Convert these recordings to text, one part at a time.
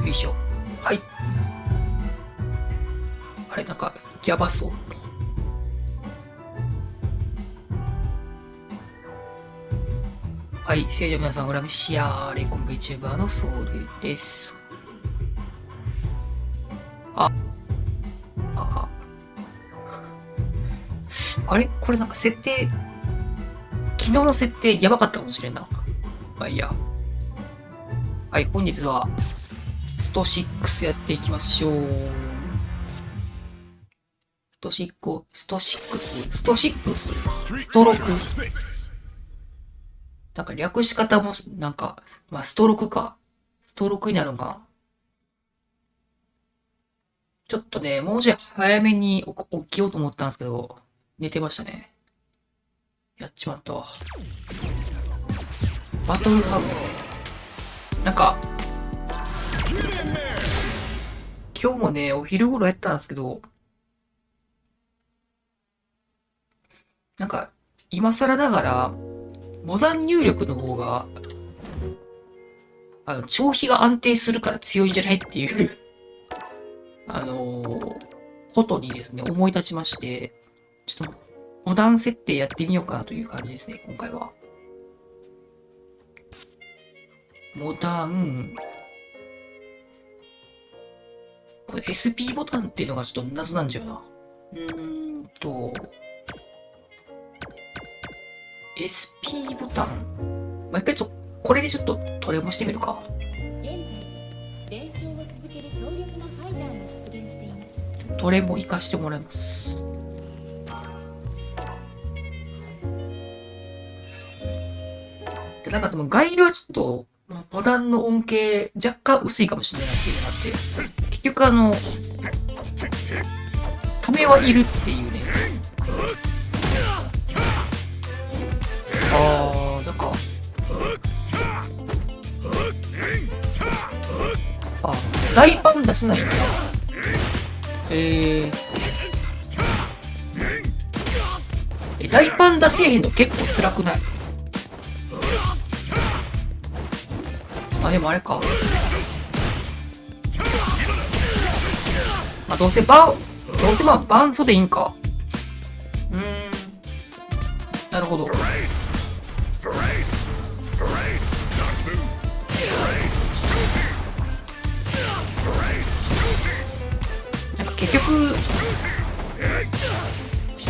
よいしょ。はい。あれ、なんか、やばそう。はい、せいじゃ皆さん、裏飯やレコン VTuber のソウルです。あれこれなんか設定、昨日の設定やばかったかもしれんな。まあいいや。はい、本日は、スト6やっていきましょう。スト6、スト6、なんか略し方も、なんか、まあスト6か。スト6になるのか。ちょっとね、もうちょい早めに起きようと思ったんですけど、寝てましたね。やっちまったわ。バトルハブ。なんか、今日もね、お昼頃やったんですけど、なんか、今更ながら、モダン入力の方が、消費が安定するから強いんじゃないっていうことにですね、思い立ちまして、ちょっと、モダン設定やってみようかなという感じですね、今回は。モダン、これ SP ボタンっていうのがちょっと謎なんじゃよな。SP ボタン。一回これでちょっとトレもしてみるか。現在、練習を続ける強力なファイターが出現しています。トレも活かしてもらいます。で、なんかでもガイドはちょっと、モダンの恩恵若干薄いかもしれないっていうのがあって、結局ためはいるっていうね。なんか、大パン出せないんだ。大パン出せへんの結構辛くない？でもあれか。どうせバンソでいいんか。なるほど。なんか結局、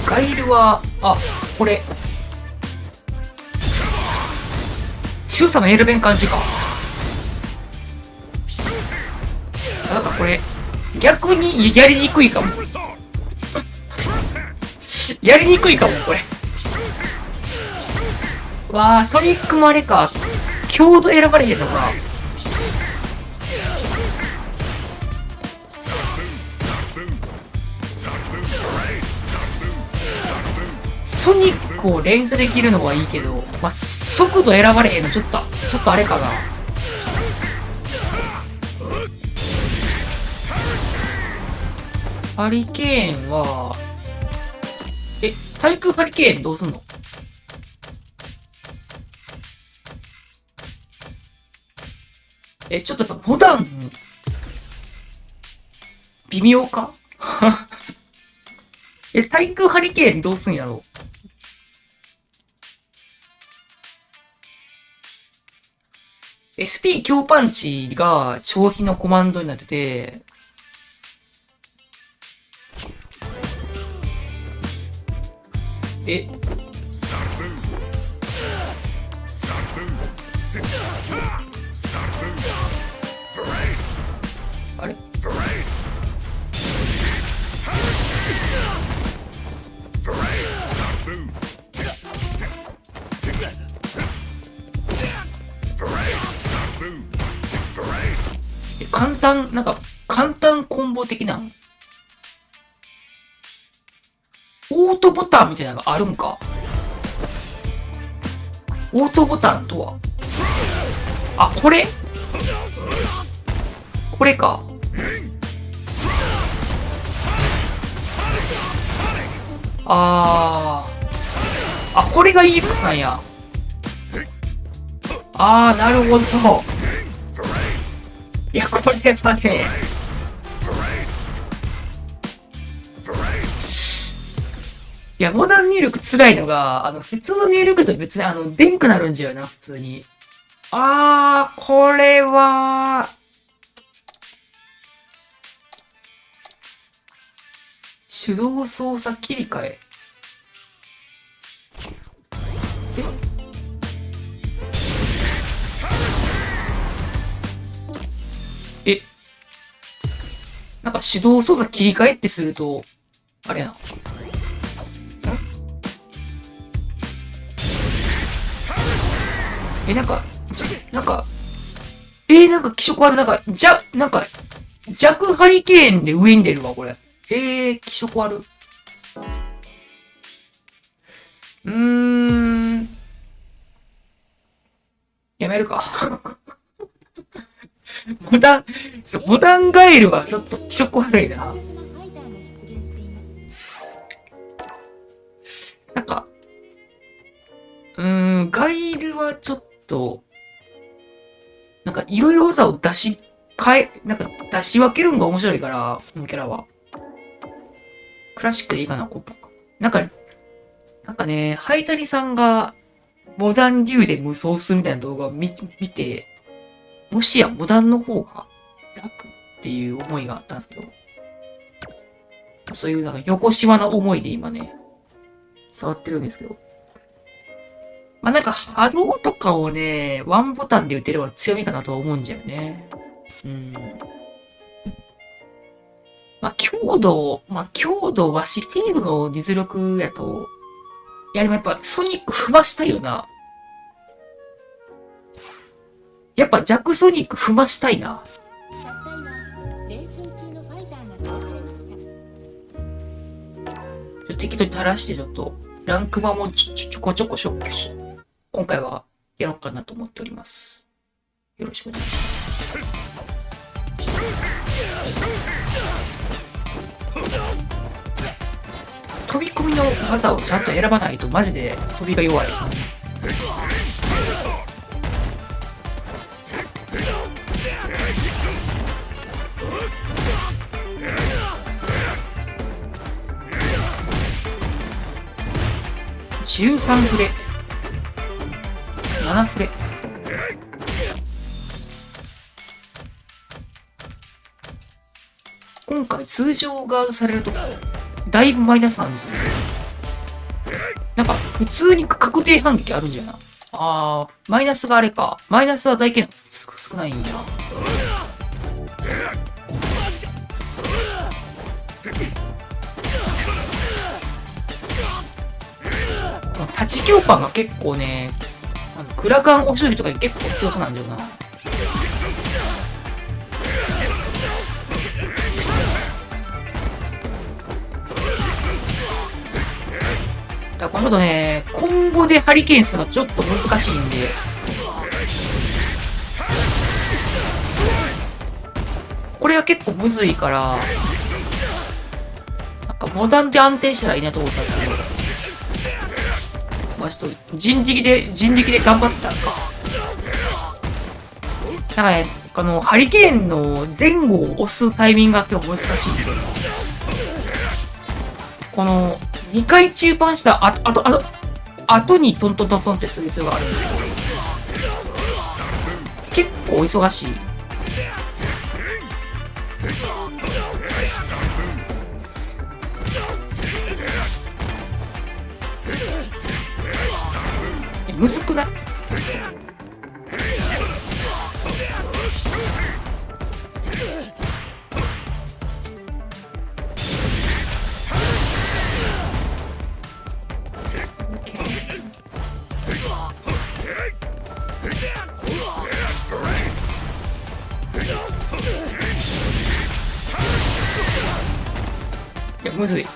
ガイルは、これ。中佐のエルベン感じか。なんかこれ、逆にやりにくいかも。やりにくいかも、これ。ソニックもあれか。強度選ばれへんのか。ソニックを連鎖できるのはいいけど、速度選ばれへんのちょっとあれかな。ハリケーンは、対空ハリケーンどうすんの？ちょっとやっぱモダン、微妙か対空ハリケーンどうすんやろ？SP 強パンチが長飛のコマンドになってて、あれ？簡単コンボ的なオートボタンみたいなのがあるんか。オートボタンとはこれか。これが EX なんや。なるほど。いや、これはね、いや、モダン入力辛いのが、普通の入力と別に、でんくなるんじゃよな、普通に。これは、手動操作切り替え。え、なんか手動操作切り替えってすると、あれやな。なんか、なんか気色悪い、なんか、弱ハリケーンで上に出るわ、これ。気色悪い。やめるか。モダンガエルはちょっと気色悪いな。なんか、ガイルはちょっと、なんかいろいろさを出し分けるのが面白いから、このキャラは。クラシックでいいかな、ここ。なんかね、ハイタリさんが、モダン竜で無双するみたいな動画を見て、もしやモダンの方が楽っていう思いがあったんですけど、そういうなんか横しわな思いで今ね、触ってるんですけど。まあなんか波動とかをね、ワンボタンで打てれば強みかなとは思うんじゃよね。まあ強度はし程度の実力やと、いやでもやっぱソニック踏ましたいよな。やっぱ弱ソニック踏ましたいな。殺隊は練習中のファイターが倒されました。適当に垂らしてちょっと、ランクマもちょこちょこショックし、今回はやろうかなと思っております。よろしくお願いします。飛び込みの技をちゃんと選ばないとマジで飛びが弱い。13フレ。7フレ。今回通常がされるとだいぶマイナスなんですよね。なんか普通に確定反撃あるんじゃな。マイナスがあれか。マイナスは大剣少ないんや。立ち強パンが結構ね、クラカンおしのぎとかに結構強さなんだよな。だからこの後ね、コンボでハリケーンするのはちょっと難しいんで。これは結構むずいから、なんかモダンで安定したらいいなと思ったんですけど。まあちょっと人力で頑張ってたんですか。なんかね、ハリケーンの前後を押すタイミングが結構難しいんで。この、2回中盤した後にトントントントンってする必要があるんですけど、結構忙しい。むずくない？いや、むずい。や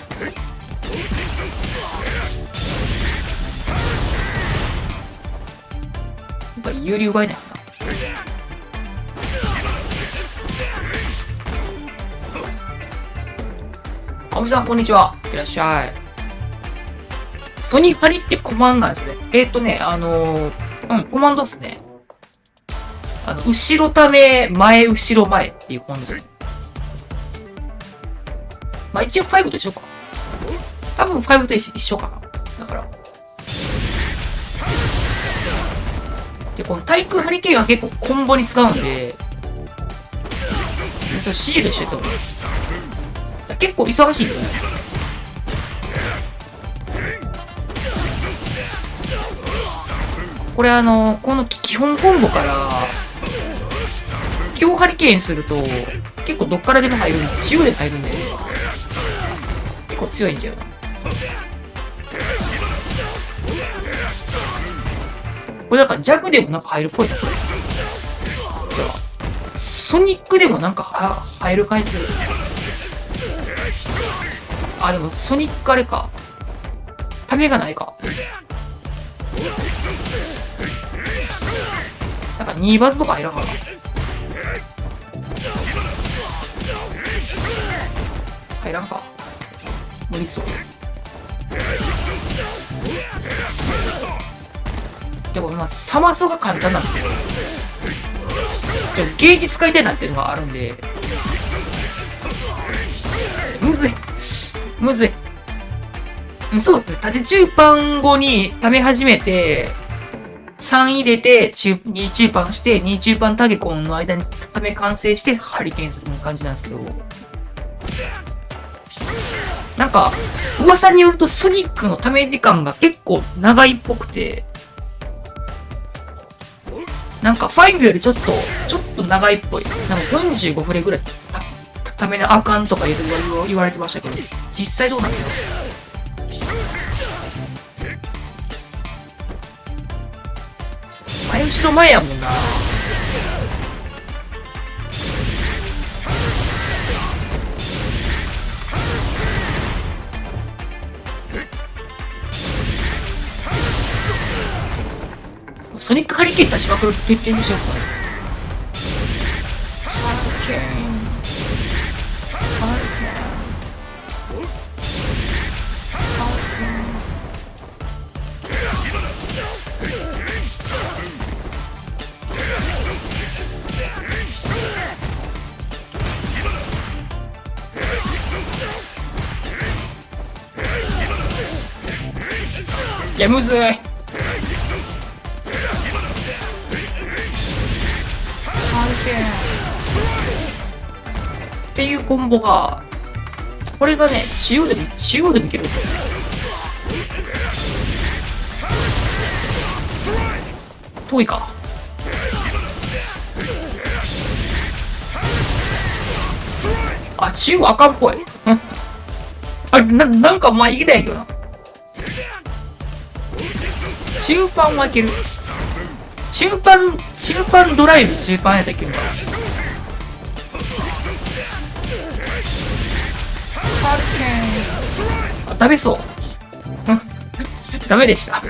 っぱ有利奪えないな。あおみさん、こんにちは。いらっしゃい。ソニハリってコマンドなんですね。コマンドっすね。後ろため、前、後ろ前っていうコンですね。まあ一応5と一緒か。多分5と一緒かな。だから。で、この対空ハリケーンは結構コンボに使うんで、シールしてと。結構忙しいんだよね。これこの基本コンボから、強ハリケーンすると、結構どっからでも入るんで、中央でも入るんで、結構強いんだよな。これなんか弱でもなんか入るっぽいな、これ。じゃあ、ソニックでもなんか入る感じする。あ、でもソニックあれか。ためがないか。なんか2バズとか入らんかな。入らんか。無理そう。でもまあ、サマソが簡単なんですけど、ゲージ使いたいなっていうのがあるんで、むずい。むずい。そうですね。縦中パン後に溜め始めて、3入れて、2中パンして、2中パンタゲコンの間に溜め完成して、ハリケーンする感じなんですけど、なんか、噂によるとソニックの溜め時間が結構長いっぽくて、なんか5よりちょっと長いっぽい。なんか45フレぐらいためなあかんとか言われてましたけど、実際どうなんだろう。前後ろ前やもんな。ソニックハリケーン出しまくるって言ってるんですよ。ハリケーン。ハリケーン。いや、むずい。っていうコンボが、これがね、中央でもいけるんですよ。遠いか。あ、中央あかんっぽい。あれ、なんか前いけたんやけどな。中パンはいける。中パンドライブ中パンやったらいけるかな。あ、ダメそう。ダメでした。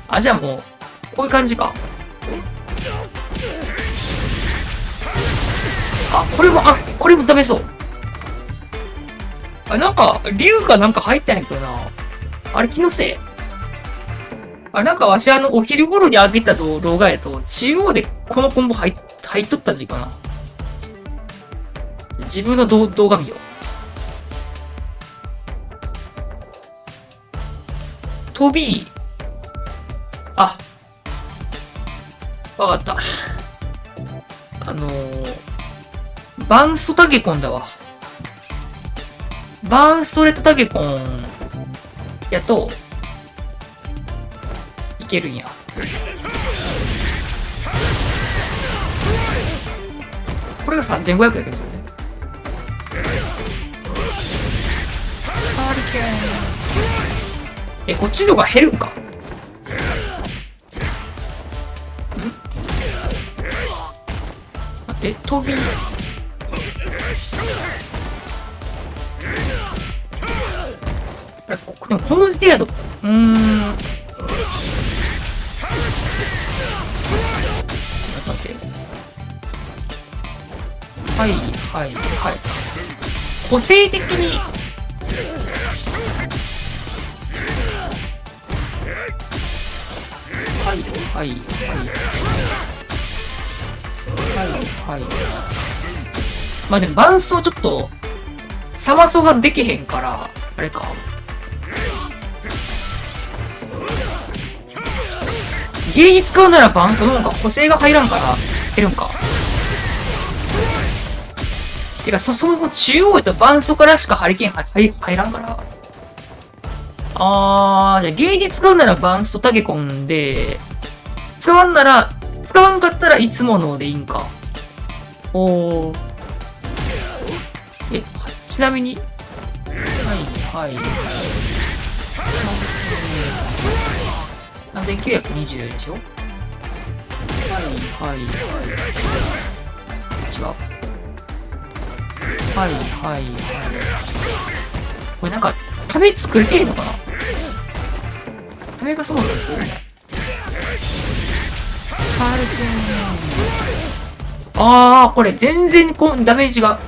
あ、じゃあもう、こういう感じか。あ、これもダメそう。あ、なんか、竜がなんか入ったんやけどな。あれ気のせい。あ、なんかわしお昼頃に上げた動画やと、中央でこのコンボ入っとった時かな。自分の動画見よう。飛び、あ、わかった。バンストタゲコンだわ。バーンストレートタゲコンやと、いけるんや。これが3500円ですよね。ハリケーン。こっちの方が減るんか。待って、飛び。でもこの時点だと、待って。はいはいはい。個性的に。はいはいはい。はい。まあでもバンストちょっと、サマソができへんから、あれか。ゲージ使うならバンストの方が補正が入らんから、減るんか。てか、そもそも中央へとバンストからしかハリケーン入らんから。じゃあゲージ使うならバンストタゲコンで、使わんかったらいつものでいいんか。ちなみに、はい。3920でしょ。はい。違う。はい。これなんか、ため作れてんのかな。ためがそうなんですけどね。これ全然ダメージが。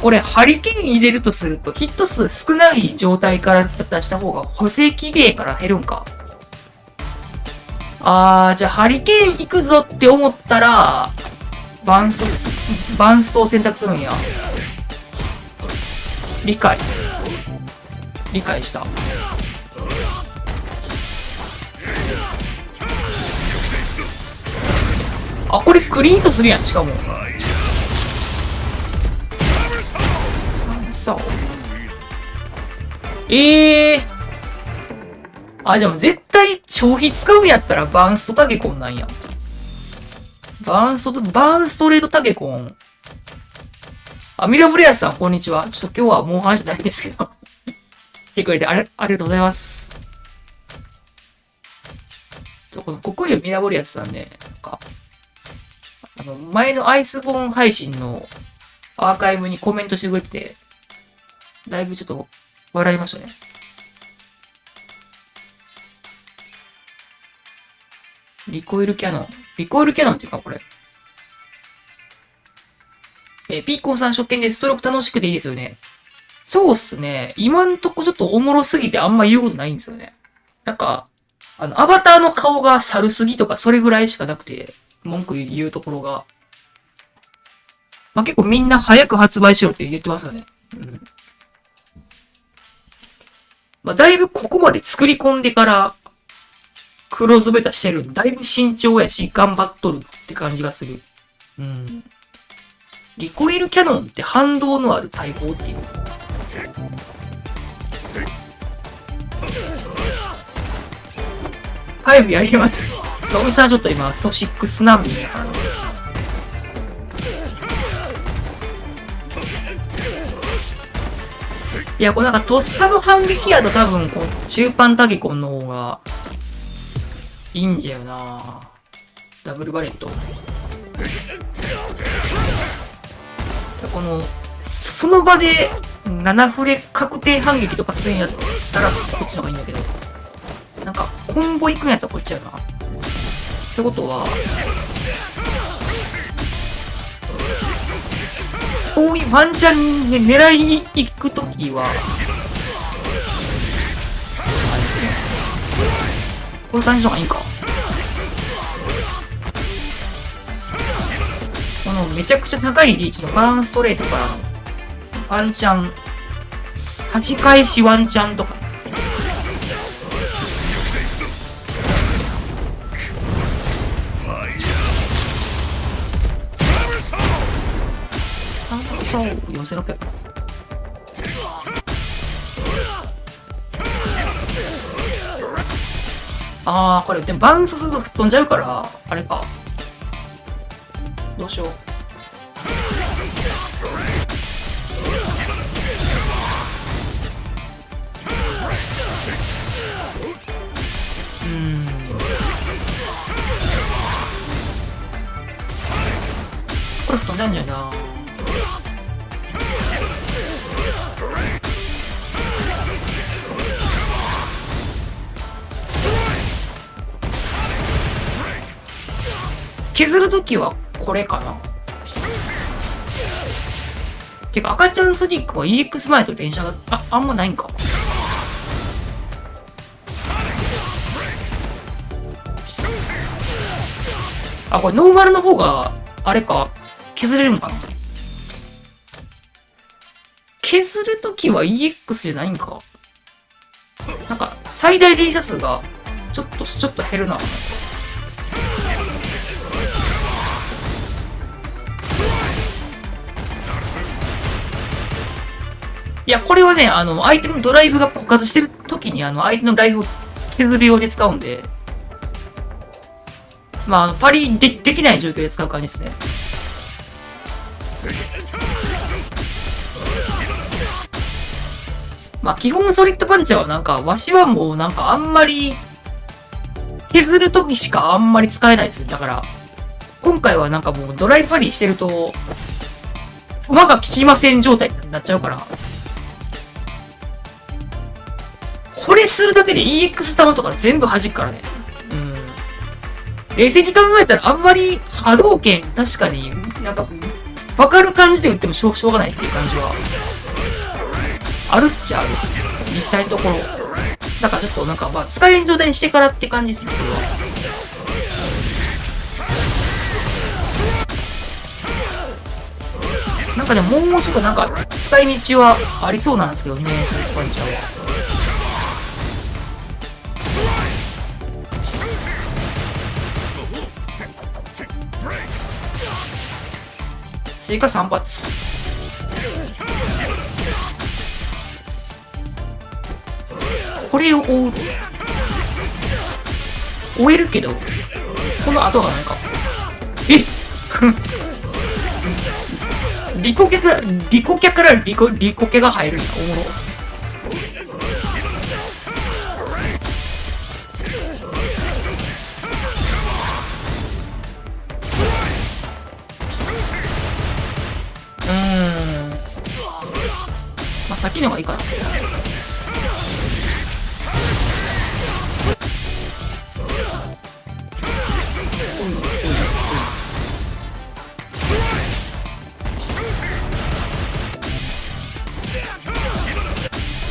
これハリケーン入れるとすると、ヒット数少ない状態から出した方が補正機芸から減るんか。じゃあハリケーン行くぞって思ったら、バンストを選択するんや。理解した。これクリーンとするやん、しかも。さあ。じゃあもう絶対消費使うんやったらバーンストタゲコンなんや。バーンストレートタゲコン。ミラブレアさん、こんにちは。ちょっと今日はもう話じゃないんですけど。来てくれてありがとうございます。ここにミラブレアさんね、前のアイスボーン配信のアーカイブにコメントしてくれて、だいぶちょっと笑いましたね。リコイルキャノンっていうかこれ。ピーコンさん初見でストローク楽しくていいですよね。そうっすね。今んとこちょっとおもろすぎてあんま言うことないんですよね。なんか、アバターの顔が猿すぎとかそれぐらいしかなくて、文句言うところが。結構みんな早く発売しろって言ってますよね。だいぶここまで作り込んでから、クローズベータしてる。だいぶ慎重やし、頑張っとるって感じがする。リコイルキャノンって反動のある大砲っていう。5やります。おみさんちょっと今、スト6難民やから。いや、これなんかとっさの反撃やと多分、中パンタゲコンの方が、いいんじゃよな。ダブルバレット。その場で7フレ確定反撃とかするんやったらこっちの方がいいんだけど、なんかコンボ行くんやったらこっちやな。ってことは、こういうワンチャンで狙いに行くときは、こういう感じの方がいいか。めちゃくちゃ高いリーチのバーンストレートからのワンチャン、差し返しワンチャンとか。そう、4600。これ、でもバウンスすると吹っ飛んじゃうから、あれか。どうしよう。これ吹っ飛んじゃうんじゃな。削るときはこれかな。てか赤ちゃんソニックは EX 前と連射があんまないんか。これノーマルの方があれか、削れるのかな。削るときは EX じゃないんか。なんか、最大連射数が、ちょっと減るな。いや、これはね、相手のドライブが枯渇してるときに、相手のライフを削るように使うんで、まあ、パリできない状況で使う感じですね。まあ、基本ソリッドパンチはなんか、わしはもうなんかあんまり、削るときしかあんまり使えないですよ。だから、今回はなんかもうドライパリしてると、輪が効きません状態になっちゃうから、これするだけで EX 弾とか全部弾くからね。冷静に考えたらあんまり波動拳確かになんか分かる感じで打ってもしょうがないっていう感じはあるっちゃある。実際のところ。だからちょっとなんかまあ使えん状態にしてからって感じですね、これは。なんかね、もうちょっとなんか使い道はありそうなんですけどね、そのパンチャーは。追加3発。これを追うと追えるけど、この後がないか。えリコケからリコケが入るんや。おもろ。まあ、先の方がいいかな。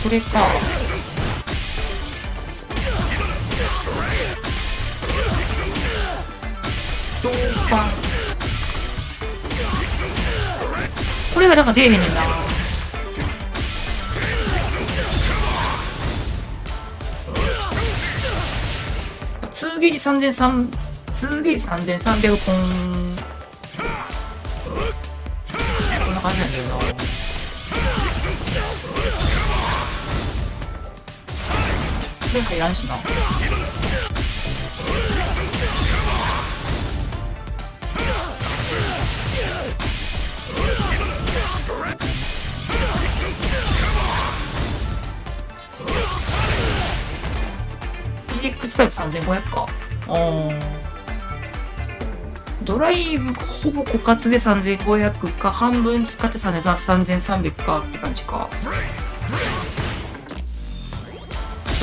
それか。同感。これがなんか出えへんねんな。2ゲージ3300本。こんな感じなんだよな。これ入らんしな。EX タイプ3500か。ドライブほぼ枯渇で3500か、半分使って3300かって感じか。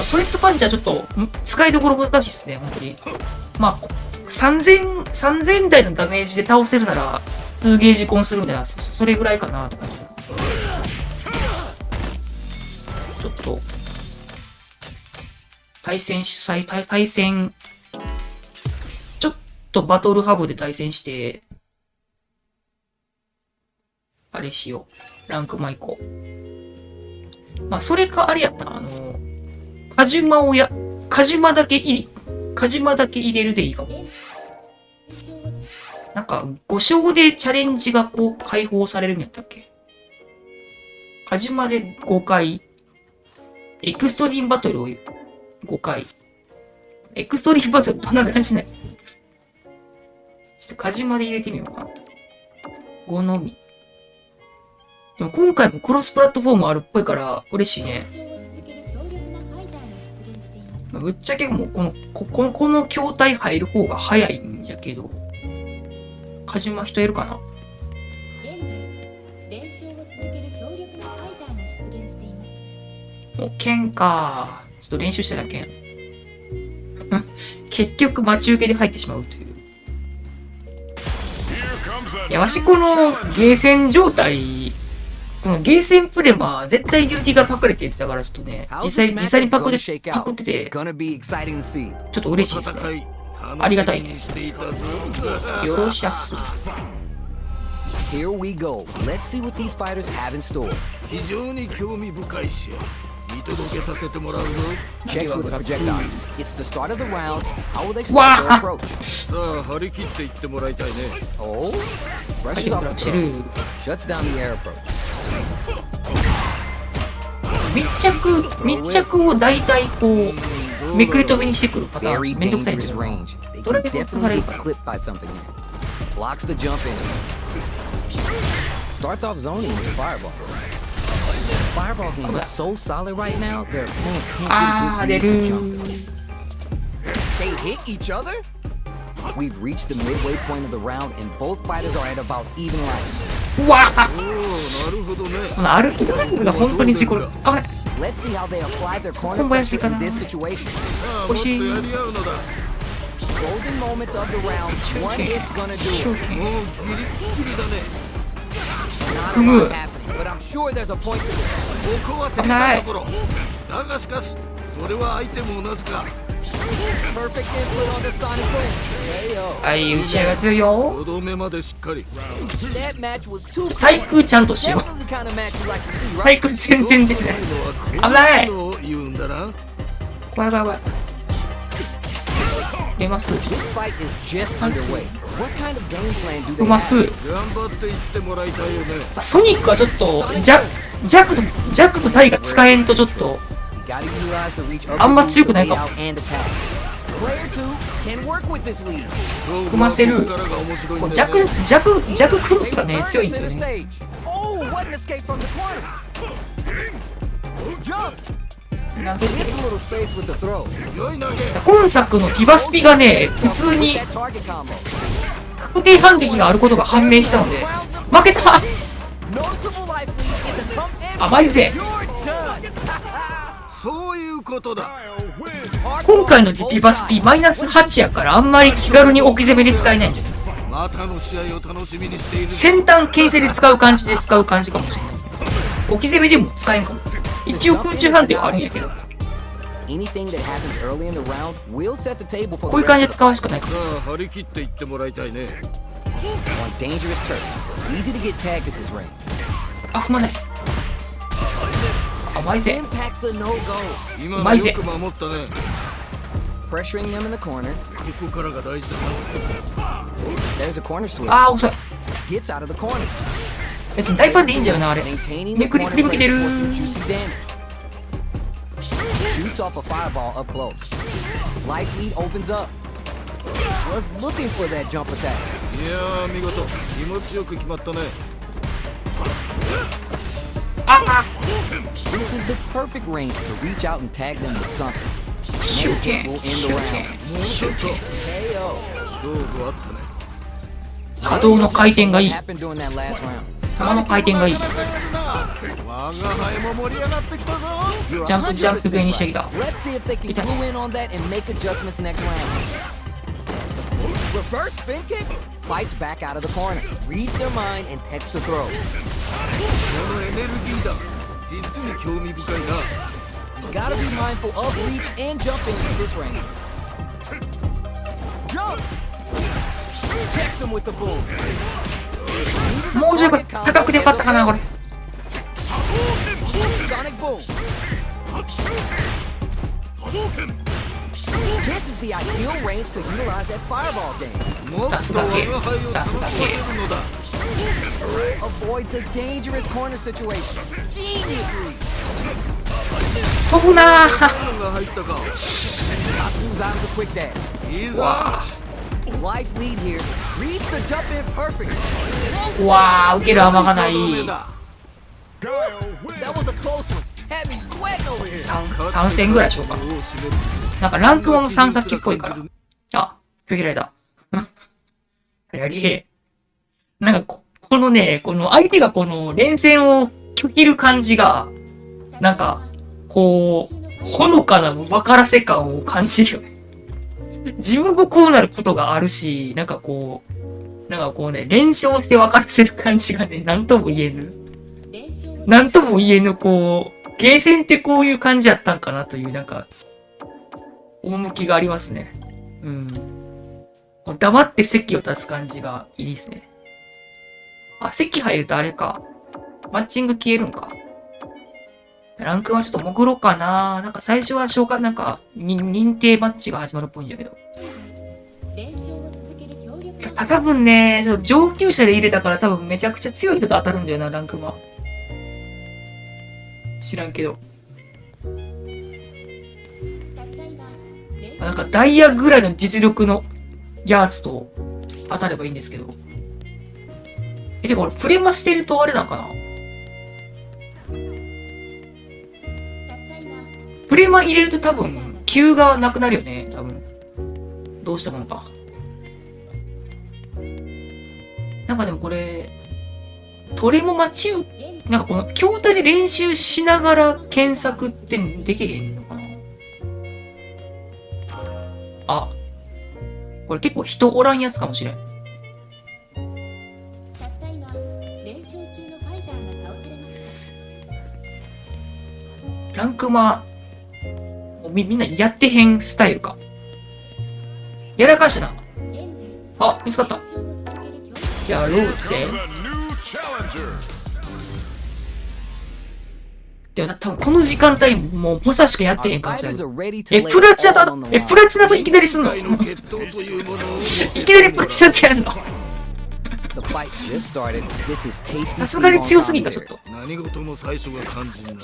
ソリッドパンチはちょっと使いどころ難しいですね、本当に。まあ、3000台のダメージで倒せるなら、2ゲージコンするみたいな、それぐらいかなって感じ。ちょっと、対戦、ちょっとバトルハブで対戦して、あれしよう。ランクマイコ。まあ、それかあれやった。カジマだけ入れるでいいかも。なんか、5勝でチャレンジがこう解放されるんやったっけ。カジマで5回。エクストリームバトルを5回。エクストリームバトルどんな感じない？ちょっとカジマで入れてみようかな。5のみ。でも今回もクロスプラットフォームあるっぽいから嬉しいね。ぶっちゃけもうこの筐体入る方が早いんやけど、カジマ人いるかな。お、剣か。ちょっと練習してた剣。結局待ち受けで入ってしまうという。いや、わしこのゲーセン状態、このゲーセンプレマ絶対デューティがパクれて言ってたから、ちょっとね、実際にパクってて、ちょっと嬉しいですね。ありがたいね。よろしゃっす。Here we go. Let's see what these fighters have in store. 非常に興味深いし見届けさせてもらうぞ Checks with the projectile. It's the start of the round. How will they start their approach? さあ張り切っていってもらいたいね Oh, brushes off the して throw. る。 Shuts down the air approach. 密着を大体こう、めくり止めにしてくるパターン。 Very めんどくさいんだ dangerous よな。 range. They どれ can でも definitely れる get から。 clipped by something here. Blocks the jump in. Starts off zoning with the fireball. Fireball game is so solid right now, their opponent can't あー、 get 出 a る good read to jump them. They hit each other? We've reached the midway point of the round and both fighters are at about even life. うわぁ、おおなるほどねこの歩きドライブが本当に事故る。あ、危ない。 Let's see how they apply their corner コンボ安い pressure か in な。 this situation. さあもっとやり合うのだ Closing moments of the round, one hit's gonna do it. もうギリギリだね Not a lot happening, but I'm sure there's a point to this. ここは攻めたいところだがしかしそれは相手も同じか Perfect input on the sonic boom. KO. はい、打ち合いが強いよ。とどめまでしっかり That match was too 対空ちゃんとしよう。 definitely the kind of match you like to see, right? 対空全然出てない。危ない。こういうのを言うんだなわいわいわい。出ます。 This fight is just underway. What kind of game plan do 出 they ま have? す。頑張っていってもらいたいよねあ、ソニックはちょっと、弱とタイが使えんとちょっと、 You gotta utilize the reach of あんま the 強くないかも。 layout and attack. Player 2 can work with this lead. 組ませる。ここからが面白いんだよね弱クロスがね、強いんですよ Center ね。 stage. Oh, what an escape from the corner. Jumps. 投げ Gets て a little space with the throw. 良い投げ今作のディバスピがね、普通に That target combo. 確定反撃があることが判明したので、負けた。 Noticeable life lead is a thump and 甘いぜ。 you're done. そういうことだ今回のディバスピマイナス8やからあんまり気軽に置き攻めで使えないんじゃない。またの試合を楽しみにしている先端牽制で使う感じかもしれないです。置き攻めでも使えんかも。一応空中判定はあるんやけど、 Anything that happens early in the round will set the table for こういう the 感じ rest で of 使うしかないかさも。あ張り切っていってもらいたいね on dangerous turf. Easy to get tagged at this range. あ、踏まない。甘いぜ。 Impact's a no-go. 今うまいぜのよく守ったね Pressuring them in the corner. ここからが大事だ There's a corner switch. あー、遅い。 Gets out of the corner. 別に大パンでいいんじゃよな、あれ。 Maintaining め the くり corner 振り向けて pressure る。 for some juicy damage. Shoots off a fireball up close. Life lead opens up. Was looking for that jump attack. いやー見事気持ちよく決まったねあ This is the perfect range to reach out and tag them with something. ー、シューケン、 Will end シ the ュー round. ケン、シューケン。 KO. 勝負あったね波動の回転がいい。 Happened during that last round. 球の回転がいい。我が輩も盛り上がってきたぞ You're ジャンプ系にしてきた。 Let's see if they can glue in on that and make adjustments next round. Reverse spin kick? Fights back out of the corner. Reads their mind and takes the throw. このエネルギーだ実に興味深いな You gotta be mindful of reach and jumping in this range. Jump! Checks him with the boom. もうちょい高くてよかったかな、これ。 Sonic boom. This is the ideal range to utilize that fireball game. もっと我が輩を楽しませるのだ Avoids a dangerous corner situation. Genius read. 飛ぶなー。何が入ったか Tatsu's out of the quick dash. いいぞ わ Life lead here. Reads the jump in perfect. ー、わー、受ける甘がない。とどめだ That was a close one. Had me sweating over here. 3戦ぐらいしようか。を締めるなんかランクも3先っぽいから。あ、拒否られた。やりへ。なんかこのね、この相手がこの連戦を拒否る感じが、なんか、こう、ほのかな分からせ感を感じるよね。自分もこうなることがあるし、なんかこうね、連勝して分からせる感じがね、なんとも言えぬ。なんとも言えぬ、こう、ゲーセンってこういう感じやったんかなという、なんか、趣がありますね。うん。黙って席を立つ感じがいいですね。あ、席入るとあれか。マッチング消えるんか。ランクはちょっと潜ろうかな。なんか最初はなんか、認定マッチが始まるっぽいんやけど。練習を続ける協力多分ね、上級者で入れたから多分めちゃくちゃ強い人と当たるんだよな、ランクは。知らんけど。なんかダイヤぐらいの実力のやつと当たればいいんですけど。てかこれプレマしてるとあれなんかな。プレマ入れると多分、Q がなくなるよね、多分。どうしたものか。なんかでもこれ、トレモマチュー、なんかこの筐体で練習しながら検索ってできへんのかな。あ、これ結構人おらんやつかもしれん。たった今練習中のファイターが倒されました。ランクマ、みんなやってへんスタイルか。やらかしたな。あ、見つかった。やろうぜ。でも多分この時間帯もうポサしかやってへんかもしれない。プラチナといきなりすんのいきなりプラチナってやるのさすがに強すぎた、ちょっと。何事も最初が肝心な。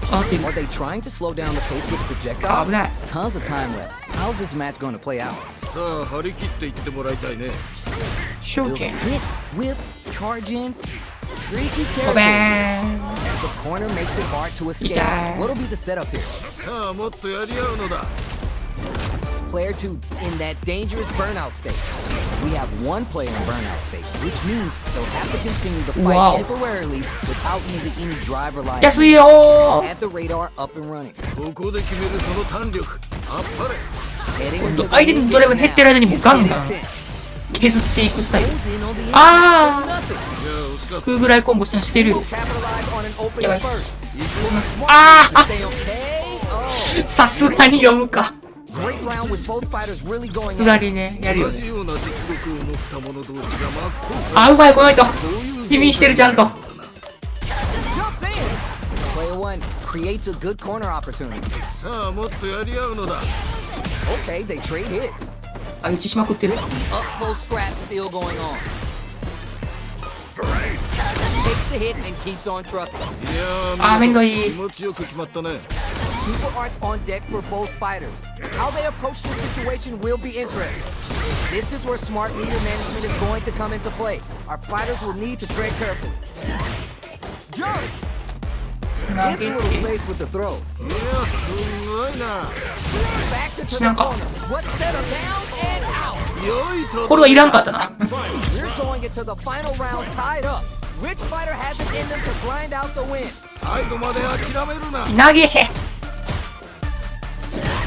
あ、でも Are they trying to slow down the pace with あ、 projectile? 危ない。 Tons of time left. How's this match going to play out? さあ張り切っていってもらいたいね。ショ Will ー they ケン。 hit, whip, charge in? Tricky ごめ territory. ん。 The corner makes it hard to escape. Yeah. What'll be the setup here? さあもっとやり合うのだ。 Player 2 in that dangerous burnout state. We have one player in burnout state, which means they'll have to continue the fight Wow. temporarily without using any drive or light. 安いよー。 Add the radar up and running. ここで決めるその弾力。あっぱれ。 Heading into the 相手のドライブ減ってる間にもガンガン 10. 削っていくスタイル。 Goes in on the inside あ for nothing. じゃあ惜しかった。ー、ぐらいコンボしてるよ。 Capitalize on an opening やばいっ first. す。 Smart あ to ー stay okay. Oh, さすがに読むか。 great round with both fighters really さ going すが at it. にね、やるよね。同じような実力を持った者同士が真っ向あ、うまい、この人。市民してる、ちゃんと。 Jumps in. Player 1 creates a good corner opportunity. さあもっとやり合うのだ。 Okay, they trade hits. あ、打ちしまくってる。 Up close scrap still going on. Takes the hit and keeps on trucking. いやあー、めんどい。気持ちよく決まったね。 Super arts on deck for both fighters. How they approach this situation will be interesting. This is where smart meter management is going to come into play. Our fighters will need to tread carefully. Jump! 投 Gets げ a little て。 space with the throw. いやすごいな。 Back to the 知らんか。 corner. What set her down and out. 良いと。これはいらんかったな。 We're going into the final round tied up. Which fighter has it in them to grind out the win? 最後まで諦めるな。投げへ。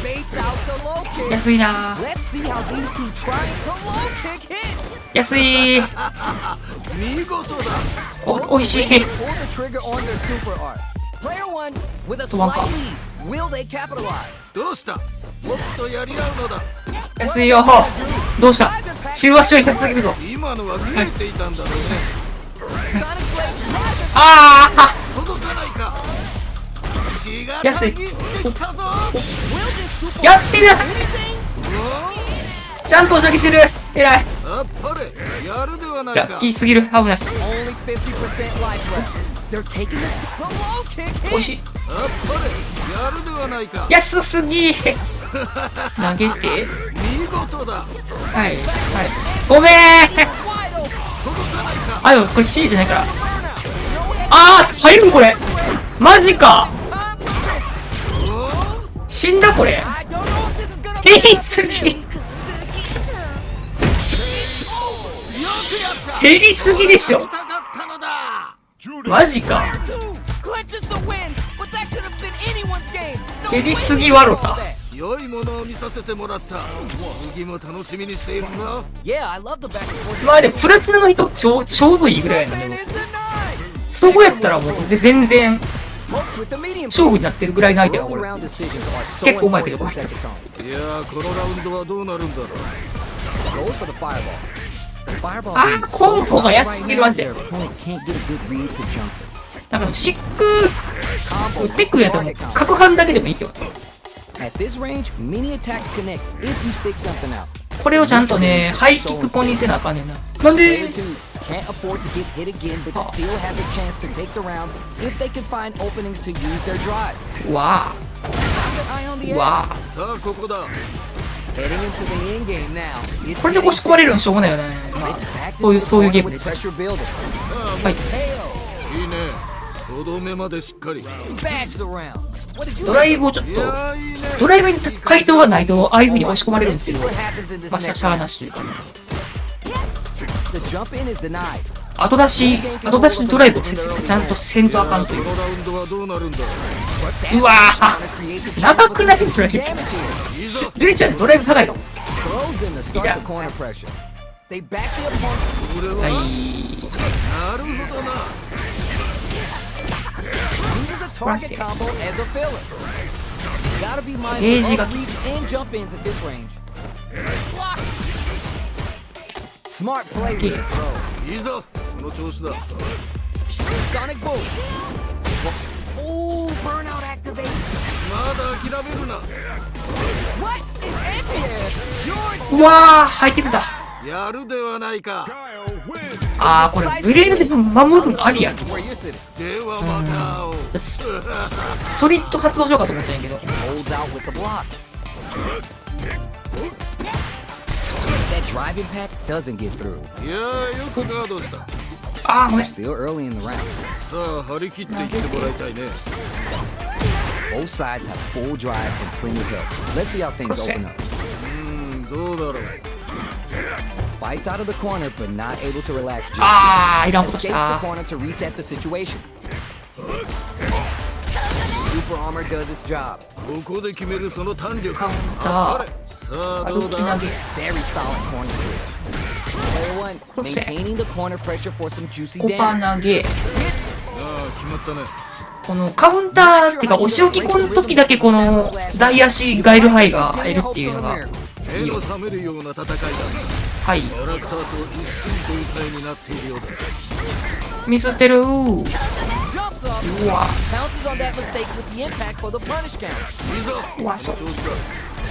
Baits out the low kick. 安いな。 Let's see how these two trying the low kick hit. 安い。見事だ。おいしい。 Pull the trigger on their super art. Player 1 with a slight Tuwang ka. lead. Will they capitalize? どうした。もっとやり合うのだ。安いよ。どうした中足をやり続けるぞ。今のは見えていたんだろうね。 Sonic Blade drives ああ届かないか。血が安いたぎってきたぞ。 Will this super やってるおちゃんと押し上げしてる偉いお、あっぱれ。やるではないかラッキ。ーすぎる危ない only 50% life left? They're taking this the low kick おい hit. しいあっぱれ。やるではないか。安すぎ投げて見事だ。はいはいごめん Wide open. 届かないか。あでもこれ C じゃないからあー入るんこれマジか死んだこれ I don't know if this is gonna 減りすぎ減りすぎでしょ見たかったのだ。マジか Two clinches the win, but that could have been anyone's game. No 減り way す we ぎ can わろ call た that. 良いものを見させてもらった。次も楽しみにしているぞ。 Yeah, I love the back and forth. まあでもプラチナの人ちょうどいいぐらいなんで Man is denied. そこやったらもう全然 Hopes with the medium. 勝負になってるぐらいの相手だこ Early れ round decisions are so 結構うまいけ important ど to これ set the tone. いやーこのラウンドはどうなるんだろう。 Goes for the fireball. The fireball あ being ー、コン so ボが solid 安す right ぎるマ now, ジで。 their opponent can't get a good read to jump it. なんかシック打ってくるやったらもう角半だけでもいいけど。 At this range, many attacks connect if you stick something out. これをちゃんとね、ハイキックコンにせなあかんねんな。なんで Player 2 can't afford to get hit again, but still has a chance to take the round if they can find openings to use their drive. うわ Keep an eye on the ぁ。う edge. わさあここだ。 Heading into the end game now. It's ぁ。これで押し込まれるのしょうがないよね。まあ It's back そういう into そういう the ゲー corner ム with です。 pressure building. はい。いいね。とどめまでしっかり。 Bags the round. What did you ドライブをちょっいと、やいいね。ドライブに回答がないと、ああいう風に押し込まれるんですけど、 What happens in this まあ、し next ゃあ round? なしというかね。 The jump in is denied. 後出しドライブをちゃんとせんとあかんという。このラウンドはどうなるんだ。うわぁ。長くないドライブ。いいぞ。ジュリちゃん、ドライブ高いの。 Throws them to start the corner pressure. They back the opponent. これは。はい。なるほどな。 Uses a target combo as a filler. Gotta be mindful Easy. of reach and jump ins at this range. Block. Smart play with it, bro. いいぞ。その調子だ。 Sonic boom. Oh, burnout activate. まだ諦めるな。 What is anti-air? うわぁ、入ってきた。やるではないか。あー、これブレードで守るのありやん。じ Where you're sitting. ではまた会おう。ゃあソリッド発動しようかと思ったんやけど。 Holds out with the block. That drive impact doesn't get through. いやーよくガードした。あー、ごめん。 Still early in the round. さあ張り切っていってもらいたいね。 Both sides have full drive and plenty of help. Let's see how things open up. どうだろう。 Fights out of the corner, but not able to relax just あー、いらんことし Escapes た the。corner to reset the situation. Super armor does its job. ここで決めるその弾力。カウンター。あれ。さあどうだ。歩き投げ。 Very solid corner switch. Player one, maintaining the corner pressure for some juicy コパ damage. 投げ。ああ決まったね。このカウンターっていうか、お仕置きこの時だけこの大足ガイルハイが入るっていうのが、目の覚めるような戦いだ。はい。キャラクターと一心同体になっているようだ。ミスってるー。 Jumps up, うわ。 pounces on that mistake with the impact for the punish count. いいぞ。うわ、そう。調子だ。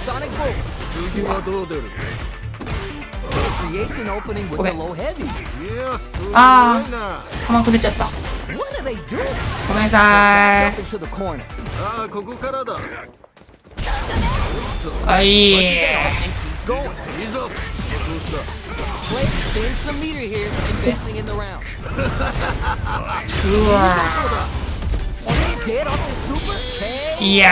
Sonic boom 次はどう出る。 creates an opening with the low heavy. いやすごいあな。弾飛べちゃった。 What are they doing? ごめんなさ Up into the corner. さあここからだ。い。はい。 And keeps going. いいぞ。調子だ。 Play spend some meter here, investing in the round. うわ Are they dead off the super? Hey! いや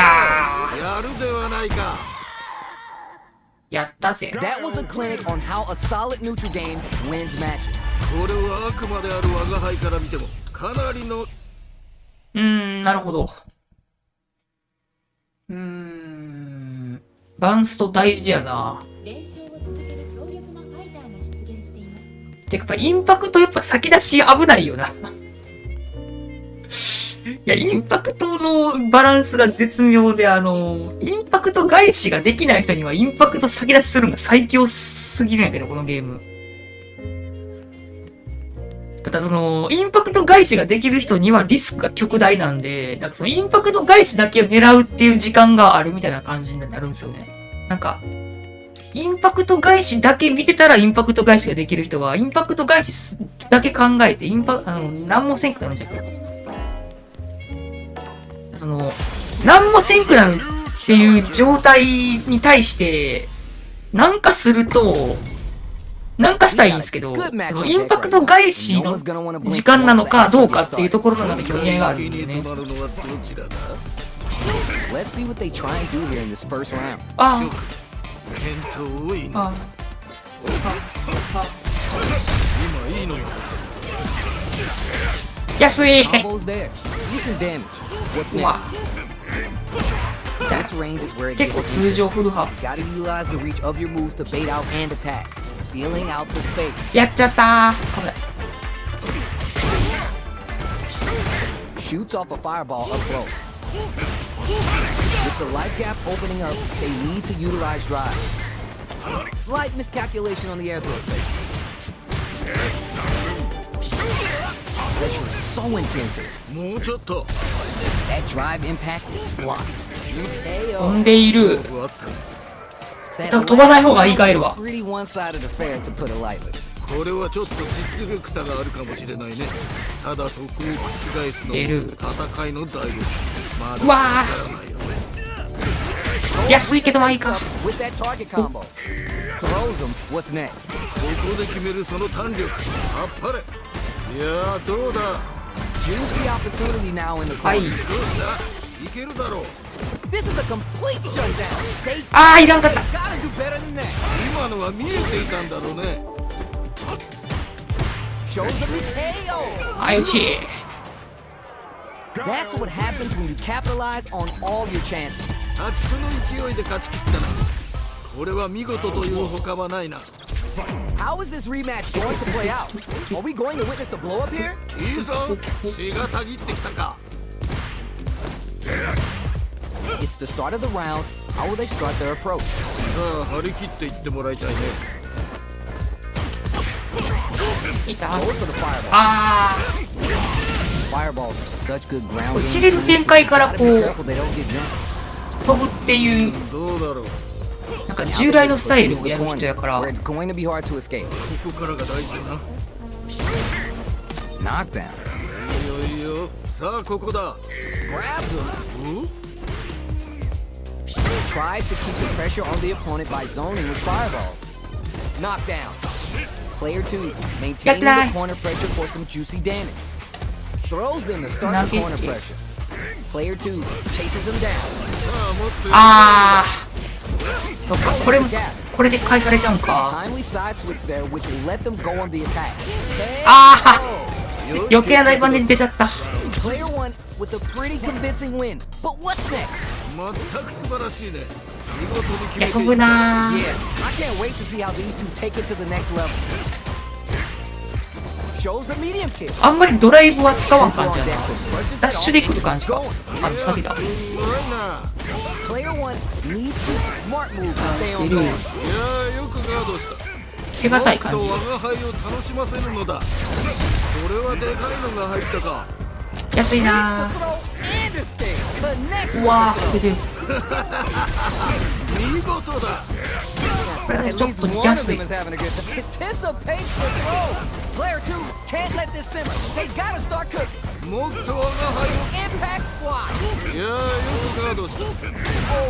やるではないか。ー。やったぜ。 That was a clinic on how a solid neutral game wins matches. これはあくまである我が輩から見てもかなりの。なるほど。バンスト大事やな。練習を続ける強力なファイターが出現しています。てか、インパクトやっぱ先出し危ないよな。いや、インパクトのバランスが絶妙で、インパクト返しができない人にはインパクト先出しするのが最強すぎるんやけど、このゲーム。ただインパクト返しができる人にはリスクが極大なんで、なんかインパクト返しだけを狙うっていう時間があるみたいな感じになるんですよね。なんか、インパクト返しだけ見てたらインパクト返しができる人は、インパクト返しだけ考えて、何もせんくなるんじゃん。何もせんくなるっていう状態に対して、なんかすると、なんかしたらいいんですけど、インパクト返しの時間なのかどうかっていうところのなんか興味があるんでね。気になるのはどちらだ。 Let's see what they try and do here in this first round. あ返答多いあ、な。今いいのよ。安い。 Combos there. Decent damage. What's うわ next? This range is where it 結 gets 構通常フルハ。 Gotta utilize the reach of your moves to bait out and attack. Feeling out the space. やっちゃったー。危ない。 Shoots off a fireball up close. With the life gap opening up, they need to utilize drive. Slight miscalculation on the air throw space. Pressure is so intense here. もうちょっと That drive impact is blocked. 飛んでいる。終わった。 That 多分飛ばない方が言い換えるわ。 pretty one-sided affair to put it lightly. これはちょっと実力差があるかもしれないね。ただそこを覆すのも出る戦いの醍醐味。まだうわーわからないよね。安いけどまあいいか。 With that target combo. Throws him. What's next? ここで決めるその弾力。あっぱれ。いやーどうだ。 Juicy opportunity now in the は corner. い。どうしたいけるだろう。 This is a complete shutdown. They あーいらんかった。 gotta do better than that. 今のは見えていたんだろうね。 Shows the KO. 相打ち。 That's what happens when you capitalize on all your chances. 破竹の勢いで勝ち切ったな。これは見事という他はないな。 How is this rematch going to play out? Are we going to witness a blow up here? いいぞ。血がたぎってきたか。 It's the start of the round. How will they start their approach? さあ張り切っていってもらいたいね。いた。 Goes for the fireball. あ Fireballs are such good ground ー。 game. 一連展開からこ Be う careful they don't get jumped. 飛ぶっていうどうだろう。なんか従来のスタイルをやる人やから Where it's going to be hard to escape. ここからが大事だな。 Knockdown. いいよいいよ。さあここだ。 Grabs him. お Tries to keep the pressure on the opponent by zoning with fireballs. Knockdown. Player 2 maintaining the corner pressure for some juicy damage. Throws them to start the corner pressure. Player 2 chases him down. さあもっと。あー。そっかこれで返されちゃうんか。 Timely side switch there, which will let them go on the attack. あー。余計な大盤で出ちゃった。 Player 1 with a pretty convincing win. But what's next? 全く素晴らしいね。見事に決めていいや飛ぶなー。 Yeah, I can't wait to see how these two take it to the next level. Shows the medium kick. あんまりドライブは使わん感じやな。ダッシュで来る感じか。あ、さてだ。すごいな。 Player 1 needs to smart move to stay on いる。 guard. いやーよくガードした。手堅い感じ。もっと我が輩を楽しませるのだ。これはでかいのが入ったか。安い The な throw and a sting. The next ー。うわー出てる。見事だ。これ At ねちょっ least と one of 安 them い。 is having a good time. Anticipates the throw. Player 2 can't let this simmer. They gotta start cooking. もっと我が輩 Impact squat. を。いやーよくガードした。 Oh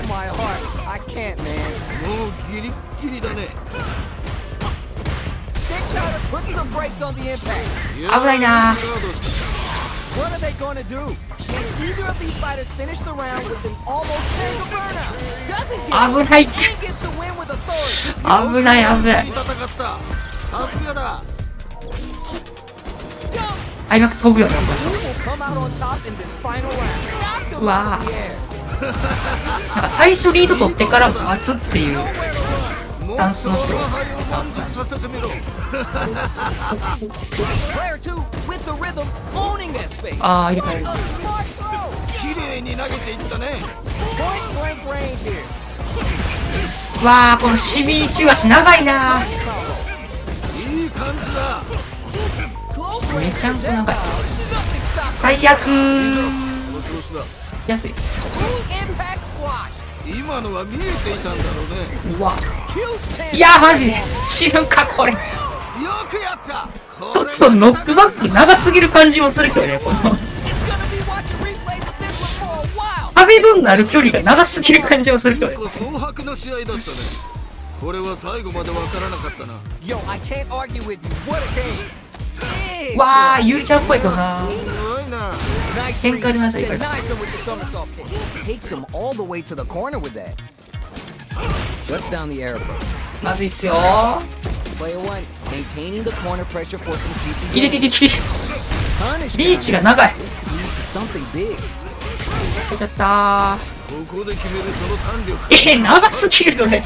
my heart. I can't, man. もうギリッギリだね。 Six outer puts the brakes on the impact. いやー危ないなー。よくガードした。 What are they gonna do? Can either of these fighters finish the round with an almost mega burnout? Doesn't get it. 危ない。 And gets the win with authority. 危ない危ない。戦った。さすがだ。 Jumps. 相幕飛ぶよね。 Who will come out on top in this final round? Knocked him Wow. out of the air. なんか最初リード取ってから待つっていうスタンスの人。我が輩を満足させてみろ。 Player 2 with the rhythm, owning that space. ああ入れ替える。 A smart throw. 綺麗に投げていったね。 Point blank range here. わあこのシミ1足長いな。いい感じだ。 Close め range ちゃんこ長い。 projectile. Nothing stops. 最悪。この調子だ。安い。 Full impact squash. 今のは見えていたんだろうね。うわ。 Huge いやーマジで死ぬんかこれ。ちよくやった。ょっとノックバック長すぎる感じもするけどねこの。 It's gonna be watching replays of this one for a while. 壁分のある距離が長すぎる感じもするけどね。結構蒼白な試合だったね。これは最後までわからなかったな。 Yo, I can't argue with you. What a game. Big わあゆうちゃんっぽいけどな。すごいな。 Nice 喧嘩ありません Denies これ。 him with the somersault kick. Takes him all the way to the corner with that. Shuts down the air approach. まずいっすよ。 Player 1 maintaining the corner pressure for some juicy 入れて damage. ててて。 Punish リーチが長い。 This could lead to something big. 出ちゃったここで決めるその弾力。ー。長すぎるのね。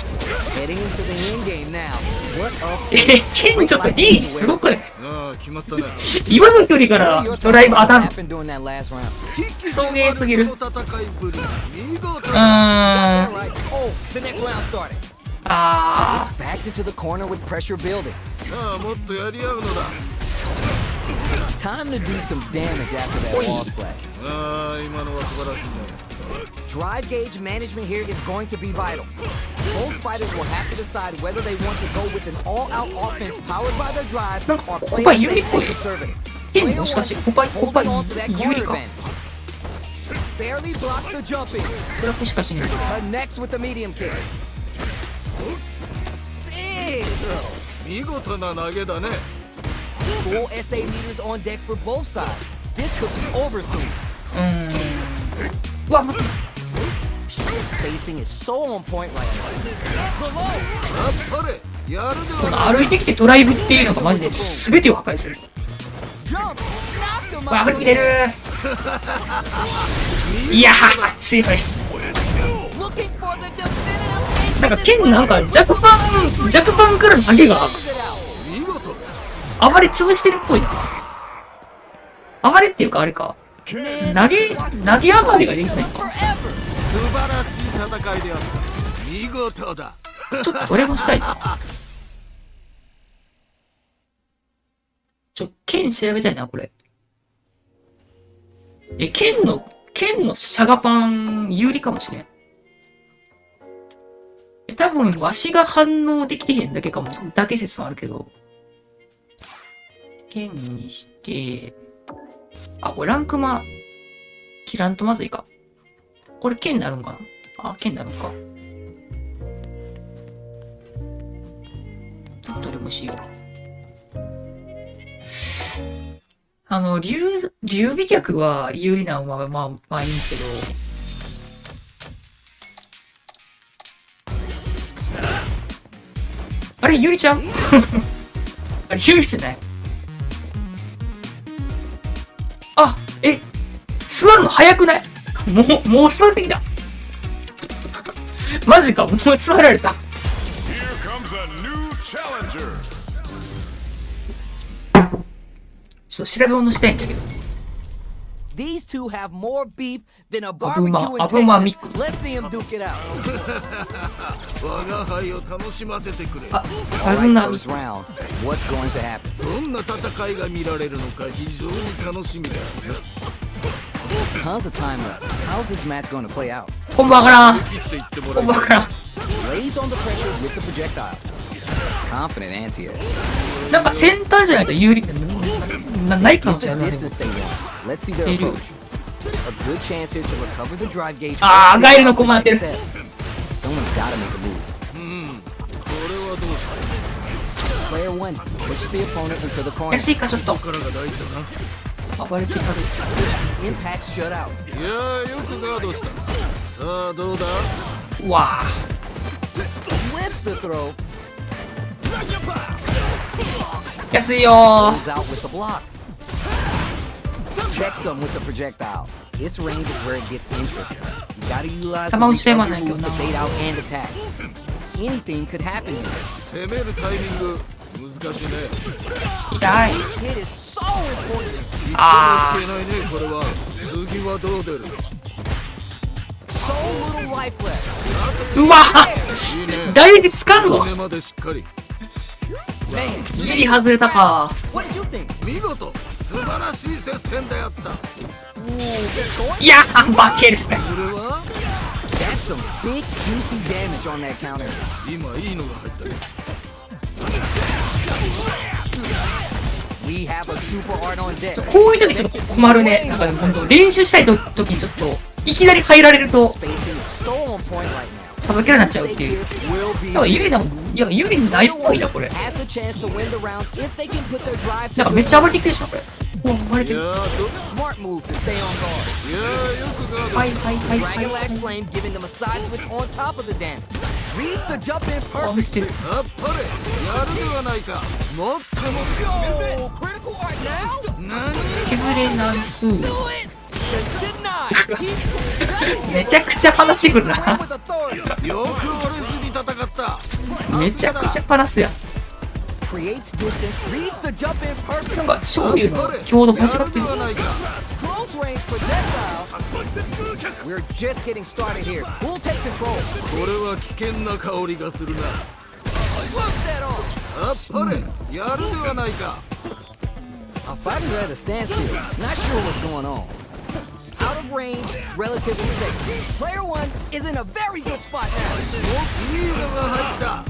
Heading into the end game now. What a ケンちょっとリーチすごくない？ああ決まったね。今の距離からドライブ当たん。 happened during that last round. 送迎すぎる。この戦いぶり見事だ。 All ー right. Oh, the next round started. あ It's backed into the corner with pressure building. さあもっとやり合うのだ。 Time to do some damage after that wall splash. ああ今のは素晴らしいね。 Drive gauge management here is going to be vital. Both fighters will have to decide whether they want to go with an all-out offense powered by their drive or play it safe and conservative. 剣もしかしてコパイ Holding on to that 有 corner 利か。 advantage. Barely blocks the jumping. ブロックしかしね Connects with the medium kick. Big throw. 見事な投げだね。 Full SA meters on deck for both sides. This could be over soon. うわ待って Spacing is so on point right now. Below. やっぱりやるでこはない。の歩いてきてドライブっていうのがマジで全てを破壊する。 Jump. Knocked him わ out. 歩いてるいやー強い。 Looking for the definitive. なんか剣なんか弱パンからの投げが Close it out. 見事。暴れ潰してるっぽいな。暴れっていうかあれか。投げ暴れができないか。 Forever. 素晴らしい戦いであった。見事だ。ちょっとどれもしたいな。剣調べたいな、これ。剣のシャガパン有利かもしれん。多分、わしが反応できてへんだけかも、だけ説はあるけど。剣にして、あ、これランクマ、切らんとまずいか。これ剣になるんかなあ、剣になるんか。どれもしよう。劉備脚は有利なのはまあいいんですけど。あれ有利ちゃんあれ有利じゃないあ、座るの早くないもう座ってきたマジか、もう座られた。ちょっと調べ物したいんだけど。These two have more beef than a barbecue in アブマミ Texas. Let's see them duke it out. 我が輩を楽しませてくれ。あ、 All そん right, な、 first round. What's going to happen? どんな戦いが見られるのか非常に楽しみだ。 Tons of time left. How's this match going to play out? ほんまわからん。切っていってもらほいんまわからん。 Lays on the pressure with the projectile. Confident anti-air. なんか先端じゃないと有利ってないかもしれ The ない。 distance they want. Let's see their approach. A good chance here to recover the drive gauge. あー、ガイルのコマ当てる。 Someone's gotta make a move. これはどうし Player one push the opponent into the corner. 安いかちょっと。たからが大事だな。暴れていかる。 Impact shut out. いやーよくガードした。さあどうだ。うわあ。 Whiffs the throw. 安いよ Holds out with the block. Checks him with the projectile. Its range is where it gets interesting. You gotta utilize the recovery moves to bait out and attack. Anything could happen here. 攻めるタイミング難しいね。ー。痛い。 Each hit is so important. 一あ個も引けないねこれは。次はどう出る。 So little life left. うわいいね。大事スカンの骨までしっかり。 Man, ギリ外れたか。 what did you think? 見事素晴らしい接戦であった。 いや負ける。これは That's some big juicy damage on that counter. 今いいのが入ったね。 We have a super art on deck. こういう時ちょっと困るね。なんか本当練習したい時にちょっといきなり入られると Spacing is so on point right now. さばけらなっちゃうっていう。多分有利な、いや有利ないっぽいなこれ。 Has the chance to win the round if they can put their drive なんか to めっちゃ暴れてきてるでしょこれ。暴れてる。いやー smart move to stay on guard. いやーよくガード。はいはいはいはい Dragon は Lash い。 Flame giving them a side switch on top of the damage. Reads the jump in あ、見せ perfect. てる。やっぱりやるではないか。もっとも Yo, critical art now? 何削れない数。 Do it! Did not. めちゃくちゃ話くるな。 With authority. よく折れずに戦った。めちゃくちゃ話すやん。 Creates distance. Reads the jump in なん perfect. か昇竜の強度間違ってる。やるではないか。 Close range projectile. We're just getting started here. We'll take control. これは危険な香りがするな。 Slurp that off. あっぱれ、やるではないか。 Our fighters are at a standstill. Not sure what's going on. Out of range, relatively safe. Player 1 is in a very good spot now. いいのが入った。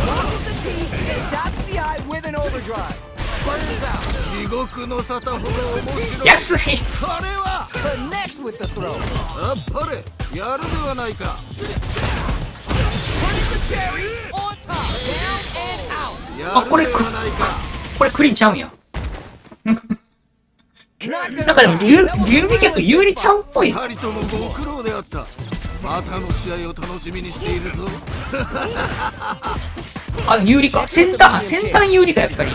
Crosses the T and dots the I with an overdrive. Burns out. 地獄の沙汰ほど面白い。安い。これは Connects with the throw. あっぱれ、やるではないか。 Punch the cherry on top. Down and out. やあ、これるではないか。これクリーンちゃうんや。 Not gonna なんかでも劉備客有利ちゃうっぽい。二人ともご苦労であった。またの試合を楽しみにしているぞ。あ、有利か。先端有利か、やっぱり。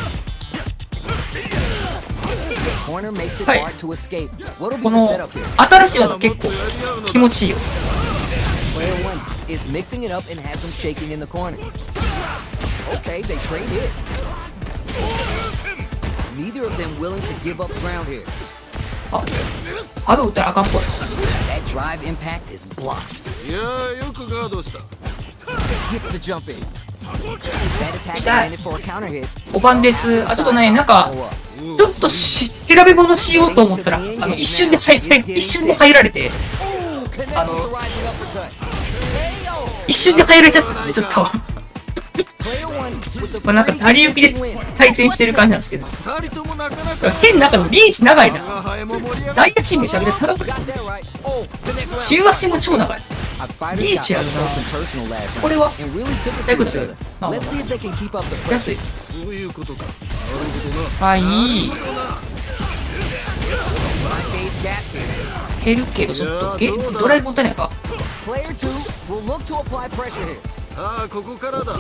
corner makes it はい。 hard to escape. What'll be こ the の setup here? 新しい技結構気持ちいいよ。 Player 1 is mixing it up and has them shaking in the corner. Okay, they trade hits. Neither of them willing to give up ground here. あ、あの打ったらあかんっぽい。 That drive impact is blocked. いやー、よくガードした。 Gets the jump in. That attack 痛い。 landed for a counter hit. 5番です。あ、ちょっとね、なんか、ちょっと調べ物しようと思ったら、一瞬で入られて、 Ooh, connects with the rising uppercut. KO. 一瞬で入られちゃったんで、ちょっと。 Player 1 with the まあなんか、成り行きで win. 対戦してる感じなんですけど。二人ともなかなか。変な中のリーチ長いな。我が輩も盛り上が大足めちゃくちゃ長くて、 Got that right. Oh, the next round. 中足も超長い。 Our fighters got Reach up out close and personal last round これは and really took it だい to ぶ each 強い other. あ Let's see if they can keep up the pressure. 安い。そういうことか。なるほどな。あ、いい。 Line gauge gaps here. 減るけど、ちょっとドライブもったいないか。 Player 2 will look to apply pressure here. さあ、ここからだ。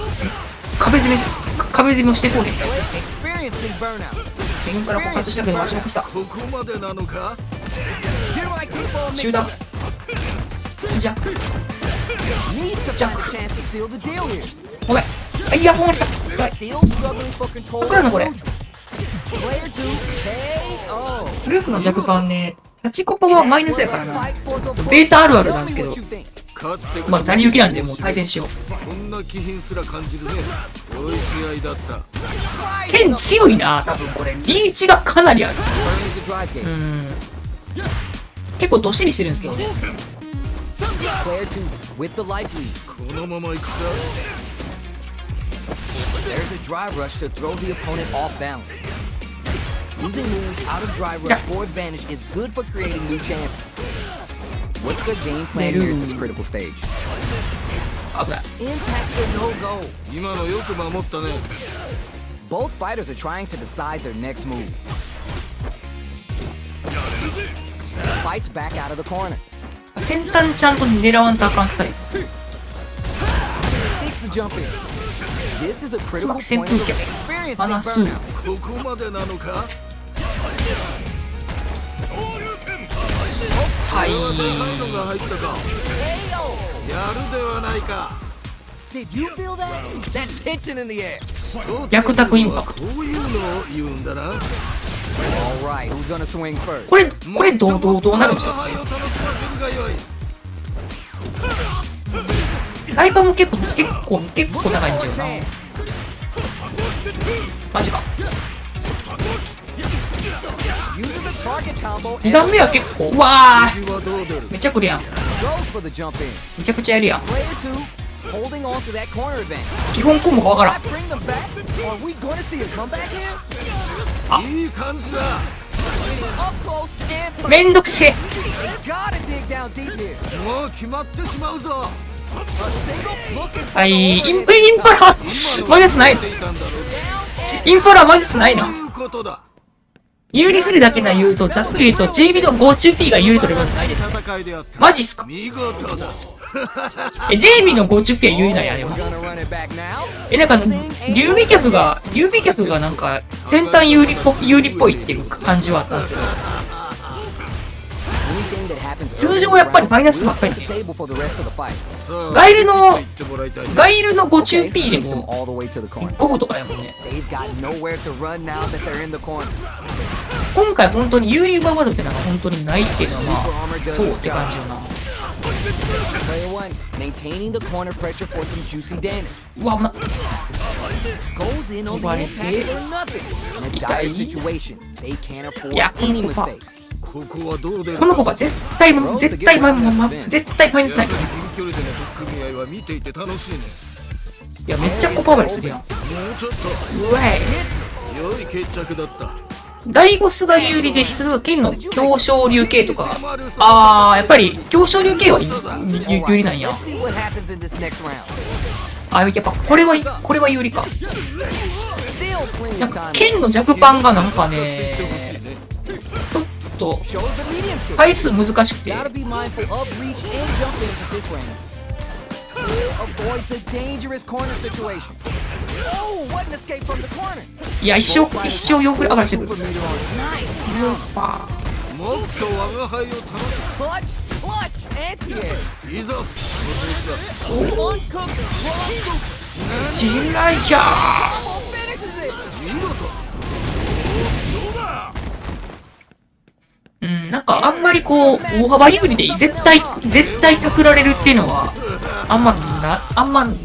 壁攻めをしていこうね。 Experiencing burnout. 自分から爆発したけど足をした。ここまでなのか。 Here I keep on 集 mixing 団 up. じゃ Needs to Jack. find a chance to seal the deal here. ごめん。あ、イヤホンした。やばい。 Still struggling for control. これなのこれ。 Player 2 KO. ルークの弱版ね、立ちコパはマイナスやからな。ベータあるあるなんですけど、勝ってまあ成り行きなんでもう対戦しよう。こんな気品すら感じるね。良い試合だった。剣強いな、多分これ。リーチがかなりある。 Burning the drive gate. 結構どっしりしてるんですけどね。 Player 2 with the life lead. このまま行くか。 There's a drive rush to throw the opponent off balance. Using moves out of drive rush for advantage is good for creating new chances. What's their game plan here at this critical stage? 危ない。 Impact's a no-go. 今のよく守ったね。 Both fighters are trying to decide their next move. Fights back out of the corner. 先端ちゃんと狙わんとあかんスタイル。 Takes the jump in. This is a critical point 扇風 of 機 experiencing 離す。 burnout. ここまでなのか。はい。でかいのが入ったか。 KO. やるではないか。 Did you feel that? That's tension in the air. 逆タクインパクト。こういうのを言うんだな。 All right, who's gonna swing first? これどうなるんじゃ我が輩を楽しませるがよい。ん。ライバーも結構長いんじゃうな。マジか。 Uses a target combo 2 and 段目は結構、うわ次はどう出る。ーめちゃくりやん。 goes for the jump in. めちゃくちゃやるやん。 Player 2 holding on to that corner advantage. 基本コンボがわからん。 Not bring them back? Are we gonna see a comeback here? いい感じだ。 Up close and めんどくせえ。 gotta dig down deep here. もう決まってしまうぞ。 A single look at はい、インパラマイナスないの。ていたんだろう。インパラマイナスないの。そういうことだ。有利振るだけな言うと、ざっくり言うと JB の 50P が有利取れることないです。戦いであった。マジっすか。見事だ。JB の 50P は有利なんや、あれは。 gonna run it back now. なんか、劉備客がなんか、先端有利っぽいっていう感じはあったんですけど、 Anything that happens 通常はやっぱりマイナスばっかり the で、 table for the rest of the fight. ガイルの言ってもらいたいね。 50P で Takes them も、 all the way to the corner. 5個とかやもんね。 They've got nowhere to run now that they're in the corner. 今回本当に有利奪う技ってなんか本当にないっていうのはまあ、そうって感じよな。Player 1, maintaining the corner pressure for some juicy damage. うわ、危な。 Goes in on the impact or nothing. In a dire situation, they can't afford Yeah, any ここか。 mistakes. ここはどう出るこの子が絶対マイナスない。近距離での取っ組み合いは見ていて楽しいね。いや、めっちゃ小回りするやん。もうちょっうわい。と良い決着だった。第5スが有利で、剣の強小竜系とか。あー、やっぱり強小竜系は有利なんや。 Let's see what happens in this next round. あ、やっぱこれは有利か。 Still plenty なん of か time. 剣の弱パンがなんかね、ちょっと Shows the medium kick. 回数難しくて。 Gotta be mindful of reach and jump ins at this range. Avoids a dangerous corner situation. Oh, what an escape from the corner. いや、一生4くらい上がらしてくる。 Super meter on it. Nice. パもっと我が輩を楽し Clutch, anti-air. む。いざ、この調子 Uncooked. Raw ー、チンライキャー。 finishes it. だ。見事。なんかあんまりこう、大幅有利で絶対タクられるっていうのは、あんま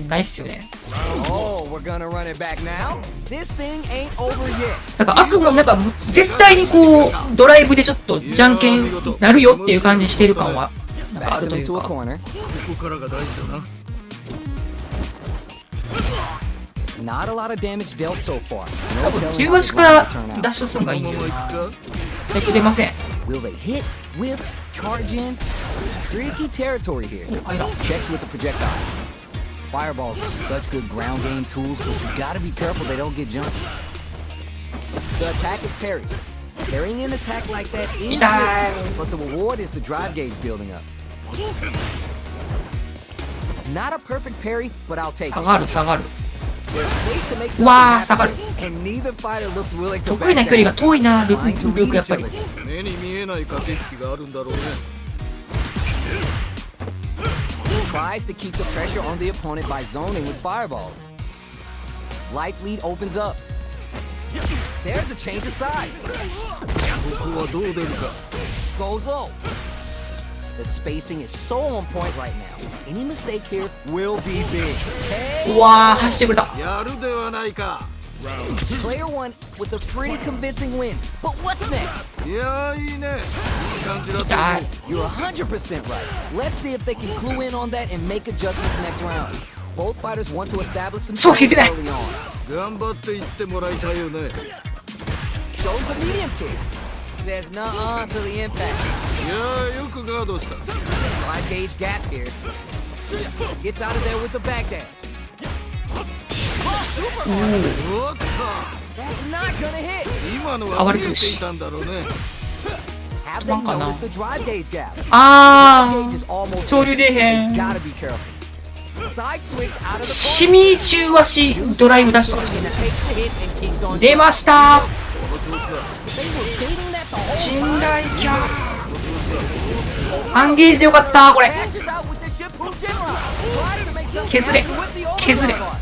ないっすよね。 Oh, we're gonna run it back now. This thing ain't over yet. だから悪もなんか絶対にこう、ドライブでちょっとじゃんけんなるよっていう感じしてる感は、なんかあ Backs ると him いう into a か。corner. ここからが大事だな。 Not a lot of damage dealt so far. No telling 中 how 足 this か one ら will turn ダッ out. シュするのがいいんだよこのままな。行くか。タイプ出ません。 Will they hit, whip, charge in? Tricky territory here. あ、いらん。 Checks with the projectile. Fireballs are such good ground game tools, but you gotta be careful they don't get jumped. The attack is parried. Carrying an attack like that is risky, but the reward is the drive gauge building up. Not a perfect parry, but I'll take 下 it. がる下がる。 There's space to make something わー、下がる。 happen, and neither fighter looks willing to 得意な back 距離が down. 遠いな、ル Trying to ー read クやっ each ぱり。 other. 目に見えない駆け引きがあるんだろうね。 Tries to keep the pressure on the opponent by zoning with fireballs. Life lead opens up. There's a change of sides. ここはどう出るか。 Goes low. The spacing is so on point right now. Any mistake here will be big. うわー、走ってくれた。やるではないか。 Player 1 with a pretty convincing win. But what's next? いやー、いいね。いい感じだと痛思う。い。 You're 100% right. Let's see if they can clue in on that and make adjustments next round. Both fighters want to establish themselves Show me that. early on. 頑張っていってもらいたいよね。 Shows the medium kick. There's nuh-uh to the impact. いやー、よくガードした。 Drive gauge gap here. Gets out of there with the back dash. Super hard. おっと、 That's not gonna hit. 今のは見えていたんだろうね。 Have they なんかな。 noticed the drive gauge gap? あ Gauge ー、 is almost 潮流出へん。 gotta be careful. Side switch out of the シミ中足ドライブダッシュとかして corner. Takes the hit and keeps on. 出ましたこの調子だ。 They were baiting that the whole 信頼キャー。アンゲージでよかったこれ。 Dashes out with the ship proof gem rod. Trying to make something 削れ happen with the 削れ override bar.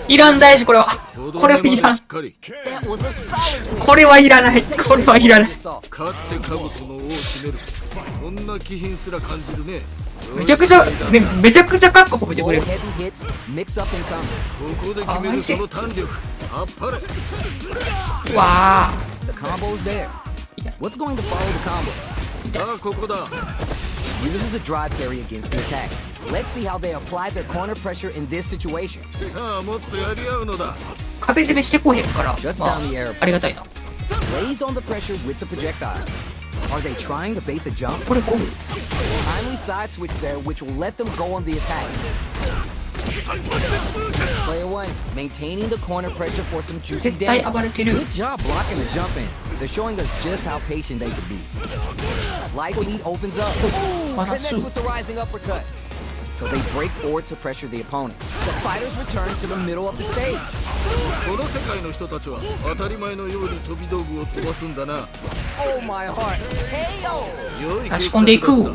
KO. いらん大事これは。これはいらんしっ。かり That was a solid win. これはいらない。これはいらない。勝って兜の尾を締める。そんな気品すら感じるね。めちゃくちゃ、めちゃくちゃカッコ褒めてく Low れる。 heavy hits, mix up and come. ここで決めるその弾力。あっぱれ。わ The combo's there. Yeah. What's going to follow the combo? さあここだ。 Uses a drive parry against the attack. Let's see how they apply their corner pressure in this situation. さあもっとやり合うのだ。ー、壁攻めしてこへんから、 Shuts まあ down the air. ありがたいな。 Lays on the pressure with the projectile. Are they trying to bait the jump? これ5分。 Timely side switch there, which will let them go on the attack. Player 1, maintaining the corner pressure for some juicy 絶対 damage. 暴れてる。 Good job blocking the jump in. They're showing us just how patient they could be. Life lead opens up. Ooh, connects with the rising uppercut. So they break forward to pressure the opponent. The fighters return to the middle of the stage. この世界の人たちは当たり前のように飛び道具を飛ばすんだな。 Oh my heart. KO. 良い差し込んでいく。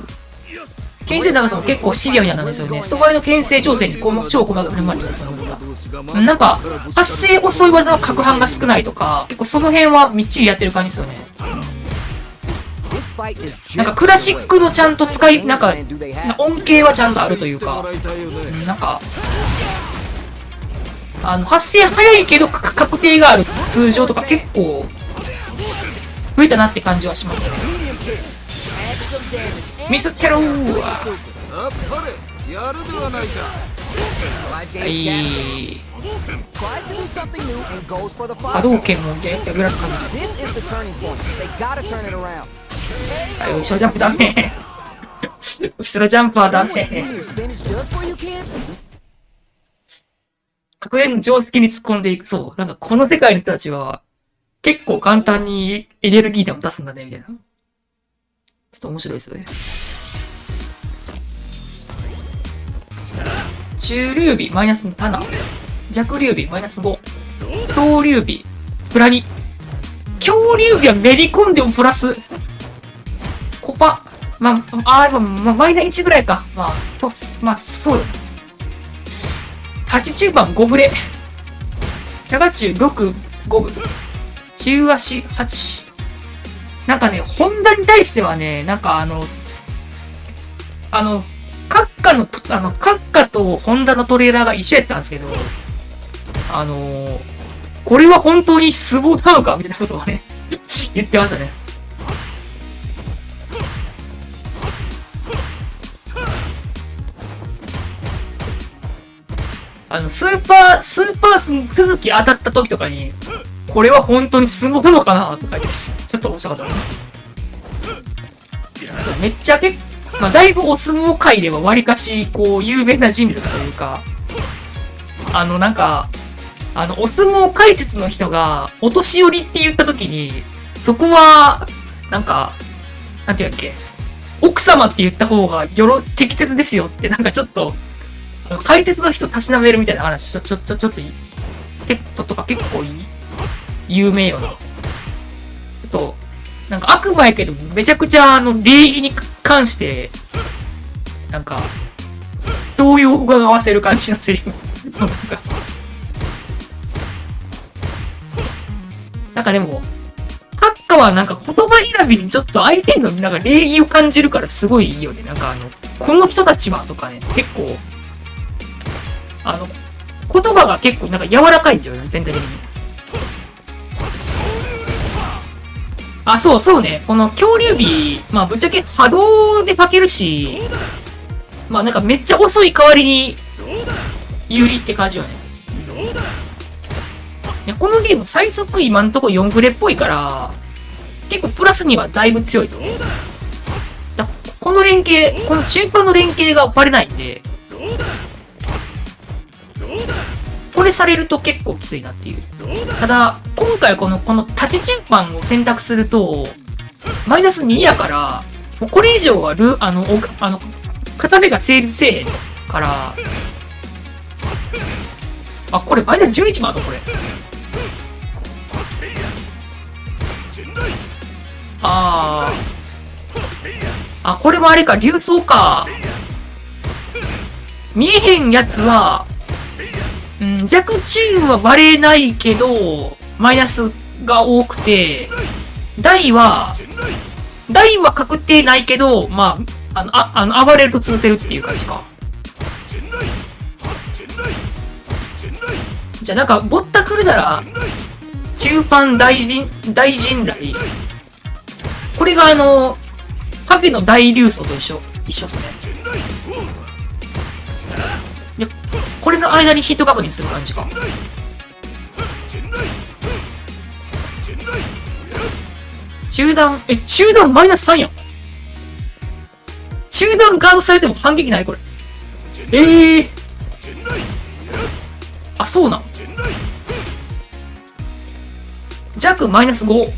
牽制長さも結構シビアなんですよね。そこへの牽制調整に超細かくまりしてる。なんか、発生遅い技の攪拌が少ないとか、結構その辺はみっちりやってる感じですよね。 This fight is なんか just クラシックのちゃんと使い、なんか plan do they have? 恩恵はちゃんとあるというか、もらいたいよね。なんか、発生早いけど確定がある通常とか結構増えたなって感じはしますね。ミスってるーわ。あっぱれ、やるではないか。はい。 Tries to do something new and goes for the 波 fire. 動拳もやられた感じ。 This is the turning point. They gotta turn it around. はい、後ろジャンプダメ。後ろジャンプはダ What メ。 junior Spanish does for you kids? 格言の常識に突っ込んでいく。そう。なんかこの世界の人たちは結構簡単にエネルギーでも出すんだね、みたいな。ちょっと面白いですよね。中流尾マイナス7。弱流尾マイナス5。強流尾プラ2。強流尾はめり込んでもプラス。コパ。まあ、マイナ1ぐらいか。まあ、そうよ。8中盤5ブレ。長中6、5分。中足8。なんかね、ホンダに対してはね、なんかカッカとホンダのトレーラーが一緒やったんですけど、これは本当に相撲なのかみたいなことをね、言ってましたね。スーパー続き当たった時とかに、これは本当に相撲なのかなとか言って、ちょっと面白かったですね。めっちゃまあ、だいぶお相撲界ではわりかし、こう、有名な人物というか、なんか、お相撲解説の人が、お年寄りって言った時に、そこは、なんか、なんていうんだっけ、奥様って言った方が適切ですよって、なんかちょっと、解説の人たしなめるみたいな話、ちょっととか結構有名よな。ちょっと、なんか悪魔やけど、めちゃくちゃ礼儀に関して、なんか、動揺を伺わせる感じのセリフ。なんかでも、カッカはなんか言葉選びにちょっと相手のなんか礼儀を感じるからすごいいいよね。なんかこの人たちはとかね、結構、言葉が結構なんか柔らかいんですよね、全体的に。あ、そうね。この恐竜尾、まあぶっちゃけ波動で化けるし、まあなんかめっちゃ遅い代わりに有利って感じよね。このゲーム最速今んとこ4フレっぽいから、結構プラスにはだいぶ強いですね。この連携、この中盤の連携がバレないんで、これされると結構きついなっていう。ただ、今回この立ち中盤を選択すると、マイナス2やから、もうこれ以上は片目が成立せえへんから、あ、これマイナス11もあるのこれ。これもあれか、流走か。見えへんやつは、弱中はバレないけど、マイナスが多くて、大は確定ないけど、まあ、暴れると潰せるっていう感じか。じゃあなんか、ぼったくるなら、中盤大陣雷。これが影の大流走と一緒っすね。で、これの間にヒット確認する感じか。中段マイナス3やん。中段ガードされても反撃ないこれ。あ、そうなん。弱マイナス5。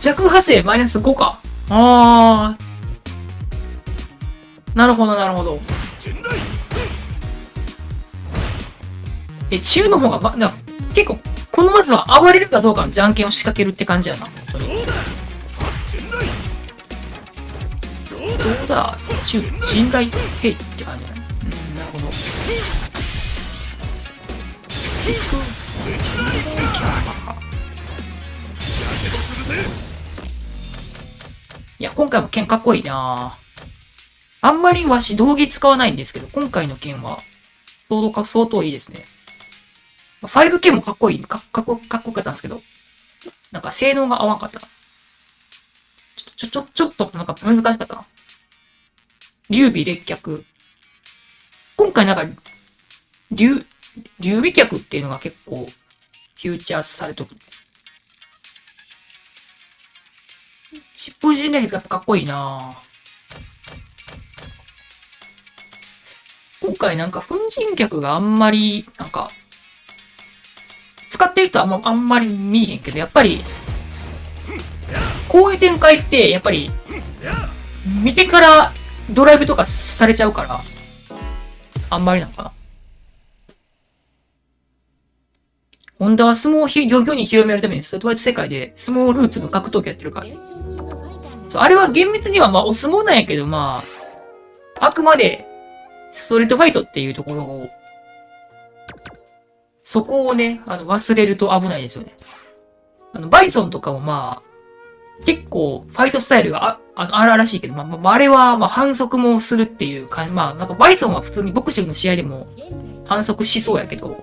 弱派生マイナス5か。なるほど、なるほど。中の方が、結構、このまずは暴れるかどうかのじゃんけんを仕掛けるって感じやな、本当に。どうだ、中、信頼、ヘイって感じだね。なるほど。いや、今回も剣かっこいいなあんまりわし道着使わないんですけど、今回の剣は相当いいですね。5K もかっこいい、かっこよかったんですけど、なんか性能が合わんかったな。ちょっとなんか難しかったな。劉備列脚。今回なんか、劉備脚っていうのが結構、フューチャーされとる。疾風陣列やっぱかっこいいな今回なんか、粉塵脚があんまり、なんか、使ってる人はあんまり見えへんけど、やっぱり、こういう展開って、やっぱり、見てからドライブとかされちゃうから、あんまりなのかな。ホンダは相撲を世に広めるために、ストリート世界で相撲ルーツの格闘技やってるから。そう、あれは厳密にはまあお相撲なんやけど、まあ、あくまでストリートファイトっていうところを、そこをね、忘れると危ないですよね。バイソンとかもまあ、結構ファイトスタイルがあるらしいけど、あれはまあ反則もするっていうか、まあなんかバイソンは普通にボクシングの試合でも反則しそうやけど、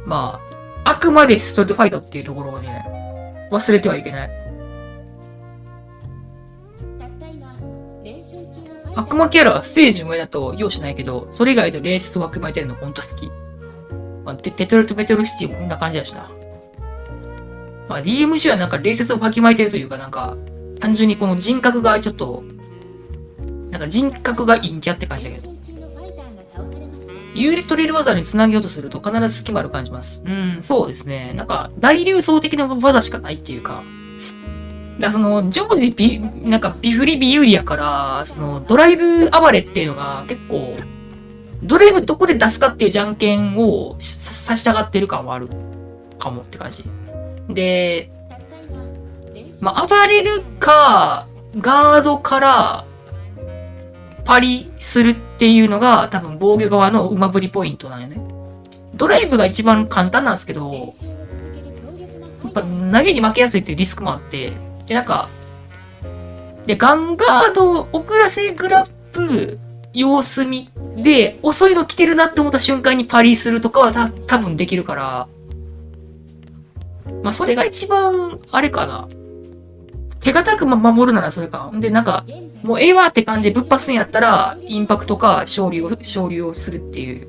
まあ、あくまでストリートファイトっていうところをね、忘れてはいけない。悪魔キャラはステージの上だと容赦ないけど、それ以外でレースをわきまえてるのほんと好き。まあ、テトロとメトロシティもこんな感じだしな。まあ、DMC はなんかレースをわきまえてるというかなんか、単純にこの人格がちょっと、なんか人格が陰キャって感じだけど。有利取れる技に繋げようとすると必ず隙間ある感じます。そうですね。なんか、大流走的な技しかないっていうか。だから常時なんかビフリビ有利やから、ドライブ暴れっていうのが結構、ドライブどこで出すかっていうじゃんけんをさしたがってる感はあるかもって感じ。で、まあ、暴れるか、ガードから、パリするっていうのが多分防御側の馬振りポイントなんよね。ドライブが一番簡単なんですけど、やっぱ投げに負けやすいっていうリスクもあって、で、なんか、で、ガンガード、遅らせグラップ、様子見で、遅いの来てるなって思った瞬間にパリするとかは多分できるから、まあそれが一番、あれかな。手堅く守るならそれか。で、なんか、もうええわって感じでぶっぱすんやったら、インパクトか勝利をするっていう。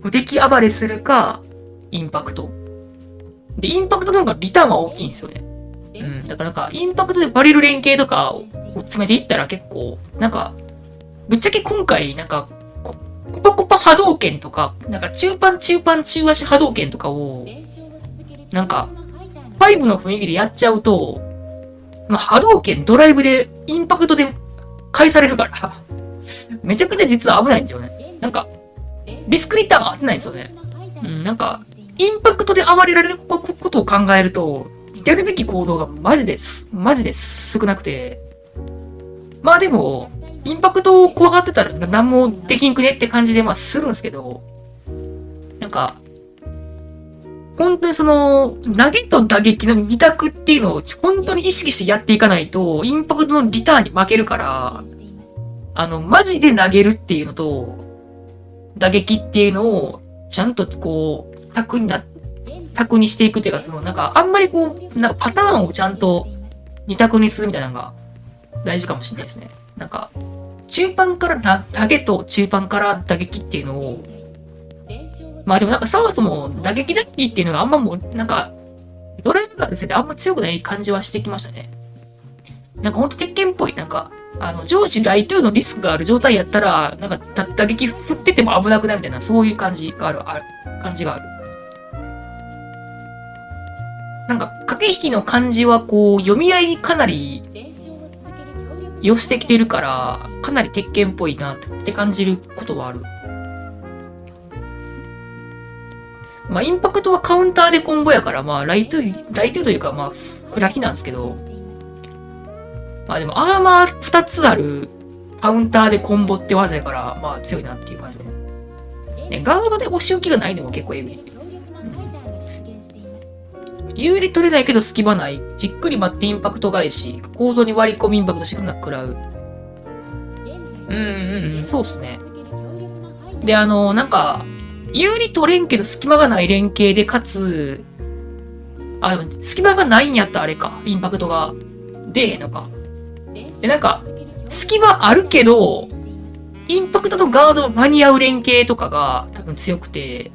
無敵暴れするか、インパクト。で、インパクトの方がリターンは大きいんですよね。だからなんか、インパクトでバレる連携とかを詰めていったら結構、なんか、ぶっちゃけ今回、なんか、コパ波動拳とか、なんか中足波動拳とかを、なんか、5の雰囲気でやっちゃうと、波動拳ドライブでインパクトで返されるから、めちゃくちゃ実は危ないんですよね。なんか、リスクリターンが合ってないんですよね。なんか、インパクトで暴れられることを考えると、やるべき行動がマジで少なくて、まあでも、インパクトを怖がってたら何もできんくねって感じでまあするんですけど、なんか、本当に投げと打撃の二択っていうのを本当に意識してやっていかないと、インパクトのリターンに負けるから、マジで投げるっていうのと、打撃っていうのを、ちゃんとこう、択にしていくっていうか、なんか、あんまりこう、なんかパターンをちゃんと二択にするみたいなのが大事かもしれないですね。なんか、中盤から投げと中盤から打撃っていうのを、まあでもなんかそもそも打撃っていうのがあんまもうなんかドライブがですねあんま強くない感じはしてきましたね。なんかほんと鉄拳っぽいなんか上司ライトゥーのリスクがある状態やったらなんか打撃振ってても危なくないみたいなそういう感じがある感じがある。なんか駆け引きの感じはこう読み合いにかなり寄してきてるからかなり鉄拳っぽいなって感じることはある。まあ、インパクトはカウンターでコンボやから、まあ、ライトというか、まあ、フラヒなんですけど、まあでも、アーマー2つあるカウンターでコンボって技やから、まあ、強いなっていう感じで。ね、ガードで押し置きがないのも結構エグい。有利取れないけど隙間ない。じっくり待ってインパクト返し。コードに割り込みインパクトして食らう。そうっすね。で、なんか、有利取れんけど隙間がない連携で、かつ、でも隙間がないんやったらあれか。インパクトが出へんのか。で、なんか、隙間あるけど、インパクトとガード間に合う連携とかが多分強くて、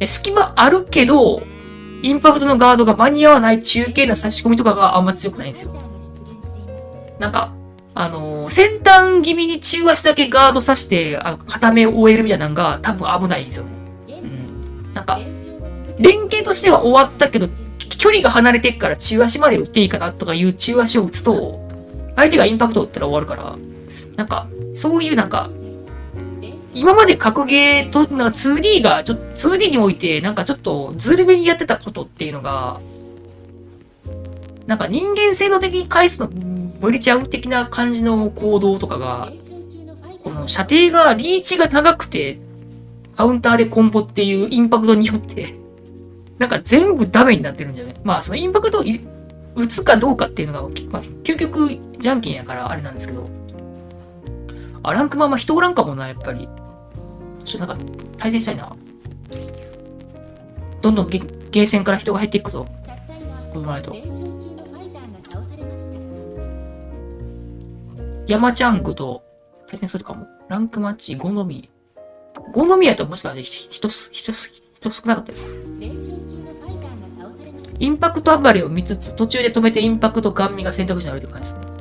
隙間あるけど、インパクトのガードが間に合わない中継の差し込みとかがあんま強くないんですよ。なんか、先端気味に中足だけガードさして、片目を終えるみたいなのが多分危ないんですよね。なんか、連携としては終わったけど、距離が離れてっから中足まで打っていいかなとかいう中足を打つと、相手がインパクトを打ったら終わるから、なんか、そういうなんか、今まで格ゲーと、なんか 2D が、2D において、なんかちょっとずるめにやってたことっていうのが、なんか人間性能的に返すの無理ちゃう的な感じの行動とかが、この射程が、リーチが長くて、カウンターでコンボっていうインパクトによって、なんか全部ダメになってるんじゃない？まあそのインパクトを打つかどうかっていうのが、まあ、究極じゃんけんやからあれなんですけど、ランクもあんま人おらんかもな、やっぱり。なんか、対戦したいな。どんどんゲーセンから人が入っていくぞ。この前と。山チャンクと対戦するかも。ランクマッチ5のみ。5のみやともしかして人少なかったです。インパクト暴れを見つつ、途中で止めてインパクトガン見が選択肢になるって感じですね。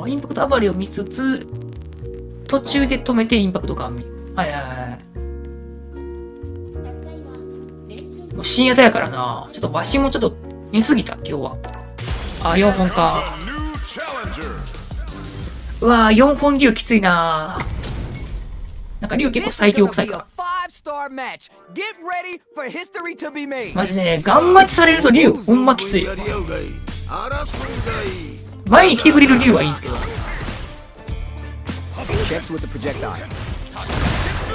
インパクト暴れを見つつ、途中で止めてインパクトガン見。はい。もう深夜だやからな。ちょっとわしもちょっと寝すぎた、今日は。4本か。うわー、4本竜きついな。なんか竜結構最強臭いから。マジね、ガン待ちされると竜、ほんまきつい。前に来てくれる竜はいいんですけど。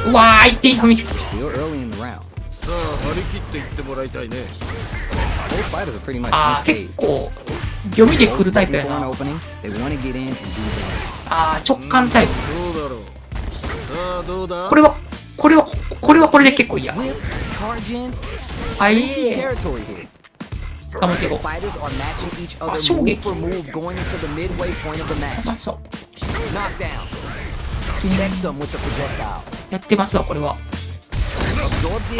うわー、1点読み。さあ張り切っていってもらいたいね。結構読みで来るタイプやな。直感タイプ。これはこれで結構いいや。はい。頑張っていこう。衝撃。そう。やってますわ、これは。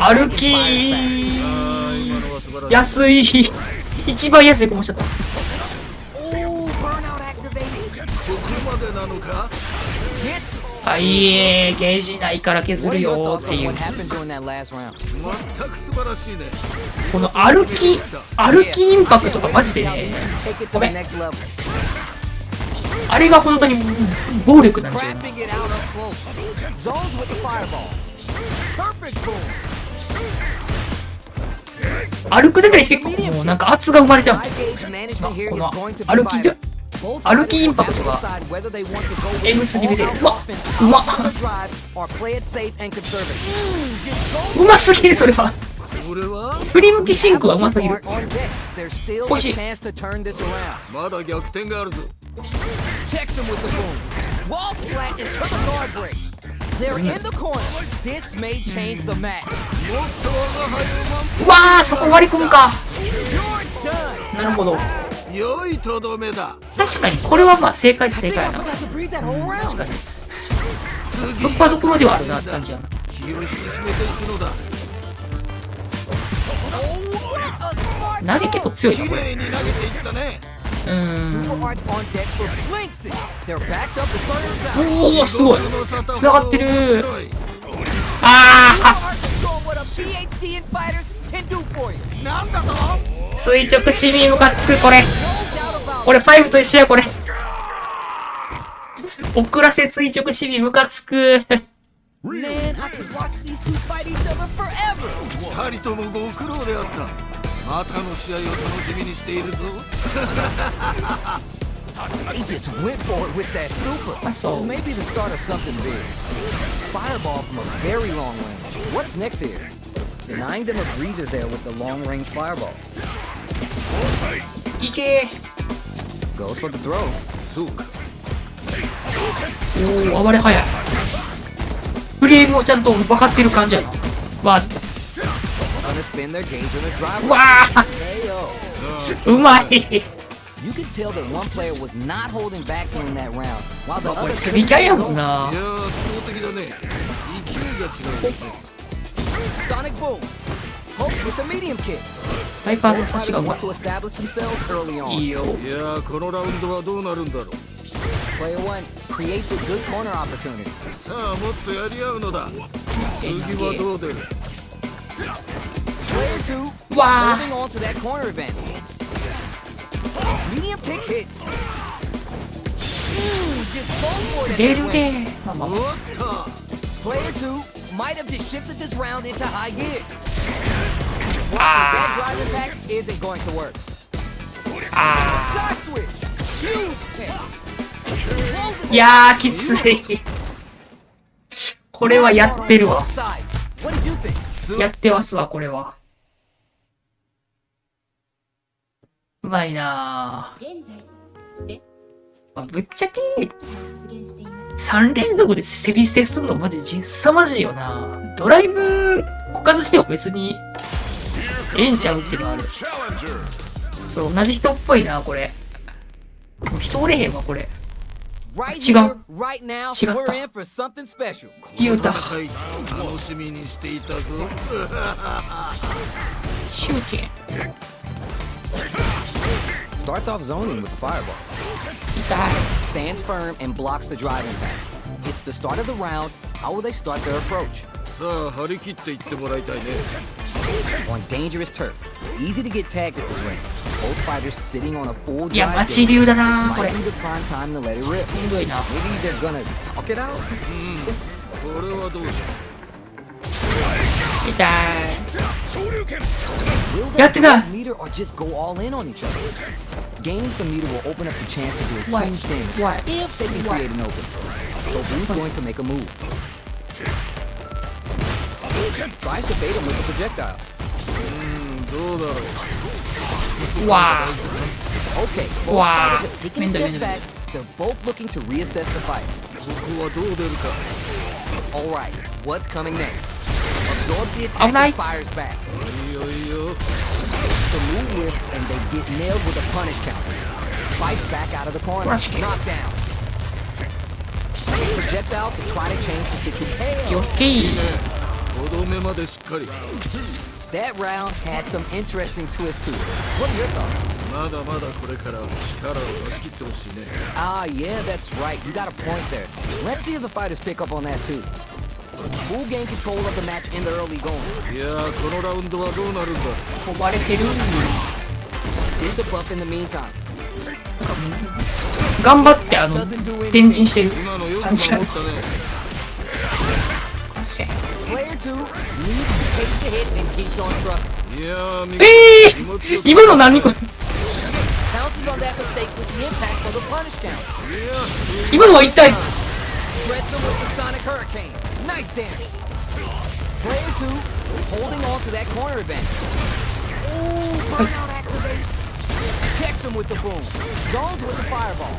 歩き安い。一番安いかもしちゃった。はい、ゲージないから削るよっていう。この歩きインパクトがマジでね、ごめん。あれが本当に暴力なんですよ。歩くだけで結構もうなんか圧が生まれちゃうんで、この歩きインパクトが M3 でうますぎる。それは振り向きシンクはうますぎる。おいしい。まだ逆転があるぞ。うわー、そこ割り込むか。なるほど。良いとどめだ。確かにこれはまあ正解やな。確かにどこはどこまではあるなって感じやな。気を引き締めていくのだ。投げ結構強いなこれ。おお、すごい。つながってる。垂直シミムカつく。これ5と一緒や。これ遅らせ垂直シミムカつく。2人ともご苦労であった。またの試合を楽しみにしているぞ。He just went for it with that super. This may be the start of something big. Fireball from a very long range. What's next here? Denying them a breather there with the long-range fireball. いけ Goes for the throw. そうか。ー。おお、暴れ早い。フレームをちゃんと分かってる感じやな。わ Gonna spin their gauge on the drive. うわー KO. うまい。 You could tell that one player was not holding back during that round, while the これ other セミキャやもんな。いやー、圧倒的だね。勢いが違うですね。 Sonic boom. Hope with the medium kick. タイパーの Both 差しが fighters うま want to establish themselves early い。いい on. よ。いやー、このラウンドはどうなるんだろう。 Player one creates a good corner opportunity. さあ、もっとやり合うのだ。次はどう出る。 Player two Wow. holding on to that corner advantage. Medium kick hits. Just go for it. 出るね。まあまあおっと。 Player two might have just shifted this round into high gear. That drive impact isn't going to work. Side switch. Huge kick. いやー、きつい。これはやってるわ。 Both sides. What did you think? やってますわ、これは。うまいなぁ。現在でまあ、ぶっちゃけ、出現しています3連続でセビセすんのマジ凄まじいよな。ドライブ、こかずしても別に、ええんちゃうっていうのある。これ同じ人っぽいな、これ。もう人おれへんわ、これ。 Right 違 here, う。 right now, 違った we're in for something special. 言うた。戦い楽しみにしていたぞ。シューティン。 Starts off zoning with the fireball. 痛い。 Stands firm and blocks the drive impact. It's the start of the round. How will they start their approach? さあ、張り切っていってもらいたいね。 On dangerous turf. Easy to get tagged at this range. Both fighters sitting on a full いや、 drive マチ gauge. 流だ This なこれ。 might be the prime time to let it rip. しんどいな。 Maybe they're gonna talk it out? これはどうしよ痛い。 Will they やってた。 build meter or just go all in on each other? Gaining some meter will open up the chance to do Why? huge damage Why? if they can Why? create an open. So who's going to make a move? Tries to bait him with the projectile. う。どうだろう。うわ Okay, both Wow. fighters have taken a Mendo, step mendo, back. They're both looking to reassess the fight. ここはどう出るか。 All right, what's coming next? Absorbs the attack Alright. and fires back. いいよいいよ。 The move whiffs and they get nailed with a punish counter. Fights back out of the corner. Punish counter. Knocked down. Projectile to try to change the ー。よ situation. っけい。 5度目までしっかり。 That round had some interesting twists to it. What are your thoughts? まだまだこれから力を出し切ってほしいね。 Ah, yeah, that's right. You got a point there. Let's see if the fighters pick up on that too. Who gain control of the match in the early going? いやー、このラウンドはどうなるんだ。飛ばれてる。 It's a buff in the meantime. 頑張って転陣してる今のよく感じが。守ったね。 Player 2 needs to take the hit and keeps on trucking. いやー、見え気持ちよく今の何これ Pounces on that mistake with the impact for the punish count. いや今のは一体 Threats him with the Sonic Hurricane. Nice damage. Player 2 holding on to that corner advantage. Ooh, burnout activate. Checks him with the boom. Zones with the fireball.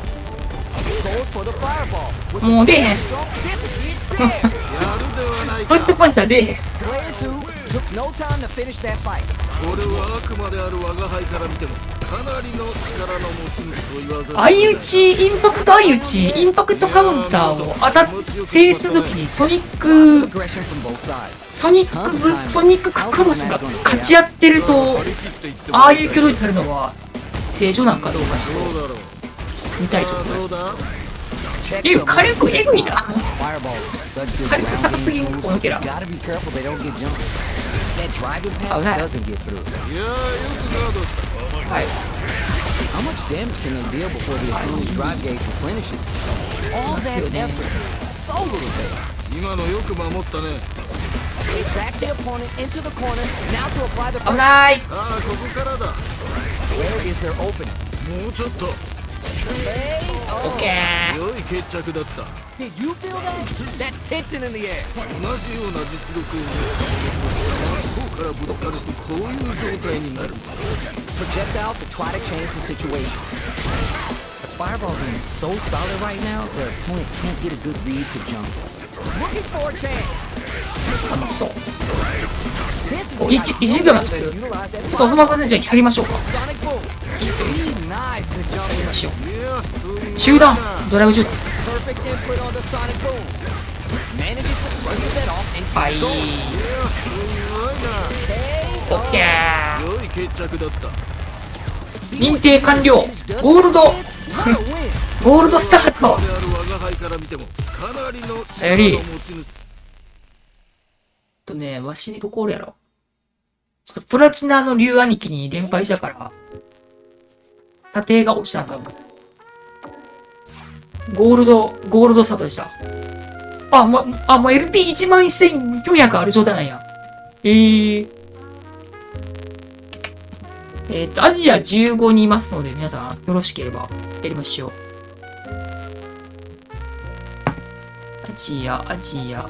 Goes for the fireball. With the もう出へん strong hits, it's there. やるではないそういったか。パンチは出えへん Player 2 took no time to finish that fight. これはあくまである我が輩から見てもかなりの力の持ち主と言わざるを得ない。相打ちインパクト相打ちインパクトカウンターを当たっ制するときにソニック Aggression from both sides. ソニッククロスが勝ち合ってると張り切っていってもああらいたいう挙動になるのは正常なんかどうかちょっどうだろう。と見たいとさあころどうだ。 Checks え him 火力エグいな Fireball is such good How do you ground pass game again? tools, Look but you it up. gotta be careful they don't get jumped. That drive impact Oh, that. doesn't get through. いやー、よくガードした。はい How much damage can they deal before the opponent's drive gauge replenishes? All that effort, so little damage. 今のよく守ったね。 They back the opponent into the corner, now to apply the 危ないああ、ここからだ。 Where is their opening? もうちょっと。オッケー。良い決着だった。 Did you feel that? That's tension in the air. 同じような実力を持ったここからぶつかるとこういう状態になる。 Projectile to try to change the situation. The fireball beam is so solid right now, their opponent can't get a good read to jump. Looking for a chance. 楽しそう。 This is お、the 1秒なんですけど、utilize that おさまさんでじゃあやりましょうか。 sonic boom. いいっすよ、いいっすよ。 Nice to や jump り in. ましょう。いやすごいな。中断ドライブ中断。 Perfect input on the sonic boom. Manages to switch that off and はい。 keep going. いやすごいな。オッケー。良い決着だった。認定完了。ゴールド。ゴールドスタート。である我が輩から見てもかなりのやり力の持ち主。ね、わしどこおるやろ。ちょっとプラチナの竜兄貴に連敗したから、盾が落ちたんだ。ゴールドスタートでした。もう LP11400 ある状態なんや。アジア15にいますので、皆さんよろしければやりましょう。アジア15。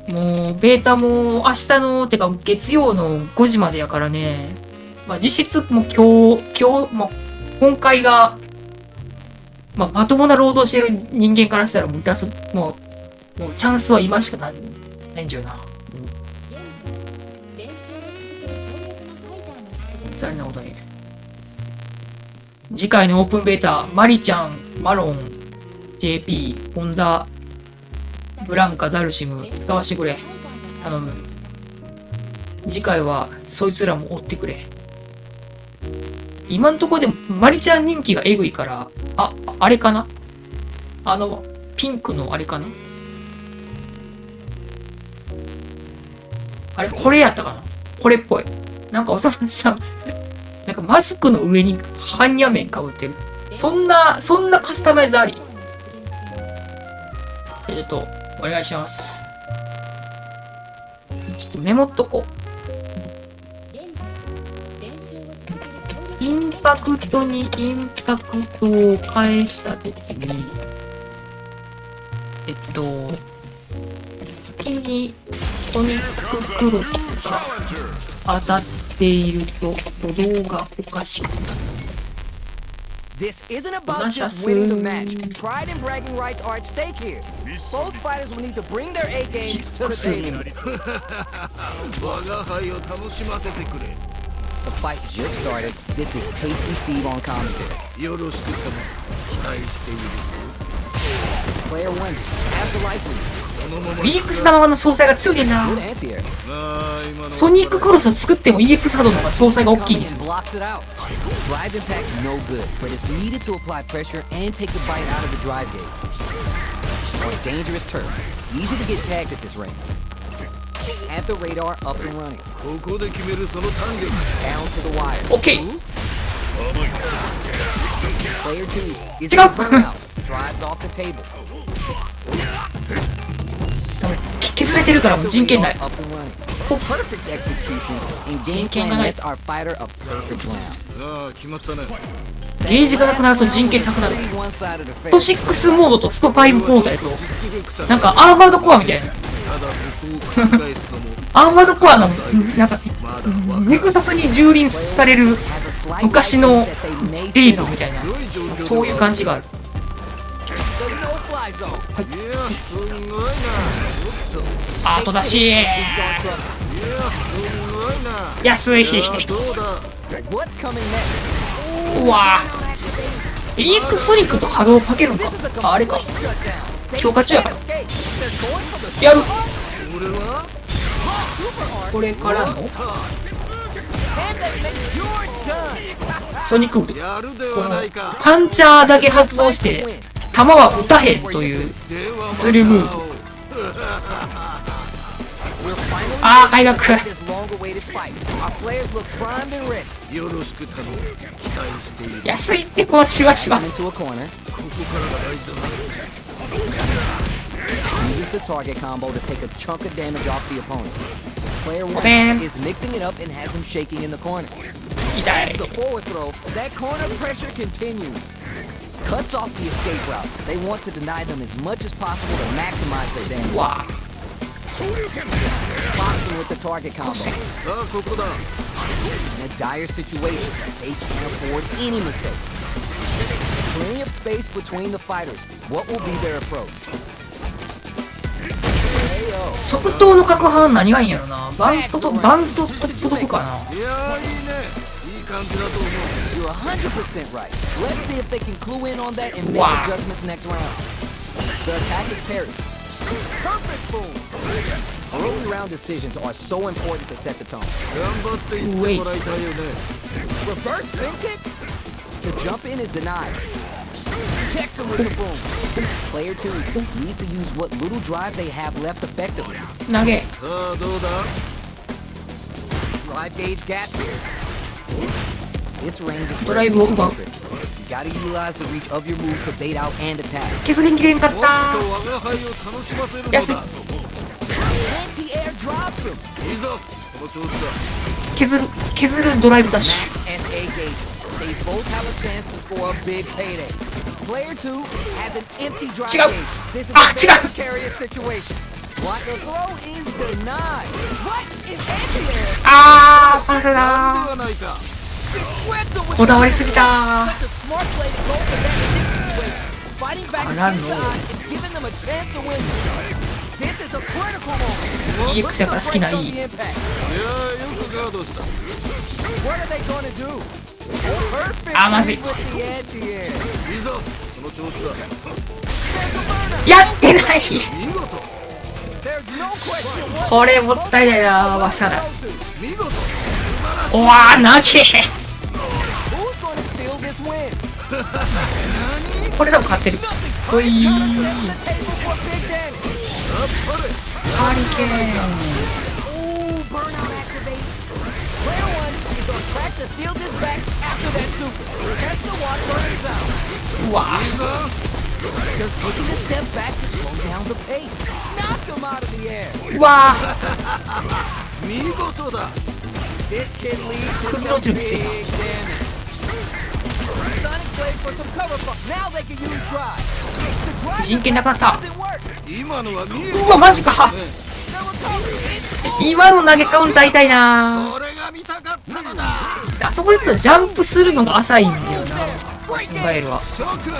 もう、ベータも明日の、てか月曜の5時までやからね。まあ実質もう今日、今回が、まともな労働してる人間からしたらもうチャンスは今しかないんじゃよな。残念なことに。次回のオープンベータ、マリちゃん、マロン、JP、ホンダ、ブランカ、ダルシム、使わしてくれ。頼む。次回は、そいつらも追ってくれ。今んとこでも、マリちゃん人気がエグいから、あれかな？ピンクのあれかな？あれ、これやったかな？これっぽい。なんか、おさまさん、なんかマスクの上に般若面かぶってる。そんなカスタマイズあり？ちょっと、お願いします。ちょっとメモっとこう。インパクトにインパクトを返したときに、先にソニッククロスが当たっていると挙動がおかしくなる。This isn't about just winning the match. Pride and bragging rights are at stake here. Both fighters will need to bring their A game to the table. 我が輩を楽しませてくれ。The fight just started. This is Tasty Steve on commentary. よろしくとも期待している。 Player one, have the life lead. EX 玉の総裁が強いねんな。 Good anti-air. ソニッククロス作っても EX 波動の方が総裁が大きいんですよ。 Blocks it out. Drive impact's no good, but it's needed to apply pressure and take the bite out of the drive gauge. On dangerous turf, easy to get tagged at this range. Have the radar up and running. ここで決めるその胆力。 Down to the wire. OK! Player two is 違う burnout. Drives off the table. 削れてるからもう人権ない。 Up and running. Perfect execution, and game plan lets our fighter a perfect round. ああ決まったね。ゲージがなくなると人権なくなる。 One side of the スト6モードとスト5モードやと、なんかアーマードコアみたいな。ただそこを覆すのもアーマードコアの、なんか、ネクサスに蹂躙される昔のレイブみたいな、そういう感じがある。no-fly zone. いやすごいな。アートだし、いやすごいな。安い。どうだ。 What's coming next? うわぁ。EX ソニックと波動をかけるのか。あれか。強化中やから。やる。俺はこれからのソニックウッド。やるではないか。パンチャーだけ発動して弾は撃たへんというズルムーブ。開幕。 This long-awaited fight. Our players look primed and ready. よろしく頼む。期待している。安いってこのシワシワ。 Into a corner. ここからが大事だな。 Uses the target combo to take a chunk of damage off the opponent. Player one Man. is mixing it up and has him shaking in the corner. 痛い。 The forward throw That corner pressure continues. Cuts off the escape route. They want to deny them as much as possible to maximize their damage. わ Boxing with the target combo. さあここだ。 In a dire situation, they can't afford any mistakes. Plenty of space between the fighters. What will be their approach? KO. 即答の角派は何がいいんやろな。バンスト届くかな。いやーいいね。いい感じだと思う。 You're 100% right. Let's see if they can clue in on that and make Wow. adjustments next round. The attack is parried. Perfect boom. Early round decisions are so important to set the tone. 頑張っていってもらいたいよね。 Reverse spin kick? The jump in is denied. Checks him with the boom. Player 2 needs to use what little drive they have left effectively. 投げ。さあどうだ。 Drive gauge gaps here. This range is ドライブを奪う。 You gotta utilize the reach of your moves to bait out and attack. 削りきれんかっもっとた。我が輩を楽しませるのだ。安い。 Anti-air drops him. いいぞ。この調子だ。削るドライブダッシ Max SA gauges. They both have a chance to score a big payday. Player 2 has an empty drive Chica. gauge. This is Ah, a chica. very precarious situation. Block the throw is denied. What is anti-air? ュ。あー、パスなんだではないか。 Shreds him with こだわりすぎた。 such a smart play to go for that in this situation. Fighting back I don't inside know. and giving them a chance to win. This is a critical moment. EX やから好きないい。 Break down the impact. いやーよくガードした。 What are they gonna do? Perfect Ah, mas read vi- with the anti-air. いいぞ。その調子だ。 There's a burner. やってない。見事。 There's no question what これもったいないな、わしゃだ。見事。おわー、投げ。 Who's gonna steal this win? これでも勝ってる。おい Trying ー。 to set the table for big damage. あっぱれ。ハリケーン。 Ooh, burnout activates. Player 1 is on track to steal this back after that super. Test the watch burners out. うわ They're taking a step back to slow down the pace. Knock them out of the air. ー。うわ見事だ。 This can lead to Couldn't some do it. big damage. Sonic played for some cover fire. Now they can use drive. The drive 人権なくなった。 doesn't work. 今のは見える。うわ、マジか。 The recovery is 今の投げカウンター痛いな。これが見たかったのだ。あそこでちょっとジャンプするのが浅いんだよな。シンガエルは。諸君、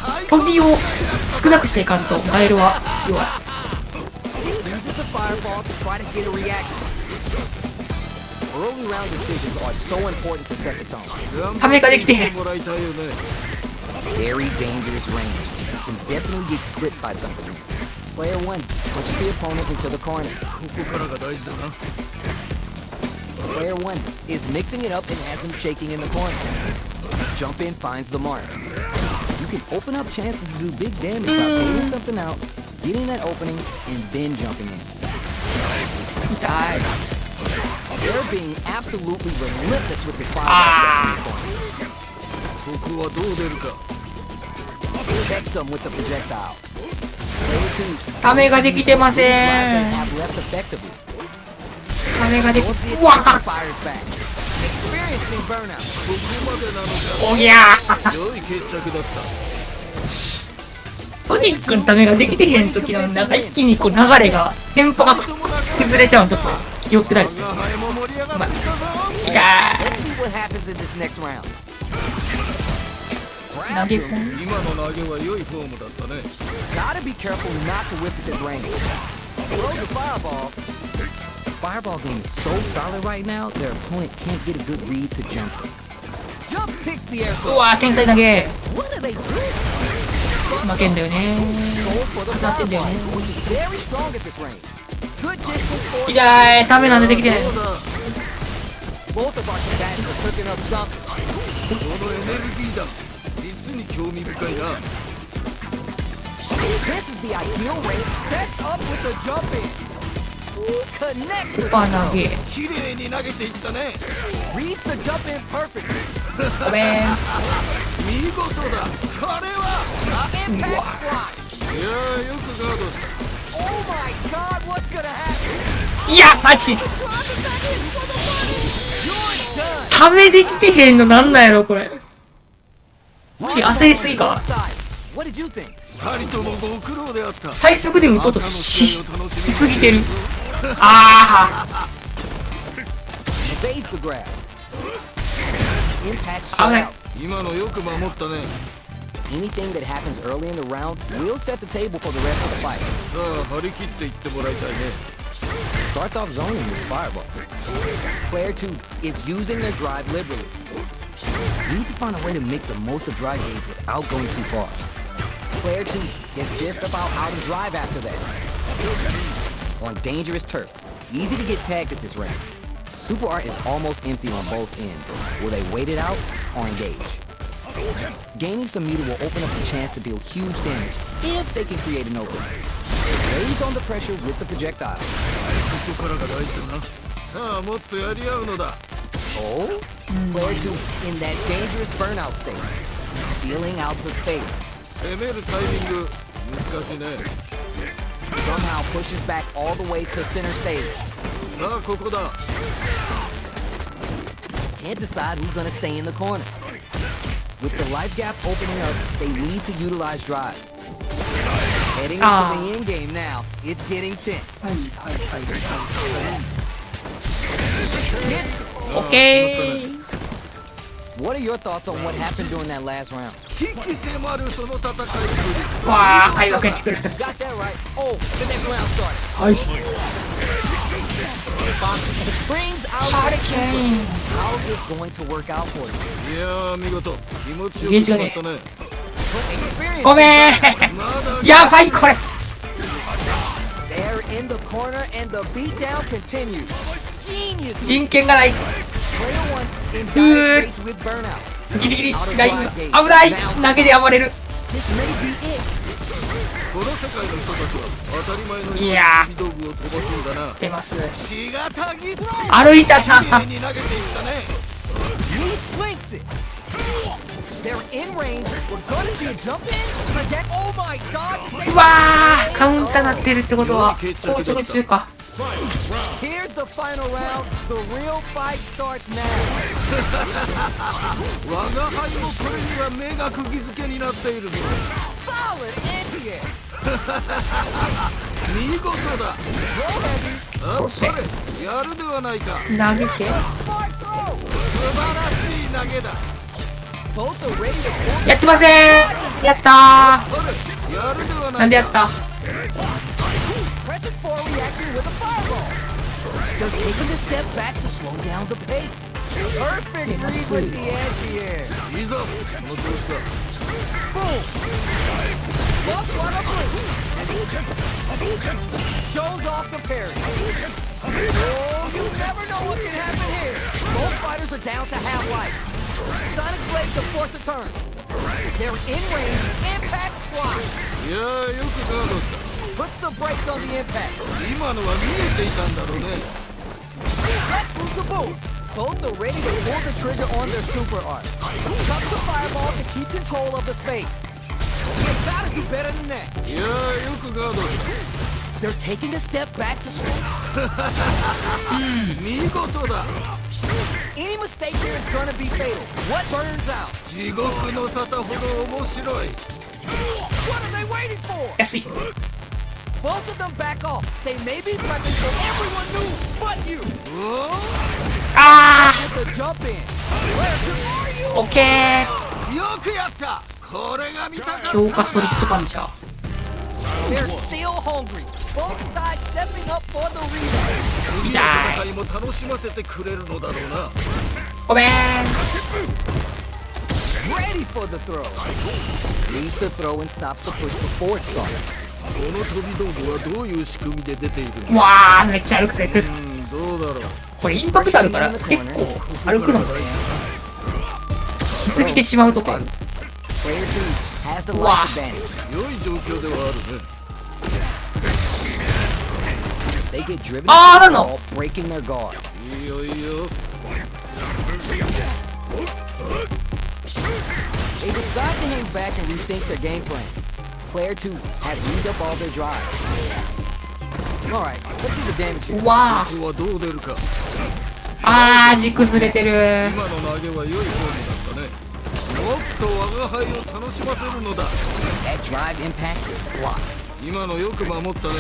最高飛びを少なくしていかんと、ガエルは弱い。 uses the fireball to try to get a reaction. Early round decisions are so important to set the tone. ためができてへん。もらいたいよね。 Very dangerous range. Can definitely get clipped by something. Player 1 pushes the opponent into the corner. ここからが大事だな。 Player 1 is mixing it up and has him shaking in the corner. Jump in finds the mark. You can open up chances to do big damage by baiting something out, getting that opening, and then jumping in. 痛い。 They're being absolutely relentless with this fireball Ah. press in the corner. ここはどう出るか。 Checks them with the projectile. Player 2ためができてま drive せ they ん。 have left effectively. ためができ Both the うわ attacker fires back. Experiencing burnout. ここまでなのおぎゃー。か。良い決着だった。ソニックのためができてへん時のなんか一気にこう流れがテンポが崩れちゃうのちょっと気をつけたいですよ。我が輩も盛り上がってきたぞ。いや Let's see what happens in this next round. ー投げ込む。今の投げは良いフォームだったね。 Gotta be careful not to whip at this range. Throw the fireball. The fireball game is so solid right now, their opponent can't get a good read to jump. Jump picks the air う throw. わー天才投げ。 What are they doing? 負けんだよね。 Goes for the 当たってんだよ fireball, ね。 which is very strong at this range. Good distance for 痛い。ためなんでできてへん。そうだ。 both of our combatants are cooking up something. そのエネルギーだ。実に興味深いな。 This is the ideal range. Sets up with the jump in. Ooh, connects ス with ーパ the ー投げ。綺麗に投げていったね。 reads the jump in perfectly. ごめん。見事だ。これは。 Impact block. いやーよくガードした。 Oh my god, what's gonna happen? いやマジで。 You're ためできてへんのなんなんやろこれ。焦りすぎか。 What did you think? 二人ともご苦労であった。最速で打とうとしすぎてる。ああ。Evades the grab. Impact 危な shut い。 out. 今のよく守ったね。 Anything that happens early in the round will set the table for the rest of the fight. さあ張り切っていってもらいたいね。 Starts off zoning with fireball. Player 2 is using their drive liberally. You need to find a way to make the most of drive gauge without going too far. Player 2 gets just about out of drive after that. On dangerous turf. Easy to get tagged at this range. Super art is almost empty on both ends. Will they wait it out or engage? Gaining some meter will open up the chance to deal huge damage if they can create an opening. Raise on the pressure with the projectile. ここからが大事だな。さあもっとやり合うのだ。 Oh? Player 2 in that dangerous burnout state. Feeling out the space. 攻めるタイミング難しいね。 Somehow pushes back all the way to center stage. さあここだ。 Can't decide who's gonna stay in the corner. With the life gap opening up, they need to utilize drive. Heading into the end game now, it's getting tense. はいはいはいはい。 Hits! オッケー。 What are your thoughts on what happened during that last round? 危機迫るその戦いぶり。わあ、会話返ってくる。 Got that right. Oh, the next round started. はい。 Brings out Hurricane. the super. How's this going to work out for you? いやー見事気持ちよゲージがねくなったね。 Experience. ごめん。まだやばいこれ。 They're in the corner and the beatdown continues. Genius. 人権がない。 Player 1 in dire straits with burnout. ギリギリラインが危ない。投げで暴れる。 This may be it. この世界の人たちは当たり前のようにいやー飛び道具を飛ばすんだな。出ます。血がたぎって歩いたな。綺麗に投げていったね。 Needs blinks it. They're in range. We're gonna see a jump in. Protect. Oh my god. うわーカウンターなってるってことは硬直中か。 Here's the final round. The real fight starts now. 我が輩もこれには目が釘付けになっているぞ。 Solid anti-air. 見事だ。 Roll heavy. あっぱれやるではないか。投げて。 A smart throw. 素晴らしい投げだ。 Both are ready to pull. やってません。やったあれやるではー。なないんでやか。った。 Presses for a reaction with a fireball. They're taking a step back to slow down the pace. Perfect read with the anti-air. いざこの調子だ。 Boom. Buff on a blitz. Shows off the parry. Oh, you never know what can happen here. Both fighters are down to half life. Sonic Blade to force a turn. They're in range. Impact block. いやーよくガードした。 Puts the brakes on the impact. 今のは見えていたんだろうね。 That proves the boom. Both are ready to pull the trigger on their super art. Chucks the fireball to keep control of the space. You gotta do better than that. いやーよくガードし They're taking a step back to slow. た。見事だ。 Any mistake here is gonna be fatal. What burns out? 地獄の沙汰ほど面白い。 What are they waiting for? 安い。 Both of them back off. They may be prepping so everyone knew but you. おおあ With the jump in. Where are you? ー。オッケー。よくやった。これが見たかった。強化ソリッドパンチャー。 They're still hungry. Both sides stepping up for the rebound. 次の戦いも楽しませてくれるのだろうな。ごめん。 Ready for the throw. Leads the throw and stops the push before it starts. この飛び道具はどういう仕組みで出ているの？わーめっちゃ歩くね。どうだろう。これインパクトあるから結構歩くの気づいてしまうとかある。 Player 2 has the Wow. life advantage. 良い状況ではあるね。 They get driven Ah, into the no. wall, breaking their guard. いいよいいよ。 They decide to hang back and rethink their game plan. Player 2 has used up all their drive. Alright, let's see the damage here. わここはどう出るか。あー、軸ずれてる。今の投げは良いフォームだったね。もっと我が輩を楽しませるのだ。 That drive impact is blocked. 今のよく守ったね。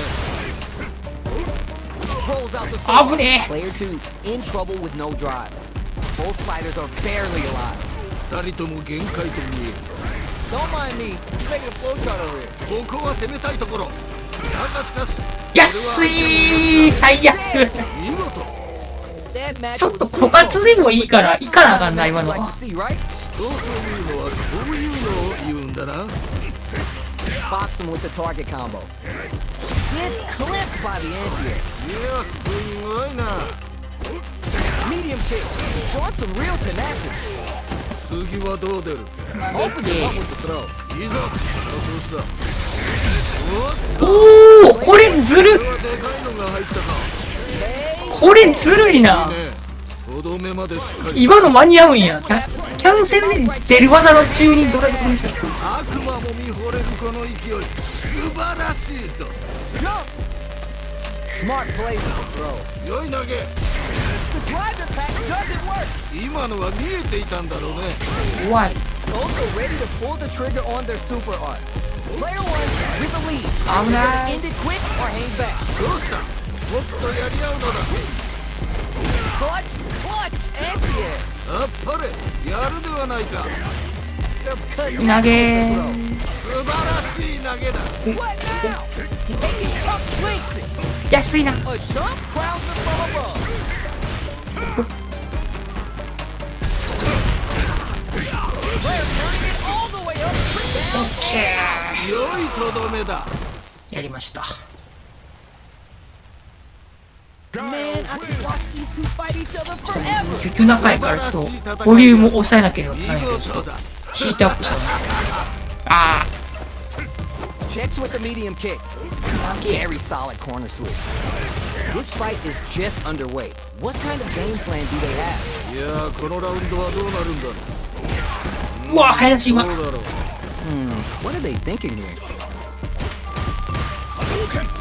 Rolls out the あ sword. ぶね Player 2 in trouble with no drive. Both fighters are barely alive. 二人とも限界と見える。 Don't mind me. Just making a flowchart over here. ここは攻めたいところ。しかし安い。最悪。見事。 That match ちょっ was と枯渇でもいいから行かなあかんな、今の like は to。see, right? 人というのはこういうのを言うんだな。 Box him with the target combo. Gets clipped by the anti-air. いや、すごいな。 Medium kick. Showing some real tenacity. 次はどう出る。 Opens him up with the throw. いざ、その調子だ。おー、これずる。これはでかいのが入ったか。これずるいな。いいね。とどめまでしっかり。今の間に合うんや。キャンセルで出る技の中にドライブコンした。悪魔も見惚れるこの勢い。素晴らしいぞ。 Jumps. Smart play with the throw. 良い投げ。 The drive impact doesn't work. 今のは見えていたんだろうね。怖い。 Both are ready to pull the trigger on their super art. Player 1 with the lead. 危ない End it quick or hang back. どうした。もっとやり合うのだ。 Clutch anti-air. あっぱれ。やるではないか。 They're cutting 投 back げ with the throw. 素晴らしい投げだ。 What now? Taking chump links it. 安いな。 A chump crowns it from above. Player turning it all the way up. Down. 良いとどめだ。やりました。 Man, I could watch these two fight each other forever. 結局長いからちょっとボリュームを抑えなければいけ見ないけど、ちょっと事だ。ヒートアップしたな。あ Checks with the medium kick. ー、Very solid corner switch. This fight is just underway. What kind of game plan do they have? いやー、このラウンドはどうなるんだろう。うわ、早出し今。どうだろう。 What are they thinking here?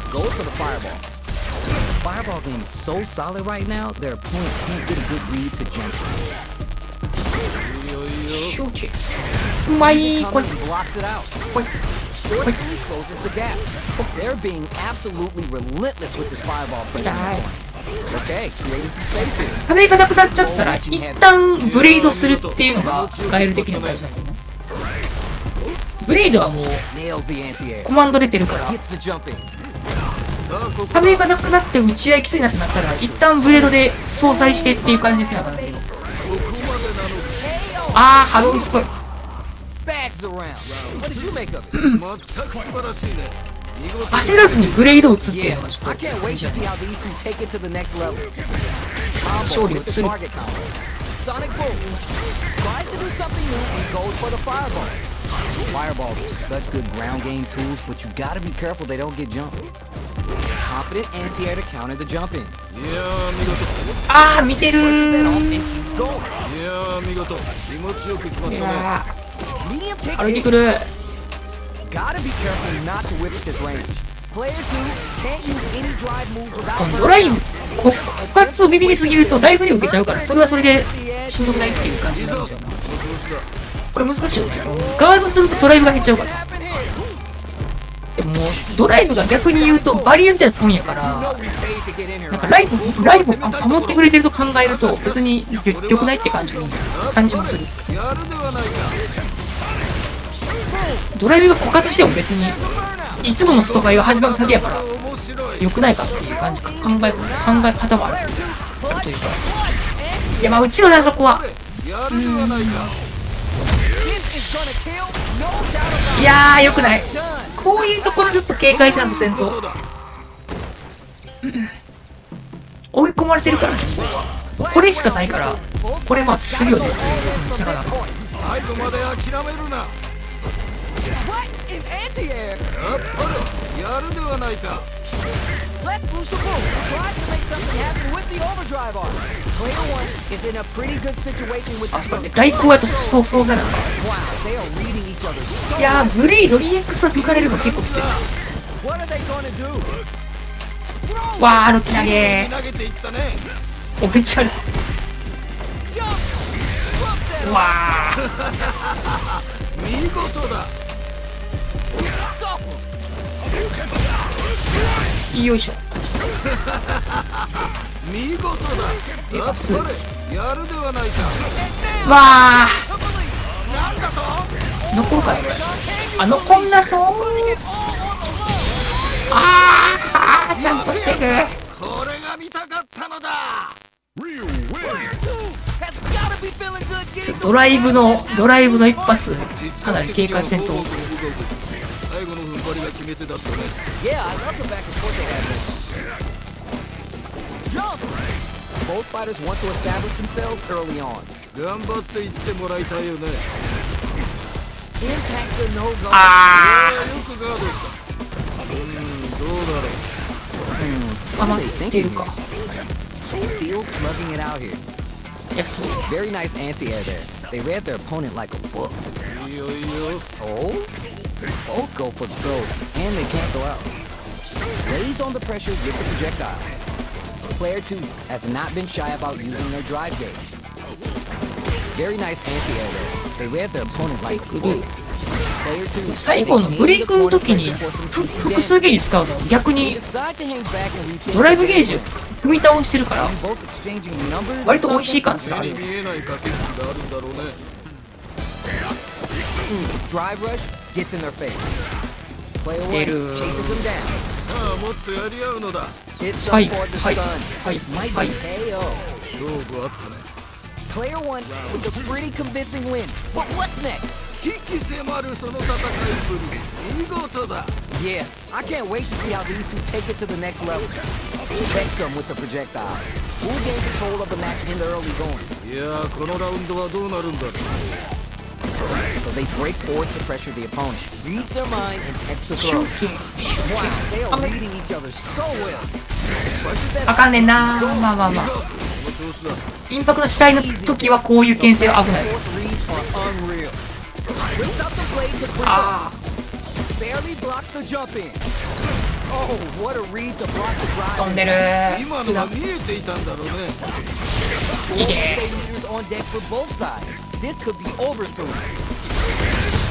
Goes for the fireball. The fireball game is so solid right now, their opponent can't get a good read to jump. いいよいいよ。承知。うまい。 Comes これ and blocks it out. これ Forcefully closes the gap. They're being absolutely relentless with this fireball pressure. Die. Okay, creating some space here. 壁がなくなっちゃったら一旦ブレイドするっていうのがガエル的には大事なんだよね。ブレイドはもう Nails the anti-air. コマンド出てるから、 Gets the jump in. さあ、ここ壁がなくなって打ち合いきついなってなったら一旦ブレードで相殺してっていう感じですね。だからね。ここまでなのか。 KO. あー、ハローすごい。 Bags around. What did you make of it? 全く素晴らしいね。見事焦らずにブレードを打つっていう Yeah, のがちょ I っと can't wait 大 to 事だ see ね。 how these two take it to the next level. 勝 Combo 利を with the する。 target combo. Sonic boom. Tries to do something new and goes for the fireball. Fireballs are such good ground game tools, but you gotta be careful they don't get jumped. Confident anti-air to counter the jump in. いやー見事。あー、見てる Pushes that off ー。 and keeps going. いやー見事。気持ちよく決まっいたね。や Medium ー、 kick 歩いて in. くる。 Gotta be careful not to whip at this range. Player 2 can't use any drive moves without このドライブ、枯渇をビビりすぎるとライフに受けちゃうから、それはそれでしんどくないっていう感じになるんだよな。この調子だ。これ難しいよね。ガードとドライブが減っちゃうから。 Happen here. でももうドライブが逆に言うとバリエントやつもんやか You know ら、 we paid to get in here, なんか right? ライブを守ってくれてると考えると別に良くないって感じもする。やるではないか。ドライブが枯渇しても別にいつものストバイが始まるだけやから面白い。良くないかっていう感じか考え方もあるというか。いやまあうちのねあそこはやるではないか。 This is gonna kill, no doubt about いやー良くない。 it. Done. こういうところちょっと警戒しないとせんとどうだ。追い込まれてるからね。これしかないからこれまあするよね。だから最後まで諦めるな。 What in anti-air? やっぱりやるではないか。 Let's lose the boom. Tries to make something happen with the overdrive art. Player 1 is in a pretty good situation with あ this そこで move. 外交やとそうじゃない。 Wow, they are reading each other so いやーブレイド EX は抜かれるの結構きつい。 What are they gonna do? わー歩き投げ投げていったね。おめっちゃある。うわ見事だ。ー、よいしょ。見事だ。あっぱれ、やるではないか。わー、残るかなこれ。あ、残んなそう。あー、ちゃんとしてる。これが見たかったのだ。ドライブの一発、かなり警戒せんと。最後の踏ん張りが決め手だったね。Yeah, I love the back and forth they had there. Jump! Both fighters want to establish themselves early on. 頑張っていってもらいたいよね。Impact's a no-go. あよくガードした。どうだろう。ー、余ってるか。 Steel slugging it out here. 安い。 Very nice anti-air there. They read their opponent like a book. いいよいいよ。 Oh? Both go for the throw, and they cancel out. Lays on the pressure with the projectile. Player 2 has not been shy about using their drive gauge. Very nice anti-air there. They read their opponent like a book. Player 2最後のブレイクの時に複数ゲージ使うの逆にドライブゲージを踏み倒してるから割と美味しい感じがある。目に見えない駆け引きがあるんだろうね。Drive rush gets in their face. Player 1 chases them down. さあもっとやり合うのだ。 Hits は up い for the はい stun. はい This might は be い。 KO. 勝負あったね。 Player 1 with a pretty convincing win. But what's next? 危機迫るその戦いぶり、見事だ。 Yeah, I can't wait to see how these two take it to the next level. Text them with the projectile. Who'll gain control of the match in the early going? いやー、このラウンドはどうなるんだ。 So they break forward to pressure the opponent. Reads their mind and text the throw. 集計 Wow, they are reading each other so well. Pushes that あかんねんな。まあまあまあ。この調子だ。インパクト主体の時はこういう牽制は危ない。 fourth reads are unreal. Whips out the blade to quick あ barely blocks the jump in. Oh, what a read to block the ー、 drive. 飛んでる。今のは見えていたんだろうね。いいね。 Meters on deck for both sides. This could be over soon.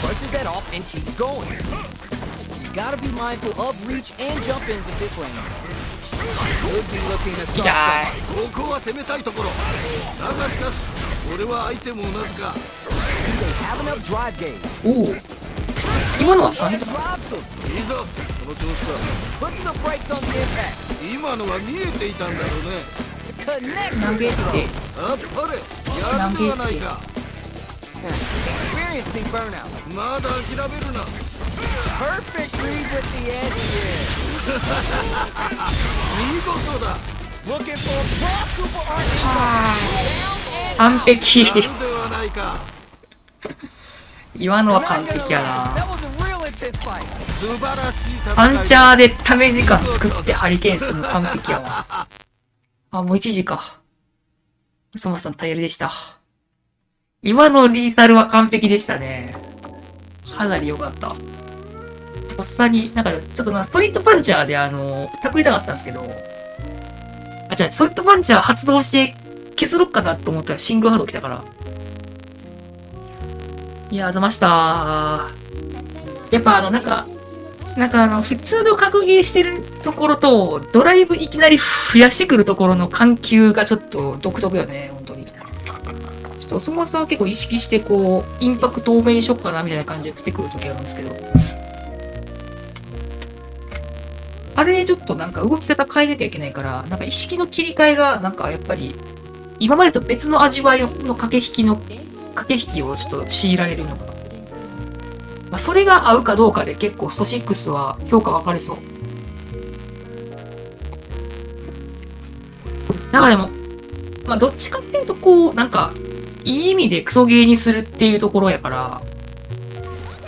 Brushes that off and keeps going. You gotta be mindful of reach and jump ins in this range. Could be looking to 痛 start い。ここは攻めたいところ。だがしかし、俺は相手も同じか。 something. They have enough drive gauge. おお。今のは3 And だ。 drops him. いいぞ、この調子 Puts the brakes on the impact. だ。今のは見えていたんだろうね。 Connects 投 with げ the て throw. あっぱれ、やるではないか。 Experiencing burnout. まだ諦めるな。 Perfect read with the edge here. 見事だ。 Looking for raw super art. はーい。完璧。やるではないか。今のは完璧や That な。 was a real intense fight. 素晴らしい戦い。パンチャーでため時間作ってハリケーンするの完璧やわ。あ、もう1時か。そまさん大変でした。今のリーサルは完璧でしたね。かなり良かった。とっさに、なんかちょっとストリートパンチャーでパクりたかったんですけど、あ、じゃあストリートパンチャー発動して削ろっかなと思ったらシングルハード来たから。いやー、ざましたー。やっぱ普通の格ゲーしてるところと、ドライブいきなり増やしてくるところの緩急がちょっと独特よね、本当に。ちょっとおそまさんは結構意識してこう、インパクト多めにしよっかなみたいな感じで振ってくるときあるんですけど。あれちょっとなんか動き方変えなきゃいけないから、なんか意識の切り替えがなんかやっぱり、今までと別の味わいの駆け引きをちょっと強いられるのかな。まあ、それが合うかどうかで結構スト6は評価分かれそう。なんかでも、まあどっちかっていうとこう、なんか、いい意味でクソゲーにするっていうところやから、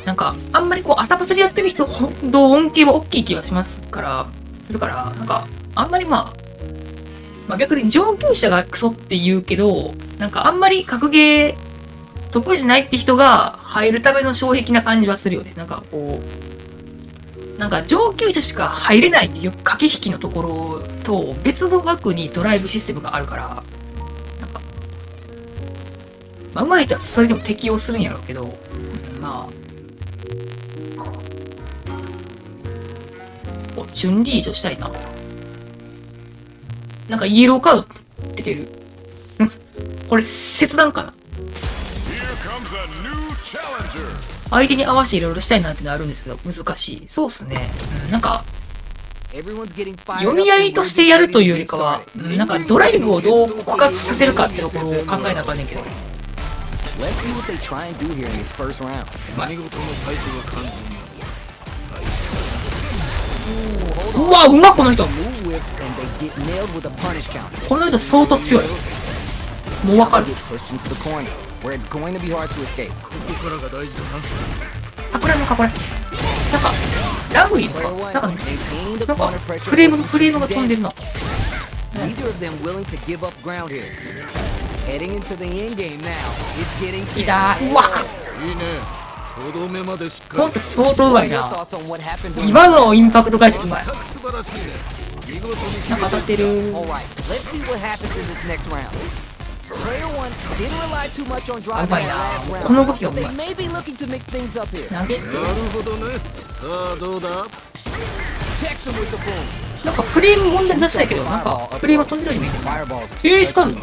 なんか、あんまりこう、朝パチでやってる人ほど恩恵は大きい気がしますから、なんか、あんまりまあ逆に上級者がクソって言うけど、なんかあんまり格ゲー得意じゃないって人が入るための障壁な感じはするよね。なんかこう、なんか上級者しか入れない駆け引きのところと別の枠にドライブシステムがあるから、なんか、まあ、上手い人はそれでも適応するんやろうけど、まあ。お、チュンリーとしたいな。なんかイエローカード出てる。これ切断かな。相手に合わせていろいろしたいなってのあるんですけど、難しい。そうっすね。なんか、読み合いとしてやるというよりかは、なんかドライブをどう枯渇させるかってところを考えなあかんねんけど。うわ、うまっこの人。この人相当強い。もうわかる。あ、これなんかこれ。なんか、ラグいのかなんかフレームが飛んでるな。いたー。うわほんと相当うまいな。今のインパクト返しうまい。なんか当たってる。うまいな。この動きがうまい。投げて。なるほどね。さあどうだ。なんかフレーム問題出したいけど、なんかフレーム飛んでるように見えてる。スカンバ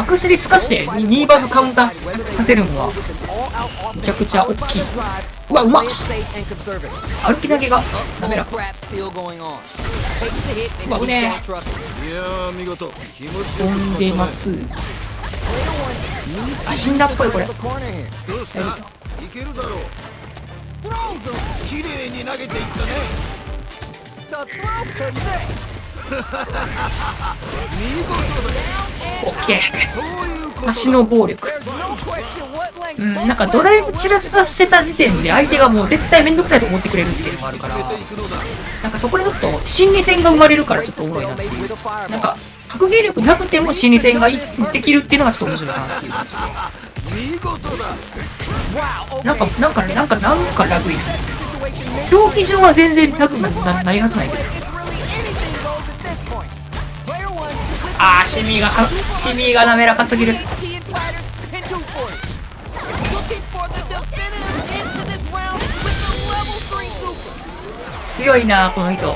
ックスリースカして2バーカウンターさせるのはめちゃくちゃ大きい。うわ、うまっ。歩き投げが滑らか。うわ、うね飛んでます。あ、死んだっぽいこれ。綺麗に投げていったね。オッケー。足の暴力。なんかドライブちらつかしてた時点で相手がもう絶対めんどくさいと思ってくれるっていうのがあるから、なんかそこでちょっと心理戦が生まれるからちょっとおもろいなっていう。なんか格ゲー力なくても心理戦ができるっていうのがちょっと面白いなっていう感じで。なんかラグい。表記上は全然ラグないはずないけど。あー、シミが滑らかすぎる。強いなこの人。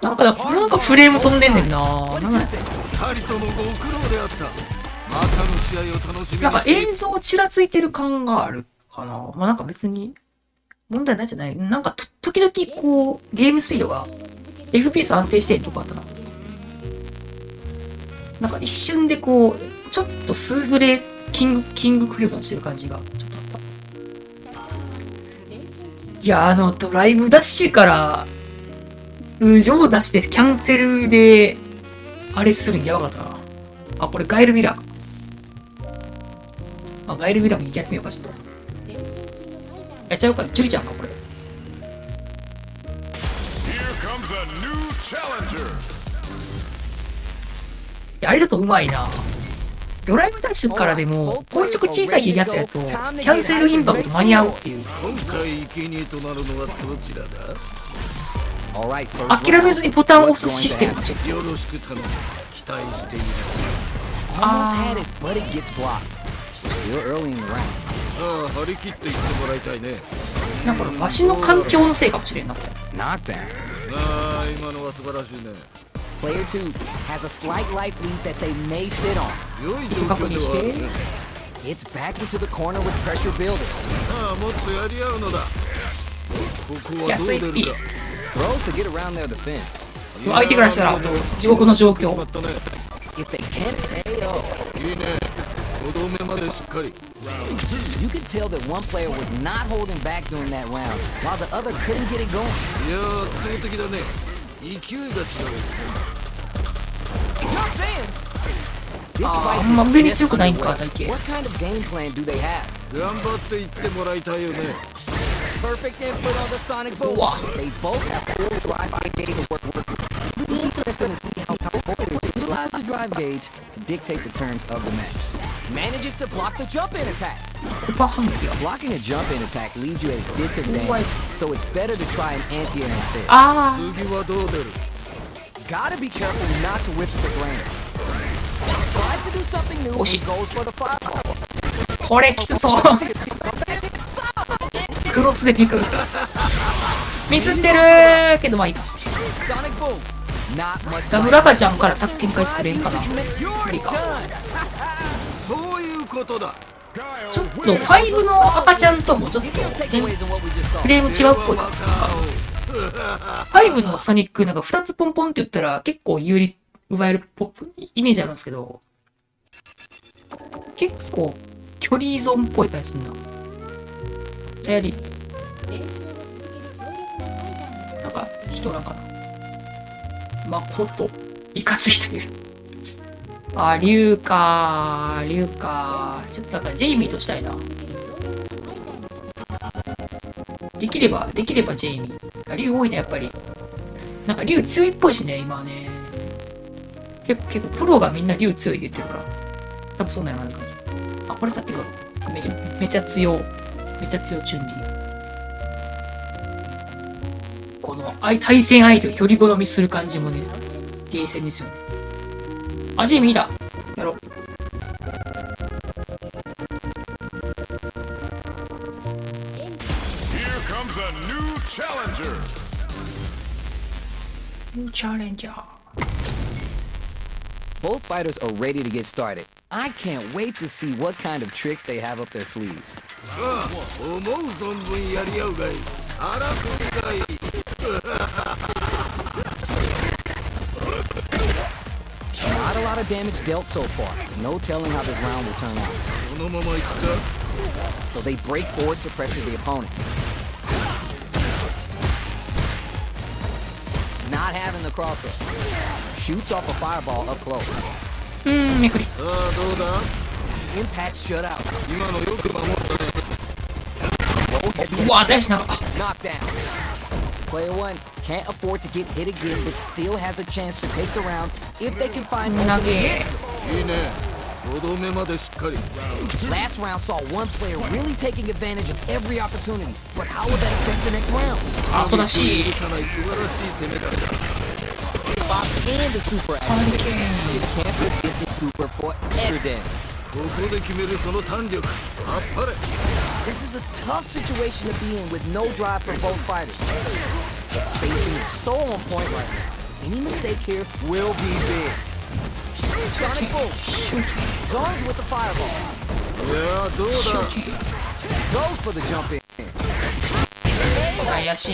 なんかフレーム飛んでんねんな。なんか映像ちらついてる感があるかな。まあなんか別に問題ないんじゃない。なんか時々こうゲームスピードが FPS 安定してんとかあったな。なんか一瞬でこうちょっと数フレキングクリフォンしてる感じがちょっとあった。いやドライブダッシュから通常出してキャンセルであれするんやばかったな。あ、これガイルミラーか。あ、ガイルミラーもやってみようかちょっと。やっちゃうか、ジュリちゃんかこれ。いや、あれちょっとうまいな。ドライブダッシュからでもこういうちょく小さいやつやとキャンセルインパクト間に合うっていう。今回生贄となるのはどちらだ。諦めずにボタンを押すシステム。よろしく頼む。期待している。あー、さあ張り切っていってもらいたいね。なんかわしの環境のせいかもしれんな。ああ、今のは素晴らしいね。Player 2 has a slight life lead that they may sit on. 良い状況ではあるね。 It's back into the corner with pressure building. さあもっとやり合うのだ。ここはどう出るか。 Throws to get around their defense. 相手からしたら地獄の状況。 If they can't KO, いいね。5度目までしっかり。 you could tell that one player was not holding back during that round, while the other couldn't get it going. いやー、圧倒的だね。勢いが違う。 This あ fight んま is 上に just 強くないんか underway. 体型。 What kind of game plan do they have? 頑張っていってもらいたいよね。 Perfect input on the Sonic Boom. Wow. They both have full drive gauge to work with. It'll be interesting to see how both utilize the drive gauge to dictate the terms of the match. Manages to block the jump-in attack. コパ反撃や。 Blocking a jump-in attack leaves you at a disadvantage, so it's better to try an anti-air instead. あ次はどう出る？ Gotta be careful not to whip this range. Tries to do something new and goes for the fireball. ー、これきつそう。クロスでピク。ミスってるーけどまあいいか。 Sonic boom. Not much. ダブル赤ちゃんから展開作れんかな。無理か。そういうことだ。ちょっと5の赤ちゃんともちょっと、ね、 Takeaways on what we just saw. フレーム違うっぽいな。5のソニックなんか2つポンポンって言ったら結構有利奪えるっぽいイメージあるんですけど、結構距離依存っぽい感じするな。やはり練習を続ける強力なファイターが出なんか現している。人なんかな。まこといかつい人いる。あ、竜か竜か。ちょっとなんかジェイミーとしたいな。できればジェイミー。竜多いねやっぱり。なんか竜強いっぽいしね今はね。結構プロがみんな竜強いって言ってるから。多分そうなのかな感じ。あ、これさっきのめちゃ強チュンリー。この対戦相手を距離好みする感じもね、ゲーセンですよね。あ、ジェイミーだ。やろう。ニューチャレンジャー。 Both fighters are ready to get started. I can't wait to see what kind of tricks they have up their sleeves. さあ、思う存分やり合うがいい。争いがいい。Not a lot of damage dealt so far. No telling how this round will turn out. このまま行くか。 So they break forward to pressure the opponent. Not having the crossover. Shoots off a fireball up close. めくり。さあ、どうだ？ Impact shut out. 今のよく守ったね。うわ、大事なの。 Knockdown. Player 1 can't afford to get hit again, but still has a chance to take the round if they can find opening 投げ。 hits. いいね。5度目までしっかり。 Last round saw one player really taking advantage of every opportunity, but how will that affect the next round? あとだし。許さない素晴らしい攻めだ。 Bob and the super ハ action. リケー You can't forget the super for extra damage. ここで決めるその弾力。あっぱれ。 This is a tough situation to be in with no drive for both fighters. The spacing is so on point right now. Any mistake here will be big. Sonic boom. Zones with the fireball. いやどうだ。 Goes for the jump in. 怪しい。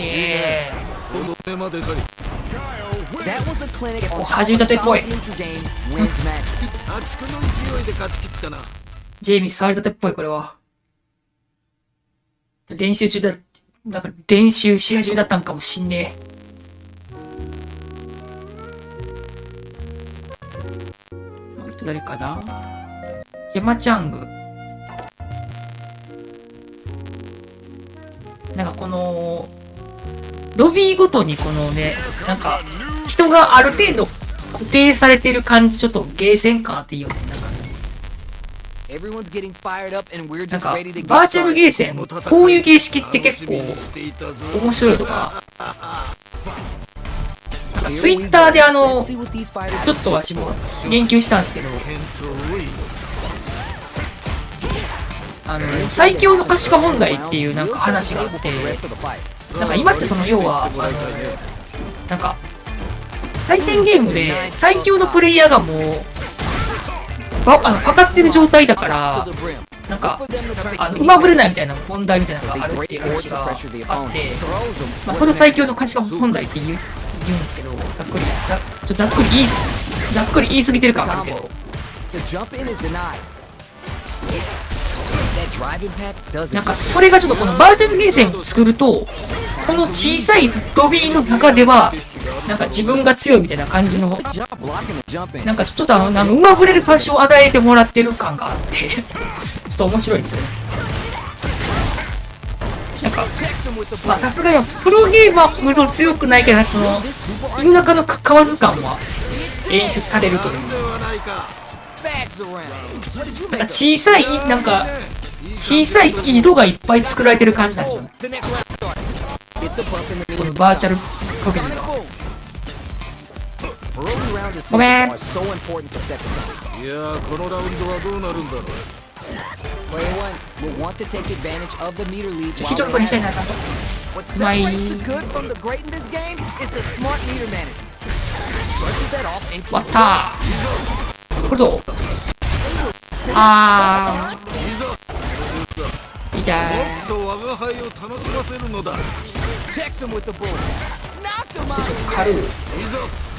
5度目までかり。 That was a clinic on 始めたてっぽい。 solid neutral game wins match. 破竹の勢いで勝ち切ったな。ジェイミー触りたてっぽいこれは。練習中だ、なんか練習し始めだったんかもしんねえ。誰かな？ヤマチャング。なんかこの、ロビーごとにこのね、なんか、人がある程度固定されてる感じ、ちょっとゲーセン感あっていいよね。なんか Everyone's getting fired up and we're なん just か ready to バー get チャル started. ゲーセン、こういう形式って結構面白いとか、なんかツイッターでLet's see what these fighters ちょっと私も言及したんですけど、返答多い。最強の可視化問題っていうなんか話があって、 for the rest of the fight. なんか今ってその要は、なんか、対戦ゲームで最強のプレイヤーがもう、かかってる状態だから、なんか、馬ぶれないみたいな問題みたいなのがあるっていう話があって、まあ、それを最強の可視化問題って言うんですけど、ざっくり言い過ぎてる感があるけど、 The jump in is denied. That drive impact doesn't. なんかそれがちょっとこのバーチャルゲーセンを作ると、この小さいロビーの中では、なんか自分が強いみたいな感じの、 Jump blocking the jump in. なんかちょっと馬ぶれる場所を与えてもらってる感があって、ちょっと面白いですよね。なんか、まあさすがにプロゲーマーほど強くないけど、その、世の中の蛙感は演出されるという。ではないか。bags around. What did you なんか make? 小さい、なんか、小さい井戸がいっぱい作られてる感じなんですよ Oh, ね。 the next round started. It's a bump in the こ middle. のバーチャルカフェ Sonic の。 boom. Early round decisions man. are so important to set the tone. いやーこのラウンドはどうなるんだろう。 Player one will want to take advantage of the meter lead ヒ while ート they ルコにしたい have な、 it. ちゃんと。 What My- separates the good from the great in this game is the smart meter management. Brushes that off and 割っ keeps たー。これどう？あいざー、痛い。もっと我が輩を楽しませるのだ。い checks him with the boom. Knocked him out. 軽い。ざ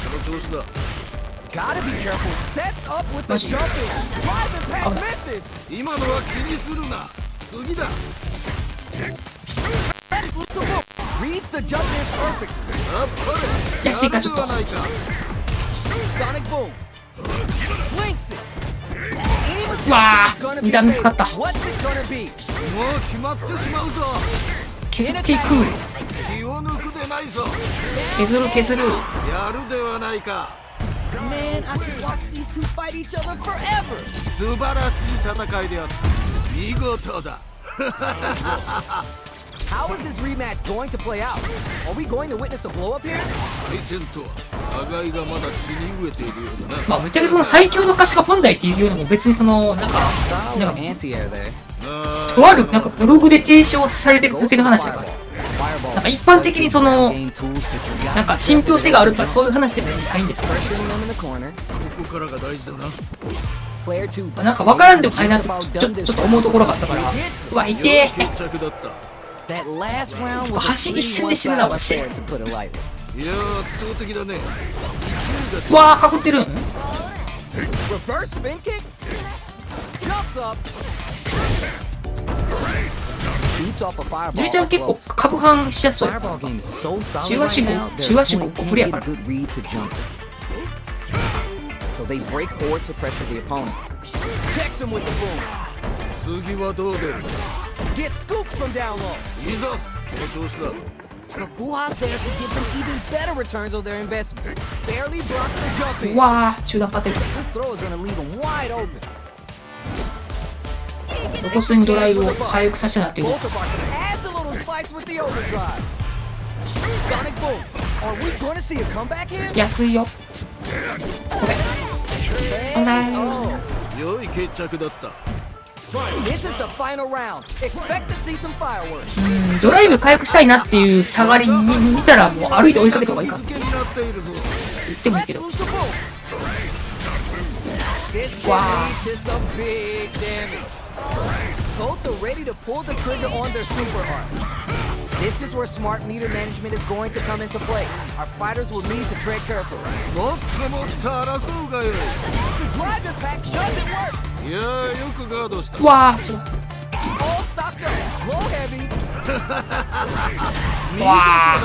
その調子だ。 Gotta be careful. Sets up with the Machi. jumping. Driving past Oh. misses. 今のは気にするな。次だ。 That's with the boom. Reads the jump in perfect. あっぱれ。安いかちょっとやるではないか。 Sonic boom. Blinks it. Any mistake うわ is gonna ー、 be 2段見つかっ fatal. た。 What's it gonna be? もう決まってしまうぞ。削っていく。気を抜くでないぞ。削る削る。やるではないか。 Man, I could watch these two fight each other forever. 素晴らしい戦いであった。見事だ。 How is this rematch going to play out? Are we going to witness a blow up here? 対戦とは互いがまだ血に飢えているようだな。まあ、ぶっちゃけその最強の可視化本体っていうのも別にその、なんか、なんか、 anti-air there. とある、なんかブログで提唱されてるだけの話だから。なんか一般的にその、なんか信憑性があるとかそういう話で別にないんですけど、 Pressuring them in the corner. ここからが大事だな。 Player two. なんか分からんでもないなとちょっと思うところがあったから、うわ、痛え。決着だった。 That last round was a 走り pretty 死んで死ぬな、 one-sided マジで。 affair, to put it lightly. いやー圧倒的だね。うわー、かぶってるん。 Reverse spin kick. Jumps up. Shoots off a fireball. ジュリちゃん結構攪拌しやすそうや。 Fireball game is so solid 中和 right 信号 now. 中和信号 Their これや opponent か can't ら。 get a good read to jump it. So they break forward to pressure the opponent. Checks him with the boom. 次はどう出る。 Gets scooped from down low. いざその調子だ。 The Fuha's there to give them even better returns on their investment. Barely blocks the jump う in. わー、中段勝てる。 This throw is gonna leave them wide open. 露骨にドライブを回復させたなっていう。 Both of our adds a little spice with the overdrive. Sonic boom. Are we going to see a comeback here? 安いよ。ごめん。 Oh, 良い決着だった。 this is the final round. Expect to see some fireworks. ドライブ回復したいなっていう下がりに見たらもう歩いて追いかけた方がいいかって付けになっているぞ。言ってもいい Let's けど。 lose the boom. This can Wow. lead to some big damage. Both are ready to pull the trigger on their super art. This is where smart meter management is going to come into play. Our fighters will need to tread carefully. もっともっと争うがよい。 The drive impact doesn't work. いやーよくガードした。うわー、違う。 All stocked up. Low heavy. うわ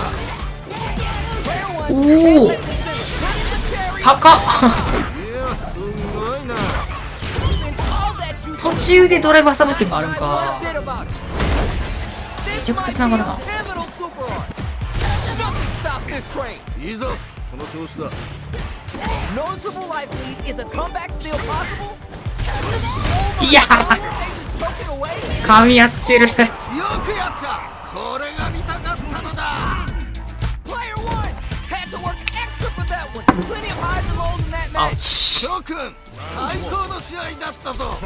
Player one お can't ー let the center cut the cherry. 高っ。いやすごいな。 It's all that you 途中でドライブ挟むっていうのもあるん One か。 bit about it. めちゃくちゃ繋がるな。 This might be a pivotal super art. Nothing stops this train. いいぞその調子だ。 Noticeable life lead. Is a comeback still possible? いやー、 Golden Age is choking away. 噛み合ってる。よくやった。これが見たかったのだ。 Player one had to work extra for that one. Plenty of highs and lows in that あ match. ち。諸君最高の試合だったぞ。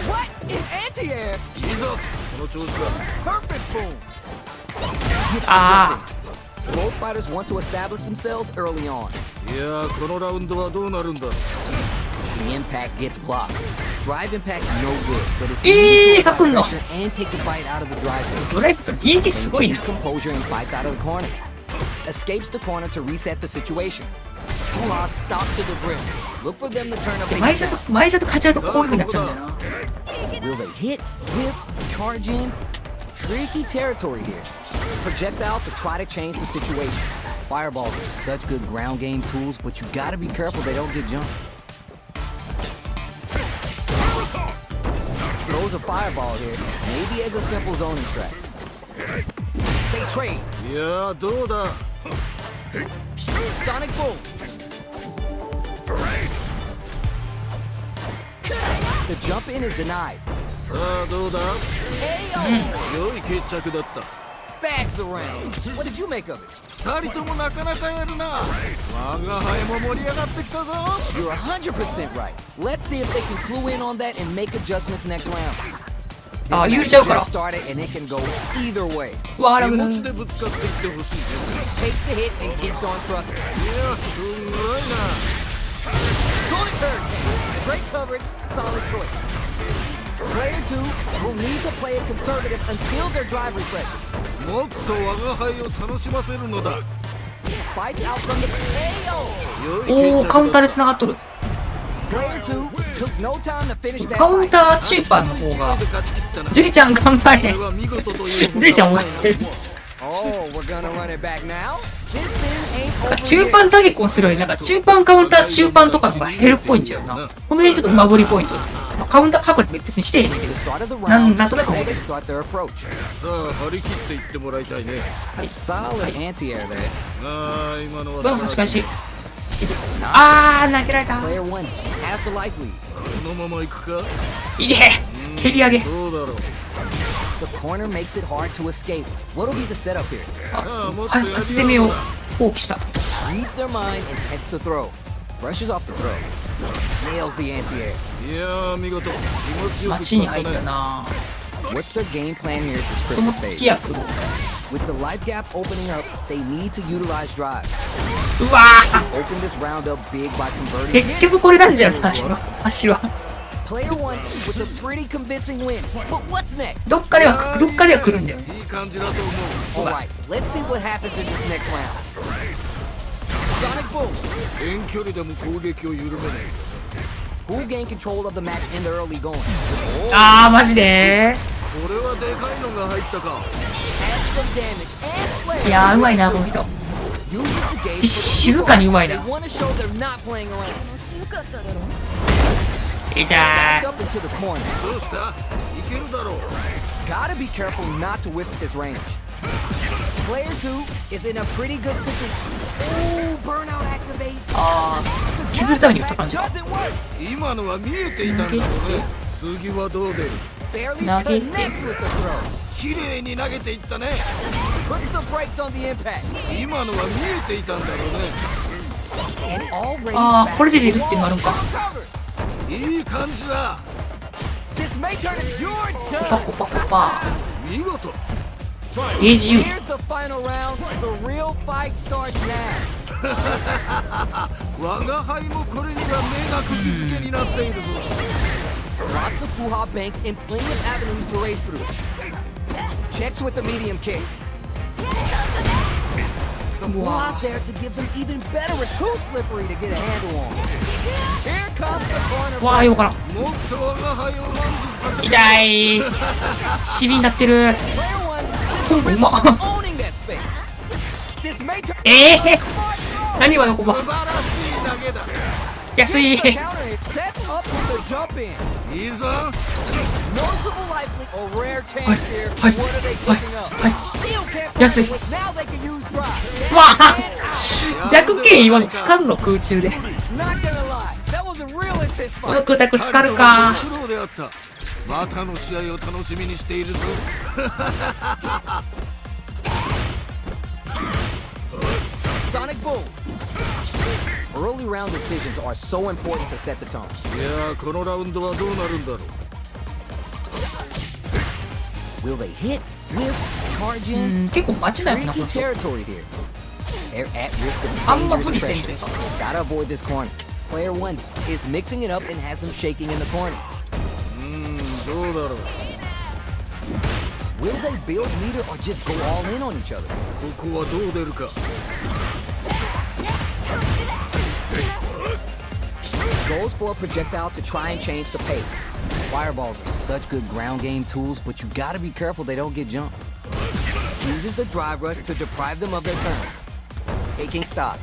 What in anti-air? いいぞその調子だ。 Perfect boom. Gets the Ah. jump in. Both fighters want to establish themselves early on. いやーこのラウンドはどうなるんだろう。 The impact gets blocked. Drive impact's no good, but it's えー、 easy to 書くんの。 pressure and take the bite out of the drive phase. ドライブと DNT すごいな。 Maintains composure and fights out of the corner. Escapes the corner to reset the situation. Fuha stops to the brim. Look for them to turn up で the 前者と勝っちゃうとこういう風になっちゃうんだよな。 Will they hit, whip, charge in? Tricky territory here. Projectile to try to change the situation. Fireballs are such good ground game tools, but you gotta be careful they don't get jumped. Throws a fireball here, maybe as a simple zoning trap. They trade. いやーどうだ。 Sonic boom. The jump in is denied. さあどうだ。 KO! 良い決着だった。 Bags the ring. What did you make of it? 二人ともなかなかやるな。我が輩も盛り上がってきたぞ。 You're 100% right. Let's see if they can clue in on that and make adjustments next round. あ、揺れちゃうから。 Just started and it can go either way. わあ、気ラグ持ちでぶつかっていってほしいぜ。 Takes the hit and keeps on trucking. いやすごいな。 Solid turn. Great coverage. Solid choice. Player 2 will need to play it conservative until their drive refreshes. もっと我が輩を楽しませるのだ。 Fights out from the KO. おお、カウンターで繋がっとる。 Player 2 took no time to finish that カウン fight. ターチューパーの方がジュリちゃん頑張れ。ジュリちゃん応援してる。 Oh, we're gonna run it back now. This thing ain't over 中パン打撃をするよりなんか中パンカウンター中パンとかの方が減るっぽいんちゃうな。この辺ちょっと馬振りポイントですね。カウンター過去に別にしてへんねんけど、 the start of the な round んとなく before ね。 they start their approach. さあ張り切っていってもらいたいね。はい。 Solid anti-air there. ああ今のはどの差し返し。あー、投げられた。 Player 1 has the life lead. このまま行くか。いけ、蹴り上げ。どうだろう。 The corner makes it hard to escape. What'll be the setup here? さあもっとはい、や足攻めをりようだ。放棄した。 Reads their mind and heads to throw. Brushes off the throw. Nails the anti-air. いやー見事気持ちよく街に入っ決まったね。たな。 What's their game plan here at this とも critical すき stage? やくる。 With the life gap opening up, they need to utilize drive. うわー、 Open this round up big by converting 結局これなんじゃん、足は。 Player 1 with a pretty convincing win. But what's next? どっかでは来るんだよ。いい感じだと思う。 Alright, let's see what happens in this next round. Sonic Boom. 遠距離でも攻撃を緩めない。 Who gained control of the match in the early going? あー、マジでこれはでかいのが入ったか。 Adds some damage and いやー、うまいな、この人。 uses the gauge 静かにうまい They な。 want to show they're not playing around. 痛い。 Back up into the corner. どうした？いけるだろう。 Gotta be careful not to whiff at this range. Player 2 is in a pretty good situation. Ooh, burnout activate. あー、削るために打った感じか。 Doesn't work. 今のは見えていたんだろうね。次はどう出る？ Barely 投げて。 connects with the throw. 綺麗に投げていったね。 Puts the brakes on the impact. 今のは見えていたんだろうね。 And already あー、 back これで to 出 the るっていうのもあるんか。 cover. いい感じだ。 This may turn it. You're パ done. コパコパ見事。ー。ゲージ有利。 Here's the final round. The real fight starts now. 我が輩もこれには目が釘付けになっているぞ。 Lots of Puha bank and plenty of avenues to race through. Checks with the medium kick. The Puha's there to give them even better. It's too slippery to get a handle on. Here comes the corner. わー、よからん。もっと我が輩を満足させて。痛い。シビになってる。 Player 1 うまっ。 owning that space. This may turn 何今のコバ。素晴らしい投げだ。安い。 the counter hit. Sets up with the jump in. いいぞ。 Noticeable life leak. A rare chance here. Hi. What are they Hi. picking up? Hi. Still can't Yes. find it. Now they can use drive. わあ、弱点今のスカルの空中で。 Not gonna lie. That was a real intense こ fight. のクタクスカルか。苦労であった。またの試合を楽しみにしているぞ。 Sonic Boom. Early round decisions are so important to set the tone. いやーこのラウンドはどうなるんだろう。 Will they hit, whip, charge in? 結構街だよな、こ Tricky の人。 territory here. They're at risk of あんま無 dangerous 理せん pressure. というか。 Gotta avoid this corner. Player 1 is mixing it up and has them shaking in the corner. どうだろう。 Will they build meter or just go all in on each other? ここはどう出るか。 Goes for a projectile to try and change the pace. Fireballs are such good ground game tools, but you gotta be careful they don't get jumped. Uses the drive rush to deprive them of their turn. Taking stock.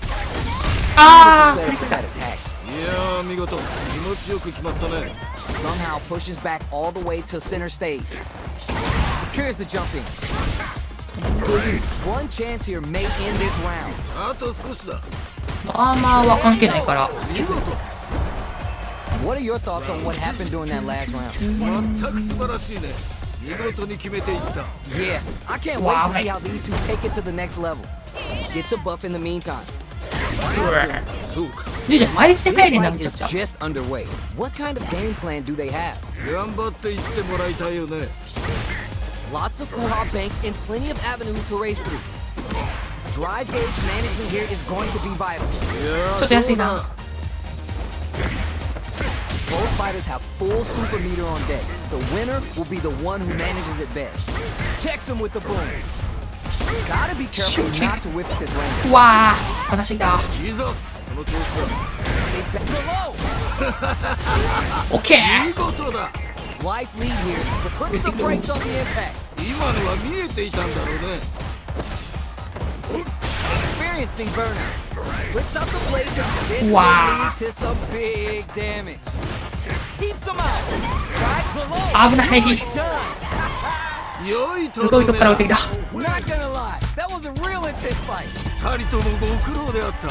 あ Beautiful ー、 setup for that attack. いやー見事気持ちよく決まったね。 Somehow pushes back all the way to center stage. Secures the jump in. One chance here may end this round. あと少しだ。アーマーは関係ないから削ると。What are your thoughts on what happened during that last round? 全く素晴らしいね。見事に決めていった。 Yeah, I can't wait to see how these two take it to the next level. Get to buff in the meantime. そうか。じゃあ毎日で帰れ This な fight んちゃっ is ちゃ。 just underway. What kind of game plan do they have? 頑張っていってもらいたいよね。 Lots of Fuha Bank and plenty of avenues to race through. Drive gauge management here is going to be vital. ちょっと安いな。 Both fighters have full super meter on deck. The winner will be the one who manages it best. Checks him with the boom. Gotta be careful not to whip at this range. うわー、悲しいな。いいぞ。その調子 Below! オッケだ。見ー。事だ。 Life lead here, but put the brakes on the impact. 今のは見えていたんだろうね。 Experiencing burner. Whips out the blade to this will Wow. lead to some big damage. Keeps him out. Right below. 危ない。Done. 良いとすごいとこから打ってきた。 Not gonna lie, that was a real intense fight. 二人ともご苦労であった。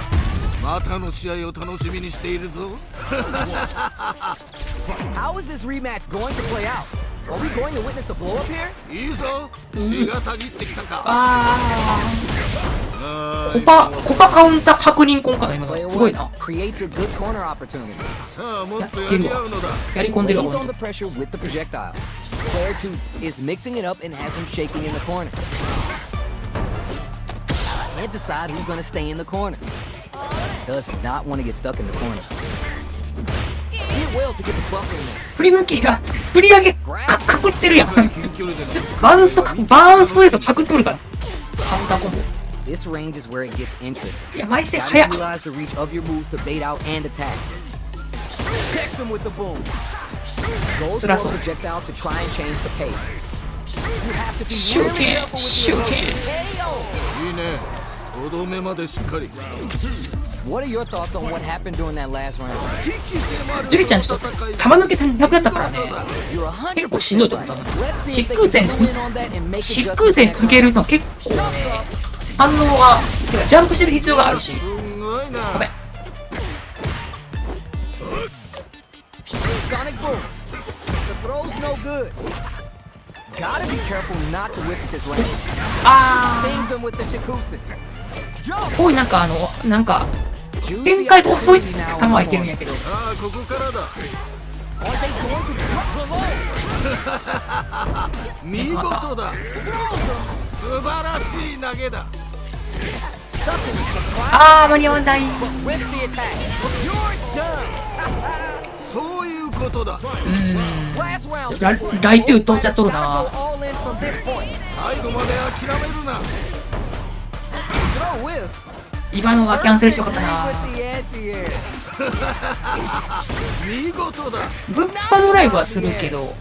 またの試合を楽しみにしているぞ。 How is this rematch going to play out? Are we going to witness a blow up here? いいぞ。血がたぎってきたか。あー。コパカウンター確認コンかな今の。 Player すごい 1 な。 creates a good corner opportunity. さあもっとやり合うのだ。やり込んでるわ。 Lays on the pressure with the projectile. Player 2 is mixing it up and has him shaking in the corner. Can't decide who's going to stay in the corner. Does not want to get stuck in the corner. Did well to get the buff in there. 振り向きが、振り上げ、かくってるやん。近距離でのバーンストレートかくってるから。カウンターコンボ。 This range is where it gets interesting. いや、毎戦 Gotta 早っ。 utilize the reach of your moves to bait out and attack. Checks him with the boom. Goes for a projectile to try and change the pace. You have to be Shoot really it, careful with shoot your it. KO. いいね。とどめまでしっかり。 What are your thoughts on what happened during that last round? ジュリちゃんちょっと玉抜けてなくなったからね。 You're 100% 結構しんどいと思ったな。 Let's see 疾 if they 空 can 戦、 go in on that and make 疾 adjustments 空戦 next 抜けるの結構ね、反応が、てかジャンプしてる必要があるし。すごいな。ごめん。 Sonic boom. The throw's no good. Gotta be careful not to whip at this range. あ Things him with the Shikusen. Jump. ー。多いなんか展 Juicy 開が遅い opportunity 球 now は in い the けるん corner. やけど。ああここからだ。 Are they going to drop below? 見事だ。素晴らしい投げだ。 Something to try あー、間に合わない。 but whip the attack. You're done. そういうことだ。 Last round. ライトゥー飛んじゃっとる Gotta な。 go all in from this point. 最後まで諦めるな。 Throw whiffs. 今のはキャンセルしよかった Perfect な。 read with the anti-air. 見事だ。ぶっぱドライブはするけど、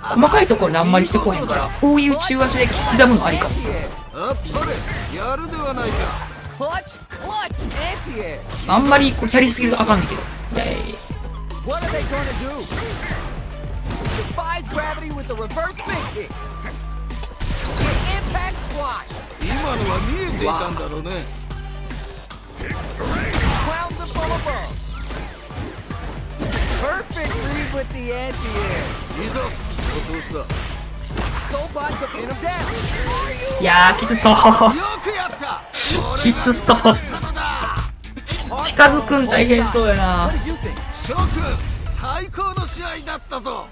細かいところであんまりしてこへんから、こういう中足で刻むのありかも。 Anti-air. あっぱれやるではないか。 Clutch, anti-air. あんまりこうキャリすぎるとあかんねんけど。イェイ。 What are they gonna do? Defies gravity with the reverse spin kick. Impact squash. 今のは見えていたんだろうね。 Clowns them from above. Perfect read with the anti-air. いいぞ。その調子だ。 Soulbot to pin him down. いやー、きつそう。よくやった。きつそう。近づくん大変そうやな。 What did you think? 諸君最高の試合だったぞ。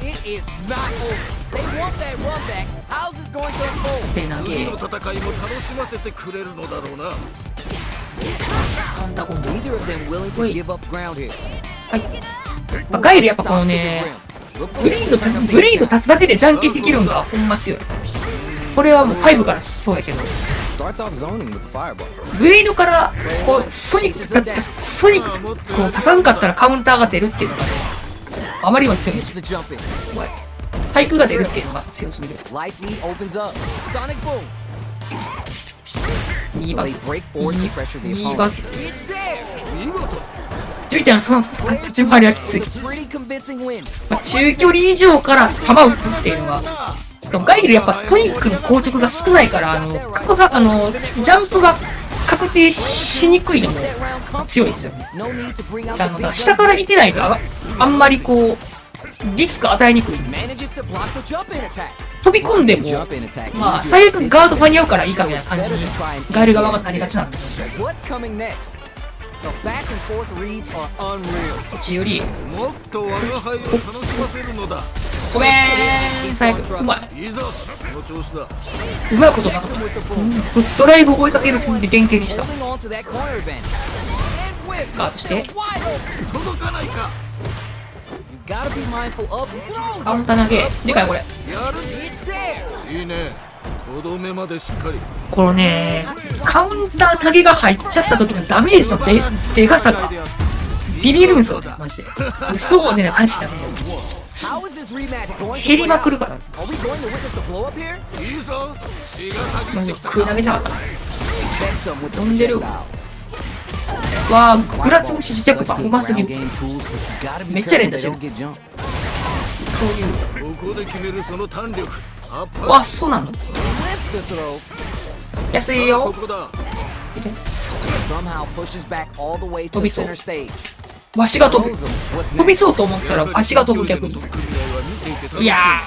It is not over. They want that run back. How's this going to unfold? 手投げ次の戦いも楽しませてくれるのだろうな。カウンターコンボ。 Neither of them willing to give up ground here. はい。まあ、ガイルやっぱこのね、グリード立つだけでジャンケンできるんがほんま強い。これはもう5からそうやけど、 Starts off zoning with the fireball. グリードからこうソニックこう足さんかったらカウンターが出るっていうのがね、あまりにも強い。 Hits the jump in. タイプが出るっていうのが強すぎる。 Life lead opens up. Sonic boom. 右 So バ they ス。 break forward to pressure the 右バ opponent. ス。 It's there. 見事。ジュリちゃんその立ち回りはきつい。 With a pretty convincing win. まあ、中距離以上から球を打つっていうのが。ガイルやっぱソニックの硬直が少ないから、ジャンプが確定しにくいのも強いですよね。だから下からいてないとあんまりこうリスク与えにくいんで、飛び込んでもまあ最悪ガード間に合うからいいかみたいな感じにガエル側がなりがちなんですよ。こっちよりもっと我が輩を楽しませるのだ。ごめん最悪うまい。いいぞ、その調子だ。うまいことなかった。ドライブを追いかけるんで原型にした。ガードして届かないか。カウンター投げでかいこれ。やる。いいね。とどめまでしっかり。このねカウンター投げが入っちゃった時のダメージのでかさがビビるんすよねマジで。嘘をね返したね。減りまくるから。マジで食い投げちゃうかった。飛んでるわあ。グラつぶし試着版うますぎる。めっちゃ連打してる。そういうここで決めるその弾力。わそうなの。安いよ。飛びそう。わしが飛ぶ。飛びそうと思ったら足が飛ぶ逆に。いや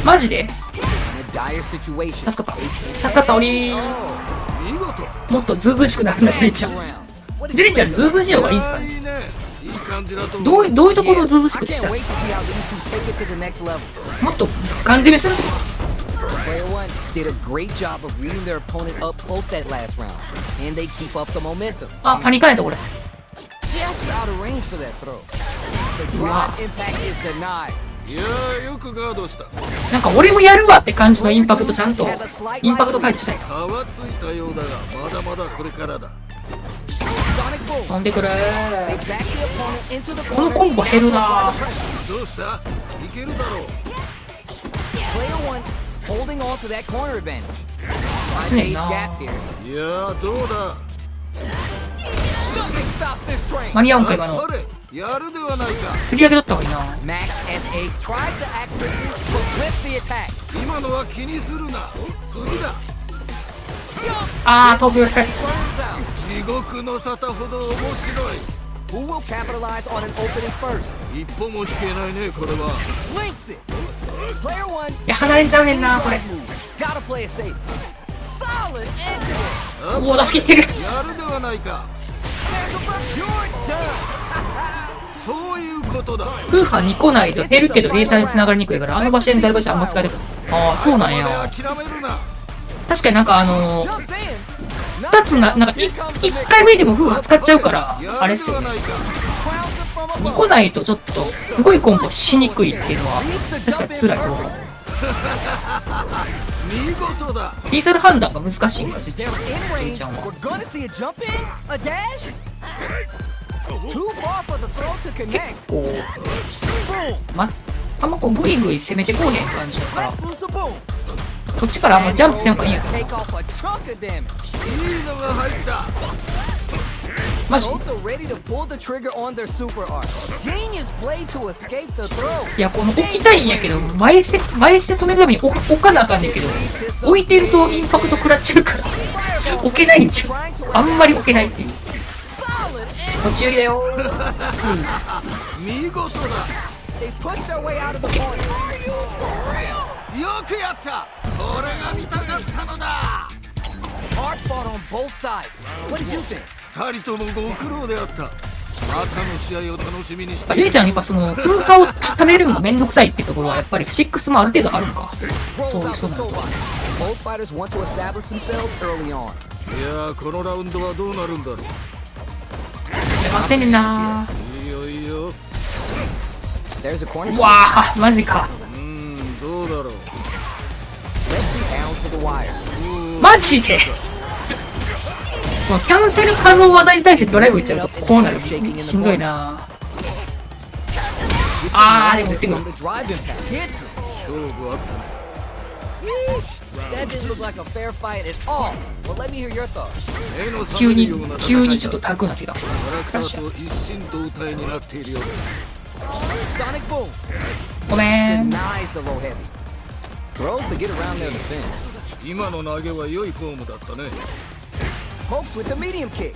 マジで助かった助かった鬼。もっとズうずうしくなるなジェリちゃん。ジェリちゃんズうずうしい方がいいんすかね。どういうところをズうずうしくしたらもっとガン攻めするとか。あ、パニカないとこれ。うわいやーよくガードした。なんか俺もやるわって感じのインパクトちゃんとインパクト回避したい。差はついたようだがまだまだこれからだ。飛んでくれ。このコンボ減るな。どうした？いけるだろう。常にな。いやーどうだ。間に合うんか今の。やるではないか。振り上げだった方がいいな。今のは気にするな。次だ。あー飛ぶ。地獄の沙汰ほど面白い。一歩も引けないねこれは。いや離れちゃうねんなこれ。おお出し切ってる。やるではないか。そういうことだ。フーハ2個ないと減るけどレーサーに繋がりにくいからあの場所に誰場所あんま使えてくる。ああそうなんや。確かになんか2つなんか1回目でもフーハ使っちゃうからあれっすよね。2個ないとちょっとすごいコンボしにくいっていうのは確かに辛いと思う。見事だ。リーサル判断が難しいんだジェイちゃんは。結構あんまこうグイグイ攻めてこうへん感じだからこっちからあんまジャンプせんかいいんやけど。いいのが入った。マジいやこの置きたいんやけど前して止めるために置かなあかんねんけど置いてるとインパクト食らっちゃうから置けないんちゃう。あんまり置けないっていう。こっち寄りだよ。見事だ。よくやった。これが見たかったのだ。二人ともご苦労であった。またの試合を楽しみにして。レイちゃんやっぱその風化を固めるのがめんどくさいってところはやっぱり6もある程度あるのか。そうなると。いやーこのラウンドはどうなるんだろう。待ってんねんな。いいよいいよ。うわあマジか。どうだろう。マジでもうキャンセル可能技に対してドライブ打っちゃうとこうなる。しんどいな。あーでも打ってくる。勝負あったね。急にちょっとタクな気が。キャラクターと一心同体になっているようだ。ごめん。 denies the low heavy. Throws to get around their defense. 今の投げは良いフォームだったね。 Pokes with the medium kick.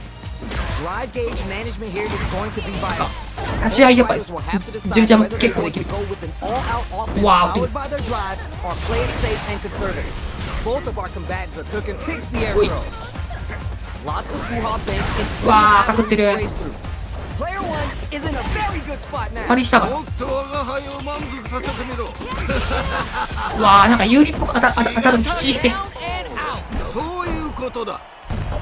Drive gauge management here is going to be vital. 立ち合いやっぱり Fighters will have to decide ジュルジャン whether 結 they're 構で going き to る。 go with an all-out offense Wow. powered by their drive or play it safe and conservative. Both of our combatants are cooking picks the air Ui. throw. Lots of hoo-ha bank and Wow, avenues to かかってる。 race through. Player one is in a very good spot now. パリしたかもっと我が輩を満足させてみろ。わあ、なんか有利っぽく当たるのきちい。 Down and out. そういうことだ。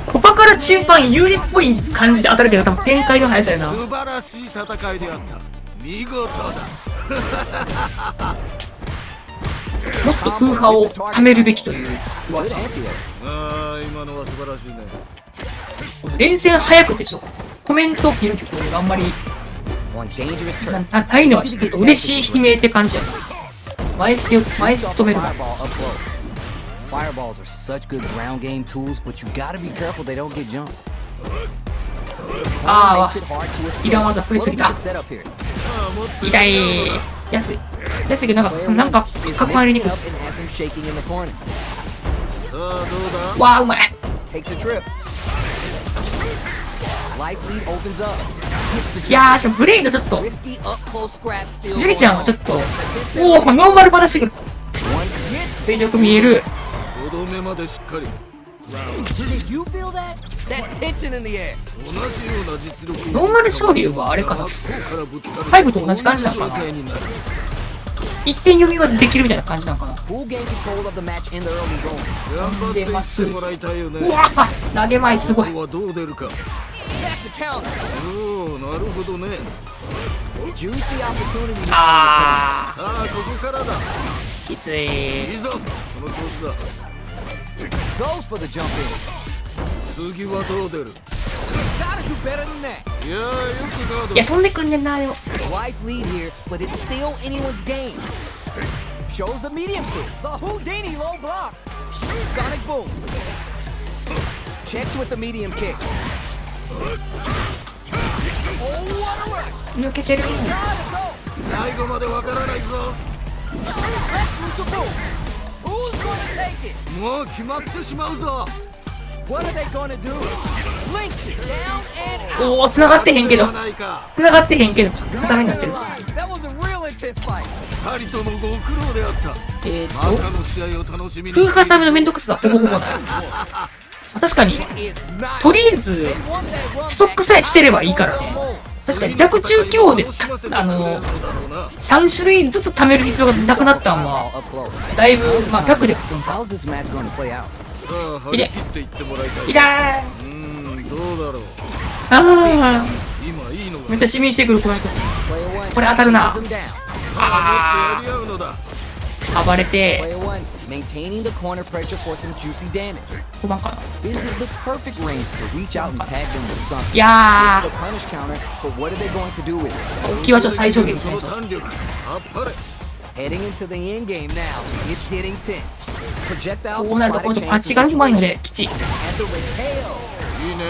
コパから中盤有利っぽい感じで当たるけど、多分展開の速さやな。素晴らしい戦いであった。見事だ。もっと風波を貯めるべきという噂。 Good anti-air. ああ、今のは素晴らしいね。連戦早くてちょっとコメント見るけど、あんまり On dangerous turn. ないのはちょっと嬉しい悲鳴って感じやな。前捨て止めるわ。 Fireball up close. Fireballs are such good ground game tools, but you gotta be careful they don't get jumped. あ Makes it hard to escape. いらん技振りすぎた。 What a good setup here. 痛い。安い。安いけどなんか Is 関わり mixing に it くい。 up and has him shaking in the corner. さあどうだ。わあ、うまい。 Takes a trip. Life lead opens up. Hits the いやー、しかもブレイドちょっと、 risky up close scrap still. ジュリちゃんはちょっと、おお、ノーマル話してくる。 One hits. ページよく見える。とどめまでしっかり。 Did you feel that? That's tension in the air. 同じような実力。ノーマル昇竜はあれかな。5と同じ感じなのかな。一点読みはできるみたいな感じなのかな。 Who gained control of the match in the early going? 頑張っていってもらいたいよね。うわあ、投げ前すごい。ここはどう出るか。 That's a counter. おお、なるほどね。 Juicy opportunity. あさあここからだ。ー、きつい。いいぞ。この調子だ。 Goes for the jump in. 次はどう出る。 Gotta do better than that. いやーよくガード。いや、飛んでくんねんな、でも。 Life lead here, but it's still anyone's game. Shows the medium kick. The Houdini low block. Sonic boom. Checks with the medium kick. Oh, what a rush. 抜けてる。 Gotta go. 最後までわからないぞ。 Let's move the boom. Who's gonna take it? もう決まってしまうぞ。 What are they gonna do? Links it down and out. おお、繋がってへんけど。ないか。繋がってへんけど、ダメになってる。 That was a real intense fight. 二人ともご苦労であった。またの試合を楽しみに。風化ためのめんどくささほぼほぼない。確かに、 Is not とりあえず、 one that runs ストックさえしてればいいからね。確かに弱中強で、3種類ずつ貯める必要がなくなったんは、 up close. だいぶ、まあ、楽でくんか。 How's this match going to play out? さあ張り切っていってもらいたい。いらどうだろう。ー。あ今いいのが。ー、めっちゃ市民してくる、この人。 Player one これ当たるな。 chases him down. あやり合うのだ。ー、暴れて、 Player one maintaining the corner pressure for some juicy damage. 5番かな。 This is the perfect range to reach out and tag them with something. いや It's the punish counter, but what are they going to do with it? ー、浮きはちょっと最小限にしそないと。の弾力。あっぱれ。 Heading into the end game now, it's getting tense. Projectile こうなると、この人パッチがうまいので、きちい。 and the repel. いいね。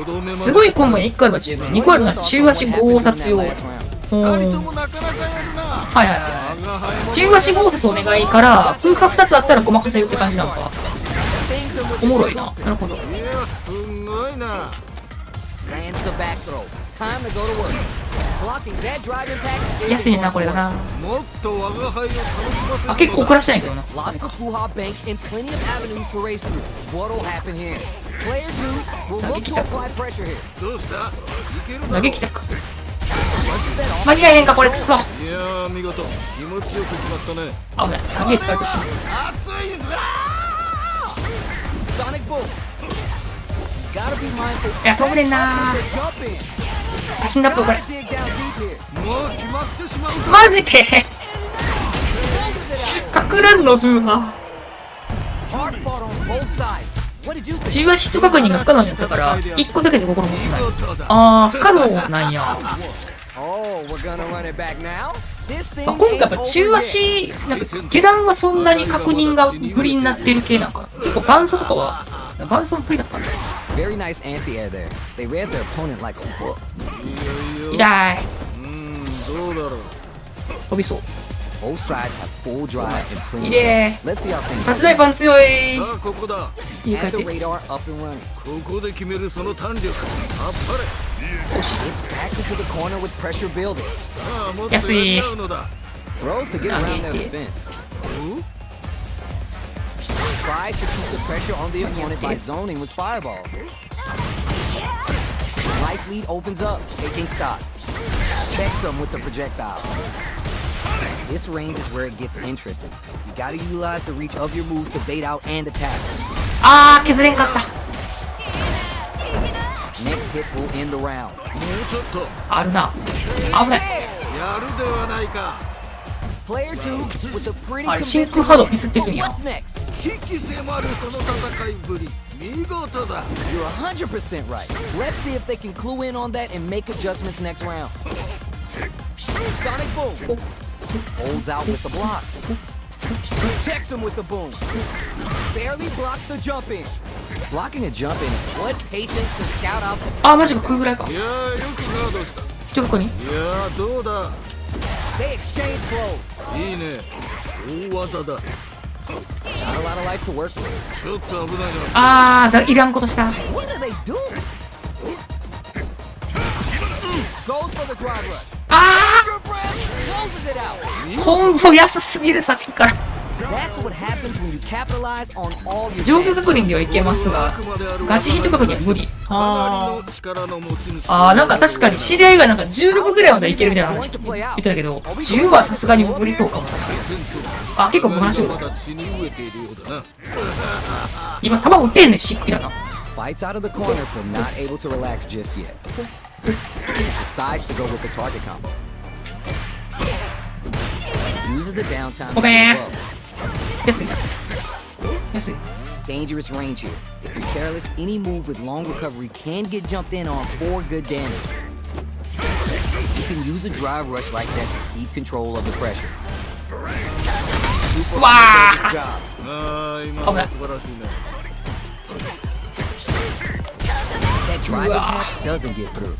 とどめまで。すごいコンボに1個あれば十分。2個あるのは中足強殺用。Last round. うん二人とはいもなかなかやるな。はいはい。我が輩も中足強殺お願いから、風化2つあったらごまかせるって感じなのか。 Things are お looking もろい so な。 close. なるほど。いやすんごいな。 Lands the back throw. Time to go to work. Blocking that drive impact. is 安いねんな、これがな。もっと我が輩を楽しませるのだ。あ、結構怒らしてないけどな。 Lots of hoo-ha bank and plenty of avenues to race through. What'll happen here? Player 2 will look to apply pressure here. どうした？いけるだろう。投げきたく。 Punches that off. 間に合えへんか、これクソ。いやー見事。気持ちよく決まったね。危ない。3ゲージ使うとして。熱いぞ。 Sonic boom. Gotta be mindful. いや、飛ぶねんな The jump in. 足んだっぽい、これ Gotta。dig down deep here. もう決まってしまうぞ。マジで Closes it out. かくらんの風波。 Hard fought on both sides. What did you think? 中足と確認が不可能になったから、1個だけじゃ心も見ない。事だ。あー、不可能なんや。 Oh, we're gonna run it back now. This thing まあ、今回やっ ain't ぱ中 over yet. 足、なんか下段はそんなに確認が不利になってる系なんかな。結構伴奏とかは、伴奏も不利だったんだ。 Very nice anti-air there. They read their opponent like a book. いいよいいよ。痛い。どうだろう。飛びそう。Both sides have full drive and い plenty. いね Let's see how ー。 things 殺大パン強い。さあここだ。いいか have っ the て。 radar up and running. ここで決めるその弾力。あっぱれ。 It's packed into the corner with pressure building. さあもっとやり合うのだ。 Throws to get around their Okay. defense. お Tries to keep the pressure on the opponent by zoning with fireballs. Life lead opens up, taking stock. Checks them with the projectile. This range is where it gets interesting. You gotta utilize the reach of your moves to bait out and attack. あー、削れんかった。 Next hit will end the round. もうちょっと。あるな。危ない。やるではないか。 Player 2 with a pretty あれ、真 convincing 空波動ミスってるんや。 What's next? 危機迫るその戦いぶり。見事だ。 You're 100% right. Let's see if they can clue in on that and make adjustments next round. Sonic boom. Holds out with the block. Checks him with the boom. Barely blocks the jump in. Blocking a jump in. What patience to scout out the あー、マジか、食うぐらいか。いやーよくガードした。いどこにやーどうだ。 They exchange blows. いいね。大技だ。 Not a lot of life to work with. ちょっと危ないな。あー、いらんことした。 What are they doing? Goes for the drive rush. あ Your breath closes it out. ー、コンボ安すぎる、さっきから。 That's what happens when you capitalize on all your 上下 chances. 確認ではいけますが、ガチヒット確認は無理。かなりの力の持ち主。あー、なんか確かに知り合いがなんか16ぐらいまでいけるみたいな話言ってたけど、10はさすがに無理そうかも、確かに。あ、結構話を。まだ血に飢えているようだな。今、球打ってんねん、しっきらな。 Fights out of the corner, but not able to relax just yet. Decides to go with the target combo. Uses the downtime to Okay. move up. 安い。安い。 Dangerous range here. If you're careless, any move with long recovery can get jumped in on for good damage. You can use a drive rush like that to keep control of the pressure. Super Wow. effective job. あー今のは素晴らしいね。 That driving path doesn't get through.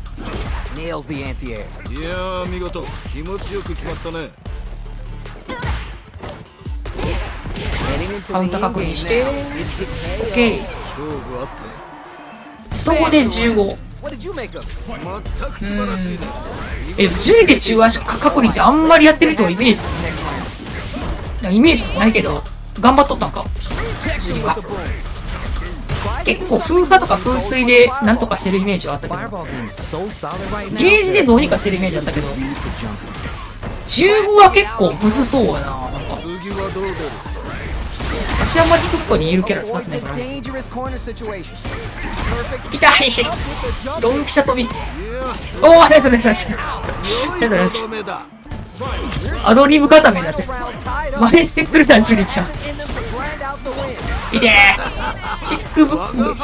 Nails the anti-air. いやー見事。気持ちよく決まったね。 Heading into カウン the ター end 確認 game して now. It's the KO. OK。勝負あったね。スト5で15。 What did you make of it? 全く素晴らしいね。え、10で中足確認ってあんまりやってる人はイメージイメージないけど、頑張っとったんか。 Checks him with the boom. 結構風化とか風水でなんとかしてるイメージはあったけど、 Fireball game is so solid right now. ゲージでどうにかしてるイメージだったけど、 Need to jump in. 15は結構むずそうやな。なんか次はどう出る。私あんまりどこにいるキャラ使って Avoids ない a から。 dangerous corner situation. Perfect 痛い up with the jump. ドンピシャ飛び。いやおお、ナイスナイスナイス。良いとどめだ。アドリブ固めになってる。 Round tied up. 真似してくれたん、ジュリちゃん。 In them to grind out the win. いてー。シックブック、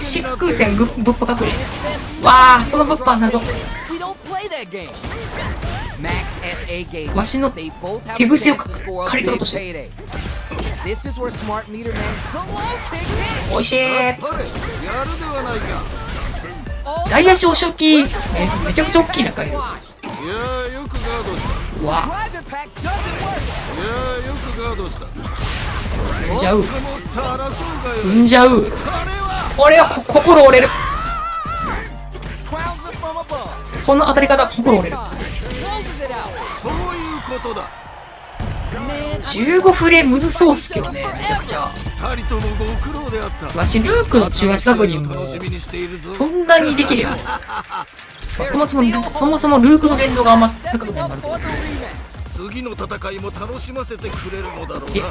シック線ぶっぱ隠れ。わあ、その物販謎。 We don't play that game. Max SA gauge. わしの They both have 手 a 癖を chance to score 借 a り取ろう big として。 payday. This is where smart meter man. The low kick in. おいしいー。あれやるではないか。大足お食器、めちゃくちゃ大きい中に。いやーよくガードした。うわ、 Private pack doesn't work. いやーよくガードした。踏んじゃう。持った争うがよ。踏んじゃう。これは俺は心折れる。 Crowns it from above. この当たり方、心折れる。 Closes it out. そういうことだ。 15フレむずそうっすけどね、めちゃくちゃ。二人ともご苦労であった。わし、ルークの中足確認も、楽しみにしているぞ。そんなにできれば。そもそもルークの連動があんま高くないなると。 For the rematch. 次の戦いも楽しませてくれるのだろうえな。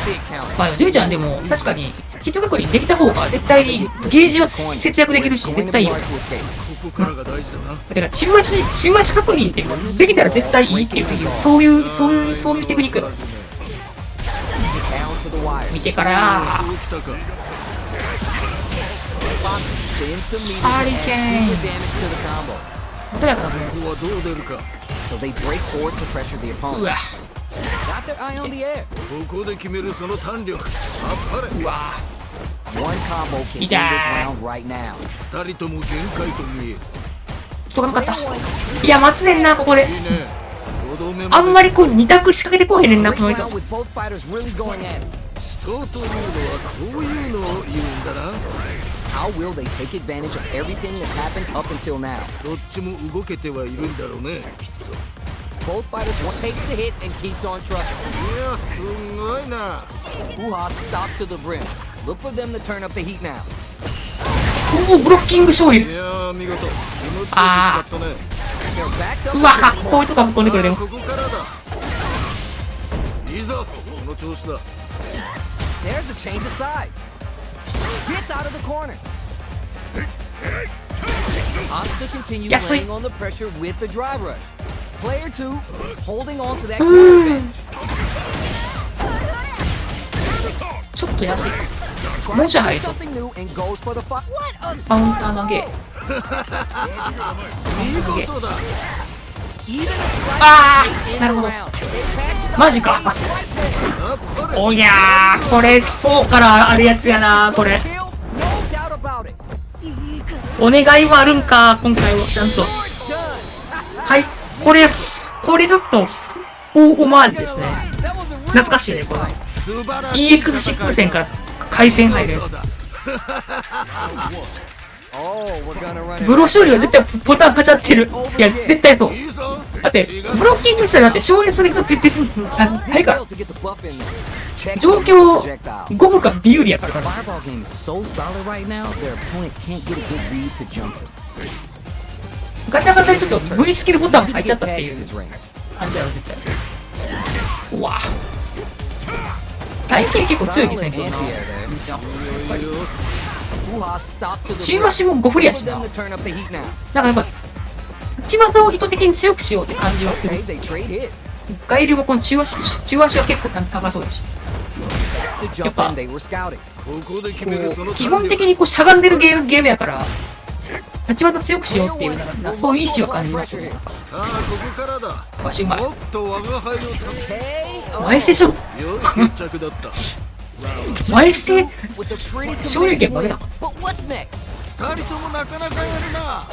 Big count. まあ、ジュリちゃんでも、確かに、ヒット確認できた方が絶対にゲージは節約できるし、 Going 絶 to 対 be いいよ。 hard to escape. ここからが大事だな。てか、中足確認ってできたら絶対いいっていう、そういうテクニックだ。 Down to the wire. 見てから、そうきたか。 Spin some meters and Hurricane. add super damage to the combo. 穏やかな。ここはどう出るか。 So they break forward to pressure the う opponent. わ、 Got their eye on the air. ここで決めるその弾力。あっぱれ。うわ。 One combo can end this round right now. 二人とも限界と見える。届かなかった。いや、待つねんな、ここで。いいね。5度目あんまりこう、2択仕掛けてこへんねんな、この Great 人。 round with both fighters really going at it. 死闘というのはこういうのを言うんだな。 How will they take advantage of everything that's happened up until now? どっちも動けてはいるんだろうね、きっと。 Both fighters takes the hit and keeps on trucking. いや、すごいな。 Uha stopped to the brim. Look for them to turn up the heat now. おお、ブロッキング勝利。いやー、見事。気持ちよく使あったね。 They're backed up. うわぁ、こういうとこ飛んでくるでも。ここからだ。いざ、この調子だ。 There's a change of sides. Gets out of the corner. Asuka continues Yes, laying on the pressure with the drive rush. Player 2 is holding on to that clear advantage. ちょっと安い。もうちょい入りそう。 Something new and goes for the fight. What a カウンター投げ。見事だ。 even a slight あ in ー、な the るほど。 round. マジか。おぎゃー、これ4からあるやつやな、これ。 Kill, no doubt about it. お願いはあるんか、今回は、ちゃんと。 Done. はい、これちょっと、オマージュですね。 That was a real 懐かしいね、これ。素晴らしい EX6 戦から回戦入るやつ。 Oh, we're gonna run it. ブロ勝利は絶対ボタンかちゃってる。いや、絶対そう。いいぞ。だって、ブロッキングしたらだって勝利する人って別に、ないから。 To get the buff in there. Check 状 out 況 the projectile. 五分かビューリやからな。 Fireball game is so solid right now, their opponent can't get a good read to jump it. ガチャガチャでちょっと V スキルボタン入っちゃったって Tag いう in this range. 感じやろ、絶対。うわ体型結構強いですね、 Solid 今日な。 anti-air there. めっちゃ Uha stopped to the 中 brim. 足も5振りや For しな。 them なん to turn up the heat now. かやっぱ、内股を意図的に強くしようって感じはする Okay,。they trade hits. 外流もこの中足は結構高そうだし。 That's the jump in they were scouting. ここで決めるその基本的にこうしゃがんでるゲームやから、立ち技強くしようっていうなんかそういう意思は感じますよね。さあここからだ。わしうまい。もっと我が輩を Hey, 前捨てしょ。よし決着だった。前捨て with a pretty 勝利権 convincing 負け win. た。 But what's next? 二人ともなかなかやるな。我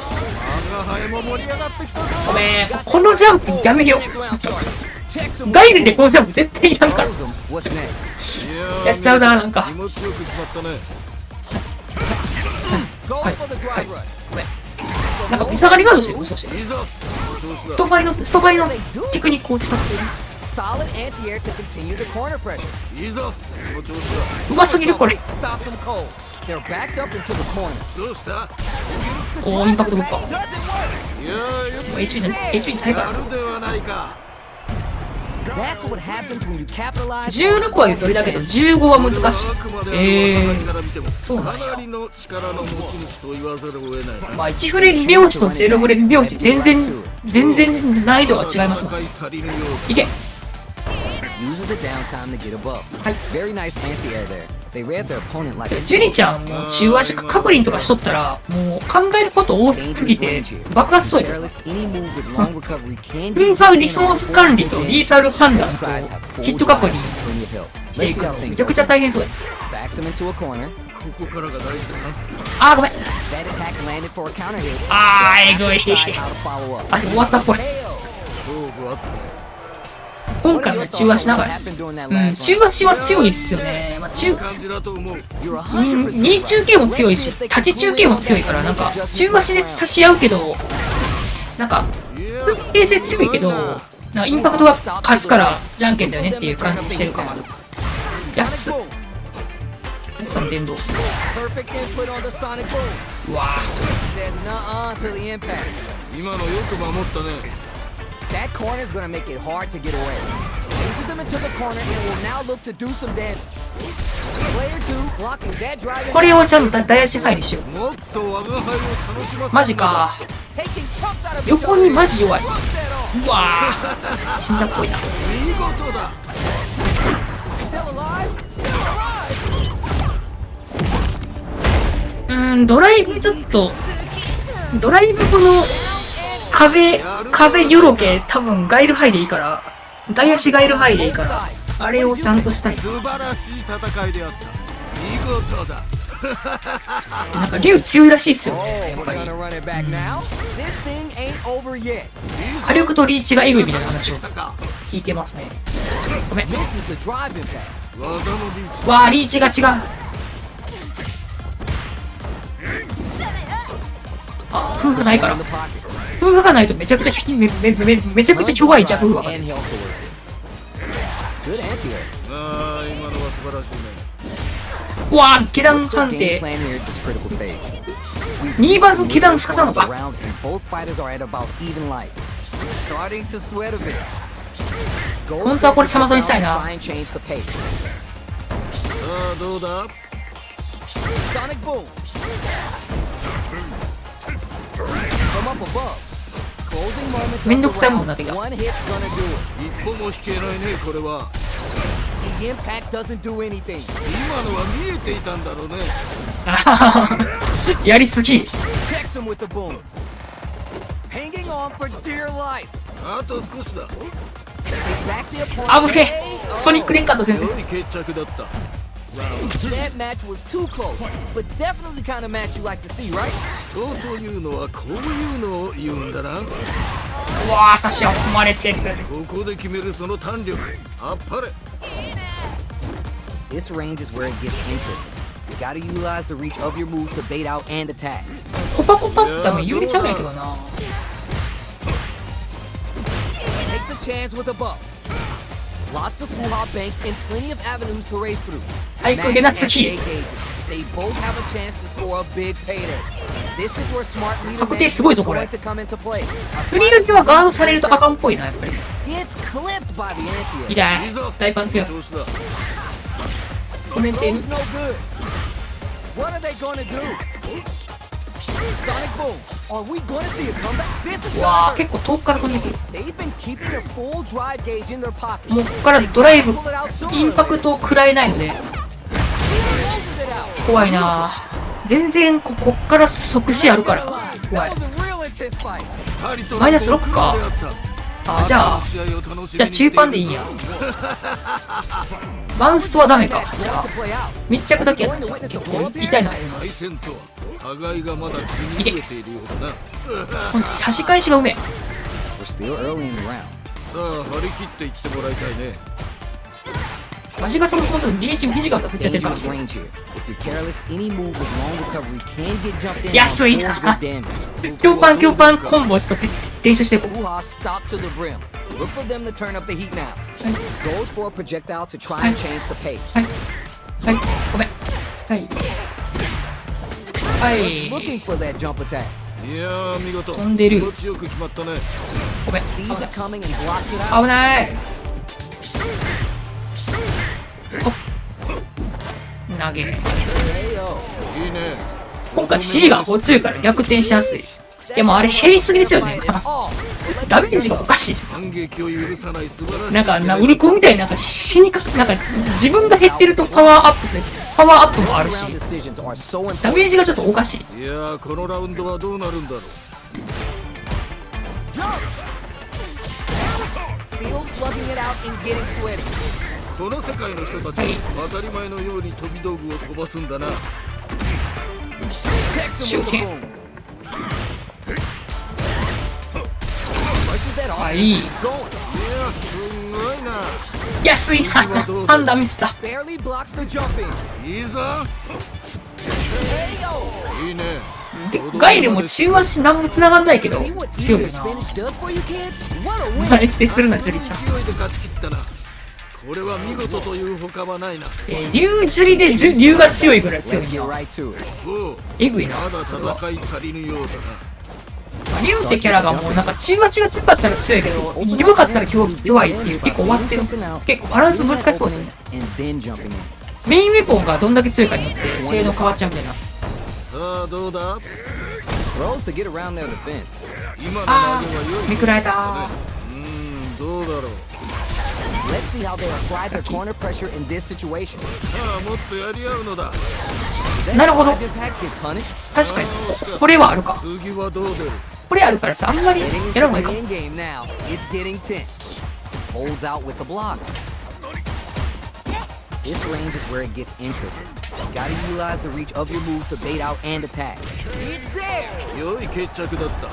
が輩も盛り上がってきたぞ。ごめん、このジャンプやめよ Next round starts. Check some う。ガイルでこのジャンプ絶対いらんから。 Throws them. What's next? いやーやっちゃうな、なんか。気持ちよく決まったね。 Goes Hi. for the drive rush. ごめん。なんか、見下がりガードしてるもしかして。いいぞ。この調子だ。ストバイのテクニックを使ってる。 Solid anti-air to continue the corner pressure. いいぞ。この調子だ。うますぎる、これ。 Stop them cold. They're backed up into the corner. どうした？おー、インパクト突破。 Doesn't work. いやーよく HP 足りたやるではないか。 That's what happens when you capitalize. 16はゆとりだけど、15は難しい。そうなんや。かなりの力の持ち主と言わざるを得ない。まあ、1フレ2拍子と0フレ2拍子、全然難易度が違いますもん。足りぬよういけ。 Uses the downtime to get above. Hi. Very nice anti-air there. They read their opponent like a ジュニちゃんも中足かカクリンとかしとったら、もう考えること多すぎて爆発そうや。 careless. Any move with long recovery can フンファリソース管理とリーサル判断とヒット確認 plenty of help. してい Let's く see how のめ things ちゃくちゃ大変そうや。 backs him into a corner. ここからが大事だな。あーごめん。 That attack landed for a counter hit. あーえぐい。 Decide how to follow up. 足終わったっぽい。 KO. 勝負あったね。今回の中足長い。中足は強いっすよね。まあ、感じだと思う。 You're 100% 2中継も強いし、立ち中継も強いから、なんか、中足で差し合うけど、なんか、平成強いけど、なんかインパクトが勝つから、じゃんけんだよねっていう感じしてるかも。安っ。安さん電動。 perfect input on the sonic boom. うわ There's nuh-uh to the impact. 今のよく守ったね。 That corner is gonna make it hard to get away. Chases them into the corner and will now look to do some damage. Player 2 blocking that drive. これをちゃんと大足入りしよう。もっと我が輩を楽しませる。マジか。 Taking chunks out of each 横にマジ弱い。 other. Drop that off. うわ死んだっぽいな。見事だ。 Still alive? Still alive. ドライブちょっと、ドライブこの壁よろけ多分ガイルハイでいいから、大足ガイルハイでいいから、あれをちゃんとしたい。素晴らしい戦いであった。見事だ。なんか竜強いらしいっすよ Oh, ね。やっ we're ぱり gonna run it back now? This thing ain't over yet. 火力とリーチがエグいみたいな話を聞いてますね。ごめん。 This is the drive impact. 技のリーチわあ、リーチが違う。あ、夫婦ないから。 In the pocket. 夫婦がないとめちゃくちゃめちゃくちゃ弱いじゃん、夫婦が。 And health to work with. Good anti-air. ああ今のは素晴らしいね。わあ、下段 What's 判 their game 定。 plan here at this critical stage? 2バズ下段すかさんのか。 Round and both fighters are at about even life. Starting to sweat a bit. 本当はこれサマソにしたいな。 Try and change the pace. さあどうだ。 Sonic boom. From up above. Closing moments of めん the どくさいもんな round. ってきた。 One hit's gonna do it. 一歩も引けないねこれは。 The impact doesn't do anything. 今のは見えていたんだろうね。あははやりすぎ。 Checks him with the boom. Hanging on for dear life. あと少しだ。 They back the opponent. あぶねソニック連カット全然。良い決着だった。 That match was too close, but definitely kind of match you like to see, right? 人というのはこういうのを言うんだな。うわあ、差し込まれてる。ここで決めるその弾力。あっぱれ。 This range is where it gets interesting. You gotta utilize the reach of your moves to bait out and attack. コパコパって多分揺れちゃうんやけどな。 Takes a chance with a buff. Lots of hoo-ha bank and plenty of avenues to race through. はい、これなすぎ。 They both have a chance to score a big payday. This is where smart leader 確定すごいぞ is これ。 going to come into play. 振り抜きはガードされるとあかんっぽいな、やっぱり。 Gets clipped by the anti-air. 痛い。大パン強い。調子だ。コメンテール。 Throws no good. What are they gonna do? Sonic boom. Are we gonna see a comeback? This is わあ、 gonna 結構遠くから飛んでくる。 They've been keeping their full drive gauge in their pocket. もうここからドライブ、インパクトを食らえないので、 Closes it out. 怖いな。全然こっから即死あるから。怖 That い。 was a real intense fight. マイナス6か。あ、じゃあ中パンでいいんや。バンストはダメか。じゃあ、密着だけやな。結構痛いな。対戦とは互いがまだ血に飢えているようだな。この差し返しがうめえ。 We're still early in the round. さあ張り切っていってもらいたいね。わしがそもそもちょっとリーチ短く振っちゃってるから。 Dangerous range here. If you're careless, any move with long recovery can get jumped in. 安いな。 and cause good damage. 強パンコンボしとって練習していこう。 Hoo-ha stop to the brim. Look for them to turn up the heat now. Goes for a projectile to try and change the pace. はい、ごめん。はい。はい。 Looking for that jump attack. いやー見事。飛んでる気持ちよく決まったね。ごめん。 Sees it coming and blocks it out. 危ない。投げ。 Hey, yo. いいね。今回 C が強いから逆転しやすい。いやもうあれ減りすぎですよね。ダメージがおかしい。反撃を許さない素晴らしい。なんかウルコみたいになんか死にかけ、なんか自分が減ってるとパワーアップする。パワーアップもあるし、 Round decisions are so ダ important. メージがちょっとおかしい。いやーこのラウンドはどうなるんだろう。 Still slugging it out and getting sweaty. この世界の人たちは当たり前のように飛び道具を飛ばすんだな。 Checks him with the boom. Pushes that off. はい。 He's going. いやすごいな。安いな。判断ミスった。 Barely blocks the jump in. いいぞ。 Hey, yo. いいね。でガイルも中足何も繋がんないけど See what 強い deep な。 spinach does for you kids? What a win. ナイスでするな、ジュリちゃん。勢いで勝ち切ったな。これは見事というほかはないな。竜ジュリで竜が強いぐらい強 Let's い get な。 right to it. おうえぐいな。まだ戦い足りぬようだな。竜ってキャラがもうなんか中足が強かったら強いけど、弱かったら弱いっていう結構終わってる。結構バランス難しそうですよね。 And then jumping in. メインウェポンがどんだけ強いかによって性能変わっちゃうみたいな。さあどうだ。 Throws to get around their defense. 今の投げあは良い。ー、めくられた。どうだろう。 Let's see how they apply their corner pressure in this situation. さあもっとやり合うのだ。 That なるほど。 drive impact get punished. 確かにこれはあるか。次はどう出る。これあるからさ、あんまり Getting やら into ない the かも。 end game now. It's getting tense. Holds out with the block. This range is where it gets interesting. gotta utilize the reach of your moves to bait out and attack. It's there! 良い決着だった。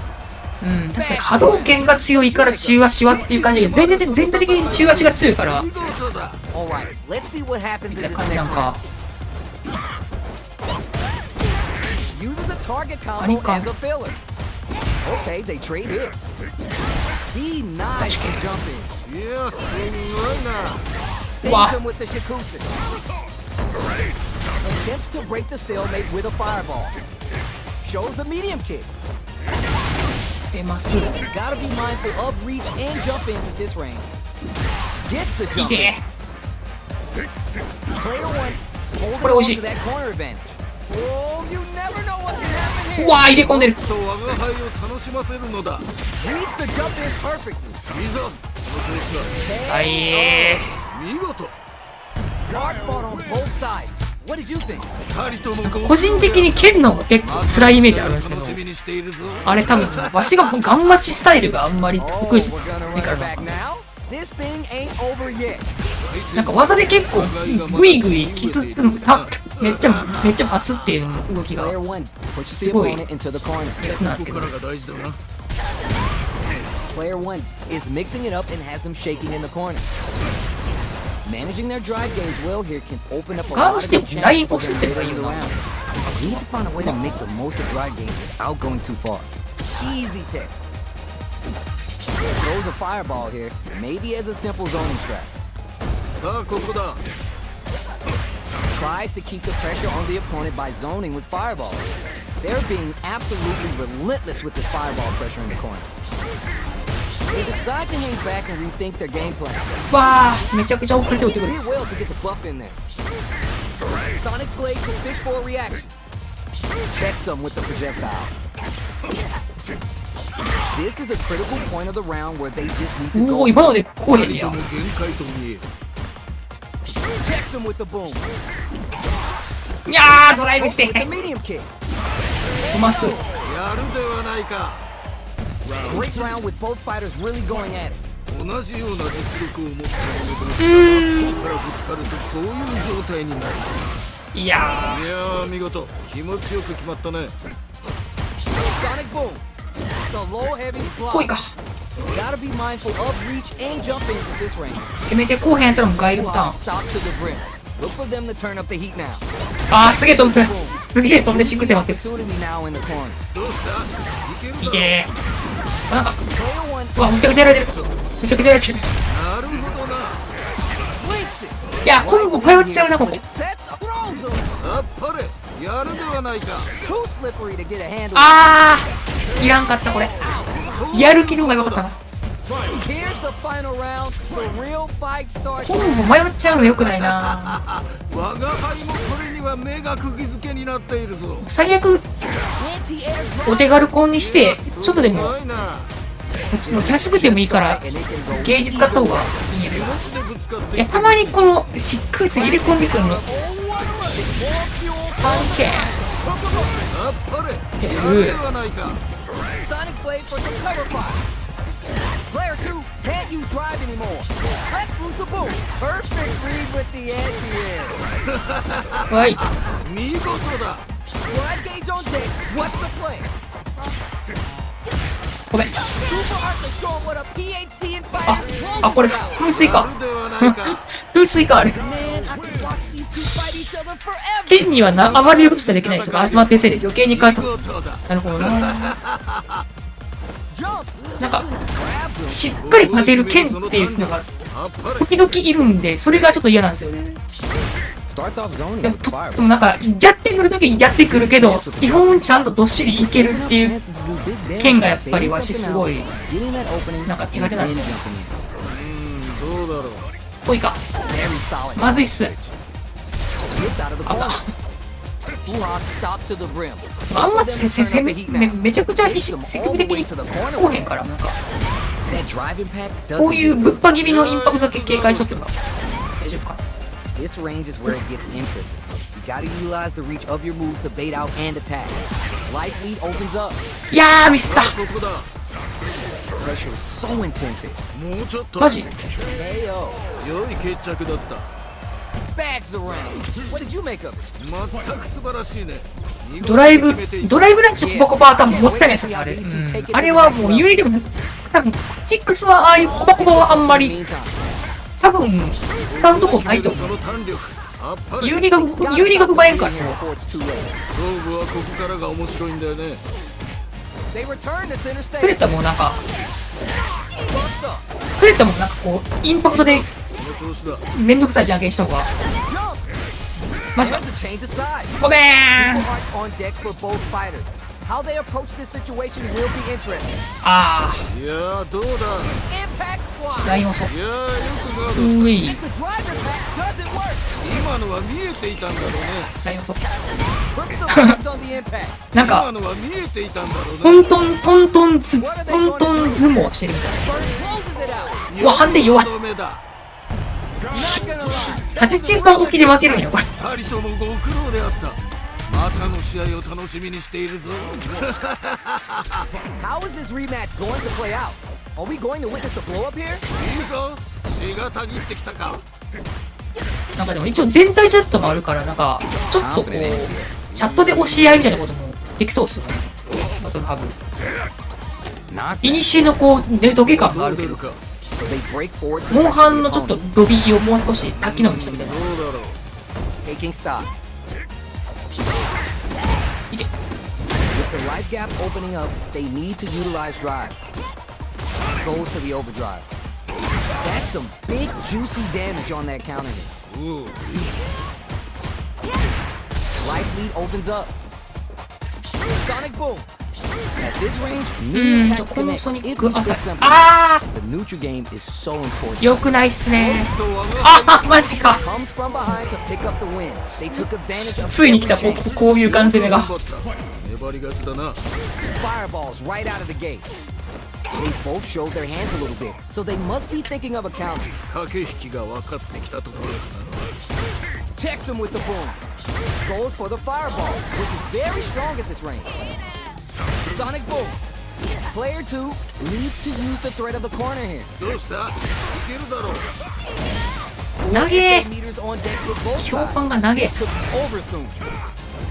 うん、確かに波動拳が強いから中足はっていう感じで、全体的に中足が強いから。見事だ。Alright, let's see what happens みた in いな this 感じな next んか。 round. Uses a target combo 何か。 as a filler. Okay, they trade hits. He nice to jump in. いや、すごいな。Stings him with the Shakusen. Attempts to break the stalemate with a fireball. Shows the medium kick. 出ます。 Gotta be mindful of reach and jump ins at this range. Gets the い jump て in. Player one holding これ美 on 味しい。 to that corner advantage. Oh, you never know what can happen う here. わー入れ込んでる。と我が輩を楽しませるのだ。 Reads the jump in perfectly. いざ、この調子はいだ。見事。 Hard fought on both sides. What did you think? 二人とも個人的に剣の結構辛いイメージあるんですけど、楽しみにしているぞ。あれ多分わしがガン待ちスタイルがあんまり Oh, 得意 we're じゃ gonna ない run か it ら back な。 now. This thing ain't over yet. なんか技で結構グイグイきつめっちゃバツっていう動きが Player one pushes the すごい opponent into the corner. 苦手なんですけど。ここからが大事だな。Player one is mixing it up and has them shaking in the corner. Managing their drive gains well here can open up a lot of good chances for them later in the round. You need to find a way to make the most of drive gains without going too far. Easy tech. Throws a fireball here, maybe as a simple zoning trap. さあここだ。 Tries to keep the pressure on the opponent by zoning with fireballs. They're being absolutely relentless with this fireball pressure in the corner. They decide to hang back and rethink their game plan. わーめちゃくちゃ遅れておいてくる。 Did well to get the buff in there. Sonic Blade to fish for a reaction. Checks them with the projectile. This is a critical point of the round where they just need to お go. お今のでこうへんや二人と。も限界と見える。 Checks them with the boom. いやードライブして With the medium kick. 飛ます。やるではないか。 Great round with both fighters really going at it. 同じような実力を持った者同士がここからぶつかるとこういう状態になる。いやいやー見事、気持ちよく決まったね。 Sonic boom. The low heavy ーこい block. か。 Gotta be mindful of reach and jump ins at this range. 攻めてこうへんやったらもうガイルパター Wow, ン。 stop to the brim. Look for them to turn up the heat now. あーすげえ飛んでる。すげえ飛んでしくって待ってる。 Opportunity now in the corner. どうしたいけるだろいてー。なんか Player one うわめちゃくちゃやられてる。めちゃくちゃやられてる。なるほどな。 blinks it. いやコンボ通っちゃうなここ。 Sets throws him. あっぱれ、やるではないか。 Too slippery to get a handle. あーいらんかったこれ。やる気の方が良かったな。 Here's the final round. The real fight starts. コンボ迷っちゃうの良くないな。我が輩もこれには目が釘付けになっているぞ。最悪 Anti-air お手軽コンにしてちょっとでもすごいな。安くてもいいから and it can go ゲージ使った方がいいんやけど。気持ちでぶつかっていやたまにこのしっくりさ入れ込んでくるの Oh, what a rush. More fuel. パンケあっぱれ、やるではないか。 Sonic Blade for some cover fire. Player 2 can't use drive anymore. Let's lose the boom. Perfect read with the anti-air. ー。はい。見事だ。 Drive gauge on deck. What's the play? ごめん。 Super Art to show him what a PhD in あ fire. あこれ風水か。やるではないか。風水かあれ。 Man, I could watch these two fight each other forever. 剣にはあまりよくしかできない人が集まってるせいで余計に返す。見事だ。なるほどな。 Jumps. なんか Grabs him. しっかり立てる剣っていうのがあっぱれ。時々いるんでそれがちょっと嫌なんですよね。 Starts off zoning で with も fire. でもなんかやってくる時にやってくるけど基本ちゃんとどっしりいけるっていう剣がやっぱりわしすごいなんか苦手なんですよ。どうだろう。ぽいか。 Very solid. まずいっす。 Gets out of the あ corner. Hoo-ha, stop to the brim. あんまめちゃくちゃ積極的にこうへんからなんか That drive impact こう doesn't いう get ぶっぱ気味のインパクトだけ警戒しとけば大丈夫か。 This range is where it gets interesting. You gotta utilize the reach of your moves to bait out and attack. Life lead opens up. いやーミスった。ここだ。 Pressure is so intense here. もうちょっと。マジ KO. 良い決着だった。bags the rain. What did you make of it? 全く素晴らしいね。ドライブランチホバコバは多分もったいないですよ、あれ。あれはもう有利でも、多分、6はああいうホバコバはあんまり、多分、使うとこないと思う。その弾力、あっぱれ。有利が奪えんからね。勝負はここからが面白いんだよね。それってもうなんか、こう、インパクトで、この調子だ。めんどくさいじゃんけんした方が。マジか。ごめーん。あいやーどうだ。ー、ライオンソ。いやーよくガードうしーい。た。今のは見えていたんだろうね。ライオンソ。なんか、今のは見えていたんだろうね。トントン相撲してるみたいな。うわ、ハンデ弱い。ダメだ。8チンパン置きで負けるんよ、これ。二人ともご苦労であった。またの試合を楽しみにしているぞ。How is this rematch going to play out? Are we going to witness a blow up here? いいぞ。血がたぎってきたか。なんかでも一応全体チャットもあるから、なんか、ちょっとこう、チャットで押し合いみたいなこともできそうっすよね。バトルハブ。イニシエのこう、ネトゲ感があるけど、モンハンのちょっとロビーをもう少し多機能にしたみたいな。どうだろう。Taking stock. いけ。 With the life gap opening up, they need to utilize drive. Goes to the overdrive. That's some big juicy damage on that counter hit. おう Life lead opens up. Sonic boom. At this range, many attacks この connect ソニッ if ク you 浅 stick い。 something. あ The neutral game is so important. よくないっすね。あマジか。 Comes from behind to pick up the win. They took advantage of ついに来た、こういうガン攻めが。粘りがちだな。 fireballs right out of the gate. They both showed their hands a little bit, so they must be thinking of a counter. 駆け引きが分かってきたところだな。 Checks him with the boom. Goes for the fireball, which is very strong at this range. Sonic boom. Player 2 needs to use the threat of the corner here. どうした？いけるだろう。投げ meters on deck with both 評 sides. 判が投げ。 Could be over soon.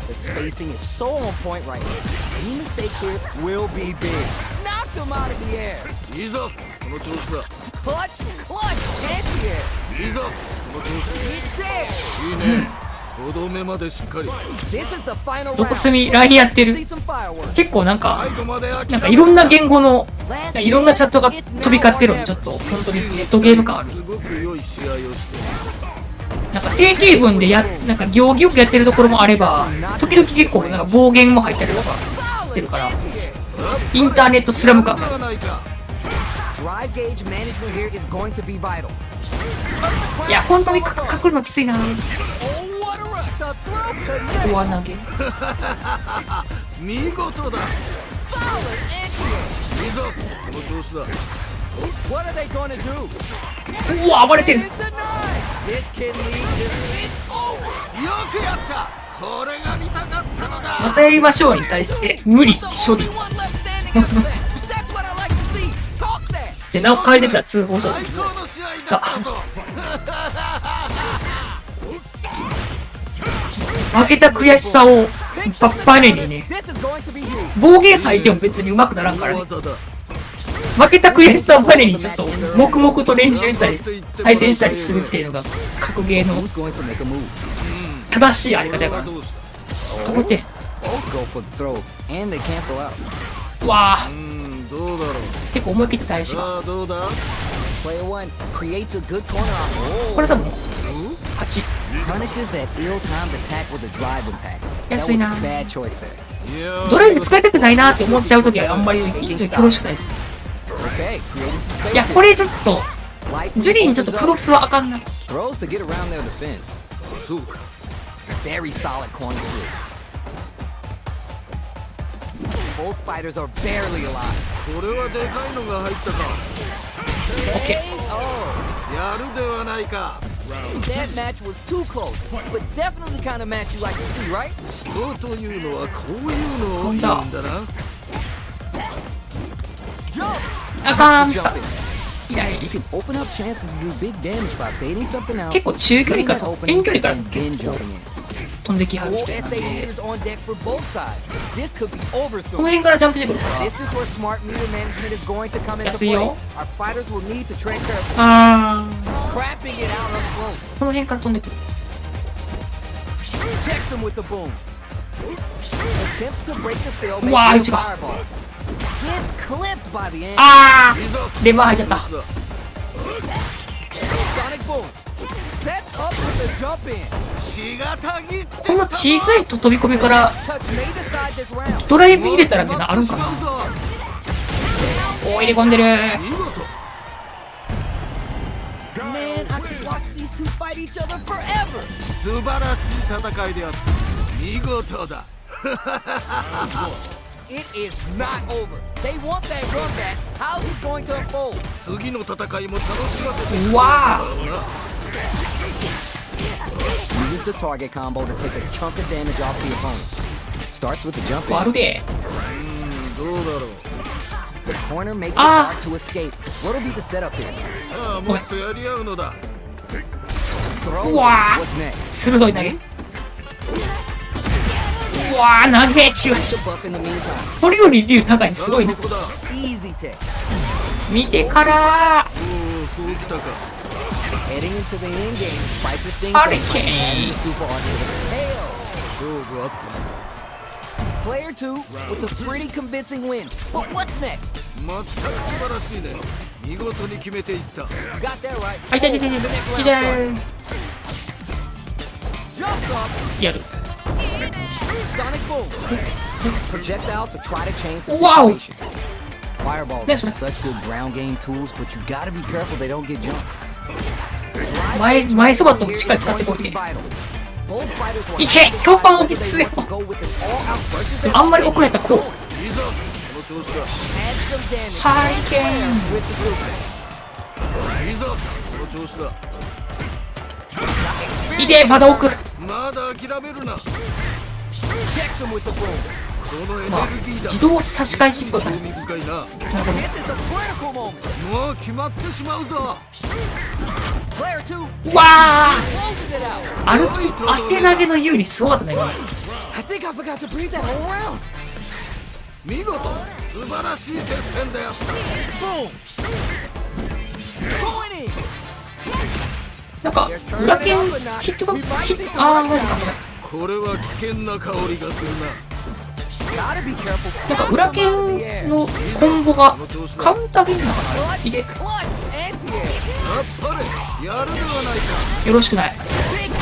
The spacing is so on point right now. Any mistake here will be big. Knocked him out of the air. いいぞ。その調子だ。Clutch, anti-air. いいぞ。その調子。 It's there. いいね。とどめまでしっかり。 This is the final どこ round. 隅 LINE やってる。 See some fireworks. 結構なんか、最後までなんかいろんな言語の、いろんなチャットが飛び交ってるのにちょっと本当にネットゲーム感ある。すごく良い試合をしている。なんか定型文でなんか行儀よくやってるところもあれば、時々結構なんか暴言も入ったりとかしてるから、インターネットスラム感がある。 Drive gauge management here is going to be vital. いや、本当にかくるのきついな。 Oh, what a rush! The throw connect. ドア投げ。見事だ。 Solid anti-air. いいぞ。この調子だ。 What are they going to do? うわ、暴れてる。 It's denied. This can lead to it's over. よくやった。これが見たかったのだ。またやりましょうに対して無理処理。 One left standing after that. That's what I like to see. Talk that. で、なお変えてたら通報処理。最高の試合ださったぞ。負けた悔しさをバネにね、 This is going to be huge. 暴言吐いても別に上手くならんからね。技だ。負けた悔しさをバネにちょっと黙々と練習したり対戦したりするっていうのが格ゲーの Who's going to make a move? 正しいやり方やから。どうした？ここって Go for the throw, and they cancel out. わあどうだろう。結構思い切って対しがさあどうだ。 Player 1 creates a good corner off. これ多分8 Punishes that ill-timed attack with a drive impact. That was 安いな。 a bad choice there. いやドライブ使いたくないなって思っちゃうときはあんまりよろしくないです。 Okay, creating some space. いやこれちょっと Life ジュリーにちょっとクロスはあかんな。 throws to get around their defense. そうか。 Very solid corner switch. Both fighters are barely alive. これはでかいのが入ったか。 OK。 Oh, やるではないか。 that match was too close, but definitely kind of match you like to see, right? 死闘というのはこういうのを言うんだな。Jump! あかんした。いない。 You can open up chances to do big damage by baiting something out, 結構中距離から getting that 遠 opening, 距離から and 結 then 構 jumping in. 飛んできはる Full 人なん SA で、 leaders on deck for both sides. This could be over この soon. 辺からジャンプしてくるから。 This is where smart meter management is going to come into 安い play. よ。 Our fighters will need to tread carefully. あー、 Scrapping it out up close. この辺から飛んでくる。 Checks him with the boom. Attempts to break the stalemate Wow, with it's a got- fireball. Gets clipped by the end. あー、レバー入っちゃった。 Sonic boom. Sets up with the jump in. 血がたぎってこの小さいと飛び込みから Touch may decide this round. ドライブ入れたらみたいなのあるんかな。おー、入れ込んでる。見事 Man, I could watch these two fight each other forever. 素晴らしい戦いであった見事だ It is not over. They want that run back. How's it going to unfold? 次の戦いも楽しませてわUses the target combo to take a chunk of damage off the opponent. Starts with the jump ー、割 in. るで。どうだろう The corner makes it Ah. hard to escape. What'll be the setup here? さあもっとやり合うのだ Throws. Wow. What's next? 鋭い投げ。うわー、投げ、チワシ。 Buff in the meantime. これより竜高い、すごいな。ここだ Easy take. 見てからおおそうきたか Heading into the end game, spices things Hurricane. up by adding the super art to the KO. 勝負あったな Player 2 with a pretty convincing win. But what's next? 全く素晴らしいね見事に決めていった You got that right. あ、いたいたいたい The た next いた round starts. Jumps up. やる。 Sonic boom. Projectile to try to change the Wow. situation. Fireballs are That's- such good ground game tools, but you gotta be careful they don't get jumped. 前そばともしっかり使ってこいて。 Both fighters will いけ、 have to 評判を decide き whether つ they い。 want to go with an all-out versus あんまり奥やったらこう。いいぞこの調子だ add some damage ハリケーン。 with the super. いいぞこの調子だいて、まだ奥。まだ諦めるな Checks him with the boom. このエネルまあ、ギーだ自動差し返しっぽい感じ。興味深いななるほど。 This is a critical moment. もう決まってしまうぞ Player 2うわ closes it out. ー、歩き当て投げの有利すごかったね。今 I think I forgot to breathe that whole round. 見事素晴らしい接戦であった Boom. Going in. なんか、裏剣ヒットが、あー、マジか。これは危険な香りがするな Gotta be careful. なんか、裏剣のコンボがカウンターゲームなのかな。いで、 Clutch anti-air. やっぱりやるではないかよろしくない。 Big game lead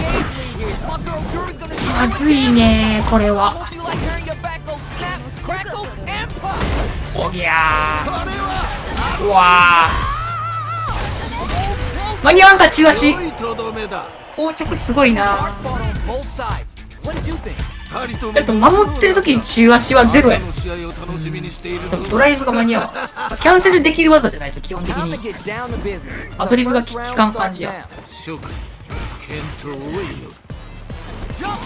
here. My girl Drew's gonna shoot. まずいねー、これは。 Hope you like hearing your back go snap, crackle, and pop. おぎゃこれはー。うわー。間に合わんか、チワシ。良いとどめだ硬直すごいな。 Hard fought on both sides. What did you think? 二人ともだって守ってる時に中足はゼロや。明日の試合を楽しみにしているぞドライブが間に合わん。キャンセルできる技じゃないと基本的 Time to に。 get down to business. アドリブが The 効 first round かん starts 感じや。 now. 諸君健闘を祈る Jumps up.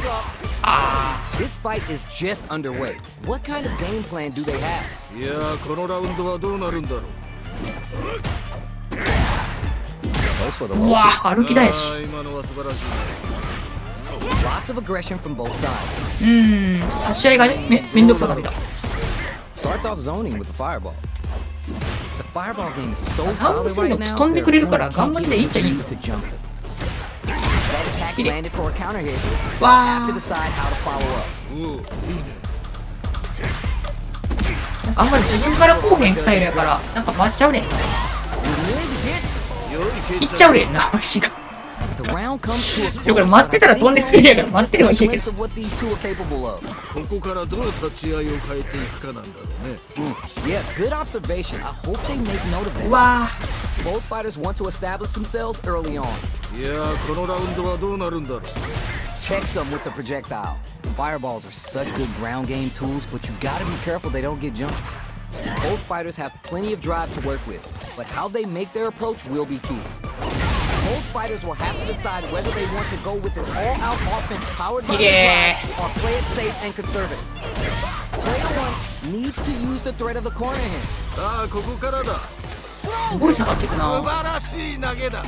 あ This fight is just underway. What kind of game plan do they have? いやーこのラウンドはどうなるんだろう Goes for the ー。う low わ kick. ー、歩きだやし。今のは素晴らしい Lots of aggression from both sides. 差し合いがね、めんどくさかった。 Starts off zoning with the fireball. The fireball game is so ラウンド solid 戦 right の now. 飛んでくれるから their 頑張りでいいんじゃいい opponent の can't get you to jump it. That attack landed for a counter hit. わ Have to ー。 decide how to follow up. おおいいねなんかあんまり自分からこうへんスタイルやから、なんか回っちゃうねん。 He really gets 良い決着いっちゃうねんな、足が。 the round comes to a だから close. 待ってたら飛んでくれるやから、待ってればいいやけ Glimpse ど。 of what these two are capable of. ここからどう立ち合いを変えていくかなんだろうね Yeah, good observation. I hope they make note of う that. わ Both fighters want to establish themselves early on. いやーこのラウンドはどうなるんだろう Checks them with the projectile. Fireballs are such good ground game tools, but you gotta be careful they don't get jumped. Both fighters have plenty of drive to work with, but how they make their approach will be key. Both fighters will have to decide whether they want to go with an all-out offense powered by Yeah. the drive or play it safe and conservative. Player one needs to use the threat of the corner hand. さあここからだすごい下がっていく素な。晴らしい投げだ。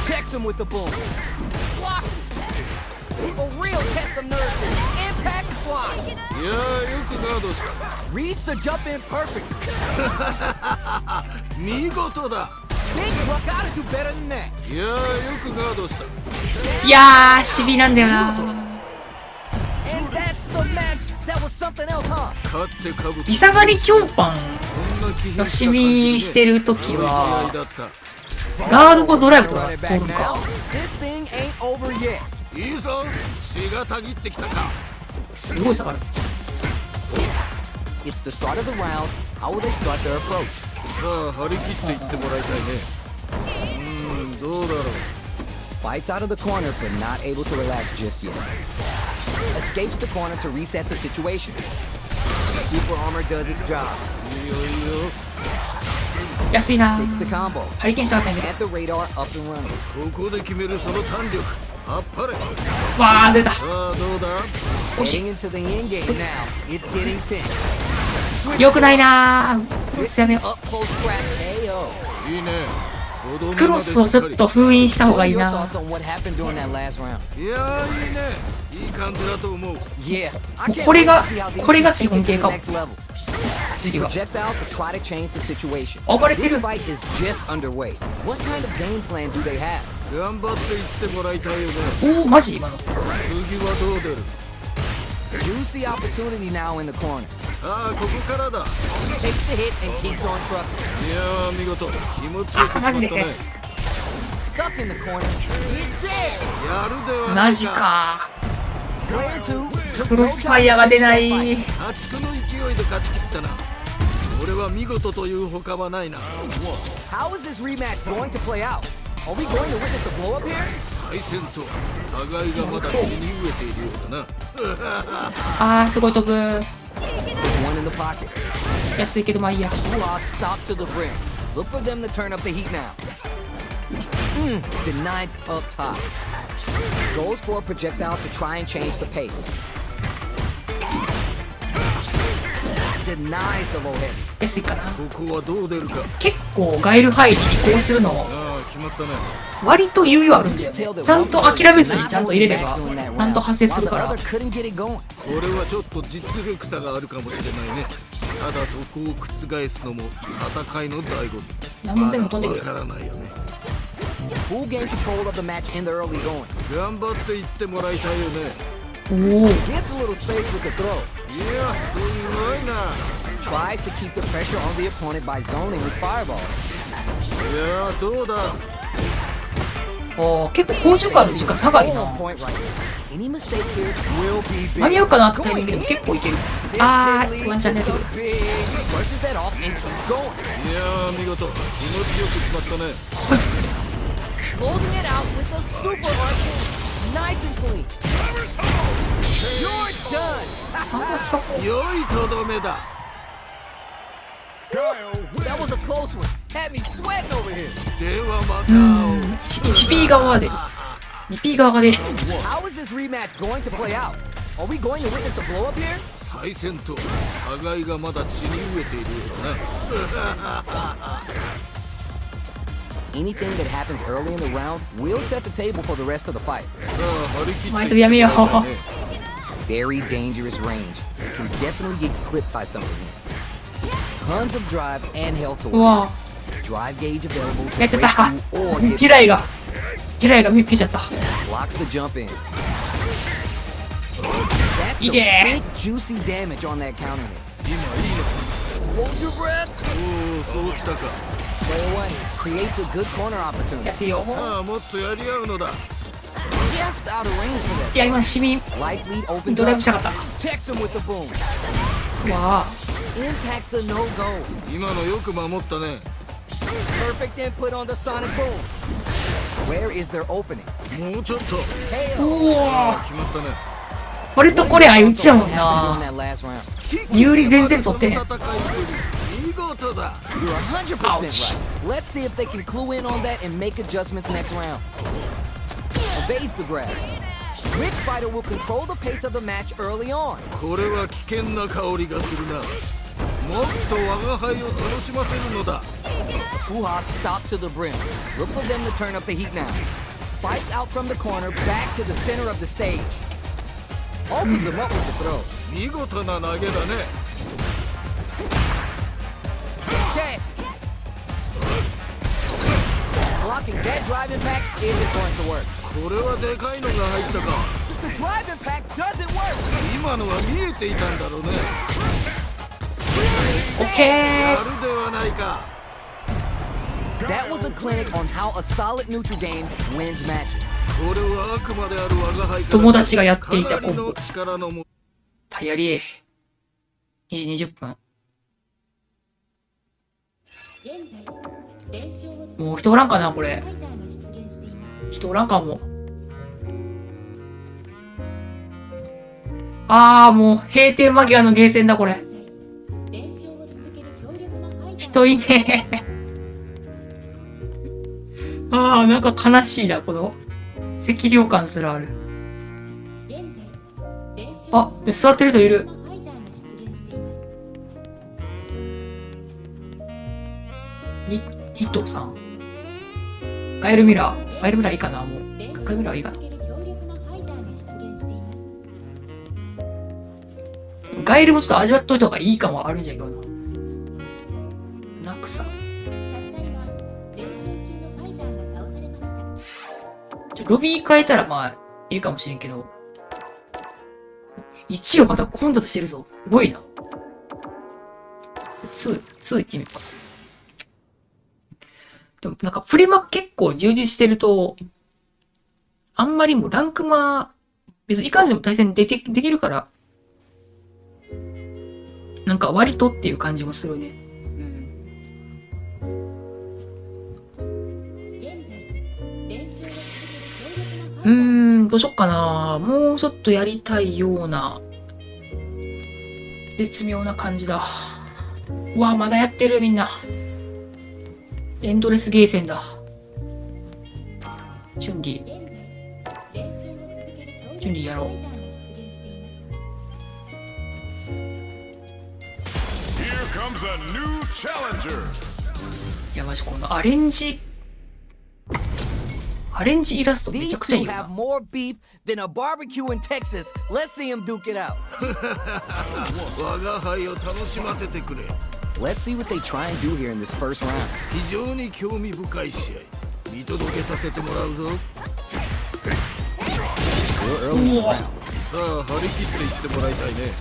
Checks him with the boom. Block. A real test of nerve. Impact squat. いやー、よくガードした。 Reads the jump in perfect. 見事だ。 Think you gotta do better than that. いやー、よくガードした。いやー、シビなんだよな。 And that's the match. That was something else, huh? 勝ってかぶビサガリ強パンこんな気品のシミしてるとき試合は、だった。ガード後ドライブとか Run it 通 back る now. か。 This thing ain't over yet. いいぞ、血がたぎってきたか。すごい下がる。 It's the start of the round. How will they start their approach? さあ、張り切っていってもらいたいね。どうだろう。 Fights out of the corner, but not able to relax just yet. Escapes the corner to reset the situation. Super armor does its job. いいよいいよ。安いな。 Takes the combo. ハリケーンしたかったんだけ At the radar, up and running. ここで決めるその弾力。あっぱれ。さど。わー、出た。あ、どうだ。 Heading into the end game now. It's getting tense. よくないなー。クロスやめよ Up close scrap KO. いいね。う。クロスをちょっと封印した方が What い are い your な。 thoughts on what happened during that last round? いやー、いいね。いい感じだと思う。 Yeah. I can't これが wait to see how these これが two 基本 take 形 it to か the も。 next level. 次は。 Projectile to try to change the situation. 暴れて This る。 fight is just underway. What kind of game plan do they have? 頑張っていってもらいたいよね。おー、マジ今の。次はどう出る。 Juicy opportunity now in the corner. ああ、ここからだ。 Takes the hit and keeps on trucking. いやー、見事。気持ちよく決まったね。 Stuck in the corner. He's there. やるではないか。マジか。 Player 2. クロスファイヤーが出ない。破竹の勢いで勝ち切ったな。俺は見事というほかはないな。 How is this rematch going to play out? Are we going to witness a blow up here? 再戦と互いがまだ血に飢えているようだな。あー、すごい飛ぶ。 There's one in the pocket. 安いけどまあいいや。 Hula stop to the brim. Look for them to turn up the heat now. Denied up top. Goes for a projectile to try and change the pace. Denies the low heavy. 安いかな。ここはどう出るか。結構ガエル入り移行するのああ、決まったね。割と猶予あるんだよね。ちゃんと諦めずにちゃんと入れればちゃんと発生するから While the other couldn't get it going. これはちょっと実力差があるかもしれないね。ただそこを覆すのも戦いの醍醐味。何も全部飛んでくる。わからないよね。 Who gained control of the match in the early going? 頑張っていってもらいたいよね。おお。 Gets a little space with the throw. いや、すごいな。 Tries to keep the pressure on the opponent by zoning with fireball. いや、どうだ。おー、結構高重感の時間長い On な。 point right now. Any mistake here will be big. 間に合うかなってタイミングでも結構いける。あー、ワンチャン出てくる。 Big. Brushes that off and keeps going. いや、見事。気持ちよく決まったね。 Closing it out with a super arcade. Nice and clean. You're done. 良いとどめだ。 That was a close one. Had me sweating over here. ではまた会おう。 1P 側で 2P 側がで How is this rematch going to play out? Are we going to witness a blow up here? 再戦と互いがまだ血に飢えているようだな。 Anything that happens early in the round will set the table for the rest of the fight. さあ、張り切って前とやめよう。 Very dangerous range. You can definitely get clipped by something here. Tons of drive and health to う work. わ Drive gauge available や to っちゃっ break た through or ギ get ライが見つけちゃった。 blocks the jump in. That's いい some ね big juicy damage on that counter hit. 今いいやつ。 Hold your breath. おお、そうきたか。 Player one creates a good corner opportunity. 安いよ。さあ、もっとやり合うのだ。 Just out of range for いや今市民 that. Life lead opens ドライ up. ブしたかった。 Checks him with the boom. うわ Impact's a no-go. 今のよく守ったね。 Perfect input on the sonic boom. Where is their opening? もうちょっと。ー KO. おお。決まったね。割とこれ相打ちやもん Has to do な。 on that last round. 有利全然取ってへん。戦いぶり見事だ。 You're 100% Ouch. right. Let's see if they can clue in on that and make adjustments next round. Evades the grab. Which fighter will control the pace of the match early on? これは危険な香りがするな。もっと我が輩を楽しませるのだ。Hoo-ha stopped to the brim. Look for them to turn up the heat now. Fights out from the corner, back to the center of the stage. Opens him up with the throw. 見事な投げだね。Cash. Blocking that drive impact isn't going to work. これはでかいのが入ったか。 The drive impact doesn't work. 今のは見えていたんだろうね。オッケやー。るではないか。 That was a clinic on how a solid neutral game wins matches. これはあくまである我が輩から友達がやっていたコンボかなりの力のもタイヤリー。2時20分。現在連勝を続けるもう人おらんかなこれフ。ァイターが出現しています。人おらんかも。もう閉店間際のゲーセンだこれ。現在連勝を続ける強力なファイター人いねえ。なんか悲しいな、この赤涼感すらある。現在連勝をで座ってる人いる。強力なファイターが出現しています。リトさん。ガエルミラー。ガエルミラーいいかなもう。連ガエルミラーいいかな。勝を続ける強力なファイターが出現しています。ガエルもちょっと味わっといた方がいいかもあるんじゃけどな。ナクさん。たった今連勝中のファイターが倒されました。ロビー変えたらまあ、いるかもしれんけど。1をまた混雑してるぞ。すごいな。2行ってみようか。でもなんかプレマ結構充実してると、あんまりもうランクマ、別にいかんでも対戦できるから、なんか割とっていう感じもするね。現在連勝を続ける強力なファイターどうしよっかな。もうちょっとやりたいような、絶妙な感じだ。うわ、まだやってるみんな。エンドレスゲーセンだ。チュンリー。現在連勝を続ける強チュンリーやろう。力なファイターが出現しています。 Here comes a new challenger. いや、マジこのアレンジイラストめち These ゃくちゃい two いよ have な。 more beef than a barbecue in Texas. Let's see them duke it out. 我が輩を楽しませてくれ。 Let's see what they try and do here in this first round. 非常に興味深い試合。見届けさせてもらうぞ。 Still early in the round. さあ張り切っていってもらいたいね。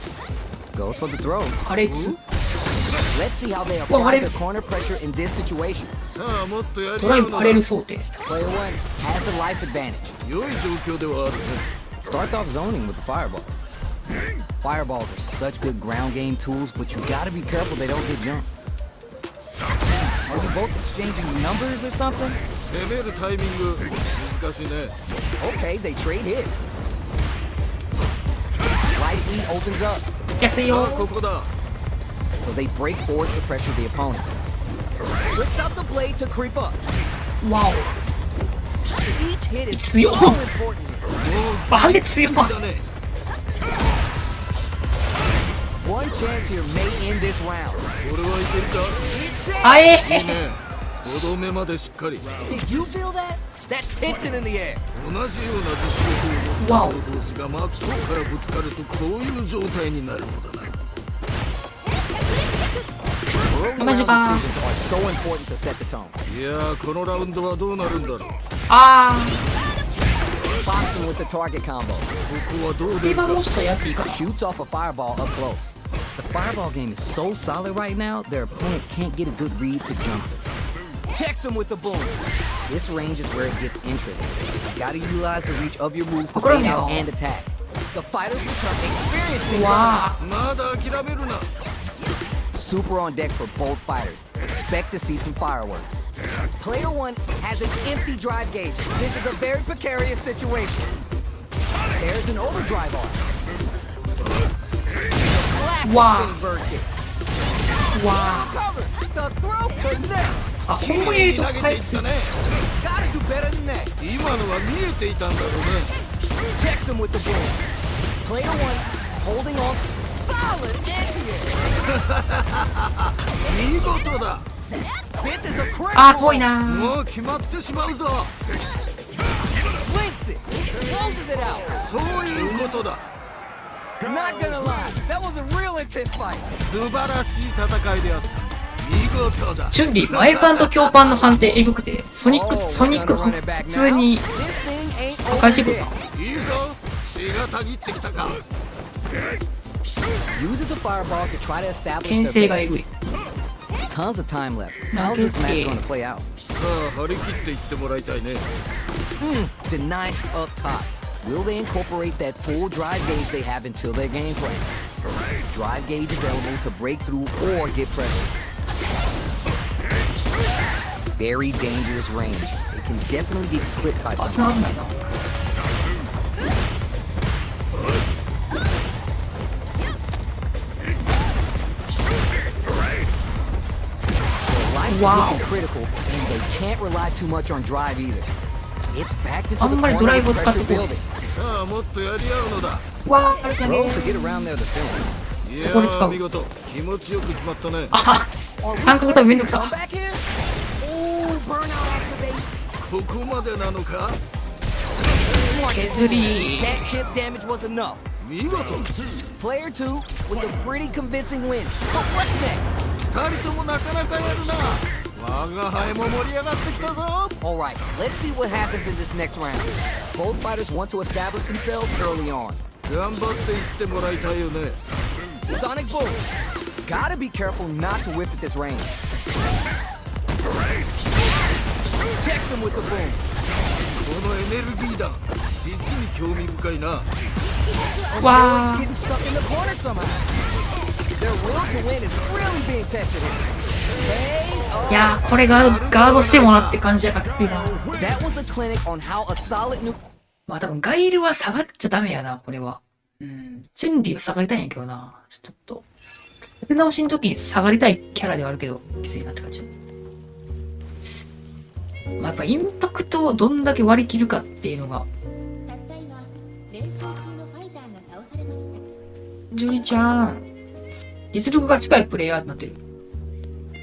Goes for the throw. 破裂 Let's see how they Well, apply Harel- the corner pressure in this situation. さあもっとやりトライバ合うのだ。レル想定。 Player one has the life advantage. 良い状況ではあるね。 Starts off zoning with the fireball. Fireballs are such good ground game tools, but you gotta be careful they don't get jumped. Are you both exchanging numbers or something? 攻めるタイミング難しいね。 Okay, they trade hits. Right lead opens up, 安いよ。さあここだ。 so they break forward to pressure the opponent. Flips out the blade to creep up. わ Each hit is so 強い。 important. お。バネ強い。だね。 One chance here may end this round. これはいけるか。 It's あえいいね。5度目までしっかり。 Did you feel that? That's tension in the air. 同じような実力を持った者同士が真っ向からぶつかるとこういう状態になるのだな。 Early round マジか。 decisions are so important to set the tone. いやーこのラウンドはどうなるんだろう。こBoxing with the target combo. こはどう出るか。今もうちょっとやっていいかな。 Shoots off a fireball up close. The fireball game is so solid right now, their opponent can't get a good read to jump it. Checks him with the boom. This range is where it gets interesting. You gotta utilize the reach of your moves to fade out and attack. The fighters return experiencing わまだ諦めるな。 super on deck for both fighters. Expect to see some fireworks. Player one has an empty drive gauge. This is a very precarious situation. There's an overdrive on. Classic Wow. spinning bird kick. わ Cover. The throw connects. あ、本語入れると投げて回復する。いったね。 Gotta do better than that. 今のは見えていたんだろうね。 Checks him with the boom. Player one is holding on. Solid anti-air. 見事だ。This is a critical. あー、遠いなー。もう決まってしまうぞ。 Links it. Closes it out. そういうことだ。 Not gonna lie, that was a real intense fight. 素晴らしい戦いであった。見事だ。チュンリー、前パンと強パンの判定エグくて、ソニック普通に This thing ain't 破壊して over くる yet. か。いいぞ。血がたぎってきたか。 Uses a fireball to try to establish 牽 their 制がエ base. グい。 Tons of time left. How's this match gonna play out? さあ張り切っていってもらいたいね。Denied up top. Will they incorporate that full drive gauge they have until their game plan? Drive gauge available to break through or get pressure. Very dangerous range. It can definitely get clipped by あ、 someone. 繋がんないな。 Life is Wow. looking critical, and they can't rely too much on drive either. It's backed into あ the んまり corner ドライブを with 使って pressure こう。 building. さあもっとやり合うのだ。わー、あれだね Throws to get around their defense. いやここで使うー見事。気持ちよく決まったね。あは三角タブめんどくさ。 Come back here. Oh, burnout activate. ここまでなのか。 Smart. 削り。 That chip damage was enough. 見事。 Player 2 with a pretty convincing win. But what's next? 二人ともなかなかやるな。我が輩も盛り上がってきたぞ。 Alright, let's see what happens in this next round. Both fighters want to establish themselves early on. 頑張っていってもらいたいよね。 Sonic boom. Gotta be careful not to whiff at this range. Checks him with the boom. このエネルギーだ。実に興味深いな。わ Villains ー。 getting stuck in the corner somehow. Their will to win is really being tested here. Hey, いやー、これガードしてもらって感じやからっていうな。 that was a clinic on how a solid new まあ多分ガイルは下がっちゃダメやな、これは。うん。チュンリーは下がりたいんやけどな。ちょっと。立て直しの時に下がりたいキャラではあるけど、きついなって感じ。まあやっぱインパクトをどんだけ割り切るかっていうのが。たった今練習中のファイターが倒されました。ジュリちゃん。実力が近いプレイヤーになってる。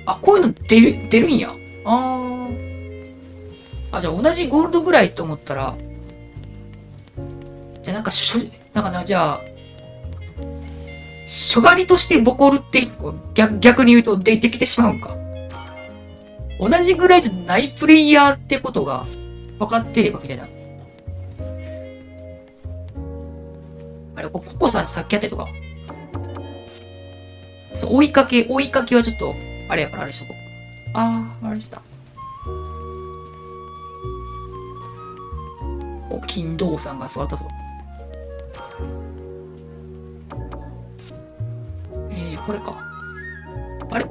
あ、こういうの出るんや。あ、じゃあ同じゴールドぐらいと思ったら、じゃあなんかな、じゃあ、初狩りとしてボコるって逆に言うと出てきてしまうんか。同じぐらいじゃないプレイヤーってことが分かってればみたいな。あれ、ココさんさっきやったりとか。そう、追いかけはちょっと、あれやからあれしとこう。あれちょっと。お、金堂さんが座ったぞ。これか。あれ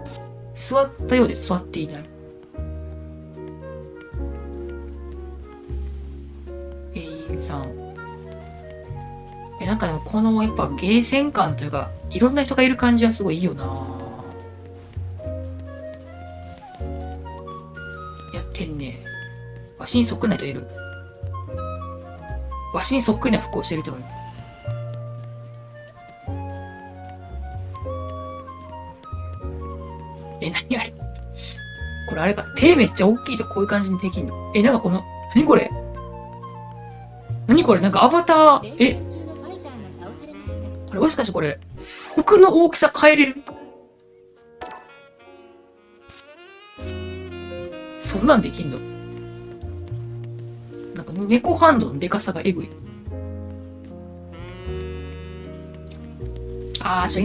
座ったようで座っていない。さん。なんかでもこのやっぱゲーセン感というか、いろんな人がいる感じはすごいいいよな。やってんね。わしにそっくりな人いる。わしにそっくりな服をしてる人がいる。何あれこれあれか。手めっちゃ大きいとこういう感じにできんの。なんかこの、何これなんかアバター、練習中のファイターが倒されました。これもしかしてこれ、服の大きさ変えれる？そんなんできんの？なんか猫ハンドのデカさがエグい。い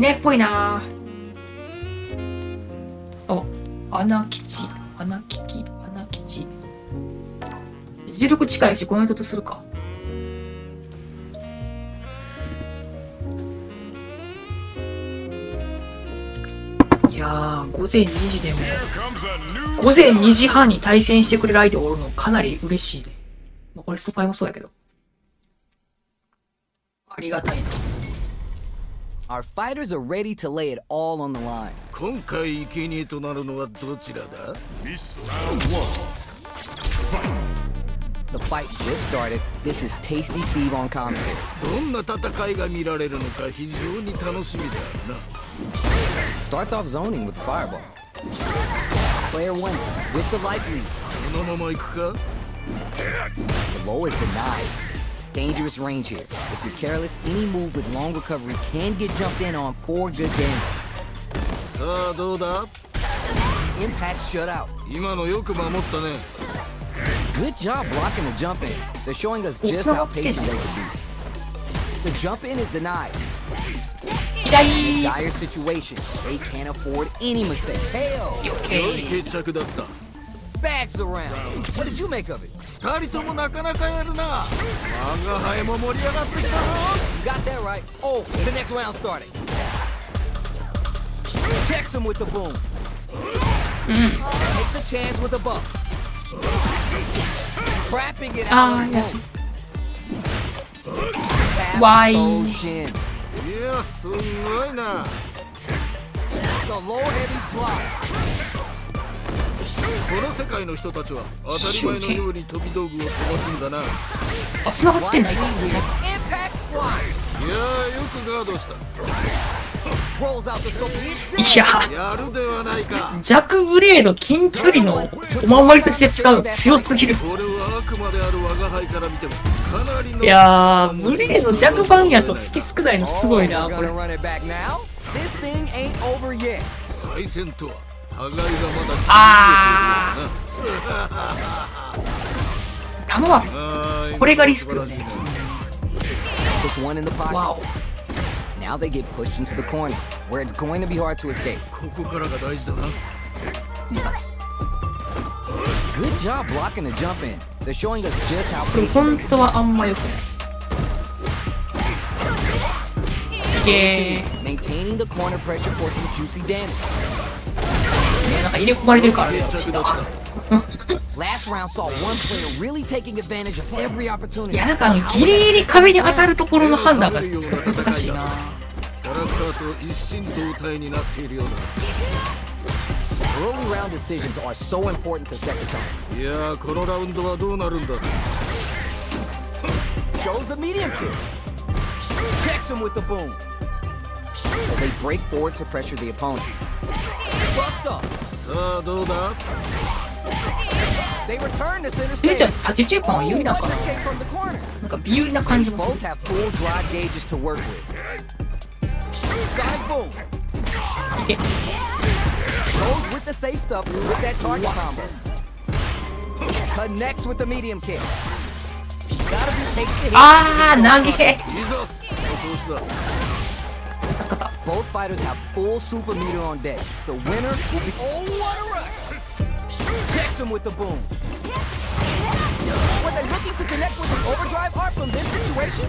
ないっぽいな。穴吉。実力近いし、この人とするか。いやー、午前2時でも、午前2時半に対戦してくれる相手がおるのかなり嬉しいで。まあ、これストパイもそうやけど。ありがたいな。Our fighters are ready to lay it all on the line. 今回生贄となるのはどちらだ？ The fight just started. This is Tasty Steve on commentary. どんな戦いが見られるのか非常に楽しみだな。 Starts off zoning with the fireball. Player 1 with the life lead. このまま行くか。 The low is denied. Dangerous range here. If you're careless, any move with long recovery can get jumped in on for good damage. さあどうだ。 Impact shut out. 今のよく守ったね。 Good job blocking the jump in. They're showing us just how patient they can be. The jump in is denied. 左。 Dire situation. They can't afford any mistake. Hell, よ良いけ。決着だった。 bags around. What did you make of it? 二人ともなかなかやるな。我が輩も盛り上がってきたぞ。 You got that right. Oh, the next round started. Checks him with the boom. Takes a chance with a buff. Crapping it out of yes. boom. Why? Those shins. いやすごいな。 The low heavy's blocked. この世界の人たちは当たり前のように飛び道具を飛ばすんだな。いやあ、繋がってんだ、今。 Impact fly. ーよくガードした。 Rolls out the soap. いや、やるではないか。弱ブレード近距離のお守りとして使うの強すぎる。これは悪魔である我が輩から見てもかなりの。いやー、ブレード弱版やと好き少ないのすごいな、 Oh, こ you're れ。 gonna run it back now? This thing ain't over yet. 再戦とは互いがまだあー。弾は、あーこれがリスクよね。 Puts one in the pocket. わお。 Now they get pushed into the corner, where it's going to be hard to escape. ここからが大事だな。 Good job blocking the jump in. They're showing us just how これ patient 本 they 当はあんま良くない。いけ can be. Maintaining the corner pressure for some juicy damage. ー。なんか入れ込まれてるからね、決着だっ Last round saw one player really taking advantage of every い opportunity. や、なんかギリギリ壁に当たるところの判断がちょっと難しいな。た。キャラクターと一心同体になっているようだ。 Early round decisions are so important to set the tone. いやーこのラウンドはどうなるんだ。 Shows the medium kick. Checks him with the boom. So they break forward to pressure the opponent. Buffs up. さあどうだ。 They return to center ゆりちゃ stage. ん、縦中盤は有利なの Let's かな。 escape from the corner. なんか微有利な感じもす Both る。 have full drive gauges to work with. Sonic boom. いけ。 Goes with the safe stuff with that target combo. Connects with the medium kick. Gotta be takes the hit. あー、投げ。いいぞ。この調子だ。助かった。 Both fighters have full super meter on deck. The winner will be. Oh, what a rush! Checks him with the boom. Were they looking to connect with an overdrive art from this situation?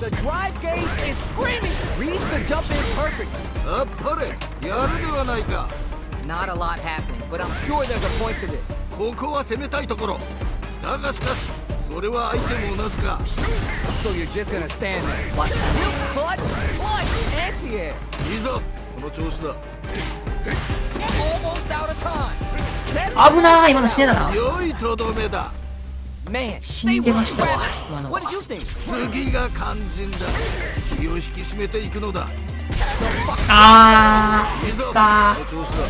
The drive gauge is screaming. Reads the jump in perfectly. あっぱれやるではないか。 Not a lot happening, but I'm sure there's a point to this. ここは攻めたいところ。だがしかしそれは相手も同じか。 So you're just gonna stand there. Watch. Clutch, anti-air. いいぞその調子だ。 Almost out of time. Set. 危ない、今の死ねたな。良いとどめだ。 Man, 死んでましたわ、 they were 今の scrapping. は What。did you think? 次が肝心だ。気を引き締めていくのだ。あー、いいぞですかその調子だ。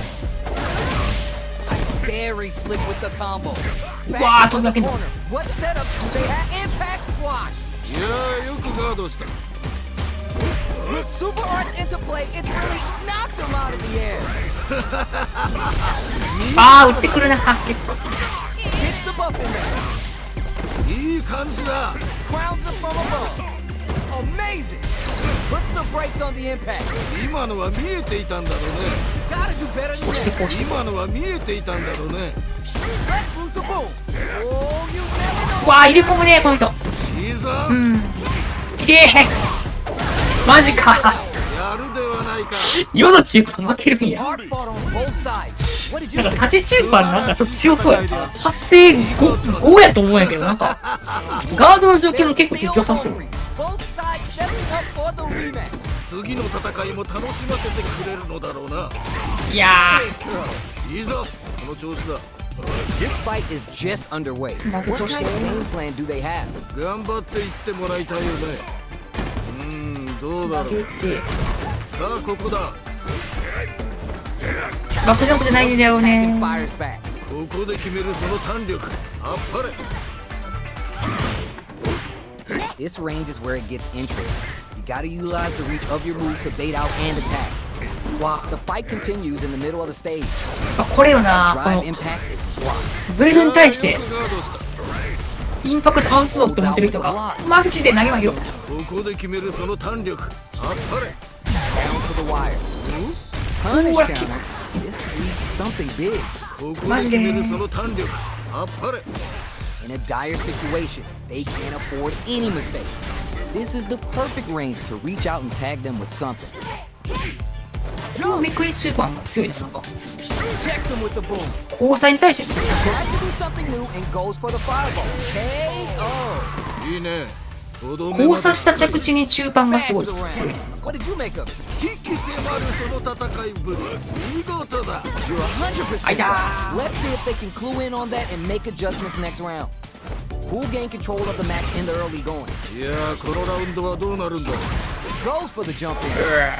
Very slick with the combo. Wow, Back into the talking- corner. What setup do they have? Impact squash. いやーよくガードした。 With super arts into play, it's really knocks him out of the air. あー、打ってくるな、結構。 Gets the buff in there. いい感じだ。 Crowns them from above. Amazing. Puts the brakes on the impact. 今のは見えていたんだろうね。 Gotta do better 押 than して that. こうして。今のは見えていたんだろうね。 Let's lose the boom. Oh, you never know. わー、入れ込むね、この人。いいぞ、いけー。マジか。やるではないか。世の中盤負けるんや。 Hard fought on both sides. What did な you んか think? 縦中盤なんかちょっと強そうやな。発生 5やと思うんやけど、なんか、ガードの状況も結構良さそう。 Both sides stepping up for the rematch. 次の戦いも楽しませてくれるのだろうな。いや Throw. いいぞこの調子だ。 This fight is just underway. What kind of game plan do they have? 頑張っていってもらいたいよね。どうだー、ろう。投げて。さあここだ。バックジャンプじゃないんだよ Attack ね and。fires back. ここで決めるその弾力あっぱれ This range is where it gets interesting. You gotta utilize the reach of your moves to bait out and attack. わ The fight continues in the middle of the stage. あ、これよな、こ Drive の impact is blocked. ブレルに対してよくガードしたインパクト半数をって思ってる人がマジで投げますよ。ここで決めるその弾力あっぱれ Down to the wire. Punish counter. This could lead to something big. ここで決めるその弾力あっぱれ In a dire situation, they can't afford any mistakes. This is the perfect range to reach out and tag them with something. このめくり中盤が強いな、なんか Checks him with the boom. 交際に対して Tries to do something new and goes for the fireball. KO. いいねとどめ交差した着地に中盤がすごい Fast 強い。 around. What did you make of it? 危機迫るその戦いぶり見事だ You're 100% Aida. right. Let's see if they can clue in on that and make adjustments next round. Who'll gain control of the match in the early going? いやーこのラウンドはどうなるんだ Goes for the jump in.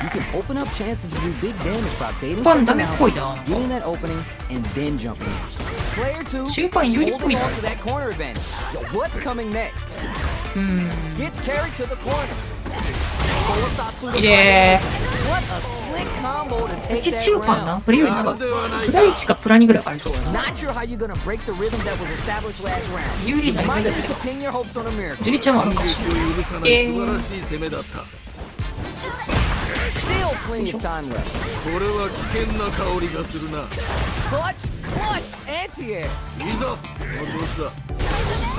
You can open up chances to do big damage by baiting パン something ダメっ out, ぽいな。 getting that opening, and then jumping in. Player 2 中盤有利っぽい holding な。 on to that corner advantage. Yo, what's coming next? Gets carried to the corner. Kolasatsu いいね What a slick combo to ー。 take うち that 中盤 round. な。これよりなんかプラ1かプラ2ぐらいありそう。 Not sure how you're gonna break the rhythm that was established last round. 有利 You な might 夢だ need け to ど pin your hopes on a miracle. ジュリちゃんもあるかもし攻撃を許さない素晴らしい攻めだった Still plenty of time left. これは危険な香りがするな Clutch, anti-air. いいぞその調子だれ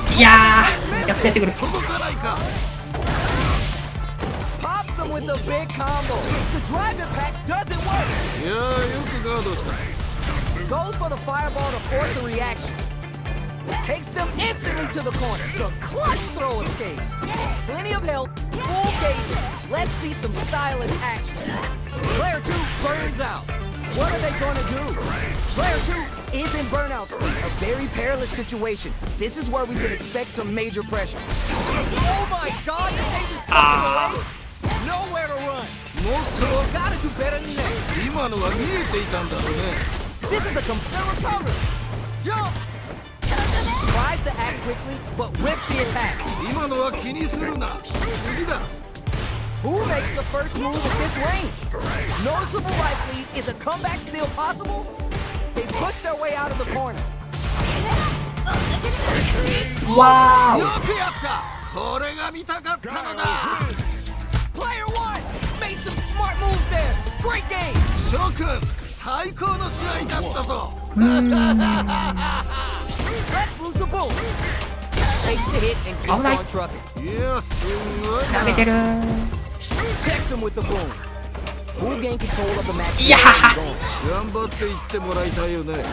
ない。いやー、めちゃくちゃやってくる。届かないか Pops him with a big combo. The drive impact doesn't work. いやーよくガードした Goes for the fireball to force a reaction. Takes them instantly to the corner. The clutch throw escape. Plenty of health, full gauges. Let's see some stylish action. Player 2 burns out. What are they going to do? Player 2 is in burnout state, a very perilous situation. This is where we can expect some major pressure. Oh my god, the cage is away. Nowhere to run. もっと Gotta do better than that. 今のは見えていたんだろうね This is a compelling cover. Jump. Tries to act quickly, but whiffs the attack. 今のは気にするな次だ Who makes the first move at this range? Noticeable life lead. Is a comeback still possible? They push their way out of the corner. わーよくやったこれが見たかったのだ Player 1 made some smart moves there. Great game. 諸君最高の試合だったぞ Let's lose the boom. Takes the hit and keeps Alright. on trucking. いやすごいな投げてる。 Checks him with the boom. Who'll gain control of the match? いやー、頑張っていってもらいたいよね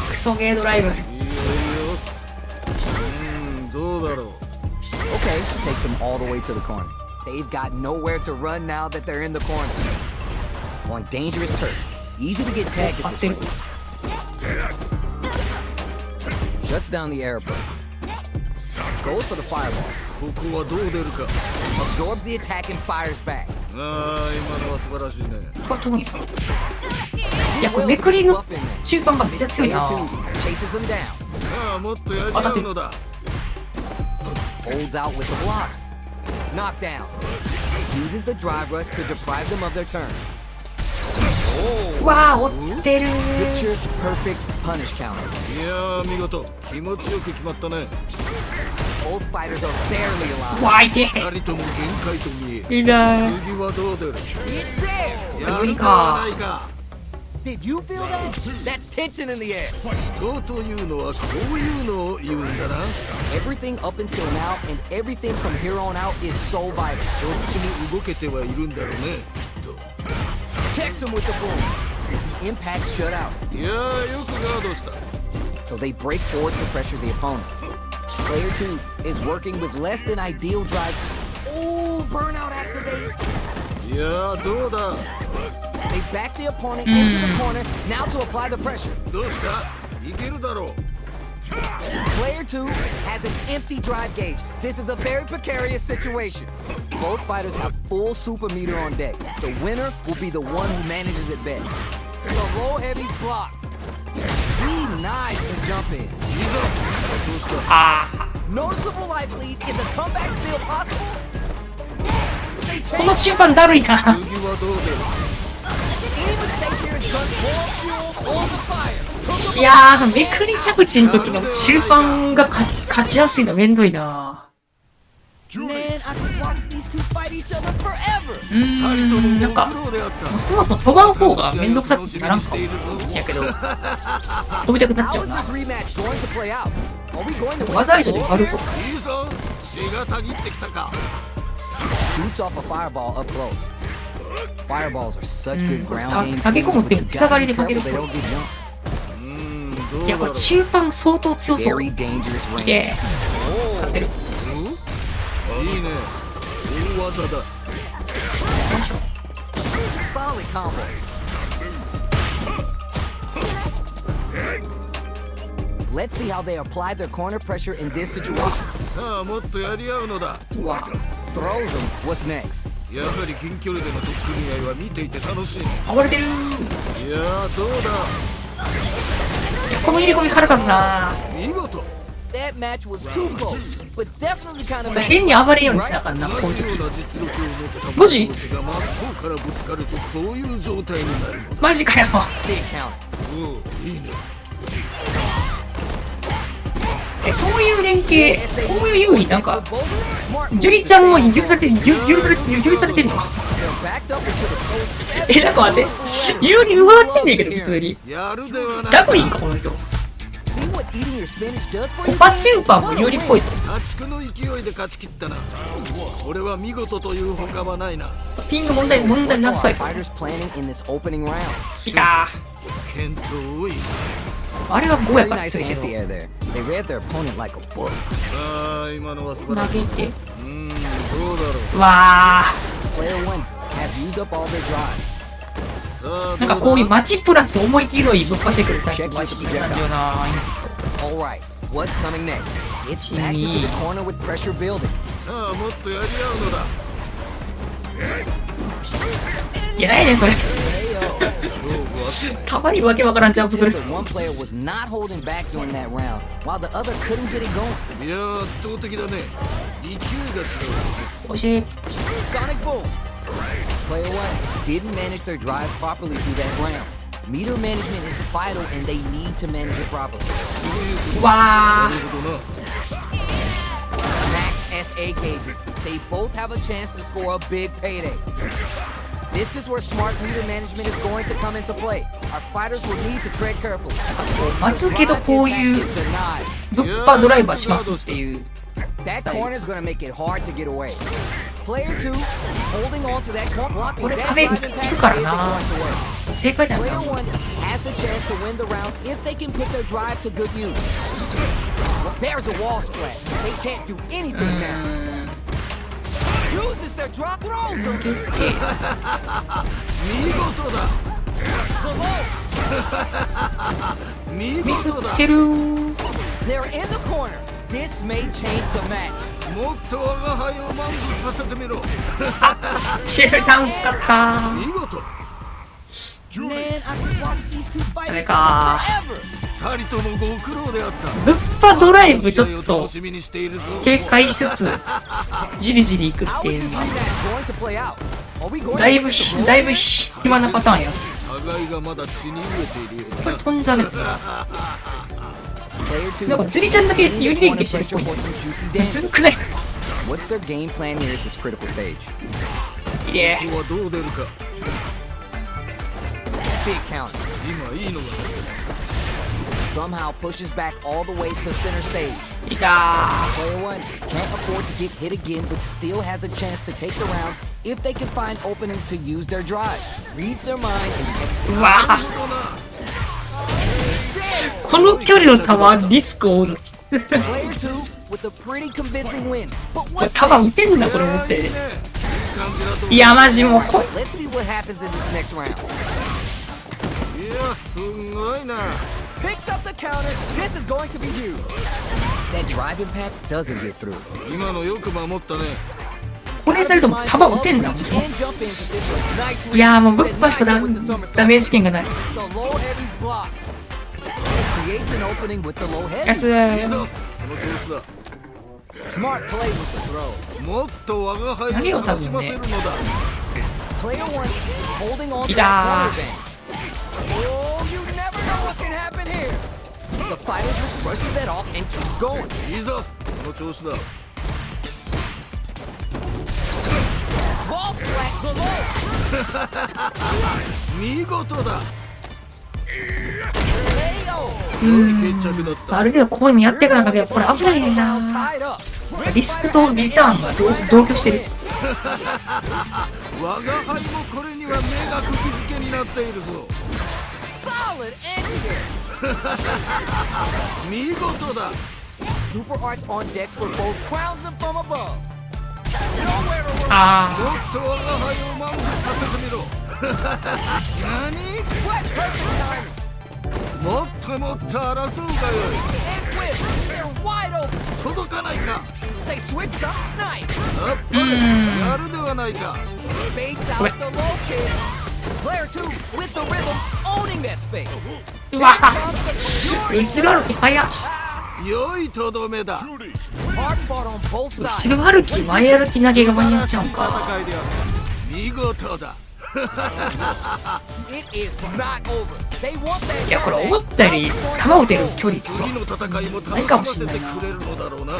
クソゲードライブ。いいよいいよどうだろう Okay, takes them all the way to the corner. They've got nowhere to run now that they're in the corner. On dangerous turf. Easy to get tagged at this rate. Shuts down the air approach. Goes for the fireball. ここはどう出るか Absorbs the attack and fires back. ああ今のは素晴らしいねこれ特に。いや、これめくりの中盤がめっちゃ強い Player な。 2 chases them down. さあもっとやり合うのだ Holds out with the block. Knockdown. Uses the drive rush to deprive them of their turn. わー、追ってる。 Picture perfect punish counter. いやー見事気持ちよく決まったね Both fighters are barely alive. わー、いて。二人とも限界と見えるいいな。次はどう出る It's there. やるかはないか Did you feel that? That's tension in the air. 人というのはこういうのを言うんだな Everything up until now and everything from here on out is so vital. どっちに動けてはいるんだろうねきっと Checks him with the boom. The impact shut out. いやーよくガードした So they break forward to pressure the opponent. Player 2 is working with less than ideal drive. Oh, burnout activates. いやーどうだ They back the opponent into the corner. Now to apply the pressure. どうしたいけるだろう Player 2 has an empty drive gauge. This is a very precarious situation. Both fighters have full super meter on deck. The winner will be the one who manages it best. The low heavy's blocked. Be nice and jump in. あ Noticeable life lead. Is a comeback still possible? They ーこの changed. 中盤だるいな。次はどう出る Any mistake here is gonna pour fuel on the fire. いやー、めくり着地の時の中盤が勝ちやすいのめんどいな。 Man, I could watch these two fight each other forever. なんか、ご苦労であったそもそも飛ばん方がめんどくさくならんかも。やけど、飛びたくなっちゃ How う is な。 this rematch going to play out? Are we going to 技以上で悪そう。いいぞ血がたぎってきたか shoots off a fireball up close. Fireballs are such good ground game 投げ込む tools, って but you 草 gotta 刈り be で投げ careful る they と。 don't get jumped. どういや、これだろう中盤相当強そう。 Very dangerous い range. け勝てる。いいね大技だ Solid combo. Let's see how they apply their corner pressure in this situation. さあもっとやり合うのだ Throws him. What's next? やはり近距離での取っ組み合いは見ていて楽しいね暴れてる。いやーどういや、この入れ込み腹立つな。だ見事 That match was too close, but definitely kind of 変に暴れるようにしなあかんな、こういう時。同じような実力を持ったマジ同士が真っ向からぶつかるとこういう状態になるマジかよ。 big counter. おういいねそういう連携、こういう優位なんか、 Smart ジュリちゃんも許されてるの。 backed up into the post. なんか待って、有利奪ってんねんけど、普通に。やるではないラグいんか、この人。 See what eating your spinach does for you? パチンパンも有利っぽいぞ。家畜の勢いで勝ち切ったなこれは見事というほかはないなピング問題なさい。 Fighters planning in this opening round. いた健闘多いー。あれは5や Very から nice 強いけど。 anti-air there. They read their opponent like a book. ああ今のは素晴らしい投げて。どうだろうわ Player 1 has used up all their drives. さあー。なんかこういう街プラス思い切りぶっかしてくるタイプマジで感じよな。 Alright, what's coming next? It's back into the corner with pressure building. さあもっとやり合うのだいや、ないねん、それ。 勝負はたまにわけわからんジャンプする。 But one player was not holding back during that round, while the other couldn't get it going. いやー圧倒的だね勢いが違う惜しい。 Sonic boom! Player 1 didn't manage their drive properly through that round. Meter management is vital and they need to manage it properly. わなるほどな Max SA gauges. They both have a chance to score a big payday. This is where smart meter management is going to come into play. Our fighters will need to tread carefully. ー。待つけどこういう Drive impact is denied. ぶっぱドライバーしますっていう。 That corner is going to make it hard to get away. Player 2 is holding on to that corner. Blocking これ that 壁 drive い impact くから isn't な。 going to work. 正解だよ Player な。 1 has the chance to win the round if they can put their drive to good use. Well, there's a wall splash. They can't do anything now. Uses their drop throws them. 見事だ The low. 見ミス事だってる。 They're in the corner. This may change the match. もっと我が輩を満足させてみろチェルダウンスかった。見事 Man, I could watch these two fight ダメ each か other forever. 二人ともご苦労であったぶっぱドライブちょっと楽しみにしているぞ警戒しつつじりじりいくっ How てい is う this のは rematch going to play out? Are we going だい to ぶ get the だいぶ goal? 暇なパターンや。互いがまだ血に飢えているようこれだ飛んじゃね。 Player 2 なんかズリちゃんだけ有利連携してるっぽい for ね。 some juicy ず damage. るくない？ What's their game plan here at this critical stage? いえ。ここはどう出るか Big counter. 今いいのが Somehow pushes back all the way to center stage. いた Player 1 can't afford to get hit again, but still has a chance to take the round if they can find openings to use their drive. Reads their mind and gets ー。うわー。この距離の球リスクを負うの。 Player 2 with a pretty convincing win. But what's 球 next? 打てんなこれ持って。いい感じだといやマジもうこ Let's see what happens in this next round. いやすごいな Picks up the counter. This is going to be huge. That drive impact doesn't get through. 今のよく守ったね保冷されると弾撃てんだ。 And jump ins if this was nice いやーもうぶっ破しかダメージ権がない。 The low heavy's blocked. It creates an opening with the low 安 heavy. いいぞ、い。その調子だ。 Smart play with the throw. もっと我が輩を楽しませるのだ。 Player 1 is holding on to い that た corner bang. Oh, you never know what can happen here. The fighter switch brushes that off and keeps going. いいぞ、その調子だ。 Ball flat the low. 見事だ。 KO. 良い決着だった。ある程度ここにやっていかなかったけど、これ危ないねん Now な。 tied up. リスクとリターンが同居してる。我が輩もこれには目が釘付けになっているぞ。 Solid anti-air. 見事だ。 Super arts on deck for both crowns and from above. Nowhere to run. あもっと我が輩を満足させてみろ。何？ What perfect timing. もっともっと争うがよ And whip. They're wide open. い。届かないか。 They switch up. Nice. やっぱりやるではないか。 Baits out the low kick. Player 2 with the rhythm, owning that space. ーうわ Comes the 後ろ歩き早っ。良いとどめだ。 hard fought on both sides. 後ろ歩き前歩き投げが間に合っちゃうんか。戦いである。見事だ。 It is not over. They want that. いやこれ思ったより弾を打てる距離と次の戦いも楽しませてくれるのだろうな。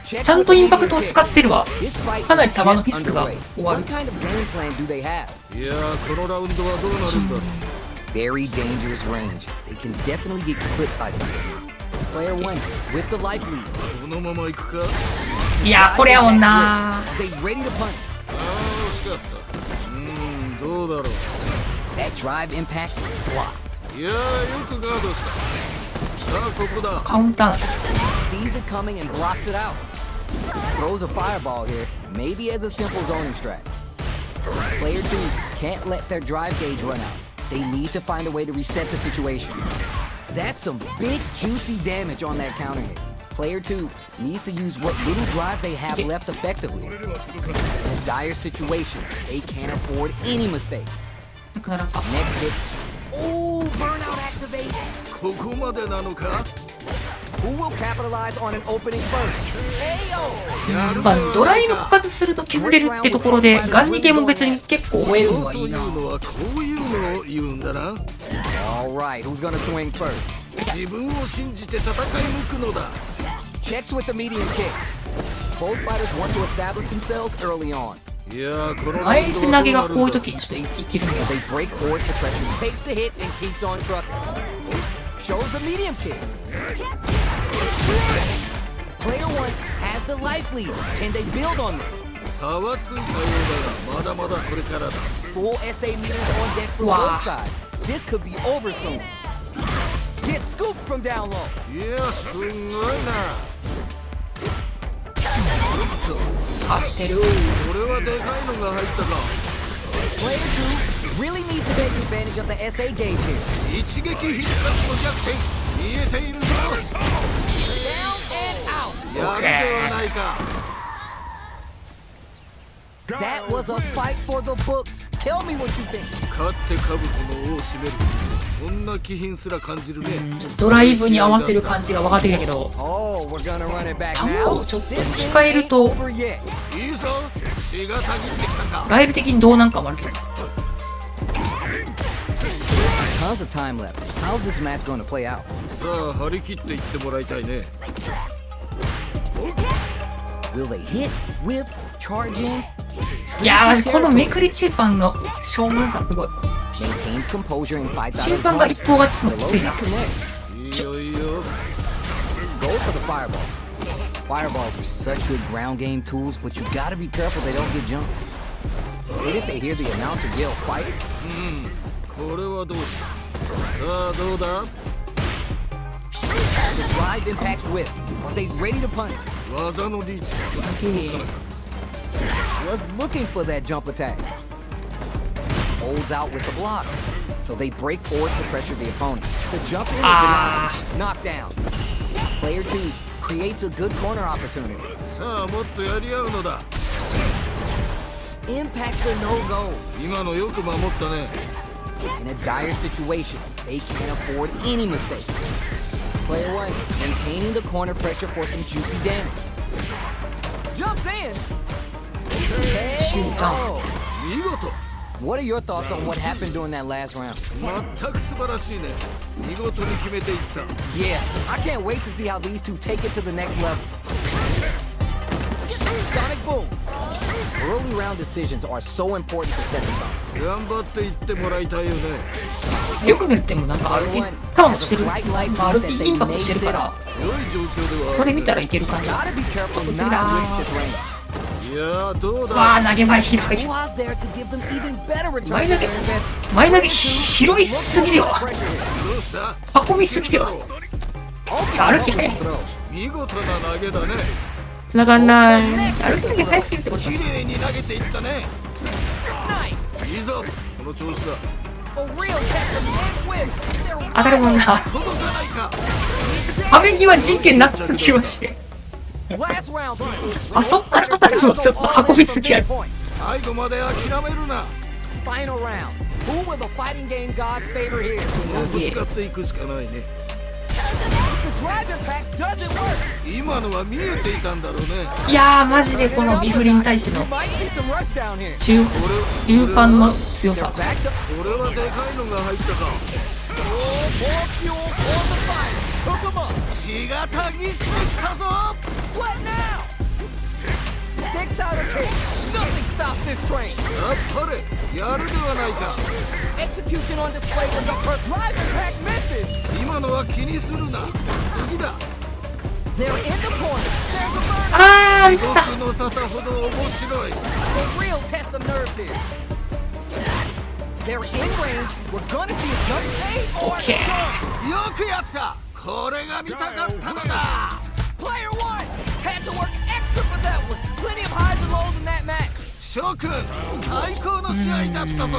ちちゃんとインパクトを使ってるわ。 This fight かなり is 弾の just リスクが underway. 終わる What。kind of game plan do they have? いやー、このラウンドはどうなるんだろう。 Very dangerous range. They can definitely get clipped by something. Player 1 with the life lead. このまま行くか。いやこれやもんな。 They ready to punch. ああ、惜しかった。どうだろう。 That drive impact is blocked. いやー、よくガードした。さあ、ここだ。カウンター。 Sees it coming and blocks it out. Throws a fireball here, maybe as a simple zoning strat. Player 2 can't let their drive gauge run out. They need to find a way to reset the situation. That's some big juicy damage on that counter hit. Player 2 needs to use what little drive they have left effectively. In a dire situation, they can't afford any mistakes. なくならんか。 Next hit. Oh, burnout activate. ここまでなのか。 Who will capitalize on an opening first? Ayo! まあドライブ枯渇すると削れるってところでガンニ系も別に結構終えるのがいいな。というのはこういうのを言うんだな。 Alright, who's gonna swing first? 自分を信じて戦い抜くのだ。 Checks with the medium kick. Both fighters want to establish themselves early on. いやー、このラウ前ンド背投げがはどうなるんだ。こういう時にちょっといけるんだ。 They break forward to pressure, takes the hit, and keeps on trucking. Shows the medium kick. Player 1 has the life lead. Can they build on this? 差はついたようだが、まだまだこれからだ。 Full SA meters on deck for Wow. both sides. This could be over soon. Get scooped from down low. いや、すんごいな。合ってる。これはでかいのが入ったか。 Player 2 really needs to take advantage of the SA gauge here. 一撃必殺の弱点、見えているぞ。 Down and out. やるではないか。 That was a fight for the books. Tell me what you think. 勝って兜の尾を締める。そんな気品すら感じるね。ドライブに合わせる感じが分かってきたけど、 Oh, we're gonna run it back 弾 now. をちょっと This 控え thing る ain't と over yet. いいぞ、血がたぎってきたか。ガイル的にどうなんかもあるけど。 Tons of time left. How's this match going to play out? さあ、張り切っていってもらいたいね。 Will they hit, whip, charge in? いやーマジこのめくり中盤のしょうもなさすごい。 Maintains composure and fights out 中 of 盤が point. 一方勝ちする The のき low つい kick な。 connects. いいよいいよ。 Goes for the fireball. Fireballs are such good ground game tools, but you gotta be careful they don't get jumped. Didn't they hear the announcer yell fight? これはどうした。さあ、どうだ。 The drive impact whiffs. Are they ready to punish? 技のリーチ。 Was looking for that jump attack. Holds out with the block. So they break forward to pressure the opponent. The jump in is denied. Knocked down. Player 2 creates a good corner opportunity. さあ、もっとやり合うのだ。Impact's a no-go. 今のよく守ったね。 In a dire situation, they can't afford any mistakes. Player 1, maintaining the corner pressure for some juicy damage. Jumps in! Shoot down. 見事。 What are your thoughts on what happened during that last round? 全く素晴らしいね。見事に決めていった。 Yeah, I can't wait to see how these two take it to the next level. Sonic boom! Early round decisions are so important to set the tone. 頑張っていってもらいたいよね。よく見てもなんか RP ターンしてる、RP インパクトしてるから良い状況では。それ見たらいける感じ。 Gotta be careful not to 次だ whip this range. いやーどうだ。わあ投げ前広い。 Who's there to give them even better return 前 on 投 their げ investment? 前投げ広いすぎるよ。 Pressure here. どうした？運びすぎてよ。じゃあ歩き早い。 Throw. 見事な投げだね。繋がんない。歩きだけ早すぎるってこと綺です。麗に投げていったね。いいぞ、その調子だ。 A real test of mid whips. They're 当たるもんな。届かないか。壁には人権なさすぎまして。 last round. people. あそっから当たるのちょっと運びすぎやる。最後まで諦めるな。 Final round. Who will the fighting game gods favor here? もうぶつかっていくしかないね。 The drive impact doesn't work. 今のは見えていたんだろうね。いやーマジでこのビフリに対しての You might see some rush down here. 流パンの強 They're さ。 backed up. これはでかいのが入ったか。 Oh, more fuel on the fire. Hook 'em up. 血がたぎってきたぞ。 What now? Sticks out a cake. Nothing stops this train. やっぱりやるではないか。 Execution on display with the first drive impact misses. 今のは気にするな。次だ。 They're in the corner. There's a burn. あーミスった。僕の沙汰ほど面白い。 A real test of nerves here. They're in range. We're gonna see a jump fade or Okay. gun. よくやった。これが見たかったのだ。 Player 1 had to work extra for that one. Plenty of highs and lows in that match. 諸君、最高の試合だったぞ。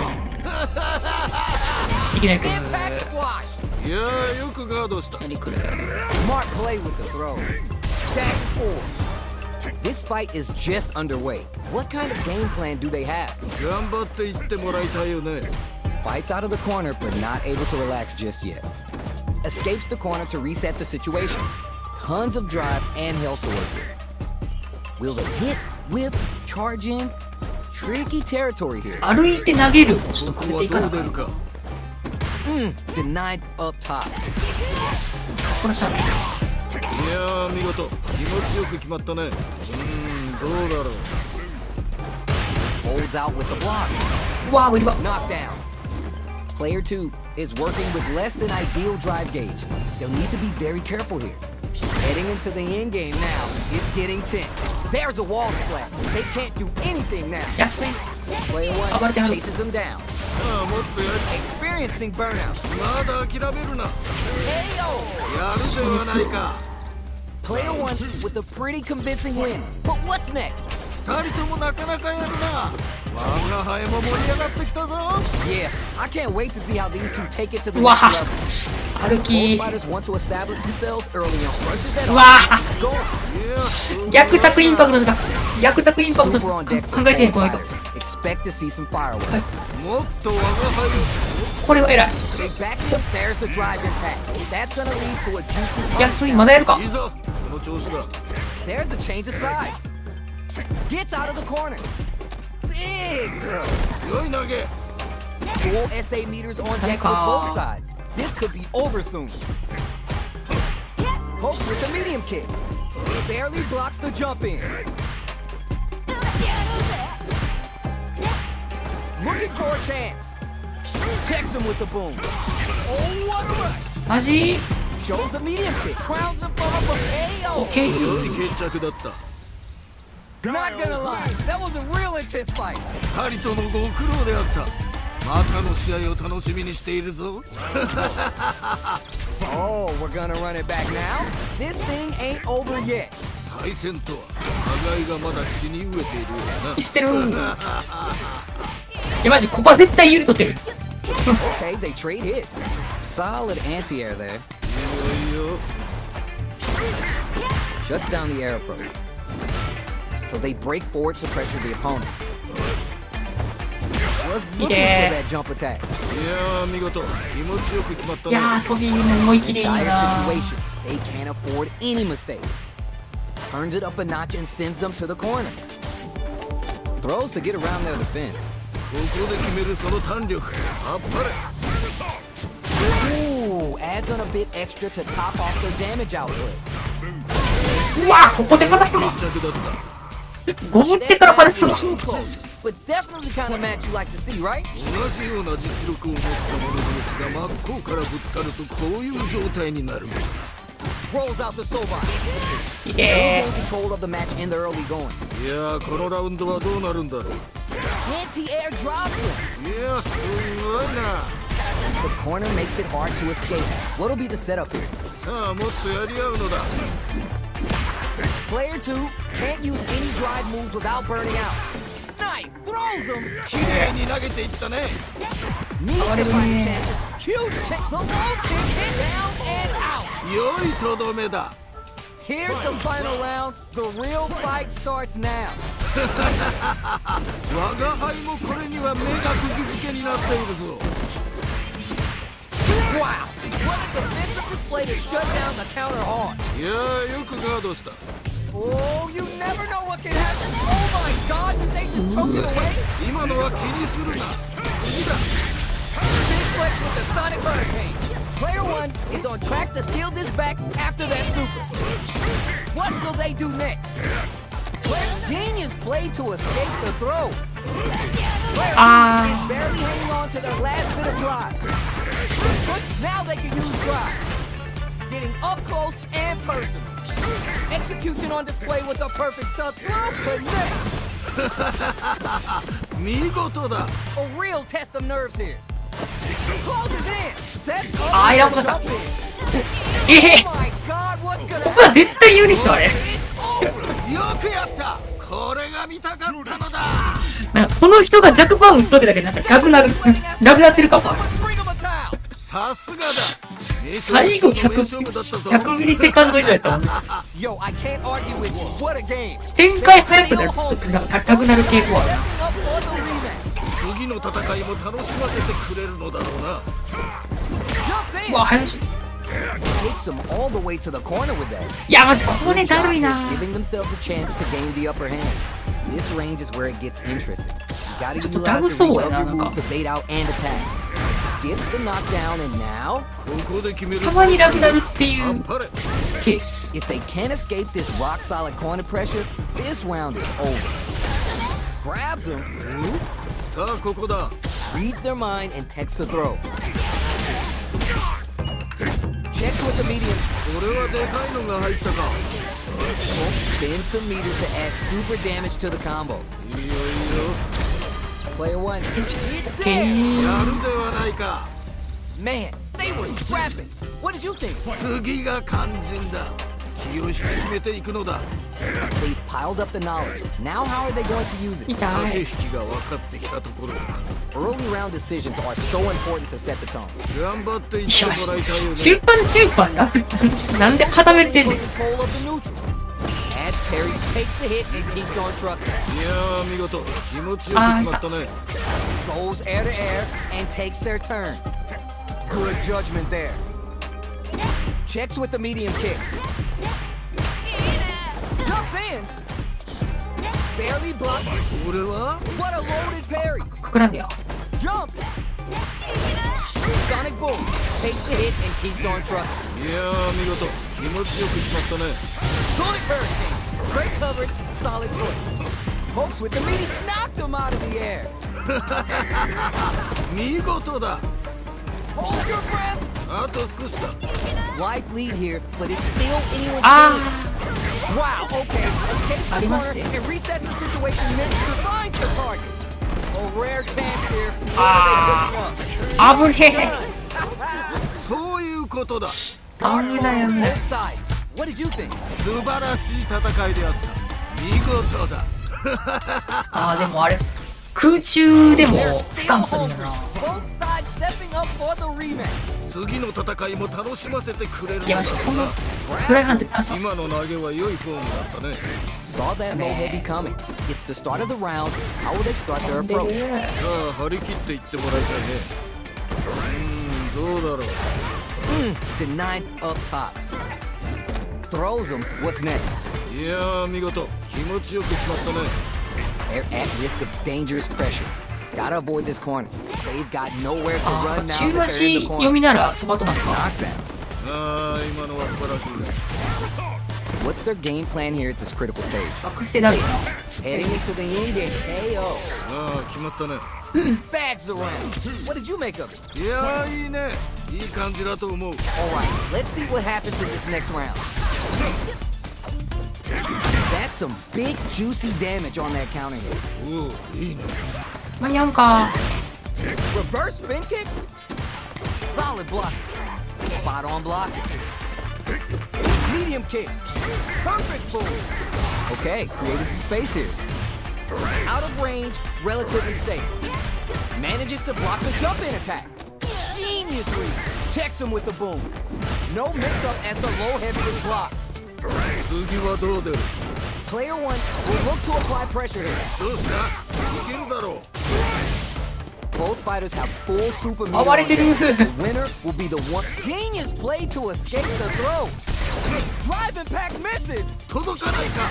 いきなり来る。 Impact squash. いやーよくガードした。何来る。 Smart play with the throw. Stack 4. This fight is just underway. What kind of game plan do they have? 頑張っていってもらいたいよね。 Fights out of the corner, but not able to relax just yet. Escapes the corner to reset the situation. Tons of drive and health to work with. Will they hit, whip, charge in? Tricky territory here. 歩いて投げる。ちょっとここ混ぜていかなはどう出かったる。か。Denied up top. これしゃべる。いやー見事、気持ちよく決まったね。どうだろう。 Holds out with the block. うわー売り場。 Knockdown. Player 2 is working with less than ideal drive gauge. They'll need to be very careful here. Heading into the end game now, it's getting tense. There's a wall splat. They can't do anything now. 安い。 Player 1 chases them down. ああもっとや Experiencing burnout. まだ諦めるな。 KO. やるではないか。 Player 1 with a pretty convincing win. But what's next? 二人ともなかなかやるな。我が輩も盛り上がってきたぞ。 Yeah, I can't wait to see how these two take it to the うわ next level. 歩 Both き。 fighters want to establish themselves early on. Rushes that うわ off. Go. いや逆タクインパクトしか。逆タクインパクトし Super か on deck 考 for えてへん both この人。 fighters. Expect to see some fireworks. もっと我が輩を。これは偉い。 They back in. There's the drive impact. That's gonna lead to a juicy 安いまだやるかい。いぞ、その調子だ。 There's a change of sides. Gets out of the corner. Big throw. 良い投げ。 Full SA meters on deck for both sides. This could be over soon. Pokes with the medium kick. Barely blocks the jump in. Looking for a chance. Checks him with the boom. Oh, what a rush. マジ Shows the medium kick. Crowns him from a KO. オッケー。良い決着だった。 Not gonna lie, that was a real intense fight. 二人ともご苦労であった。またの試合を楽しみにしているぞ。 Oh, we're gonna run it back now? This thing ain't over yet. 再戦とは互いがまだ血に飢えているようだな。知ってる。いやマジここは絶対有利取ってる。 Okay, they trade hits. Solid anti-air there. いいよ。 Shuts down the air approach. So they break forward to pressure the opponent. Was looking for that jump attack. いやー見事気持ちよく決まったね。いやー、飛びも思い切りいい Dire な。 situation. They can't afford any mistakes. Turns it up a notch and sends them to the corner. Throws to get around their defense. ここで決めるその弾力。あっぱれ。Ooh, adds on a bit extra to top off their damage output. うわ、ここで離すの。一着だった。ゴムってから離すの。 Too close, but definitely kind of match you like to see, right? 同じような実力を持った者同士が真っ向からぶつかるとこういう状態になる。 Rolls out the Soba. い They け gain control of the match in the early going. いやーこのラウンドはどうなるんだろう。 Anti-air drops him. いやすごいな。 The corner makes it hard to escape. What'll be the setup here? さあもっとやり合うのだ。 Player 2 can't use any drive moves without burning out. Knife throws him. 綺麗に投げていったね。 Needs to find chances. Huge check. The low kick down and out. 良いとどめだ。 Here's the final round. The real fight starts now. 我が輩もこれには目が釘付けになっているぞ。 Wow. What a defensive display to shut down the counter hard. いやーよくガードした。 Oh, you never know what can happen. Oh my God, did they just choke it away? 今のは気にするな。次だ。 Big flex with the Sonic Hurricane. Player 1 is on track to steal this back after that super. What will they do next? Genius play to escape the throw. Player 2 is barely hanging on to their last bit of drive. Now they can use drive. Getting up close and personal. Execution on display with a perfect throw connect. 見事だ。 A real test of nerves here. Closes in. Sets up. あー、やばかった。 Jump in. え Oh my God, what's gonna ここは絶対有利っしょ、あれ。よくやった。これが見たかったのだ。なんかこの人が弱パン打つときだけなんかなくなる。なくなってるかも。さすがだ。最後100ミリセカンド以上やったもんね。 Yo, I can't argue with you. What a game. 展開早くなるとちょっとなんか高くなる傾向あるな。 Up on the rematch. 次の戦いも楽しませてくれるのだろうな。 Jumps う in. わ、林。 Takes them all the way to the corner with that. いや、マジここね、だるい They're な。 giving themselves a chance to gain the upper hand. This range is where it gets interesting. You gotta ちょっと utilize ダブ the そう range や of な、 your なんか moves to bait out and attack. Gets the knockdown and now, ここで決める。たまになくなるっていうあっぱれ。ケース。 if they can't escape this rock solid corner pressure, this round is over. Grabs them, さあここだ。 reads their mind and takes the throw. Checks with the medium. これはでかいのが入ったか。 Spins some meter to add super damage to the combo. いいよいいよ。 Player 1 hits ケ there. ー。やるではないか。 Man, they were scrapping. What did you think? 次が肝心だ。気を引き締めていくのだ。 They've piled up the knowledge. Now how are they going to use it? 痛い。駆け引きが分かってきたところだ。 Early round decisions are so important to set the tone. 頑張っていっていや、もらいたいよね。中盤なんで固めてんねん。 Control of the neutral. Adds parry, takes the hit, and keeps on trucking. いやー見事気持ちよく決まったね。 Goes air to air and takes their turn. Good judgment there. Checks with the medium kick. Jumps in. Barely blocks it. これは What a loaded parry. ここなんだよ。 Jumps. Sonic boom. Takes the hit and keeps on trucking. いやー見事気持ちよく決まったね。 Sonic hurricane. Great coverage. Solid choice. Hopes with the medium. Knocked him out of the air. 見事だ。 Hold your breath. あと少しだ。 Life lead here, but it's still anyone's あ game. Wow, okay. Escapes the ありま corner すね。 and resets the situation meant to find the target. A rare chance here. あ、危ねえ。そういうことだ。危ないよ Both ね。 sides. What did you think? 素晴らしい戦いであった。見事だ。あー、でもあれ、空中でもスタンスするんやな。 Both sides stepping up for the rematch. 次の戦いも楽しませてくれるのいや、だマジこのろうな。フライハンデパス。今の投げは良いフォームだったね。 Saw that low heavy coming. It's the start of the round. How will they start their approach? さあ張り切っていってもらいたいね。どうだろう。Denied up top. Throws him. What's next? いやー見事気持ちよく決まったね。 They're at risk of dangerous pressure. Gotta avoid this corner. They've got nowhere to あ run ー、 now 中 that they're in 足 the 読 corner. みならそばとなのか。 Knockdown. ああ今のは素晴らしいね。 What's their game plan here at this critical stage? バックステだるよ。 Heading into the end game. KO. ああ決まったね。 Bags the round. What did you make of it? いやーいいね。いい感じだと思う。 All right, let's see what happens in this next round. That's some big, juicy damage on that counter hit. おおいいね。間に合うんか。 Reverse spin kick? Solid block. Spot on block. Medium kick. Perfect boom. Okay, creating some space here. Out of range, relatively safe. Manages to block the jump-in attack. Genius read. Checks him with the boom. No mix-up as the low heavy is blocked. 次はどう出る。 Player one will look to apply pressure here. どうした。いけるだろう。 Both fighters have full super meter 暴れ on てる。 deck. The winner will be the one. Genius play to escape the throw. Drive impact misses. 届かないか。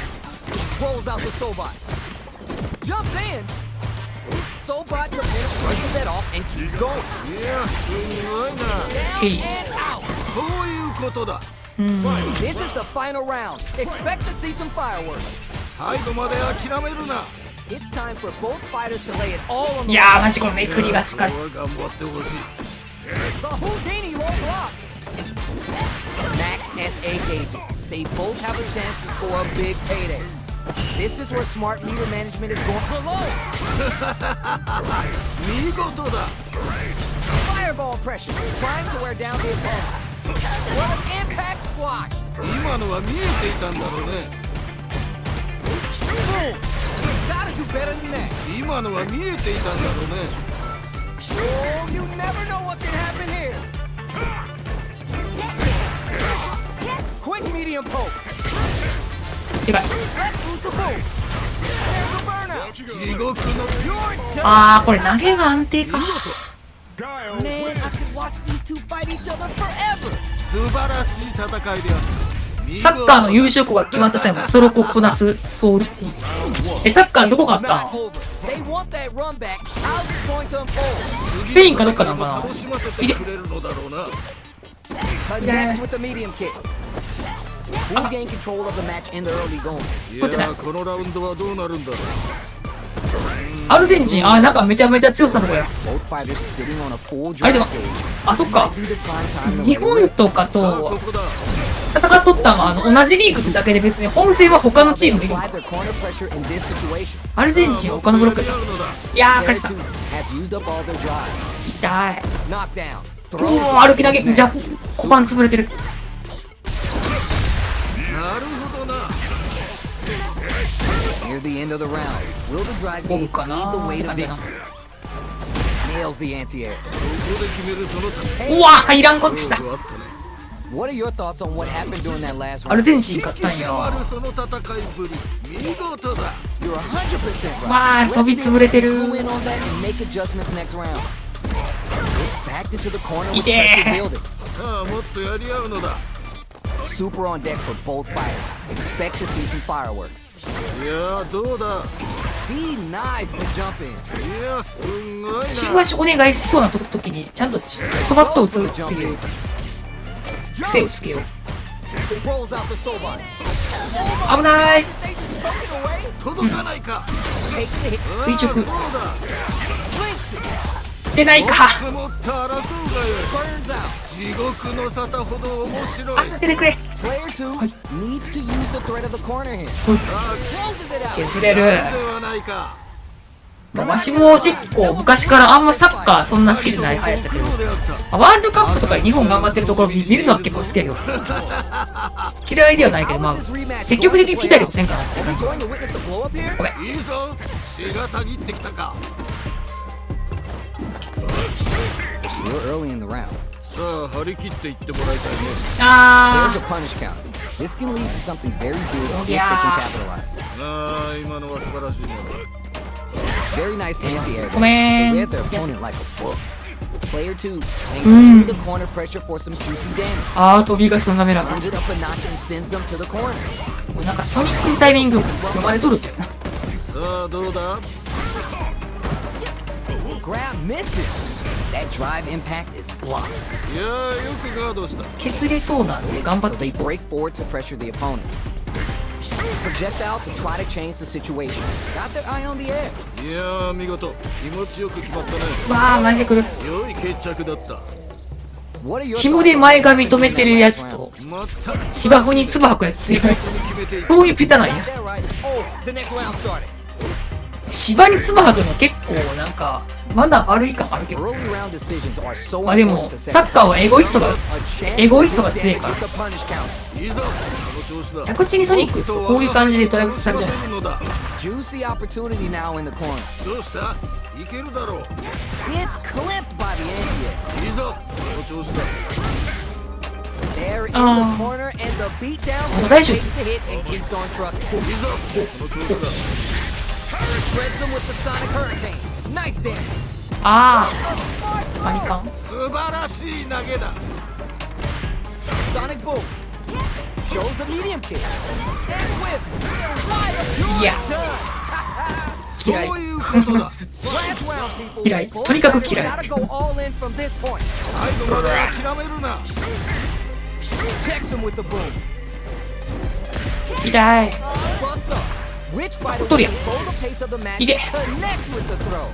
Rolls out the Sobot. Jumps in. Sobot to breaks that off and keeps going. いやすごいな。 Hey. And out. そういうことだ。 This is the final round. Expect to see some fireworks. 最後まで諦めるな。 It's time for both fighters to lay it all on い the やー、 line. マジこのめくりが使う。頑張ってほしい。 The Houdini low block. Max SA gauges. They both have a chance to score a big payday. This is where smart meter management is going below. 見事だ。 Fireball pressure, trying to wear down the opponent. What an impact squash. 今のは見えていたんだろうね。 Boom. Gotta do better than that. 今のは見えていたんだろうね。 Oh, you never know what can happen here. Quick medium poke. でかい。 Let's lose the boom. There's a burnout. 地獄の You're done. あー、これ投げが安定か。 Guile Man, I could watch these two fight each other forever. 素晴らしい戦いであった。サッカーの優勝校が決まった際もそれをこなすソウルシー。サッカーどこがあった Not の？ over. They want that run back. How's it going to unfold? スペインかどっかなのかな。楽しませてくれるのだろうな。 Cut next with the medium kick. Who gained control of the match in the early going? いやこのラウンドはどうなるんだろう。アルゼンチン、あー、なんかめちゃめちゃ強さの子や。 Both fighters sitting on a full あれで drive も gauge. あ、そっか。 Be the prime time to 日 let it 本 rip. とかさあことこだ。戦っとったのは同じリーグってだけで別に本戦は他のチームもいる。 Apply their corner pressure in this situation. アルゼンチンは他のブロックやった。いやー、勝 Player ちた。 two has used up all thetheir drive. 痛い。 Knockdown. も Throws う歩き投げ、じゃ、小判潰れてる。なるほどな。 near the end of the round. Will the drive ボブ gauge か lead な the ー way って to 感じだ victory? な。 Nails the anti-air. ここで決めるそのうわー、いらんことした。あったね。 What are your thoughts on what happened during that last アル round? ゼンチン勝ったん迫よ。るその戦いぶり見事だ。 You're 100% right. わー、飛び Let's 潰れて see る。 who in on that and make adjustments next round. It's backed into the corner with いてー。 pressure building. さあもっとやり合うのだ。 Super on deck for both fighters. Expect to see some fireworks. いやどうだ。 Denies the jump in. いやすんごいな。中足お願いしそうな時にちゃんとそばっと打つっていう癖をつけよう。 Rolls out the Sobot. 危ない。 They just took it away. 届かないか。 Takes the hit. 垂直ああそうだ。 Blinks it. 出ないか。もっと争うがよい。 Burns out. 地獄の沙汰ほど面白い。あ、出てくれ。 Player 2 needs to use the threat of the corner here. あ Closes it out. 削れる。ではないか。わしも結構昔からあんまサッカーそんな好きじゃない派やったけど、そうであった。ワールドカップとかで日本頑張ってるところ見るのは結構好きやけど、嫌いではないけど、まあ積極的に来たりもせんかなって Are 感 we じ。 going to witness a blow up here? ごめん。いいぞ。血がたぎってきたか。We're early in the round. さあ張り切っていってもらいたいね。あ There's a punish counter. This can lead to something very big if they Yeah. can capitalize. ああ今のは素晴らしいもの。 Very nice anti-air. Come in. They read their Yes. opponent like a book. Player 2, maintain the corner pressure for some juicy damage. あー、飛びがそんなメラ。 Turns it up a notch and sends them to the corner. なんかソニックのタイミング読まれとるっていうな。さあどうだ。 Grab misses. That drive impact is blocked. いやーよくガードした。削れそうなんで頑張 So って they break forward to pressure the opponent. Projectile to try to change the situation. Got their eye on the air. いやー見事気持ちよく決まったね。わあ、前で来る。良い決着だった。 What are your 紐で前髪止めてるやつとまったく芝生に唾吐くやつ強い。決めていく。こういうペタなんや。 They're right. Oh, the next round started. 芝に唾吐くの結構なんかまだ悪い感あるけど。 Early round decisions are so まあでも important to サッカーはエゴイストが a chance エゴイストが強いから。 with the punish counter. いいぞこの調子だ。着地にソニックこういう感じでドライブされちゃう。のだ。 Juicy opportunity now in the corner. どうしたいけるだろう。 It's clipped by the anti-air. いいぞこの調子だ。 There in the Oh. corner and the beatdown Oh, that takes shoots. the hit and keeps on trucking. いいぞこの調子だ。 Shreds them with the Sonic Hurricane. Nice damage. あ A smart あ、パニカ throw. ン。素晴らしい投げだ。 Sonic boom. Shows the medium kick. And whips. Right up. You're Yeah. done. 嫌い。そういうことだ。 Last round, people. 嫌い。とにかく嫌い。 Gotta go all in from this point. 最後まで諦めるな。 Checks him with the boom. 痛い。 Busts up. Which fighter will 取るやん。 control the pace of the match いで。 connects with the throw.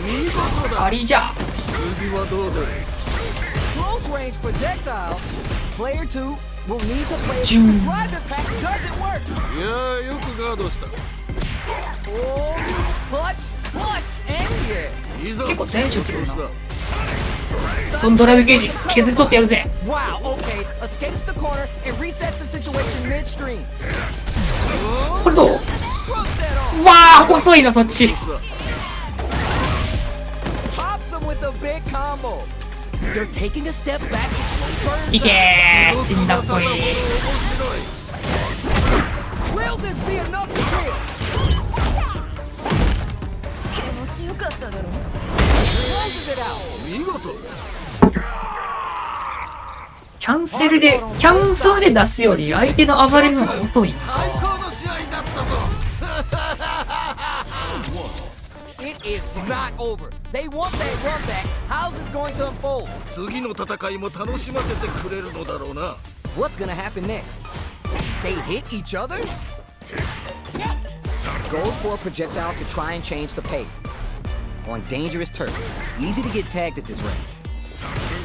見事だ。ありじゃ。次はどうだ。 Close range projectile. Player 2 will need to play a June. drive impact. Doesn't work. いやーよくガードした。 Oh, clutch, anti-air. いいぞ結構大丈夫だよな調子だ。そのドライブゲージ削り取ってやるぜ。 Wow, okay. Escapes the corner and resets the situation midstream. これどう？ Shrugs that off. わあ、細いなそっち。 Pops him with a big combo. They're taking a step back. いけー。死んだっぽい。 Will this be enough to kill? 気持ちよかっただろ。 Closes it out. 見事。キャンセルで出すより相手の暴れるのが遅い。最高の試合だったぞ。 It is not over. They want that run back. How's this going to unfold? 次の戦いも楽しませてくれるのだろうな。 What's gonna happen next? They hit each other? Goes for a projectile to try and change the pace. On dangerous turf, easy to get tagged at this range.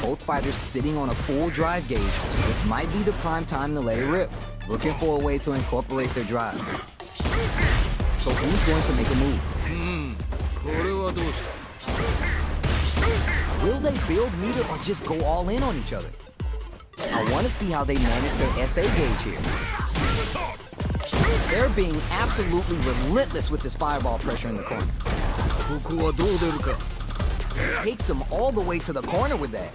Both fighters sitting on a full drive gauge. This might be the prime time to let it rip. Looking for a way to incorporate their drive. So who's going to make a move? これはどうした。 Will they build meter or just go all in on each other? I want to see how they manage their SA gauge here. They're being absolutely relentless with this fireball pressure in the corner. ここはどう出るか。 Takes them all the way to the corner with that.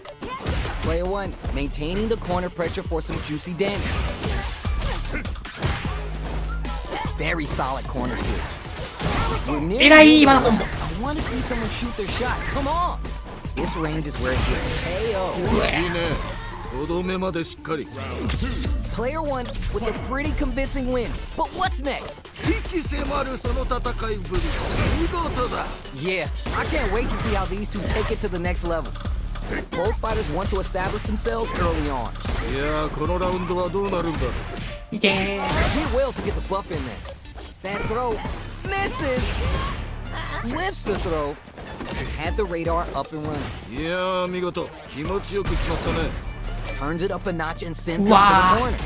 Player 1, maintaining the corner pressure for some juicy damage. Very solid corner switch. We're near えらい the 今 end の of コン the ボ。 round. I want to see someone shoot their shot. Come on. This range is where it gets KO. いいね。とどめまでしっかり。 Player 1 with a pretty convincing win. But what's next? 引き迫るその戦いぶり。見事だ。 Yeah, I can't wait to see how these two take it to the next level. Both fighters want to establish themselves early on. いやーこのラウンドはどうなるんだろう。いけー。 Did well to get the buff in there. That throw misses. Lifts the throw. Had the radar up and running. いやー見事気持ちよく決まったね。 Turns it up a notch and sends it to the Wow. corner.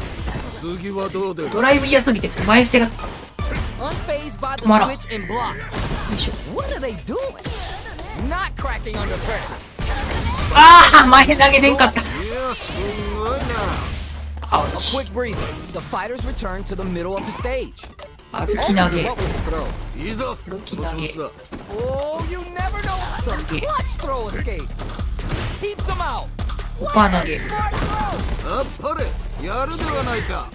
次はどう出る。ドライブ嫌すぎて前捨てが。よ Unfazed by the Come on. switch and blocks. いしょ。 What are they doing? Not cracking under pressure. ああ、前投げでんかった。いやすごいな。あお A ち。 quick breather. The fighters return to the middle of the stage. 歩き投 Almost げ what with the throw. いいぞ歩きこの投げ調子だ Oh, you never know. The Okay. clutch throw escape. Keeps him out. おぱ投げ Smart throw. あっぱれやるではないか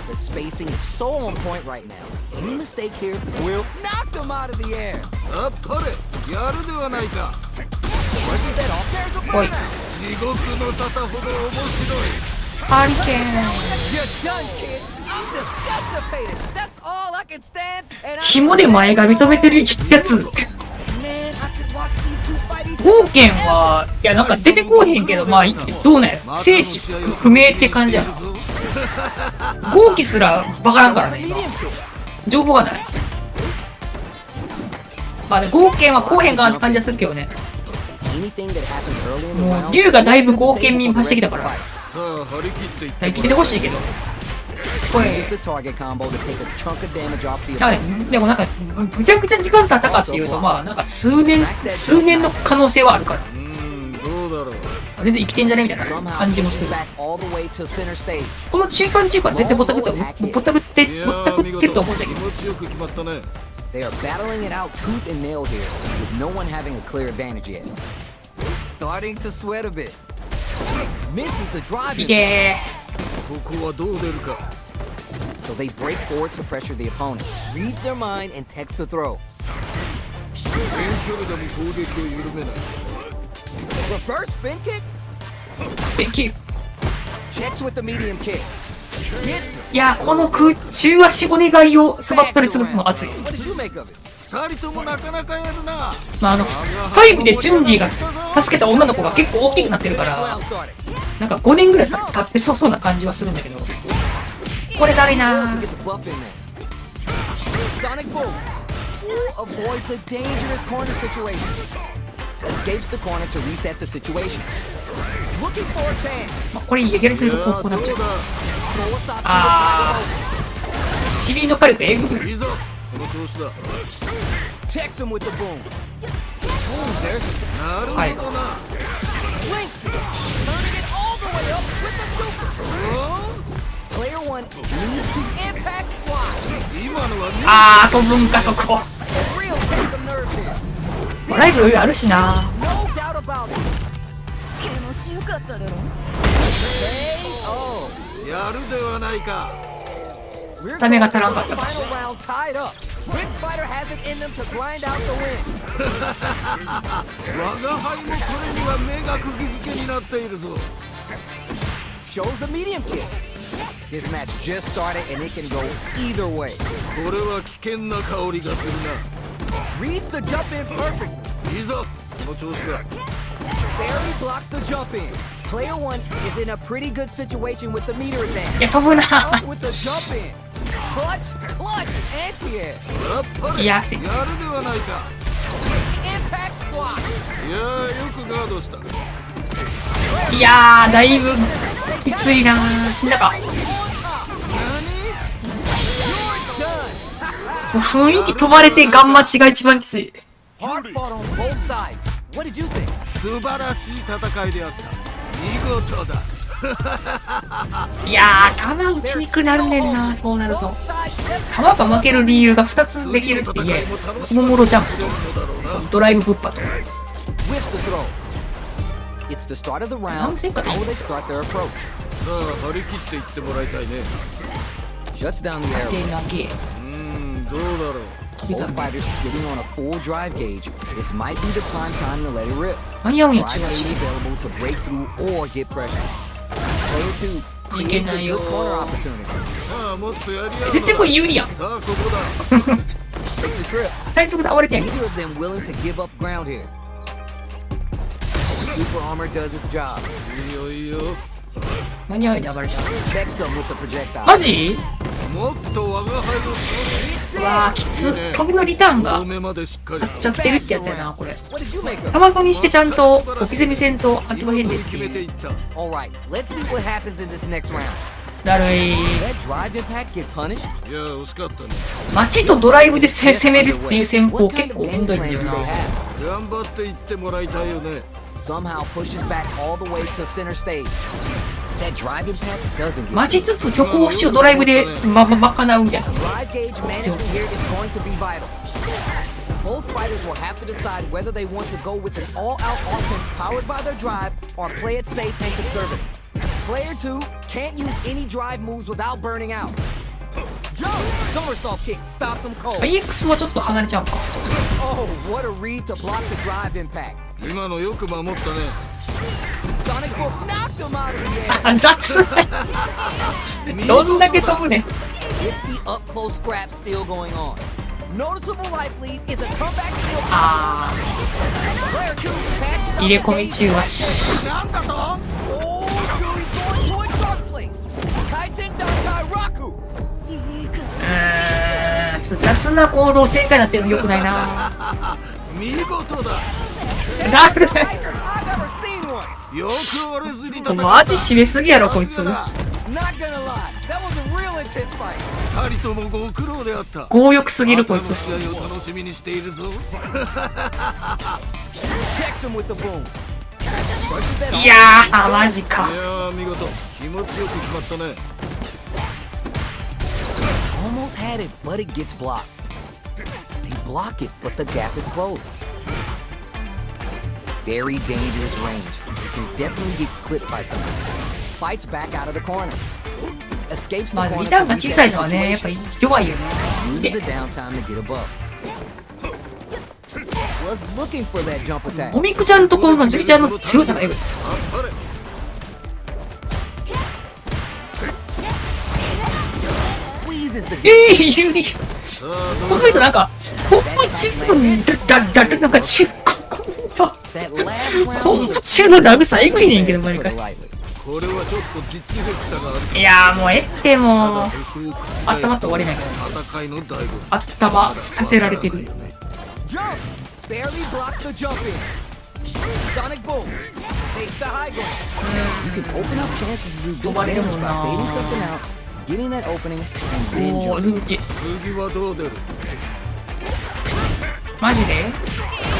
The spacing is so on point right now. Any mistake here will knock them out of the air. あっぱれやるではないか Pushes that off. There's a おい burnout. 地獄の沙汰ほど面白いハリケーン You're done, kid. I'm disgusted. That's all I can stand. And I 紐で前髪止めてるやつ man, I could watch these two fight each ゴーケンはいやなんか出てこうへんけどまあどうなんや生死不明って感じやなゴーキすらわからんからね今 medium kick. 情報がないまあねゴーケンはこうへんかなって感じはするけどね Anything that happens early in the も round. う竜がだいぶゴーケン民化してきたからさあ張り切っていって生きててほしいけどこれ Uses the target combo to take a chunk of damage off the なんか opponent. ねでもなんかむちゃくちゃ時間経ったかっていうとまあなんか数年の可能性はあるからどうだろう全然生きてんじゃねみたいな Somehow 感じも pushes する back all the way to center stage. この中間は絶対ぼったくっていや見ると思うんじゃけど気持ちよく決まったね They are battling it out tooth and nail here, with no one having a clear advantage yet. Starting to sweat a bit. Misses the drive, いけここはどう出るか so they break forward to pressure the opponent. Reads their mind and takes the throw. 遠距離でも攻撃を緩めない Reverse spin kick? ースペンキー Checks with the medium kick. Gets him. いやこの中足お願いをそばっとり潰すの熱い What did you make of it? 二人ともなかなかやるなまあ5でチュンリーが助けた女の子が結構大きくなってるか This ら round started. なんか5年ぐらい経ってそうな感じはするんだけどこれだるい To な get the buff in there. Sonic boom. Avoids a dangerous corner situation. Escapes the corner to reset the situation. Looking for a chance. まあこれやりすぎるとこうなっちゃう Throw a sock to the Ah. bottom. 尻の火力えぐいいいぞその調子だ Checks him with the boom. Boom, there's the なるほどな、はい links it. Turning it all the way up with the super. Player one needs to impact squash. 今のはねあー飛ぶんかそこ A real test of nerve here. ライブあるしな No doubt about it. 気持ちよかっただろ KO. やるではないか We're ダメ going が to 足らんかっ the た final round tied up. Which fighter has it in them to grind out the win? 我が輩もこれには目が釘付けになっているぞ Shows the medium kick. This match just started and it can go either way. これは危険な香りがする Reads the jump in perfectly. ないいぞその調子だ Barely blocks the jump in. Player one is in a pretty good situation with the meter い advantage. や飛ぶな Up with the jump in. Clutch, anti-air. やっぱりいややるではないか Impact squash. いやーよくガードしたいやーだいぶきついな死んだか On top. You're done. もう雰囲気飛ばれてガンマチが一番きつい Hard fought on both sides. What did you think? 素晴らしい戦いであった見事だいやー球打ちにくくなるねんなそうなると Both sides 球が負ける理由が2つできるって言えももろジャンプとドライブぶっぱと with the throw. It's the start of the round. 何戦かでいい How will they start their approach? さあ張り切っていってもらいたいね Shuts down the arrow. で投げどうだろう Both fighters sitting on a full drive gauge. This might be the prime time to let it rip. 間に合うんや Drive 中足 may be available to break through or get pressure. Player two creates a good corner opportunity. さあもっとやりや絶対これ有利やんさあここだ Takes a trip. 体速で暴れてんやん Neither of them willing to give up ground here. Super armor does its job. いいよいいよ間に合うように暴れた Checks them with the projectile. マジもっと我が輩のうわーきつ飛びのリターンが遠目までしっかりちゃってるってやつやなこれ What did you make of it? タマソにしてちゃんと置き攻め戦とアンティバヘンデって決めていういった Alright, let's see what happens in this next round. だるい That drive impact get punished? いや惜しかったね街とドライブで攻めるっていう戦法結構めんどいんだよ do な they have? 頑張っていってもらいたいよね Somehow pushes back all the way to center stage. That drive impact doesn't get 待ちつつ虚構しをドライブで賄うみたいな。 drive gauge management here is going to be vital. Both fighters will have to decide whether they want to go with an all-out offense powered by their drive or play it safe and conservative. Player 2 can't use any drive moves without burning out. Jump! Somersault kick stops him cold. EX はちょっと離れちゃうか。 Oh, what a read to block the drive impact. 今のよく守ったね。 Sonic Boom knocked him out of the air. あ、雑どんだけ飛ぶねん。 Risky up close scrap still going on. Noticeable life lead is a comeback skill. あ Player 2 passes ー、入れ込み中はし。なんだと Oh, Joey's going towards dark place. Kaisen Dankai Raku. ちょっと雑な行動正解になってるのよくないな。見事だ。なんで I've ever seen one. よく折れずに戦った。マジ締めすぎやろこいつ。 Not gonna lie, that was a real intense fight. 二人ともご苦労であった。強欲すぎるこいつ。後の試合を楽しみにしているぞ。Checks him with the boom. Brushes that いやー、マジか。いやー見事、気持ちよく決まったね。 almost had it, but it gets blocked. They block it, but the gap is closed. Very dangerous range. You can definitely get clipped by something. Fights back out of the corner. Escapes ま the あ、リ corner ターン to が reset 小さい the のはね、やっぱ situation. り弱いよね。 Uses the downtime to get above. Was looking for that jump attack. おみくちゃんところのジュリちゃんの強さがエグい。あっぱれ。 Squeezes the 有利。さあこの人なんか、ほんま中なんか中that last round ほん was ま中のラグさエグいねんけど、毎 for 回 the。lightweight. これはちょっと実力差がある。いやーもうえってもう、そこを覆す頭って終わりないけど、戦いの醍醐味。頭させられてる。 Jump! Barely blocks the jump in. Sonic boom. Takes the high ground. You can open up chances to do good damage by baiting something out, getting that opening, and then おー、 jump. 続き。次はどう出る？マジで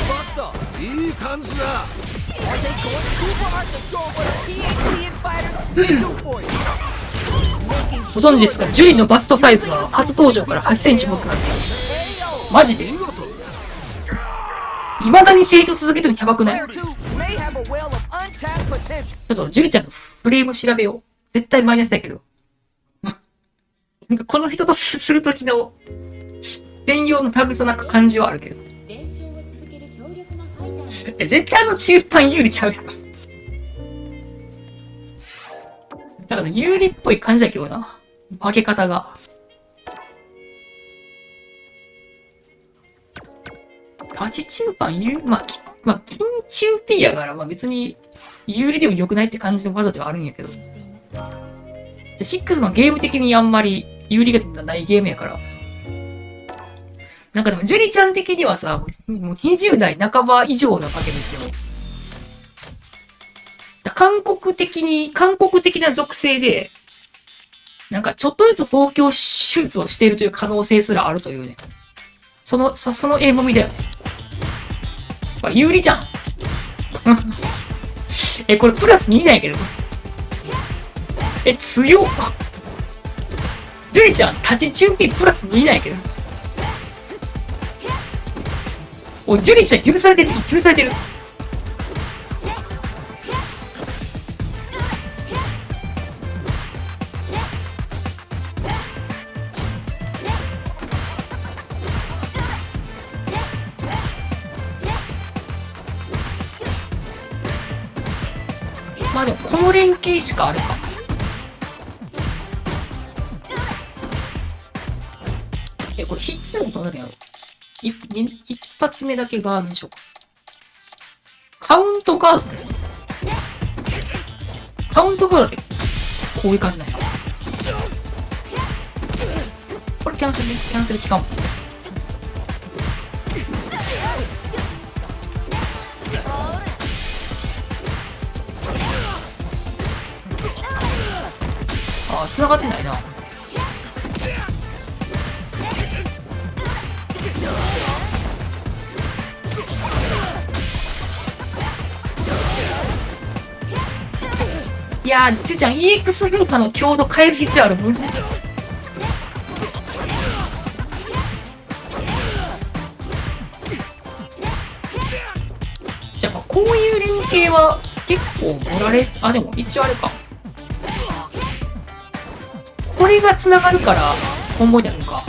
Buffs up. いい感じだ。 Are they going super hard to show what a PhD fighters can do for you? ご存知ですか？ジュリのバストサイズは初登場から8センチもくなっています。マジで見事。未だに成長続けてるのやばくない？ Player 2 may have a well of untapped potential. ちょっとジュリちゃんのフレーム調べよう。絶対マイナスだけど。なんかこの人とするときの専用のタグさなんか感じはあるけど。練習を続ける強力なファイターが絶対中盤有利ちゃうやろ。だから有利っぽい感じだけどな。負け方が。8中盤有利、まあ、金中 P やから、まあ別に有利でも良くないって感じの技ではあるんやけど。しています。 6のゲーム的にあんまり有利がないゲームやから。なんかでも、ジュリちゃん的にはさ、もう20代半ば以上なわけですよ。韓国的な属性で、なんかちょっとずつ包協手術をしているという可能性すらあるというね。その絵もみだよ。まあ、有利じゃん。これプラス2ないけど。強っ。ジュリちゃん、立ち中 P プラス2ないけど。おい、ジュリちゃん許されてる。まあでも、この連携しかあるか。これヒットどうなるやろ？一発目だけガードにしようか。カウントガードってこういう感じだよ。これキャンセル期間も。あ、繋がってないな。いやー、ちゅうちゃん、EX 変化の強度変える必要ある。むずい。じゃあ、こういう連携は結構盛られ、あ、でも一応あれか。これが繋がるから、コンボになるのか。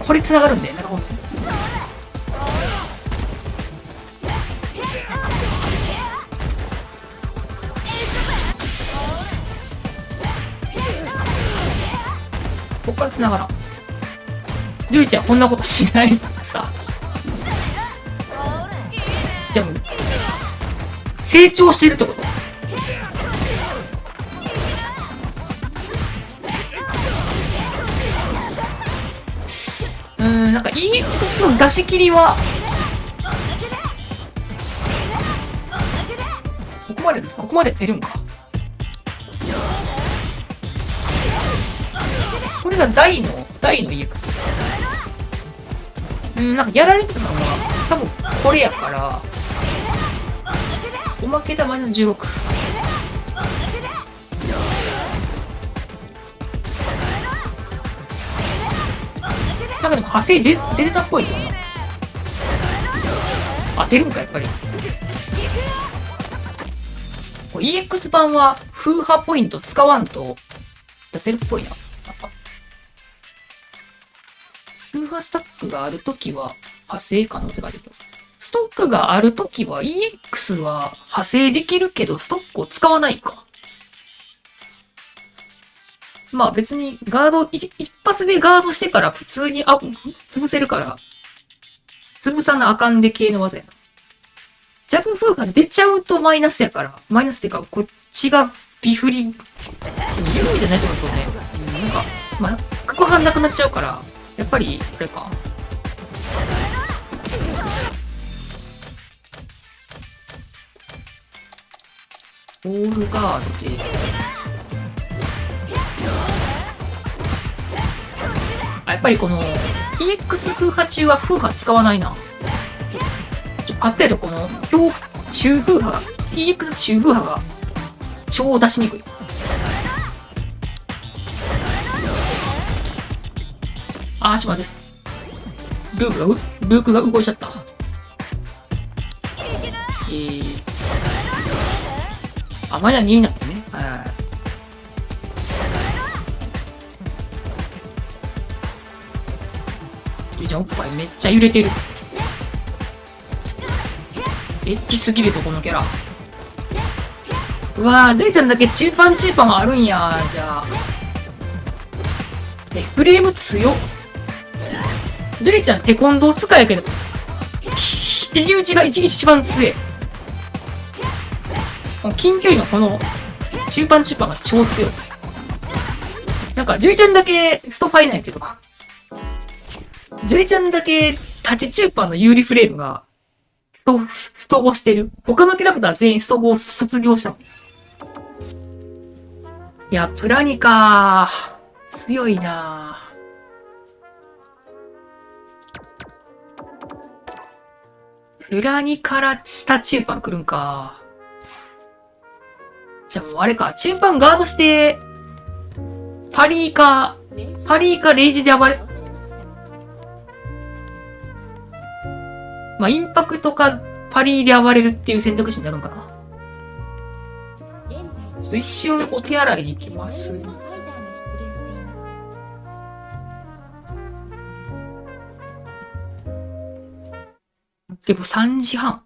これ繋がるんで、なるほど。ここから繋がらん。ジュリちゃんこんなことしないからさ。じゃあもう、成長してるってこと？なんか EX の出し切りは、ここまで出るんか。これが大の EX。なんかやられてたのは、多分これやから、おまけだマイナス16。なんかでも派生出てたっぽいよな。あ、出るんか、やっぱり。これ EX 版は風波ポイント使わんと出せるっぽいな。風波スタックがあるときは派生可能って書いてる。ストックがあるときは EX は派生できるけどストックを使わないか。まあ別にガード、一発でガードしてから普通に潰せるから、潰さなあかんで系の技やな。ジャブ風が出ちゃうとマイナスやから、マイナスっていうか、こっちがビフリ、有利じゃないと思うとね、なんか、まあ、角半なくなっちゃうから、やっぱり、あれか。オールガードで、やっぱりこの EX 風波中は風波使わないな。あった程度この中風波が EX 中風波が超出しにくい。ちょっと待って。ルークが動いちゃった。マイナ2になってね。じゃあおっぱいめっちゃ揺れてる。エッチすぎるぞこのキャラ。うわジュリちゃんだけ中パンあるんや。じゃあフレーム強っ。ジュリちゃんテコンドー使いやけど肘打ちが一番強い。近距離のこの中パンが超強い。なんかジュリちゃんだけストファイなんやけど、ジュリちゃんだけ立ち中パンの有利フレームがスト5してる。他のキャラクター全員スト5を卒業したの。いや、プラニかー。強いなー。プラニから下中パン来るんか。じゃあもうあれか、中パンガードして、パリーかレイジで暴れ、まあ、インパクトかパリーで暴れるっていう選択肢になるんかな。ちょっと一瞬お手洗いに行きます。でも3時半。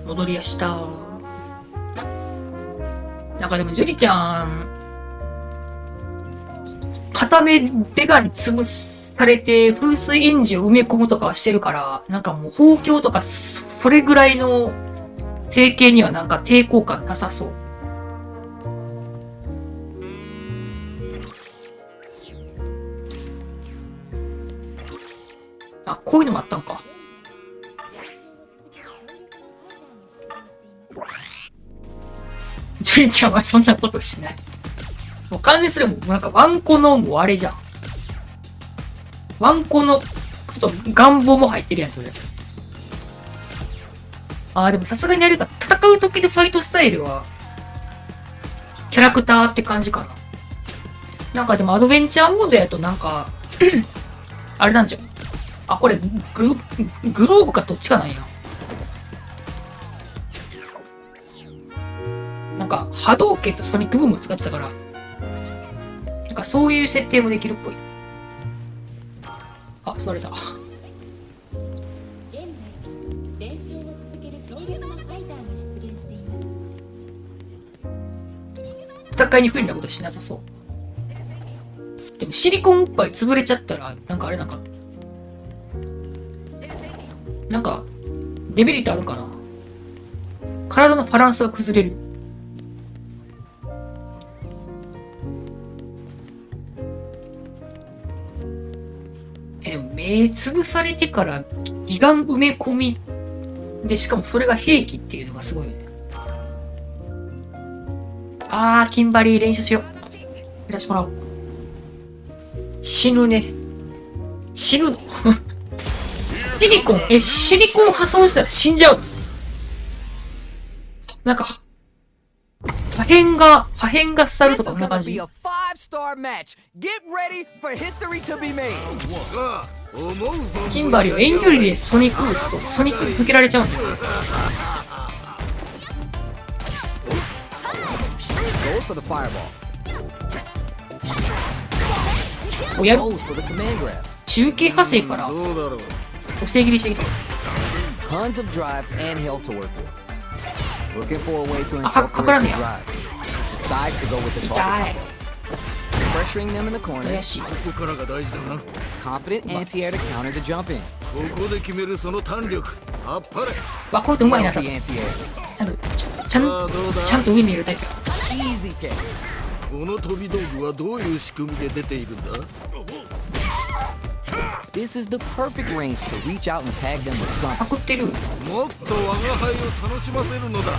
戻りやした。なんかでもジュリちゃん片目ベガに潰されて風水エンジンを埋め込むとかはしてるから、なんかもう包協とかそれぐらいの整形にはなんか抵抗感なさそう。あ、こういうのもあったんか。ジュリちゃんはそんなことしない。もう完全にそれもなんかワンコのもうあれじゃん。ワンコのちょっと願望も入ってるやん、それ。あーでもさすがにあれか、戦う時のファイトスタイルはキャラクターって感じかな。なんかでもアドベンチャーモードやとなんかあれなんじゃん。あ、これグローブかどっちかなんや。なんか波動拳とソニックブームを使ってたから、なんかそういう設定もできるっぽい。あ、座れた。現在練習を続ける強力なファイターが出現しています。戦いに不利なことしなさそう。でもシリコンおっぱい潰れちゃったらなんかあれなんかデメリットあるかな。体のバランスが崩れる。目潰されてから胃がん埋め込みで、しかもそれが兵器っていうのがすごいよね。あー、キンバリー練習しよう。やらしてもらおう。死ぬね。死ぬのシリコン、シリコン破損したら死んじゃう。なんか、破片が廃るとかそんな感じ。キンバリーは遠距離でソニック打つとソニックに抜けられちゃうんだよ。おやる中継派生からお制切りしてきた。あ、かからねえや。痛い。Pressuring them in the corner. 怪しい。ここからが大事だな。 Confident anti-air to counter the jump in. ここで決めるその弾力。あっぱれ。わ、これってうまいな。多 Healthy 分 anti-air. ちゃんと上にいるタイプ。 Easy kick. この飛び道具はどういう仕組みで出ているんだ？ This is the perfect range to reach out and tag them with パ something. クってる。もっと我が輩を楽しませるのだ。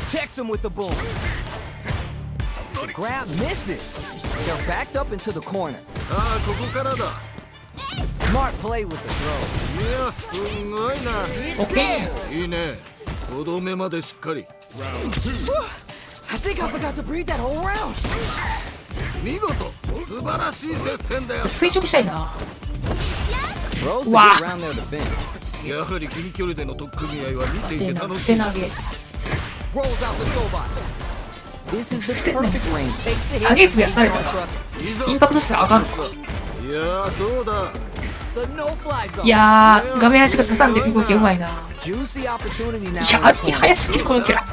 Checks him with the boom. The grab misses. They're backed up into the corner. ああ、ここからだ。 Smart play with the throw. いや、すごいな。オッケー。いいね。とどめまでしっかり。 I think I forgot to breathe that whole round. 見事、素晴らしい接戦だよ。垂直したいな。 Throws to Wow. get around their defense. やはり近距離での取っ組み合いは見ていで、てなんか楽しい。捨て投げ。 Rolls out the sobot. This is the perfect range. Takes the 投げ hit. 増やされたらいざインパクトしたらあかんのか。いやー、どうだ。 The no-fly zone. いやー、画面端が挟んでる動きうまいな。 Juicy opportunity now. いや、歩き早すぎるこのキャラ。い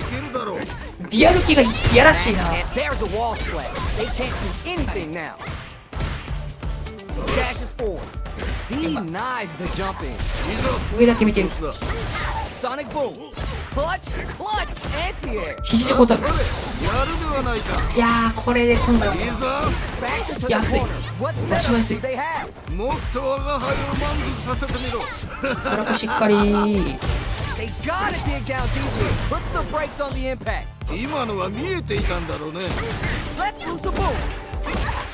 けるだろう。リアル気がいやらしいな。 And there's a wall splat. They can't do anything now. Dashes forward. Denies the jump in. 上だけ見てる。 Sonic boom. Clutch, anti-air. 肘でござる。やるではないか。いやー、これで今度は。いいぞ。 Back into the Yeah, I see. corner. What That's what I setup see. do they have? もっと我が輩を満足させてみろ。トラップしっかり。 They gotta dig down deeply. Puts the brakes on the impact. 今のは見えていたんだろうね。 Let's lose the boom.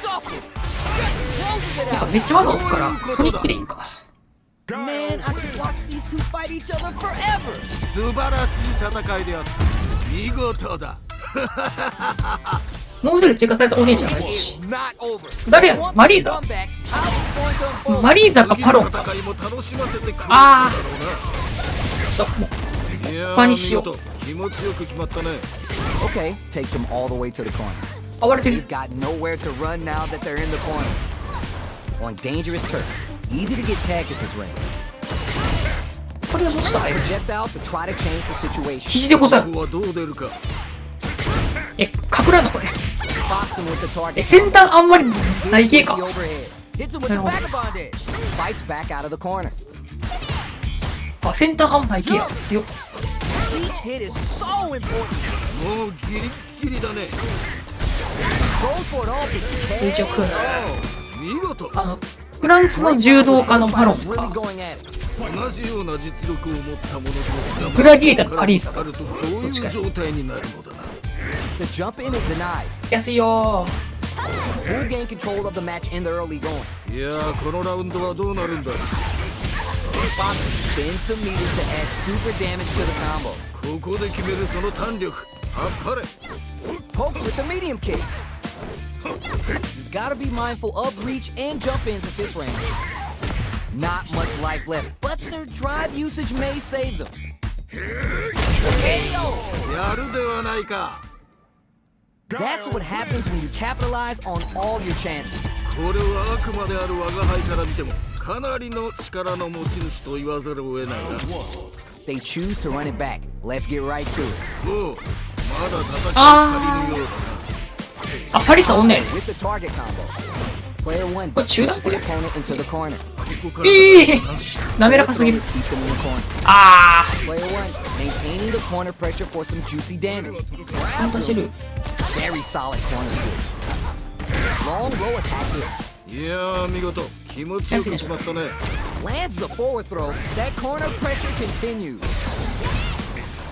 Scuffle. Closes it なんか out. めっちゃ技置くから、ソニックでいいんか。 Man, I could watch these two fight each other forever. 素晴らしい戦いであった。見事だ。もう一人追加されたお姉ちゃんがいるし。 Not over. 誰やマリーザ。 Comeback. How is going to unfold? マリーザかパロンか。戦いも楽しませてくれるんだろうあちょっともうな。いや他にしよう見事気持ちよく決まったね。 Okay, takes them all the way to the corner. 暴れて They've る。 got nowhere to run now that they're in the corner. On dangerous turf. Easy to get tagged at this range. これはもうちょっと入る。 projectile to try to change the situation. 肘でござる。ここはどう出るか。かくらんのこれ。 Box him with the target. 先端あんまりない系 The か。 overhead. Hits him with the vagabond edge. Fights back out of the corner. あ、先端あんまない系や。強っ。 Each hit is so important. もうギリッギリだね。 Goes for it all. Big 一応食う。見事。フランスの柔道家のバロン Really か。 going at it. 同じような実力を持った者同士がグラディエーターとパリーサあるとこういう状態になるのだな。 The jump in is denied. 安いよ Who gained control of the match in the early going? いやー、このラウンドはどうなるんだ。 Box spins some meters to add super damage to the combo. ここで決めるその弾力。あっぱれ。 Pokes with the medium kick. You gotta be mindful of reach and jump ins at this range. Not much life left, but their drive usage may save them. やるではないか。 That's what happens when you capitalize on all your chances. これはあくまである我が輩から見てもかなりの力の持ち主と言わざるを得ないな。 They choose to run it back. Let's get right to it. おう、まだ叩きが足りぬようだな。あ、パリサおんねん。 With the target combo. Player 1 What, shoot pushes up? the opponent into the corner. ここから滑らかすぎる。 Keep them in the corner. あ Player 1 maintaining the corner pressure for some juicy damage. ー、本当知る。 Very solid corner switch. Long low attack hits. いやー、見事気持ちよく決まったね。 Lands the forward throw. That corner pressure continues.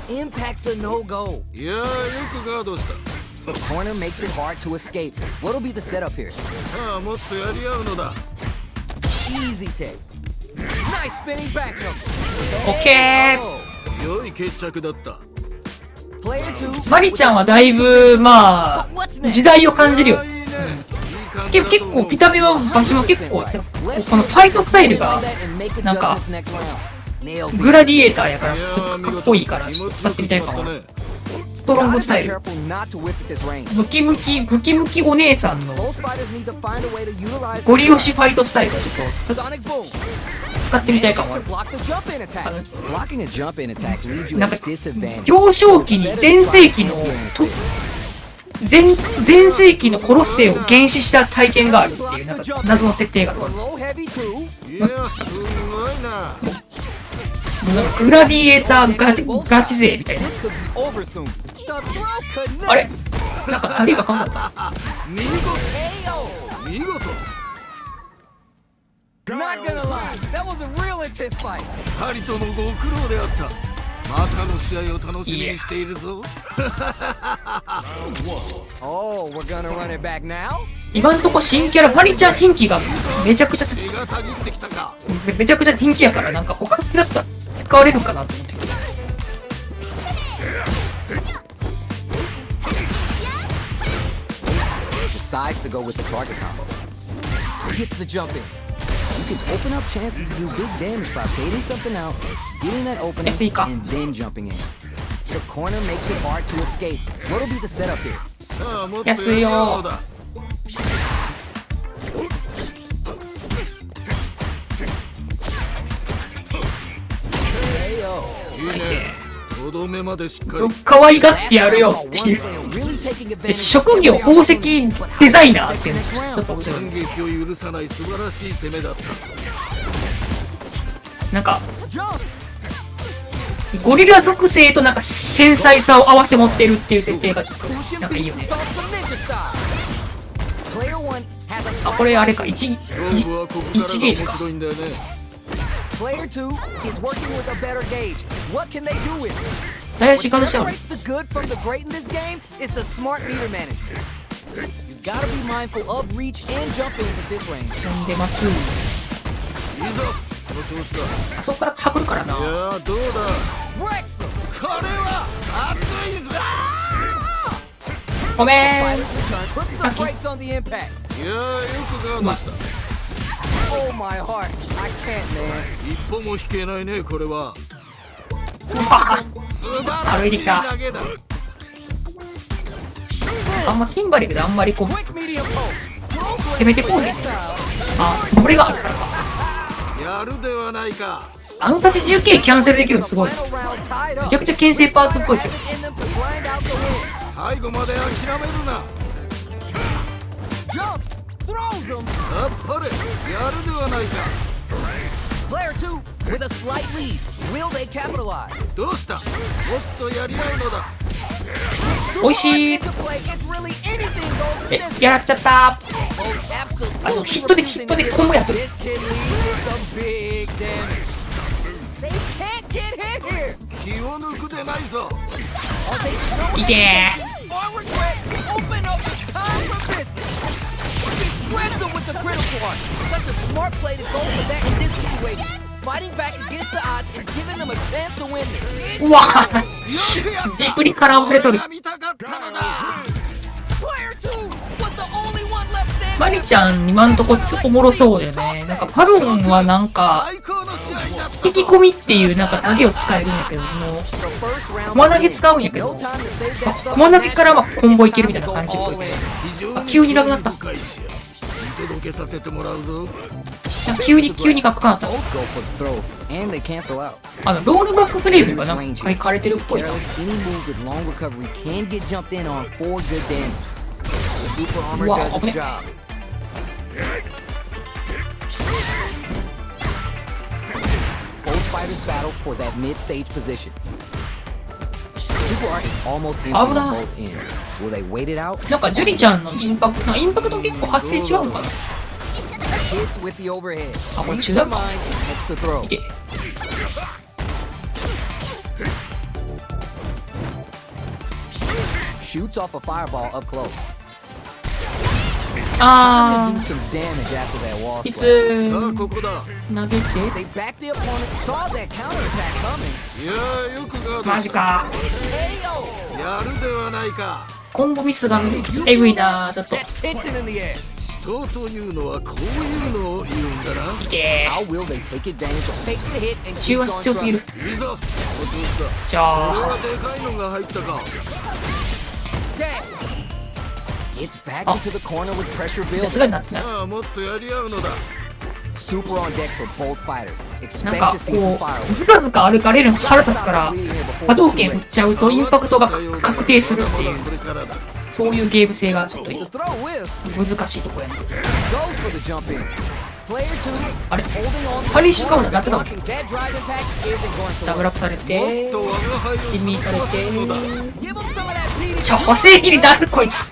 Impact's a no-go. いやー、よくガードした。 The corner makes it hard to escape. What'll be the setup here? さあ、もっとやり合うのだ。 Easy take. Nice spinning back jump. オッケー。良い決着だった。 Player 2. マリちゃんはだいぶ、まあ、時代を感じるよ。いいね。いい感じだと結構見た目は場所も結構、このファイトスタイルが、なんか、グラディエーターやから、ちょっとかっこいいから、ちょっと使ってみたいかも。ストロングスタイル。ムキムキお姉さんのゴリ押しファイトスタイルはちょっと使ってみたいかも。なんか幼少期に全盛期のコロッセイを原始した体験があるっていうなんか謎の設定がある。いや、すごいな。なんかグラディエーターガチ勢みたいな。あれなんか針がかんだった。見事見事。 Not gonna lie, that was a real intense fight. 二人ともご苦労であった。またの試合を楽しみにしているぞ。Oh, we're gonna run it back now? 今んとこ新キャラマリちゃん人気がめちゃくちゃ手がたぎってきたか。めちゃくちゃ人気やからなんか他のキャラだったら使われるかなと思って。 Decides to go with the target combo. Gets the jump in. You can open up chances to do big damage by baiting something out, getting that opening, and then jumping in. The corner makes it hard to escape. What'll be the setup here? さあ、もっとやり合うのだ。 いいね。とどめまでしっかり。可愛がってやるよっていう。で職業宝石デザイナーっていうのちょっと面白い。反撃を許さない素晴らしい攻めだった。なんかゴリラ属性となんか繊細さを合わせ持ってるっていう設定がちょっとなんかいいよね。あ、これあれか、1ゲージか。 Player 2 is working with a better gauge. What can they do with it? 大志 What ガンシャオ separates the good from the great in this game is the smart meter management. You gotta be mindful of reach and jump ins at this range. 飛んでます。いいぞ、この調子だ。あそこからはぐるからな。いやー、どうだ。 Wrecks him. これは熱いぞ。ごめ Fighters ん。 return. Puts the brakes on the impact. いやー、よくガードした。 Oh my heart. I can't, man. 一歩も引けないね、これは。素晴らしい歩いてきた。投げだ。あんまキンバレルであんまりこう Quick medium poke. 攻めてこうね。あ、これがあるからか。やるではないか。あの立ち 10K キャンセルできるのすごい。めちゃくちゃ牽制パーツっぽいけど。最後まで諦めるな。やっぱりやるではないか。Player 2 with a slight lead. Will they capitalize? どうした？もっとやり合うのだ。おいしい。やらっちゃった。あ、そう、ヒットでコンボやってる。気を抜くでないぞ。いけー。うわぁ、ディプリから溢れとる。マリちゃん今んとこおもろそうだよね。なんかパロンはなんか引き込みっていうなんか投げを使えるんやけども、駒投げ使うんやけど、駒投げからはコンボいけるみたいな感じっぽいけど、あ、急になくなった。なんか急にかっこよかった。ロールバックフレームがなんか書かれてるっぽいな。うわ、危ね。Fighters battle for that mid-stage position. Super art is almost empty on both ends. Will they wait it out? なんかジュリちゃんのインパクト結構発生違うのかな。Hits with the overhead. あ、これ中段か。いけ。Shoots off a fireball up close. あー、いつ投げてマジか。やるではないか。コンボミスがエグいな。ちょっと死闘というのはこういうのを言うんだな。いけー。中足強すぎる。いいぞ。じゃあこれはでかいのが入ったか。It's back into the corner with pressure じゃあすが building. になってない。さあもっとやり合うのだ。Super on deck for both fighters. なん Expect か to see some こう fireworks. ずかずか歩かれるの腹立つから波動拳振っちゃうとインパクトが確定するっていう、そういうゲーム性がちょっと The throw whiffs. 難しいとこやね。 Goes for the jump in. Player 2あれ holding on ハリーシュカウンターなってたもん。 that drive impact isn't going to ダブルアップされて親身されて、 give him some of that PD. ちょ補正切りだるこいつ。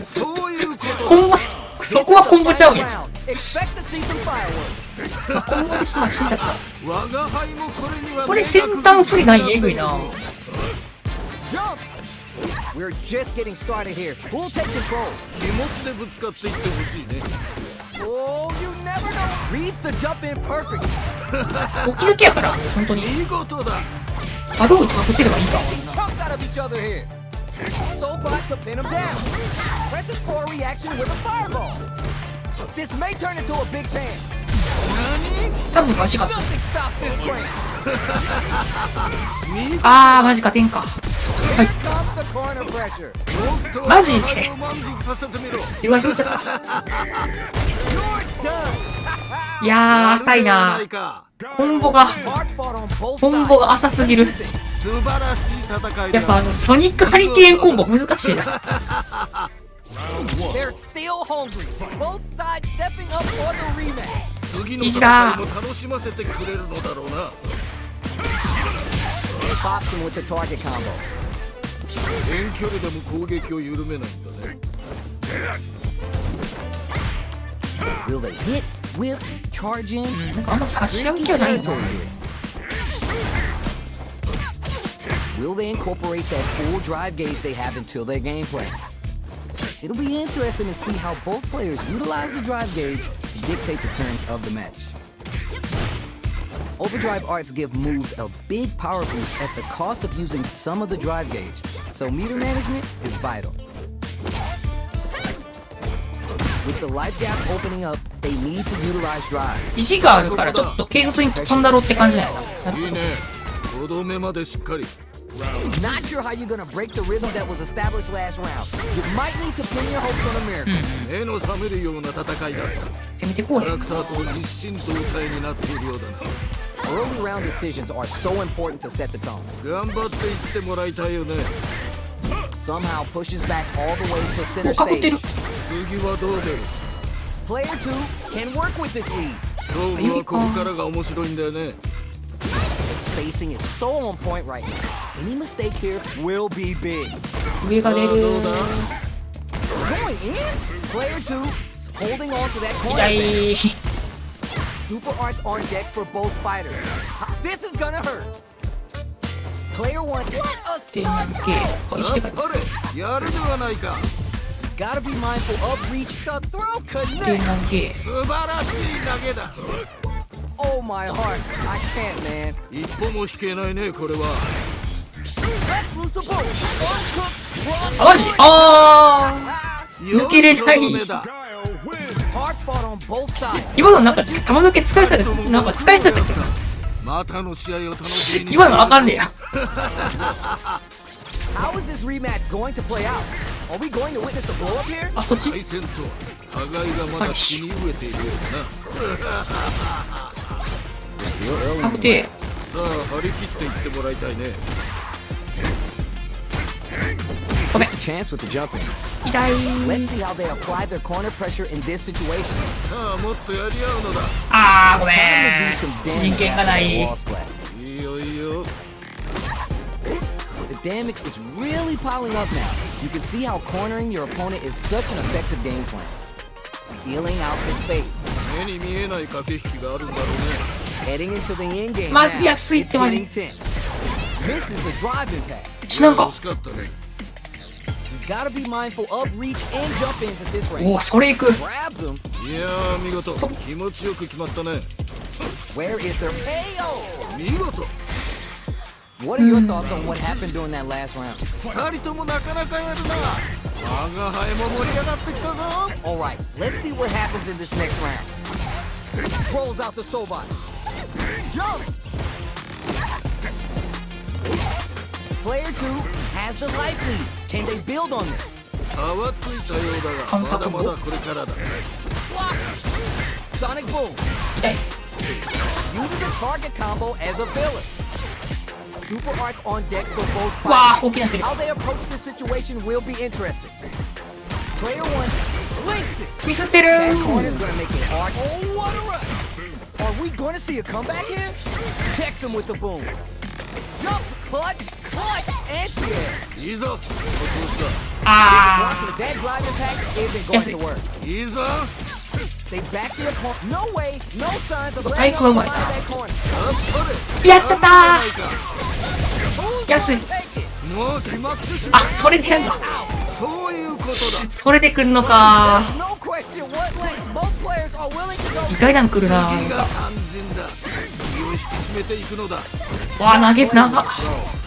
そういうことコンボそこはコンボちゃうんや。 Expect to see some fireworks. コンボで死んだった。我が輩もこれにはこれ先端不利ないエグいな。 Jump. We're just getting started here. Who'll take control? 気持ちでぶつかっていってほしいね。 Oh, you never know. Reads the jump in perfect. ドキドキやから本当に見事だ。波動打ちまくってればいいか。 Chunks out of each other here. So bot to pin him down. Presses for a reaction with a fireball. This may turn into a big chance. 多分マジか。 Nothing stops this train. あーマジか天か。 Here comes the corner pressure. マジで満足させてみろ。言わしとっちゃった。 You're done. いやー浅いな。コンボが Mark fought on both コンボ sides. が浅すぎる。素晴らしい戦いだ。やっぱソニックハリケーンコンボ難しいな。 They're still hungry. Both sides stepping up for the rematch. 次の戦いも楽しませてくれるのだろうな。 Pops him with the target combo. 遠距離でも攻撃を緩めないんだね。 Will they hit, whip, charge in? なんかあんま差し合う気はないな。 Will they incorporate that full drive gauge they have until their gameplay? It'll be interesting to see how both players utilize the drive gauge to dictate the terms of the match. Overdrive arts give moves a big power boost at the cost of using some of the drive gauge, so meter management is vital. With the life gap opening up, they need to utilize drive. 意地があるからちょっと軽率に飛んだろうって感じだよな。いいね。とどめまでしっかり。 Not sure how you're gonna break the rhythm that was established last round. You might need to pin your hopes on a miracle. 目の覚めるような戦いだった。攻めてこうへん。キャラクターと一心同体になっているようだな。Early round decisions are so important to set the tone. 頑張っていってもらいたいよね。 Somehow pushes back all the way to center かぶってる。 stage. 次はどう出る？ Player 2 can work with this lead. 勝負はここからが面白いんだよね。 The spacing is so on point right now. Any mistake here will be big. 上が出る。どうだ？ Going in? Player 2 is holding on to that 痛 corner. い。 Super arts on deck for both fighters. This is gonna hurt. Player 1, what a で、なん start! け、あ、石あっでかい。ぱれ、やるではないか。 Gotta be mindful of reach. The throw で、 connect. なんけ。素晴らしい投げだ。 Oh my heart. I can't, man. 一歩も引けないね、これは。 Let's lose the ball. One cook, あ、マジ？あ one. 抜けれないよしとどめだ。 Guile wins. Hard fought on both sides. ー。今のなんか、玉抜け使えそうやった。なんか使えそうやったっまたの試合を楽しみけ。に。今のあかんねや。 How is this rematch going to play out? Are we going to witness a blow up here? あ、そっち？対戦と互いがまだ血に飢えているようだな。 Still early. なくて、さあ張り切っていってもらいたいね。ごめん。 Chance with the jump in. 痛い。 Let's see how they apply their corner pressure in this situation. さあもっとやり合うのだ。あー、ごめ Time to do ん。 some 人 damage 権がな after い the。wall splash. いいよいいよ。 The damage is really piling up now. You can see how cornering your opponent is such an effective game plan. Feeling out the space. 目に見えない駆け引きがあるんだろうね。 Heading into the end game ま now. ず安いっ It's てマジ。 getting tense. Misses the drive impact. ちなんか惜。しかったね。 You gotta be mindful of reach and jump ins at this お range. お、それいく。 Grabs him. いやー見事気持ちよく決まったね。 Where is their KO? 見事。 What are your thoughts on what happened during that last round? 二人ともなかなかやるな。我が輩も盛り上がってきたぞ。 Alright, let's see what happens in this next round. Rolls out the Sobot. Jumps! Player 2 has the life lead. Can they build on this? 差はついたようだがまだまだこれからだ。 Block! Sonic Boom 痛い。 uses a target combo as a villain. Super arts on deck for both うわー、 fighters. 大きなってる。 How they approach this situation will be interesting. Player 1 slinks it. ミスってる That ー。 corner's gonna make it hard. Oh, what a rush! Are we gonna see a comeback here? Checks him with the boom. Jumps, clutch, anti-air. いいぞ。お調子あ Blocking that drive impact isn't going to work. だ。いいぞ。 They back the opponent. No way, no signs of 体 letting 育は up うまい behind that corner. あっぱれ。やっちゃったー。やるじゃないか。 Who's 安い。 gonna take it? もう決まってしあまう。、それでやんの。そういうことだ。それで来るのか。 No question what lengths both players are willing to go. 意外なん来るな。次が肝心だ。気を引き締めていくのだ。わあ、投げ、長っ。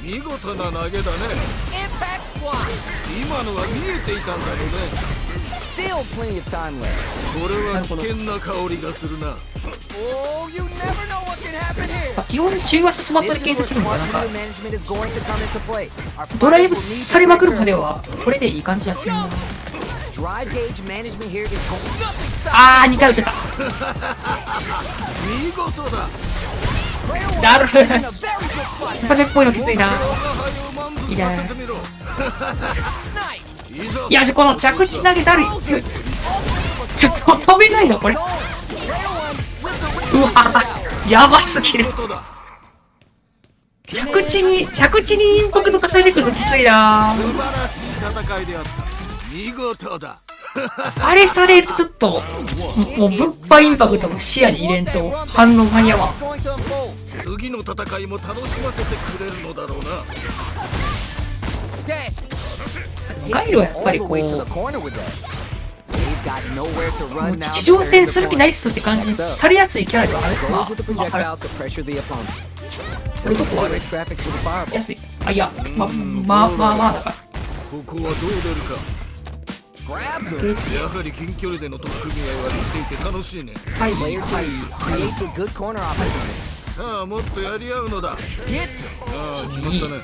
見事な投げだね。 Impact squat. 今のは見えていたんだろうね。 Still plenty of time left. これは危険な香りがするな。 Oh, you never know what can happen here. 基本中足スマットで This 建 is 設す where るのか smart なんか meter management is going to come into play. Our ドライブ fighters will need されまくる to まではこれでいい感じやすいな。 drive gauge management here is going. Nothing stops. あー、2回打っちゃった。見事だ。 Player だる 1 is in a very good spot バネっぽいのきついな。我が輩を満足させてみろ。 Nice. いいぞ。いや、この着地投げだるい。強い。ちょっと飛べないのこれ。う Player 1 with the わ、やばすぎる。見事だ。着地にインパクト化されてくるときついな。素晴らしい戦いであった。見事だ。あれされるとちょっと、もう物販インパクトも視野に入れんと反応間に合わん。 going to unfold. 次の戦いも楽しませてくれるのだろうな。 Dash. ガイルはやっぱ All り the こ way to う the、corner with that. They've got nowhere to run now. 地上戦する気ないっすって感じにされやすいキャラではある。ま Goes with the あ、まあ、あれ projectile to pressure the opponent. これどこある Direct traffic to the fireball. 安い。あ、いや、まあだから。ここはどう出るか。 Grabs him. やはり近距離での取っ組み合いは見ていて楽しいね。はい、 Player は 2 い。 creates a good corner opportunity. さあもっとやり合うのだ。 Gets him. ああ決まったね。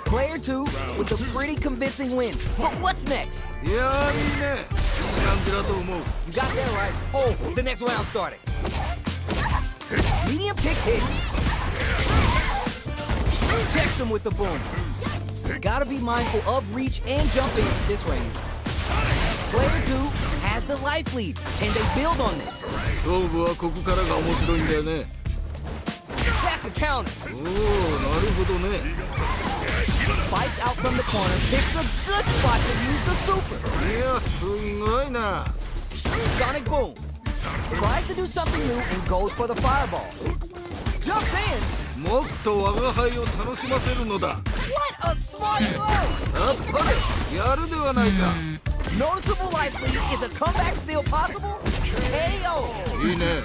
Player 2 with a pretty convincing win. But what's next? いやーいいね。いい感じだと思う。 You got that right. Oh, the next round started. Medium kick hits. Checks him with the boom. Gotta be mindful of reach and jumping this range. Player 2 has the life lead. Can they build on this? 勝負はここからが面白いんだよね。 That's a counter. おお、なるほどね。 Fights out from the corner, picks a good spot to use the super. いや、すごいな。 Sonic boom. Tries to do something new and goes for the fireball. Jumps in. もっと我が輩を楽しませるのだ。 What a smart throw. やっぱりやるではないか。 Noticeable life lead. Is a comeback still possible? KO. いいね。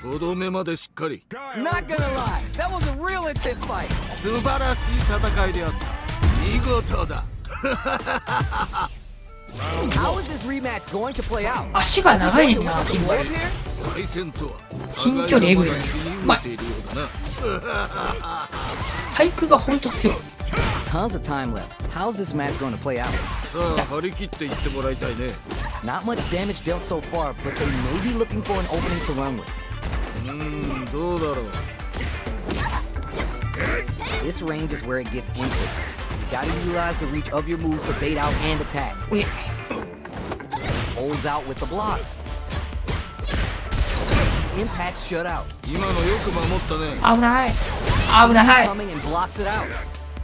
とどめまでしっかり。 Not gonna lie, that was a real intense fight. 素晴らしい戦いであった。見事だ。 How is this rematch going to play out? 足が長いねんな、キンバリ。再戦とは近距離エグい。うまい。ているようだな。体育がほんと強い。 Tons of time left. How's this match going to play out? さあ張り切っていってもらいたいね。 Not much damage dealt so far, but they may be looking for an opening to run with. どうだろう。 This range is where it gets interesting. You gotta utilize the reach of your moves to bait out and attack. おい。 Holds out with the block. Impact shut out. 今のよく守ったね。危ない。危ない。 Coming and blocks it out.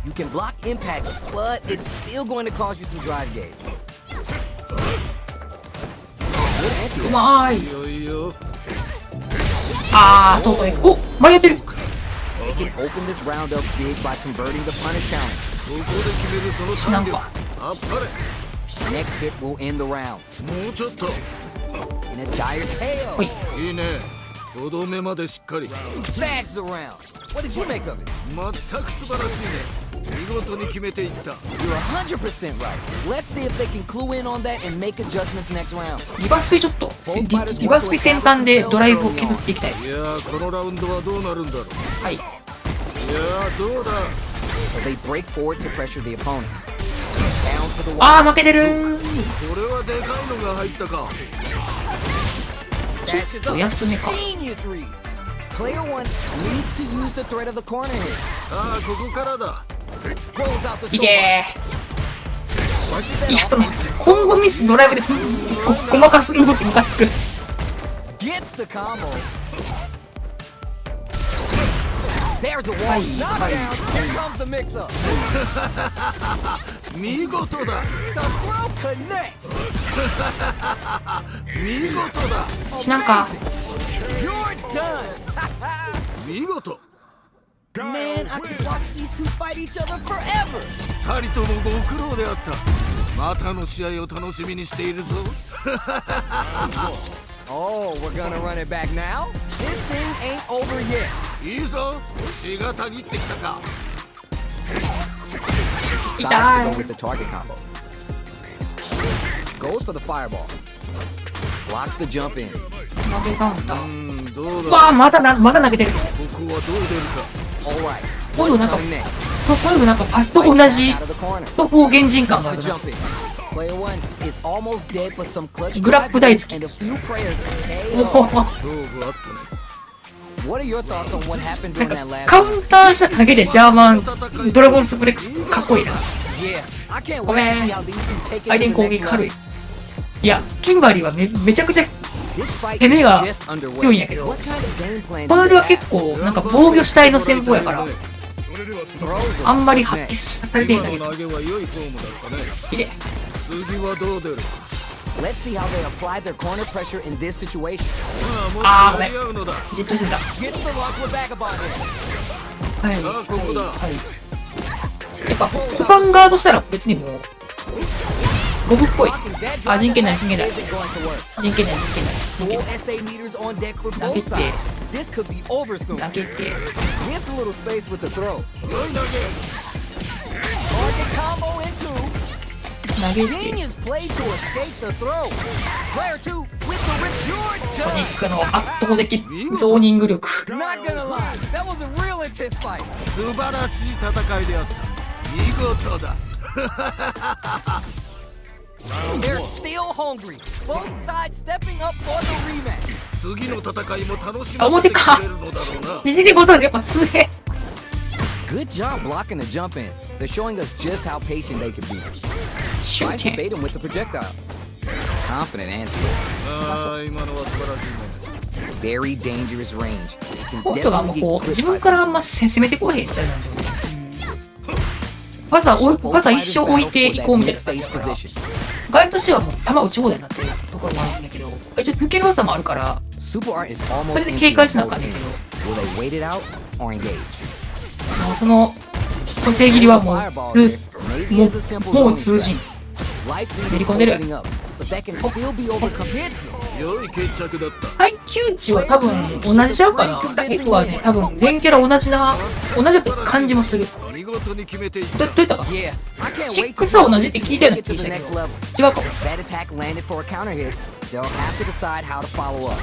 You can block impact, but it's still going to cause you some drive gauge. Good う anti-air. まい。いいよいいよ。あー、遠い。お、間に合ってる。 They can open this round up big by converting the punish counter. ここで決めるその死なん3秒。か。あっぱれ。 Next hit will end the round. もうちょっと。 In a dire ほい KO. いいね。とどめまでしっかり。 Snags the round. What did you make of it? 全く素晴らしいね。見事に決めていった。 You're 100% right. Let's see if they can clue in on that and make adjustments next round. リバースピちょっと、リバースピ先端でドライブを削っていきたい。いやーこのラウンドはどうなるんだろう。はい。いやーどうだ。 So they break forward to pressure the opponent. Down for the wall. あー、負けてるー。これはでかいのが入ったか。Dashes お up. 休めか。 Genius read. Player 1 needs to use the threat of the corner hit. ああここからだ。 Rolls out the いけ Brushes ー。い that や、その off. コンボミスドライブでごまかす動きムカつく。 Gets the combo. There's a wall. はい Knockdown. はい Here comes the mix-up. 見事だ。 The throw connects. 見事だ。しなんか You're done. 見事。 Man, I could watch these two fight each other forever. 二人ともご苦労であった。またの試合を楽しみにしているぞ。 Oh, we're gonna run it back now? This thing ain't over yet. いいぞ。血がたぎってきたか。 Decides to go with the target combo. Goes for the fireball. Blocks the jump in. 投げカウンター。どうだ。わあ、まだ投げてる。ここはどう出るか。 Alright. 今度なんか、 Coming next. 今度なんかパスと同 Fights じ back out of the corner. と方言人感があ The るな。 jump in. Player 1 is almost dead, but some clutch グラップ大好き。 and a few prayers. おほ KO. ほ勝負あったね。 What are your thoughts on what happened なん during that か last カウンターしただけでジャーマンドラゴンスプレックスかっこいいな。 Yeah, I can't ご wait め to ん see how these two take it 相手 to に the 攻 next 撃軽い。 level. いや、キンバリーはめちゃくちゃ This fight 攻め is が just underway. 強いんやけど、 What kind of game plan こ do の they 間は have? 結構なんか防御主体の戦法やから、 Throws あんまり him. 発揮されていないんだけど、今の投げは良いフォームだったね。きれい。次はどう出る。 Let's see how they apply their corner pressure in this situation. まあもっとやり合うのだ。じっとしてた。 Gets the lock with Vagabond in. はい。あここだはい。やっぱ、コパン側としたら別にもう、五分っぽい。 Blocking that あ、 drive 人権ない、人権ない。 isn't going to work. 人権ない、人権ない。人 Full 権ない。 SA meters on deck for 投 both げて、 sides. This could be over soon. 投げて、 Gets a little space with the throw. 良い投げ。 Target combo into. 投げて、 Genius play to escape the throw. Player 2 with the rip. ソ You're ニ done. ックの圧倒的ゾーニング力。 Not gonna lie, that was a real intense fight. 素晴らしい戦いであった。見事だ。They're still hungry. Both sides stepping up for the rematch. 次の戦いも楽しあ、ませて表かくれるのだろうな。右にボタンやっぱ強え。 Good job blocking the jump in. They're showing us just how patient they can be. シュ Try ー to テ bait him with the projectile. Confident answer. ああ、今のは素晴らしいね。 Very dangerous range. It can ポットがあんま definitely こ get う自 clipped 分 by からあ some. んま攻めてこへんスタイルなんだよね。わざ一生置いていこうみたいな感じだから、ガイルとしてはもう弾打ち放題になってるところもあるんだけど、一応抜ける技もあるから、 Super art is almost それで empty 警 in 戒しなあ both かんねんけど、 ends. Will they wait it out or engage? その個性切りはもう、 Maybe it's a simple もう zoning 通じん。 strat. Life lead め is り込んでる。 opening up, but that can still be overcome. 良い決着だった。耐久値は多分同じちゃうかな。ラケットはね、多分全キャラ同じだって感じもする。見事に決めていっどういったか Yeah, I can't シ wait ック to スは同 see じ who って gets 聞いたような to 気 the したけ next ど、 level. 違うかも。 That attack landed for a counter hit. They'll have to decide how to follow up.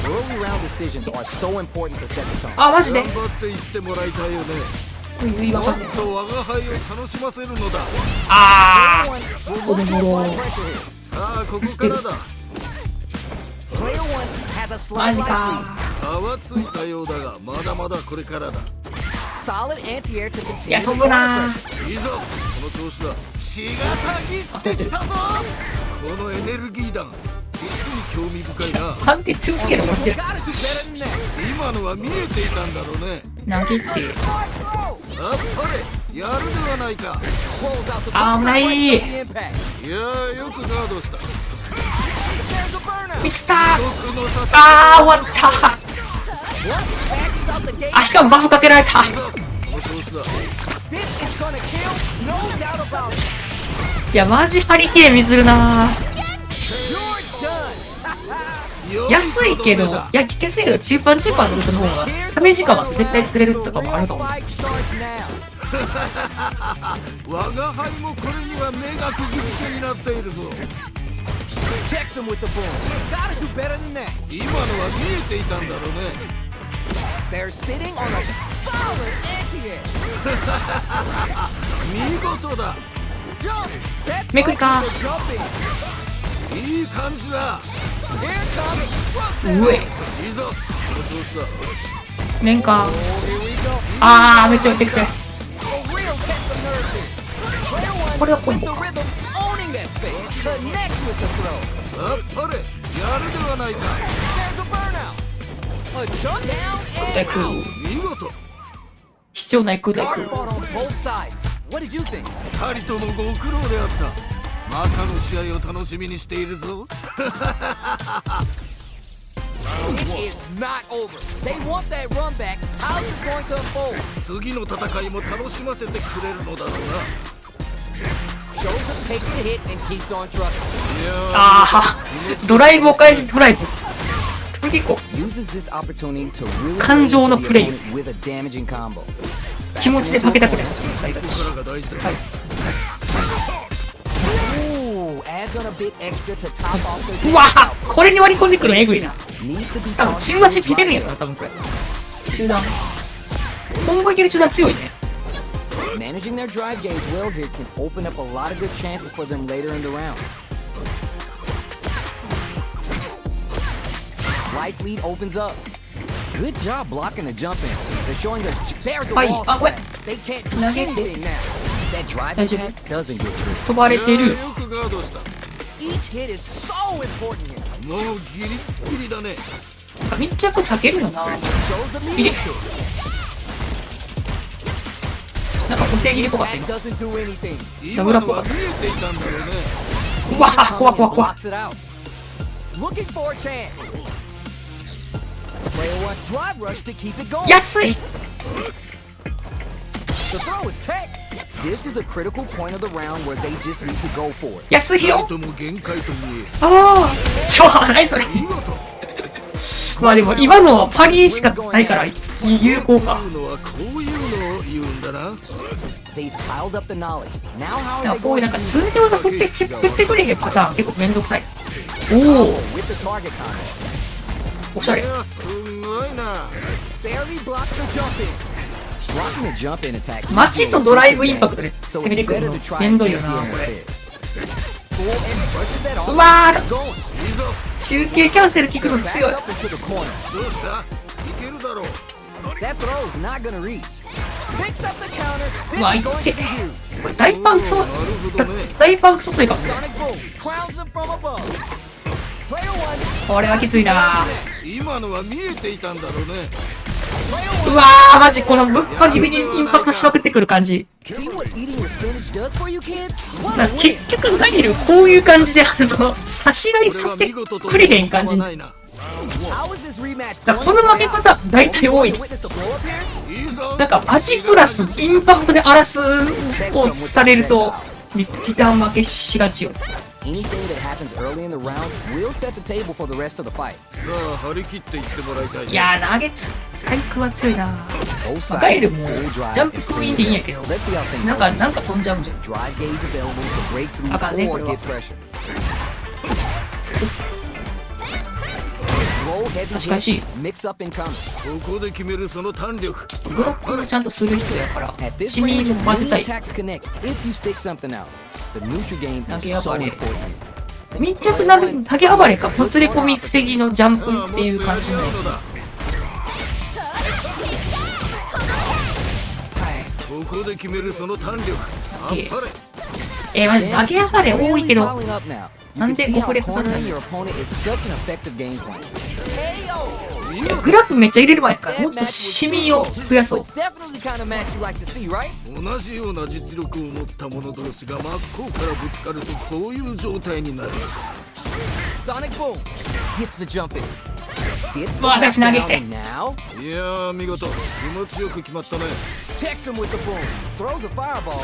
Early round decisions are so important to set the tone. あ、マジで頑張っていってもらいたいよね。わかんない。もっと我が輩を楽しませるのだ。あ Player one will look to apply pressure here. さあここからだ。 Player one has a マ slight ジ life か。差はついたようだがまだまだこれからだ。 lead. Solid anti-air to いや continue 飛 the ぶな counter pressure. いいぞこの調子だ。血がたぎってきたぞ。このエネルギー弾実に興味深いな。判定強すぎる思ってる。 Gotta do better than that. 今のは見えていたんだろうね。投げて。 Smart throw. あっぱれやるではないか。 Close out the あ、危ない。 the impact. いやーよくガードした。 There's a burnout. ミスター。僕の戦いあー、終わった。 Maxes out the gate. あ、しかもバフかけられた。この調子だ。 This is gonna kill. No doubt about it. いや、マジ張り切れ見するな。 You're done. 安いけど、いや、聞けすぎる中盤のルートの方が、ダメージ感は絶対作れるとかもあるかも。 Fight starts now. 我が輩もこれには目がくぎ付けになっているぞ。 Checks him with the boom. Gotta do better than that. 今のは見えていたんだろうね。 They're sitting on a solid anti-air. 見事だ。 Jump. Set めくりか。 up the jump in. いい感じだ。 Here comes うえ、いいぞこの調子だ。面か。 Here we go. あー、めっちゃ打ってくれ。 A real test of nerve here. Player one これはコン with ボ the か。 rhythm owning that space. The next with the throw. あっぱれやるではないか。 There's a burnout. A jump down 大 and 工。 out. 見事。必要ない空大 Hard 工。 fought on both sides. What did you think? 二人ともご苦労であった。またの試合を楽しみにしているぞ。 It is not over. They want that run back. How's it going to unfold? 次の戦いも楽しませてくれるのだろうな。 Shows us takes the hit and keeps on trucking. あー、ドライブお返しドライブ。これ結構 Uses this opportunity to really 感情のプレイ。 with a damaging combo. 気持ちで負けたくない。大ここ勝ち。からが大事だ。はい。 Ooh, adds on a bit extra to top off their うわぁ、これに割り込んでくるのえぐいな。 needs to be 多分中足切れるんやろな、多分これ。中段。コンボいける中段強いね。 managing their drive gauge well here can open up a lot of good chances for them later in the round. Life lead opens up. Good job blocking the jump in. They're showing us there's a Ay, wall ah, splat. They can't do Nugget. anything now. That drive Ay, attack doesn't get through. 飛ばれてる。いやよくガードした。 Each hit is so important here. もうギリッギリだね。密着避けるよな。 Shows the いで meter.。なんか補正切りっぽかった That 今。 doesn't do anything. 今のは見えていたんだろうね。うわぁ、怖怖怖。 Blocks it out. Looking for a chance. Player one drive rush to keep it going. 安い。 The throw is tech. This is a critical point of the round where they just need to go for it. 安いよ。なんとも限界と見え。ああ。何それ。見事。まあでも今のはパリしかないから有効か。言うのはこういうのを言うんだな。 They've piled up the knowledge. Now how だ are から they こういう going なん to か use 通常の振ってくれへんパターン結構めんどくさい。おお、 with the target combo? おしゃれ。いやすごいな。 Barely blocks the jump in. Blocking the jump in attack. 街とドライブインパクトで So 攻め it's てくる better の to try めん and どいよな anti-air これ。 instead. うわー、 Going. いいぞ。中継キャンセル聞くの Back 強い。 up into the corner. どうした？いけるだろう。 That throw's not gonna reach. Picks up the counter. This うわ、い is っ going て to be huge. これ大パンクソ、なるほどね。大パンクソいかもね。 Sonic boom. Crowns them from above. Player one. これはきついな。今のは見えていたんだろうね。うわー、マジこのぶっか気味にインパクトしまくってくる感じ。 See what eating with spinach does for you kids? なんか結局ガリルこういう感じで差し合いさせてくれへん感じ。だか How is this rematch らこの負け方大体多い。 witness a blow up here? いいぞ。なんか8プラスインパクトで荒らすをされるとリターン負けしがちよ。 Anything that happens early in the round will set the table for the rest of the fight. さあ張り切っていってもらいたい。いやー、ナゲッツ体育は強いな。 Both まあガイ sides ル with も full ジ drive. ャンプクイーンでいいんやけど、 Let's see how things なんか飛んじゃうんじゃん。 drive gauge available to break through あかんね、こ or れは。 get pressure. Roll heavy 確かにし hits, mix up and counter. ここで決めるその弾力。ブロックもちゃんとする人やから At this シミ range, も混ぜ many たい。 attacks connect if you stick something out. The neutral game is so important here. 密着なるハゲ暴れかほつれ込み防ぎのジャンプっていう感じの。はい。ここで決めるその弾力。あっぱれ。マジハゲ暴れ多いけど Piling up now. You なん can で see 5 how フレ挟んだ cornering ん your や。 opponent is such an effective game plan. いやグラフめっちゃ入れる前からもっとシミを増やそう。 Definitely kind of match you like to see, right? 同じような実力を持った者同士が真っ向からぶつかるとこういう状態になる。 Sonic boom gets the jump in. Gets the もう私投げて。 knockdown, and now いやー見事気持ちよく決まったね。 checks him with the boom. Throws a fireball.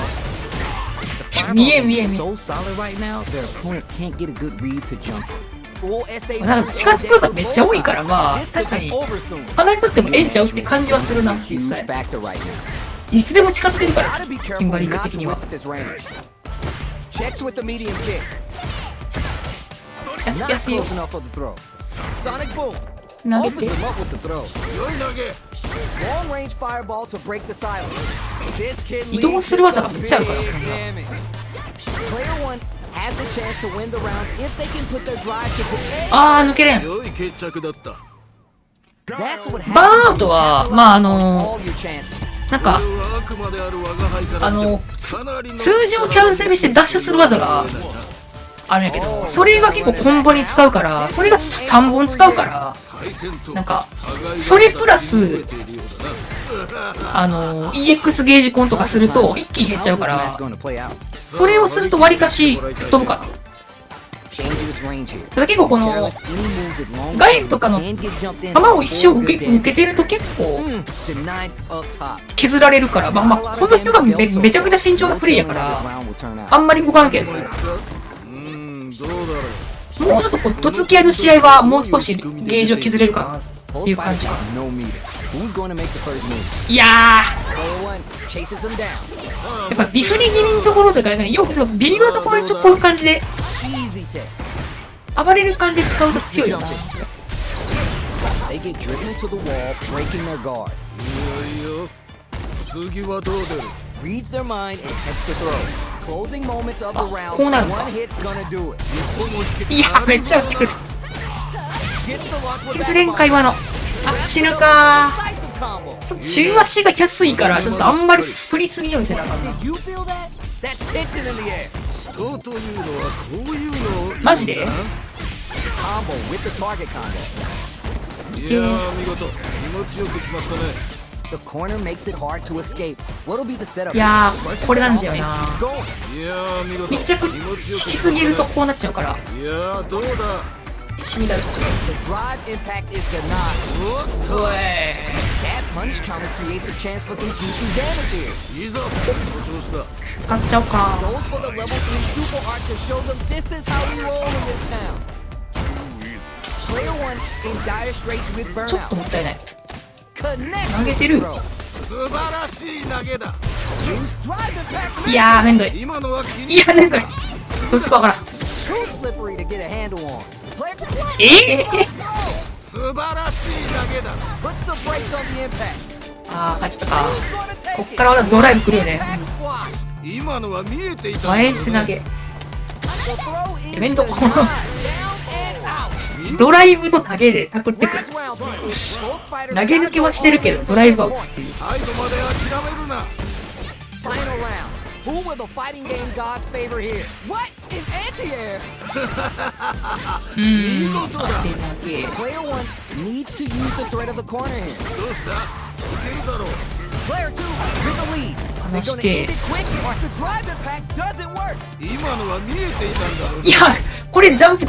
The 見え fireball 見え is 見え。 so solid right now, their opponent can't get a good read to jump. Full SA なんか近づくことめっちゃ多いからまあ確かに離れとってもええんちゃうって感じはするな実 huge 際。 factor right now. いつでも近づけるから Gotta be キン careful バリング not 的 to に whip は。 at this range. Checks with the medium kick. やつ Not やすいよ。 close enough for the throw. Sonic boom 投げ opens て。 him up with the throw. 良い投げ。 Long range fireball to break the silence. This kid 移動する技が leads めっ with ちゃあるから。 big damage. Player one has the chance to win the round if they can put their drive to the あー抜けれん。良い決着だった。 That's what バーンア happens. ウトはまあ All your chances. なんかこれはあくまである我が輩から見てもかなりの数字をキャンセルしてダッシュする技があるんやけど、それが結構コンボに使うから、それが3本使うから、最先頭なんかそれプラスEX ゲージコンとかすると一気に減っちゃうか How's this ら match、going to play out? それをするとわりかし吹っ飛ぶから。 Dangerous range here. だから結構この Careless, any move with long ガイルとかの and get jumped in 球を一生 or 受 good け damage. てると結構 Denied up top. 削られるから、まあこの人がめちゃくちゃ慎重なプレイやからあんまり動かんけど、もどうだろう。うちょっとこう突き合いの試合はもう少しゲージを削れるかなっていう感じ。 No meter. Who's going to make the first move? いや Player one chases him down. ー、やっぱディフリ気味のところとかね、よく微妙なところにちょっとこういう感じで Easy tech. 暴れる感じで使うと強いよな。 They get driven into the wall, breaking their guard. いいよ。次はどう出る。 Reads their mind and heads to throw. Closing moments of the round. こうなるのか。 One hit's gonna do it. いやめっちゃ打ってくる。 Gets the lock with 削れんか今の。あ死ぬか。 decisive combo. ちょっと中足が安いからちょっとあんまり振りすぎようにせなあかんな。 Did you feel that? That's tension in the air. 死闘というのはこういうのをマジで Combo with the target combo. いやー見事気持ちよく決まったね。 The corner makes it hard to escape. What'll be the setup? いやーこれなんじゃよな。 Going. いやー見事密着しすぎるとこうなっちゃうから。いやーどうだ。しみだる。 The drive impact is denied. おい。 That punish counter creates a chance for some juicy damage here. いいぞ。この調子だ。使っちゃおうか。 Goes for the level 3 super art to show them this is how we roll in this town. Player one in dire straits with ちょっと burnout. もったいない。 Connects 投げてる。 throw. 素晴らしい投げだ。 Juice drive impact. いやーめんどい。今のは気にいやねそれ。どっちかわからん。 Too slippery to get a handle on. Player 素晴らしい投げだ。 puts the brakes on the impact. あー勝ちたか。 Who's gonna take こっ it? からまだドライブ来るよね。 Back squash. 今のは見えていた。前捨て投げ。The throw is 面倒。 denied. この Down and out. ドライブと投げでタクってくる。 Last round, people. Both fighters 投げ抜けはしてるけど、ドライブは打つっていう。最後まで諦めるな。 Final round. Who will the fighting game gods favor here? What? In anti-air? 当て投げ。 Player 1 needs to use the threat of the corner here. どうした？いけるだろう。 Player 2 with the lead. They're gonna end it quick or the drive impact doesn't work. 今のは見えていたんだろう。いや、これジャンプ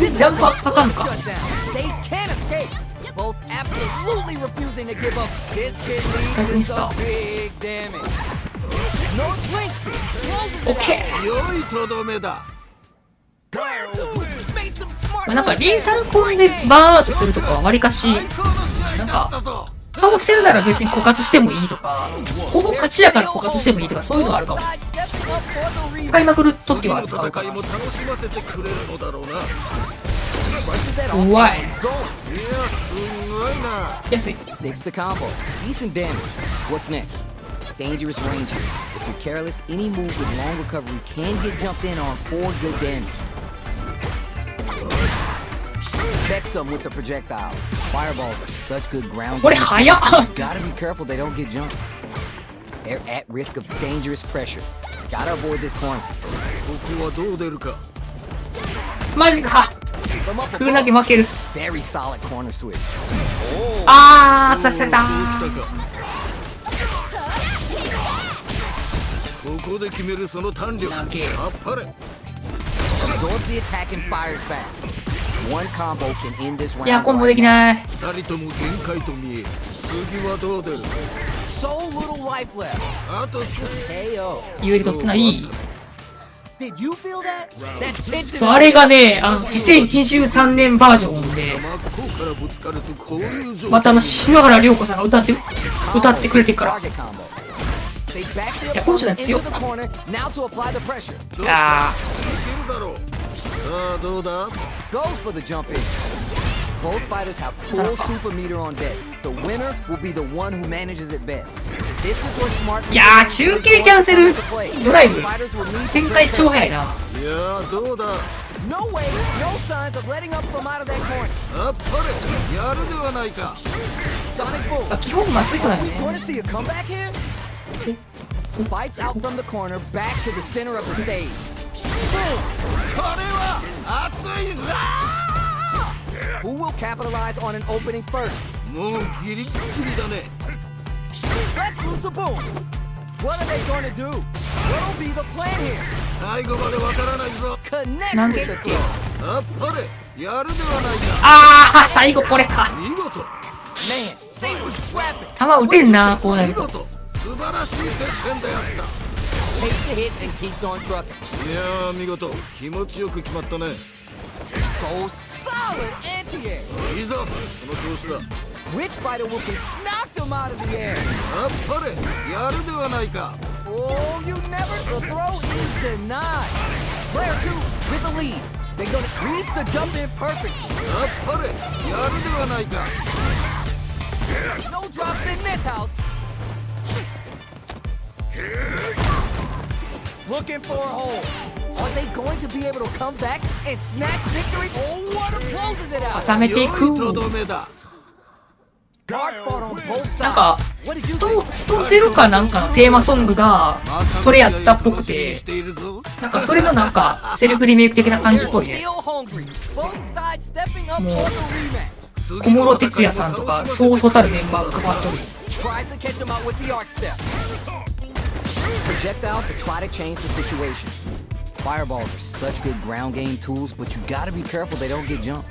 あかんのか。 Shut down. They can't escape. Both absolutely refusing to give up. This kid leads to some big damage. No blinks. Closes it オッケ out. 良いとどめだ。 Player 2 made some smart ー。なんかリーサルコンでバーンアウトするとかはわりかし、最高の試合だったぞ。倒せるなら別に枯渇してもいいとか、ほぼ勝ちやから枯渇してもいいとか、そういうのがあるかも。使いまくるときは使うから。戦いも楽しませてくれるのだろうな。怖い。いや、すごいな。安い。 Sticks the combo. Decent damage. What's next? Dangerous range here. If you're careless, any move with long recovery can get jumped in on for good damage. Check some with the projectile. Fireballs are such good ground これ game. 早っ。 Gotta be careful they don't get jumped. They're at risk of dangerous pressure. Gotta avoid this corner. ここはどう出るか。マジか。 From up 振るだ above. け負ける。 Very solid corner switch. あー、出されたおーどう来たか。ここで決めるその弾力。あっぱれ。 Absorb the attack and fires back. One combo can end this round. いや、コンボできない。二人とも限界と見え。次はどう出る。 So little life left. あと少し。 KO. 有利取ってない。 Did you feel that? That tension. そう、あれがね、2023年バージョンで、真っ向からぶつかるとこういう状況。また篠原涼子さんが歌ってくれてるから。 Target combo. They back their いや、この人 opponent は強 into っ。 the corner. Now to apply the pressure. いやいけるだろう。さあどうだ。 Goes for the jump in. Both fighters have full super meter on deck. The winner will be the one who manages it best. This is where smart いやー、中継キャンセルドライブ。展開超早いな。いやーどうだ。 No way, no signs of letting up from out of that corner. あっぱれ。やるではないか。 Sonic boom. あ、基本まずいくない We ね。 going to see a comeback here? Fights out from the corner, back to the center of the stage. これは熱いぞ。 Who will capitalize on an opening first? もうギリギリだね。 Let's lose the boom. What are they going to do? What'll be the plan here? 最後までわからないぞ。 Connects なんで with っ the て。 throw. あっぱれ。やるではないか。あー、最後これか。見事。 Man, they were scrapping. 球打てんな、こうなると。見事。素晴らしい接戦であった。 Takes the hit and keeps on trucking. いやー見事。気持ちよく決まったね。 Goes solid anti-air. いいぞ。この調子だ。 Which fighter will get knocked him out of the air? あっぱれ。やるではないか。 Oh, you never. The throw is denied. Player 2 with the lead. They're gonna reach the jump in perfect. あっぱれ。やるではないか。 No drops in this house. Looking for a hole. Are they going to be able to come back and snatch victory? Oh, what closes it out. 固めていく。良いとどめだ。 Guard fought on both なん sides. か、ストセルかなんかのテーマソングが、それやったっぽくて、しているぞ。なんかそれのなんか、セルフリメイク的な感じっぽい They're ね。 still hungry. Both sides stepping up for the rematch. 小室哲哉さんとか、そうそうたるメンバーが関わっとる。 Tries to catch him out with the arc step. Projectile to try to change the situation. Fireballs are such good ground game tools, but you gotta be careful they don't get jumped.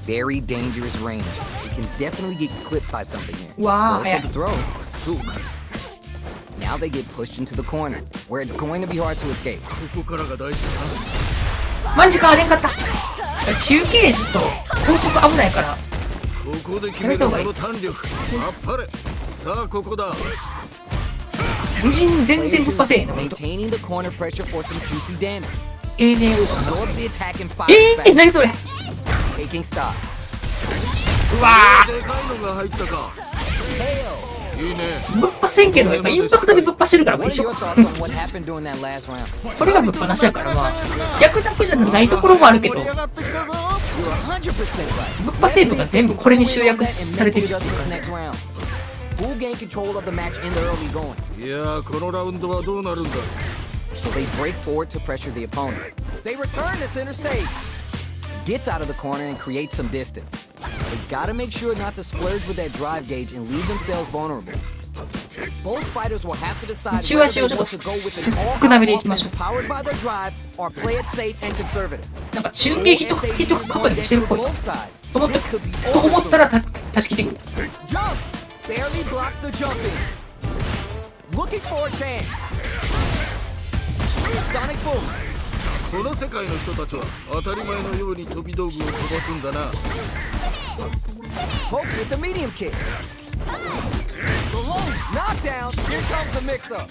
Very dangerous range. You can definitely get clipped by something here. Wow, Goes yeah. for the throw. そうか。 Now they get pushed into the corner, where it's going to be hard to escape. ここからが大事だマジか、出んかった。中継ちょっと、硬直危ないから。な。ここで決めるその弾力。あっぱれ。さあここだ。無人全 Player 然ぶっ two ぱせえへんの、ほんと。 maintaining the corner pressure for some juicy damage. ANA Absorb the attack and fire back. 何それ。 Taking stock. うわー。でかいのが入ったか。 KO. いいね。ぶっぱせんけど、やっぱインパクトでぶっぱしてるからもう What 一 are 緒。 your thoughts on what happened during that last round? これがぶっぱなしやから、まあ、逆だけじゃないところもあるけど、ぶっ盛り上がってきたぞ。 You're 100% right. ぱ成分が全部これに集約されてるっていう Adjustments 感じ。 next round. Who'll gain control of the match in the early going? いやー、このラウンドはどうなるんだ。 So they break forward to pressure the opponent. They return to center stage. Gets out of the corner and creates some distance. They gotta make sure not to splurge with that drive gauge and leave themselves vulnerable. Both fighters will have to decide Chua whether they Chua want to go with an all-out 少なめでいきましょう。 offense powered by their drive or play it safe and conservative. なんか中継ヒットかかりもしてるっぽい。と思ったら足し切ってくる。 Jump! Barely blocks the jump in. Looking for a chance. Sonic boom. この世界の人たちは当たり前のように飛び道具を飛ばすんだな。 Pokes with the medium kick. The low knockdown. Here comes the mix-up.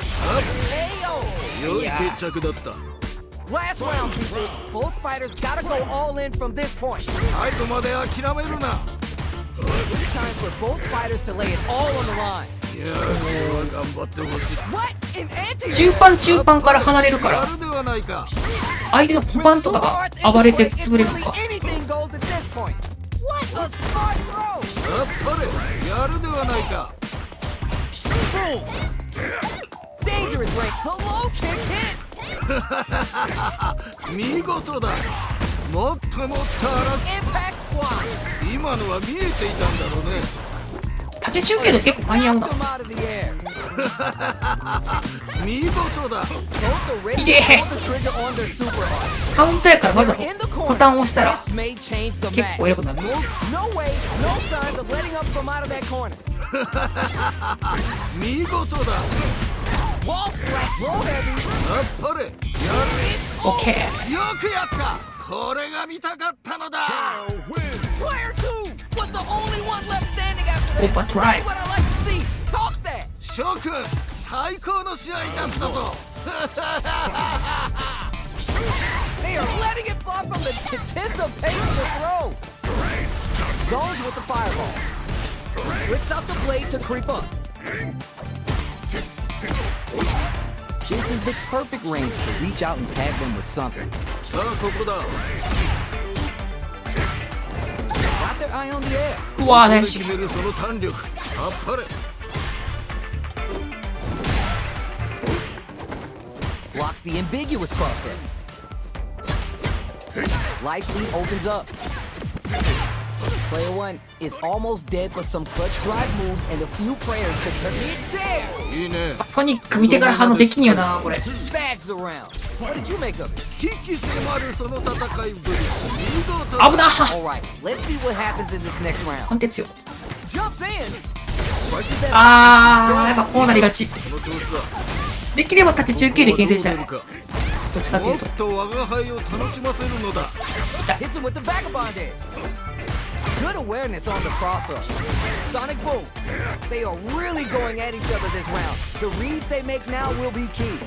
Ayo! 良い決着だった。 Last round, people. Both fighters gotta go all in from this point. 最後まで諦めるな。 It's time for both fighters to lay it all on the line. いやー、頑張ってほしい。 What? An anti- 中盤から離れるからやるではないか。相手のポパンとかが暴れて潰れるのか。 Anything goes at this point. What a smart throw! やっぱりやるではないか。 Boom! Dangerous rank. The low kick hits. 見事だ。もっともっと荒 Impact squat. く。今のは見えていたんだろうね。立ち中継で結構間に合うな。 Knocked him out of the air. 見事だ。 Both the Raiders いてえ。 pulled the trigger on their super art. カウンターやからわざと In the ボ corner. タンを押したら This may change the 結 match. 構エロくなる。 No way, no signs of letting up from out of that corner. 見事だ。 Wall splat, low heavy. やっぱりやる。オッケー。よくやった。これが見たかったのだ。 Player 2 was the only one left standing after that. Opa, try. That's what I like to see. Talk that. 諸君、最高の試合だったぞ。 They are letting it fly from the anticipation of the throw. Zones with the fireball. Whips out the blade to creep up. This is the perfect range to reach out and tag them with something. さあここだ。 Got their eye on the air. うわー、ナイス。決めるその弾力。あっぱれ。 Blocks the ambiguous crosshair. Life lead opens up. Player 1 is almost dead, but some clutch drive moves and a few prayers to turn it there. いいね。ソニック見てから反応できんよな、これ。 Bags the round. What did you make of it? 危機迫るその戦いぶり。見事危な。 All right, let's see what happens in this next round. 判定強い。 Jumps in. Punches that やっぱこうなりがち。この調子だ。できれば縦中継で牽制したい。どっちかというと。もっと我が輩を楽しませるのだ。 hits him with the vagabond head. Good awareness on the crossover. Sonic boom. They are really going at each other this round. The reads they make now will be key.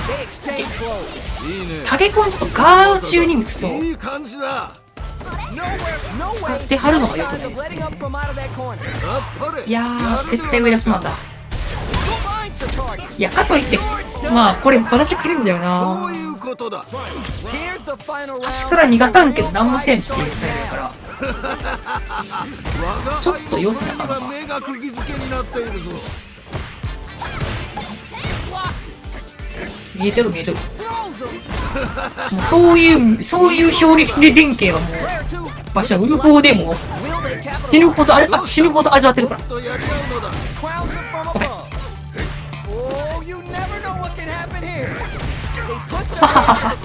They exchange blows. いいね。タゲコンちょっとガード中に打つといい感じだ。 No 使 way. ってはるのが良く Signs ない of です letting ね。 up from out of that corner. あっぱれ。いやー、絶対上出すなんだ。 Finds the target. いや、かといって、まあ、これ私来るんだよそな。ういうことだ。 Here's the final 足 round. から逃がさんけど何もせんっていうスタイルだから。我がちょっと様子なかったは目が釘付けになっているぞ。見えてる見えてる。 Throws him. もうそういう表裏連携はもう、 Player 2. 場所はウルフォーでも Will they capitalize? 死ぬほど死ぬほど味わってるから。もっとやり合うのだ。 Crowns it from above. Oh, you never know what can happen here. They push the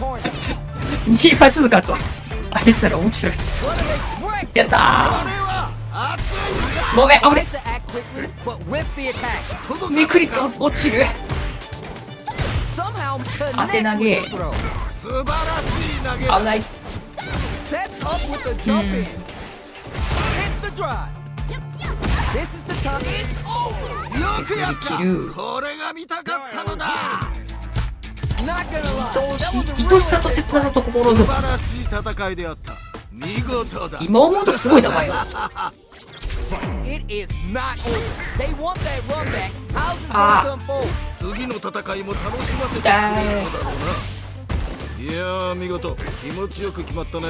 ball in the corner. 2発かと。あれしたら面白い。 What do they break? やったこれは熱いんだ。ー。ごめん、危ね Tries to act quickly, but whiffs the attack. めくりと落ちる。 Somehow 当て connects 投げ with the throw. 素晴らしい投げだ。危ない。 Sets up with the jump in. Hits the drive. This is the time. It's over. よくやっ切るた。これが見たかったのだ。 Not gonna lie. That was a 愛しさと切なさと心強さ。素晴らしい戦いであった。見事だ。今思うとすごい名前よ。It is not over. They want that run back. How's it going to unfold? 次の戦いも楽しませてくれるのだろうな。いやー、見事気持ちよく決まったね。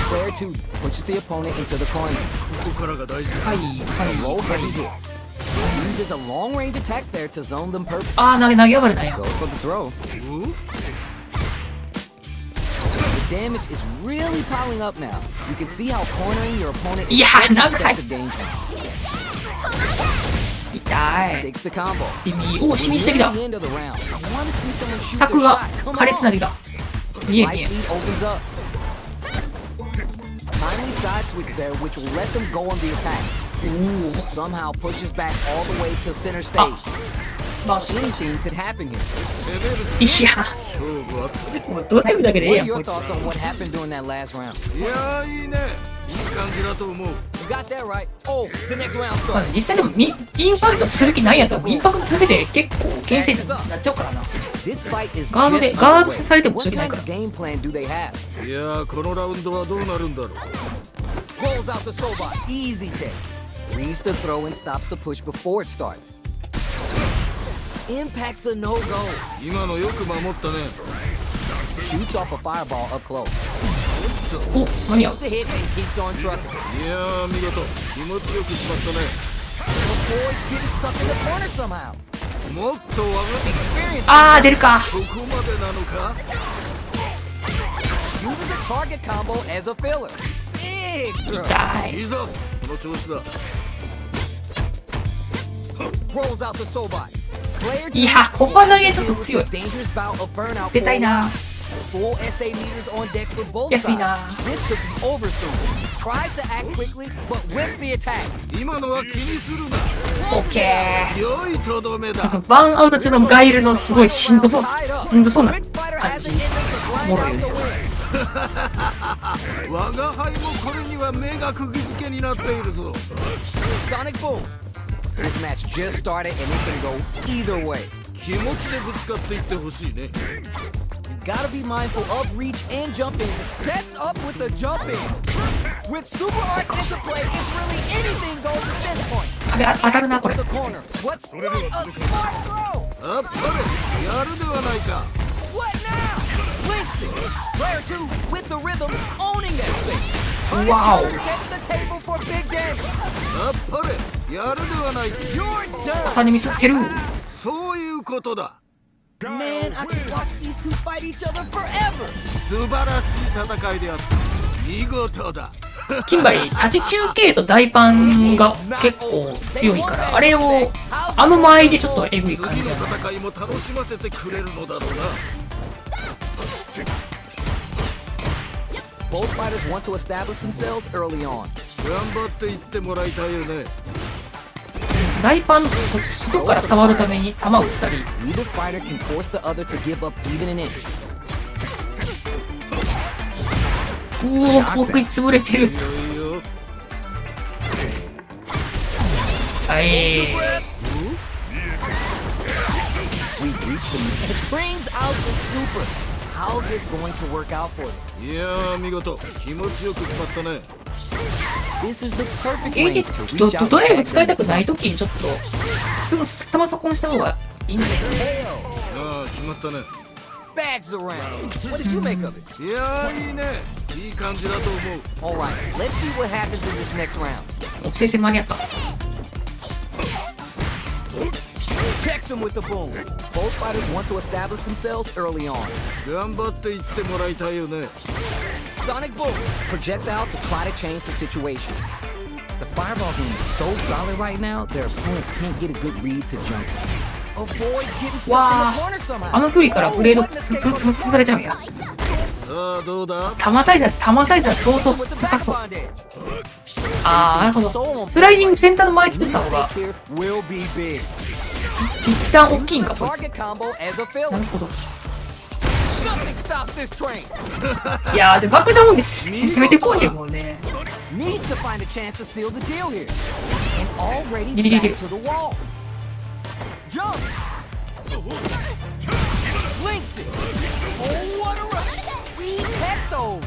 Player 2 pushes the opponent into the corner. ここからが大事だ。はいは Low いは heavy い。 hits. Uses a long range attack there to zone them perfect. 投げ上がれたんや。 Goes for the throw. お The damage is really piling up now. You can see how cornering your opponent is いや such an 長い。 effective game plan. 痛い。 Stakes the combo. おお、市民してきた。 Near the end of the round. I want to see someone shoot タ their クが shot. Come 苛烈な on. りだ。見え Light 見え。 lead opens up. Timely side switch there, which will let them go on the attack. おお。 Somehow pushes back all the way to center stage. まあ、Anything could happen here. いや、勝負はもうドライブだけでええ What や are ん、 your こいつ。 thoughts on what happened during that last round? いやー、いいね。いい感じだと思う。 You got that right. Oh, the next round まあ starts. 実際でもインパクトする気ないやったらインパクトだけで結構牽制になっちゃうからな。 This fight is ガードで just ガード underway. されても What しょうがない kind か of ら。 game plan do they have? いやー、このラウンドはどうなるんだろう。 Rolls out the Sobot. Easy take. Reads the throw and stops the push before it starts. Impact's a no-go. 今のよく守ったね。 Shoots off a fireball up close. お、間に合う。 The hit and keeps on trusting. いやー、見事気持ちよく決まったね。 Avoids getting stuck in the corner somehow. もっと上がって あー、出るか。ここまでなのか。 Uses a target combo as a filler. Big throw. 痛い。いいぞ、その調子だ。 Rolls out the Sobot. Player いや、コンパ投げちょっと強い。 dangerous bout of burnout. 出たいな。 Full SA meters on deck for both 安い sides. な。 This could be over soon. Tries to act quickly, but whiffs the attack. 今のは気にするな。オッケー。良いとどめだ。バーンアウト中のガイルのすごいしんどそうな Quick fighter 感 has じ an。ending to おも grind ろい out よ the ね。 win. 我が輩もこれには目が釘付けになっているぞ。 Sonic boom. This match just started and it can go either way. 気持ちでぶつかっていってほしいね。 You gotta be mindful of reach and jump in. Sets up with the jump in. With super arts into play, it's really anything goes at this point. 壁当たるな、これ To。the corner. What's what a smart throw? あっぱれ、やるではないか。 What now? Links it. Player 2 with the rhythm, owning that space. Wow. This counter sets the table for big damage. あっぱれ、やるではないか。 You're done. 朝にミスってる。そういうことだ。 Man, I could watch these two fight each other forever. 素晴らしい戦いであった。見事だ。キンバリー、立ち中継と大パンが結構強いから、あれを、あの間合いでちょっとエグい感じ次やな。の戦いも楽しませてくれるのだろうな。 Both fighters want to establish themselves early on. 頑張っていってもらいたいよね。大パンの外から触るために弾を撃ったり、 Neither fighter can force the other to give up even an inch. おお、僕に潰れてる。いいよいいよ。はい。 We've reached the it brings out the super. How's this going to work out for them? いやー、見事気持ちよく決まったね。 This is the perfect 現 range 実 to ちょ reach っと out ドライブ and 使いた add く them ないときにちょっと、でもサマソコンした方がいいんだよ。 KO. ああ、決まったね。 Bags the round. What did you make of it? いやー、いいね。いい感じだと思う。 All right, let's see what happens in this next round. お、先生間に合った。 Checks him with the boom. Both fighters want to establish themselves early on. 頑張っていってもらいたいよね。 Sonic boom. Projectile to try to change the situation. The fireball game is so solid right now, their opponent can't get a good read to jump. Avoids getting stuck in わ the あ corner somehow. あの距離からブレード潰されちゃうんや。さあ、どうだ。玉タイザー相当 With the 高そう。 vagabond edge. あー、なるほ So ど。 on スライディングセンターの前作った方 Stake が here will be big. 一旦大きいんか、 The こいつ。 target combo as a な filler. るほど。 Nothing stops this train. いやー、で、爆弾を攻めてこいよ、もうね。 Needs to find a chance to seal the deal here. And already Get it, get back it. to the wall. Jump. Links it. Oh, what a rush. We tech those.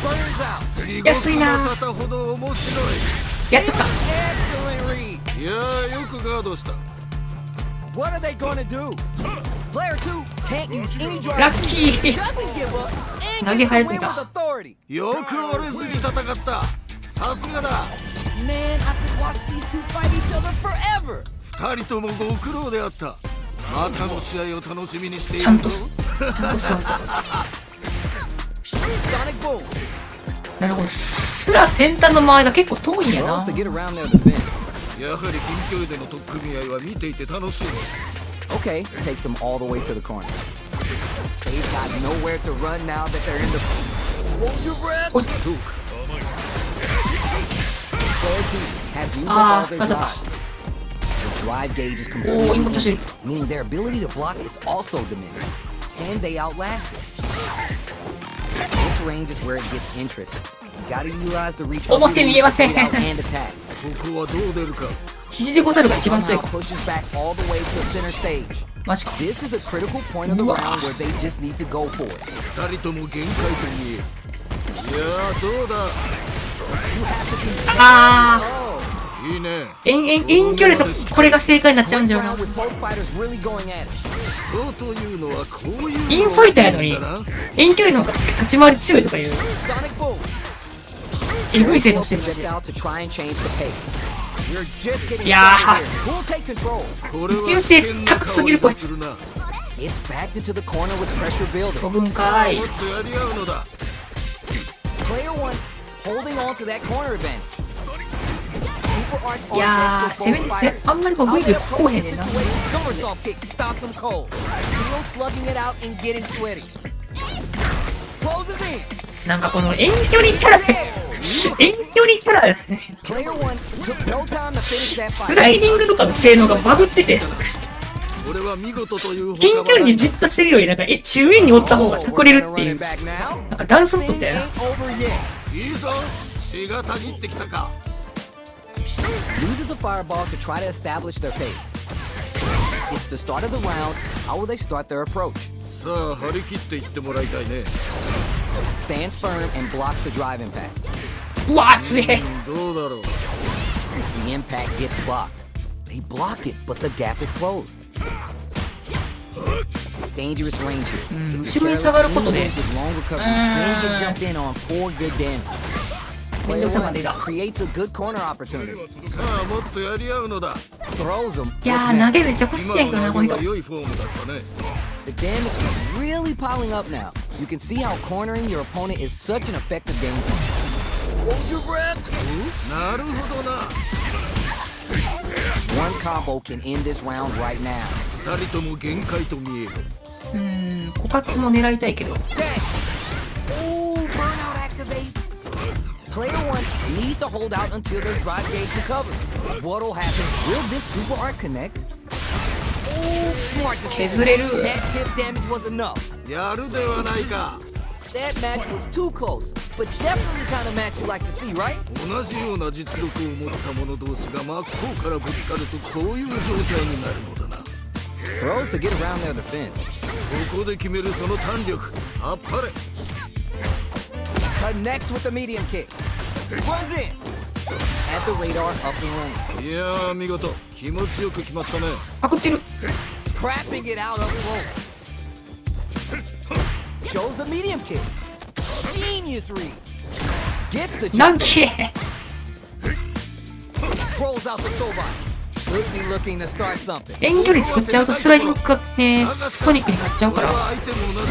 burns out. 安いな。仕事の沙汰ほど面白やっちゃった。 Excellent read. い。いやー、よくガードした。 What are they gonna do? Player 2 can't use any drive. ラッキー。 Doesn't give up and 投げ gets 早 to すぎ win た。 with authority. よく折れずに戦った。さすがだ。 Man, I could watch these two fight each other forever. 二人ともご苦労であった。またの試合を楽しみにしているぞ。ちゃんと座った。 Sonic boom. なるほど。すら先端の周りが結構遠いんや Throws な。 to get around their defense. やはり近距離での取っ組み合いは見ていて楽しい。 Okay, takes them all the way to the corner. They've got nowhere to run now that they're in the. Hold your breath. ほい。そうか。 Player 2 has used up Ah, all their 刺さった。 drive. The drive gauge is おお、今 completely 年 empty, meaning their ability to block is also diminished. And they outlast it. This range is where it gets interesting. You gotta utilize the reach of 表見えません。 and attack. ここはどう出るか。肘でござるが一番強い Somehow か。 pushes back all the way to center stage. マジか。 This is a critical point of the Wow. round where they just need to go for it. 二人とも限界と見える。いやー、どうだ。 You have to be あ oh. いいね。ー。遠距離とこれが正解になっちゃうんじゃう Round な。 with both fighters really going at it. 人というのはこういう。インファイターやのに遠距離の方が立ち回り強いとかいう Sonic boom. エグい性能してるらしい。 Project out to try and change the pace. You're just getting Yeah. started here. Who'll take control? これは一応性高すぎるこいつ。危険な香りがするな。 It's backed into the corner with pressure building. 5分かいも。っとやり合うのだ。 Player 1 is holding on to that corner advantage. Super arch on いやー、 deck 攻 for め both て fighters. あんまりこう How グイグイ they こ approach うへん this ねんな。 situation, somersault kick stops them cold. Hero slugging it out and getting sweaty. Closes in. なんかこの遠距離キャラで遠距離キャラ Player 1 took no time to finish that ス fight. ライディングとかの性能がバグっててこれは見事というほか近距離にじっとしてるよりなんか中円におった方が隠れるっていう Running back now. なんかダンスの Thing ことやな ain't over yet. いいぞ。血がたぎってきたか。 Uses a fireball to try to establish their pace. It's the start of the round. How will they start their approach? さあ張り切っていってもらいたいね。 Stands firm and blocks the drive impact. うわー強えどうだろう。 The impact gets blocked. They block it, but the gap is closed. Dangerous range here. 後ろに下がることで With long recovery, then get jumped in on for good damage. めんどくさが出た Creates a good corner opportunity. さあもっとやり合うのだ。 Throws them. いやー投げめっちゃこすってんやけどなこの人今の投げは良いフォームだったね。 The damage is really piling up now. You can see how cornering your opponent is such an effective game plan. Hold your breath. なるほどな。 One combo can end this round right now. 二人とも限界と見える。枯渇も狙いたいけど Dang. Ooh, burnout activates. Player 1 needs to hold out until their drive gauge recovers. What'll happen? Will this super art connect? Ooh, smart decision. 削れる That chip damage was enough. やるではないか。 That match was too close, but definitely the kind of match you like to see, right? 同じような実力を持った者同士が真っ向からぶつかるとこういう状態になるのだな。 Throws to get around their defense. ここで決めるその弾力、あっぱれ。 Connects with the medium kick. Runs in. At the radar up the lane. いやー見事、気持ちよく決まったね。パクってる Scrapping it out up close. Shows the medium kick. Genius read. Gets the な jump. んけ Rolls out the soul body. Could be looking to start something. 遠距離作っちゃうとスライディングがねソニックに勝っちゃうから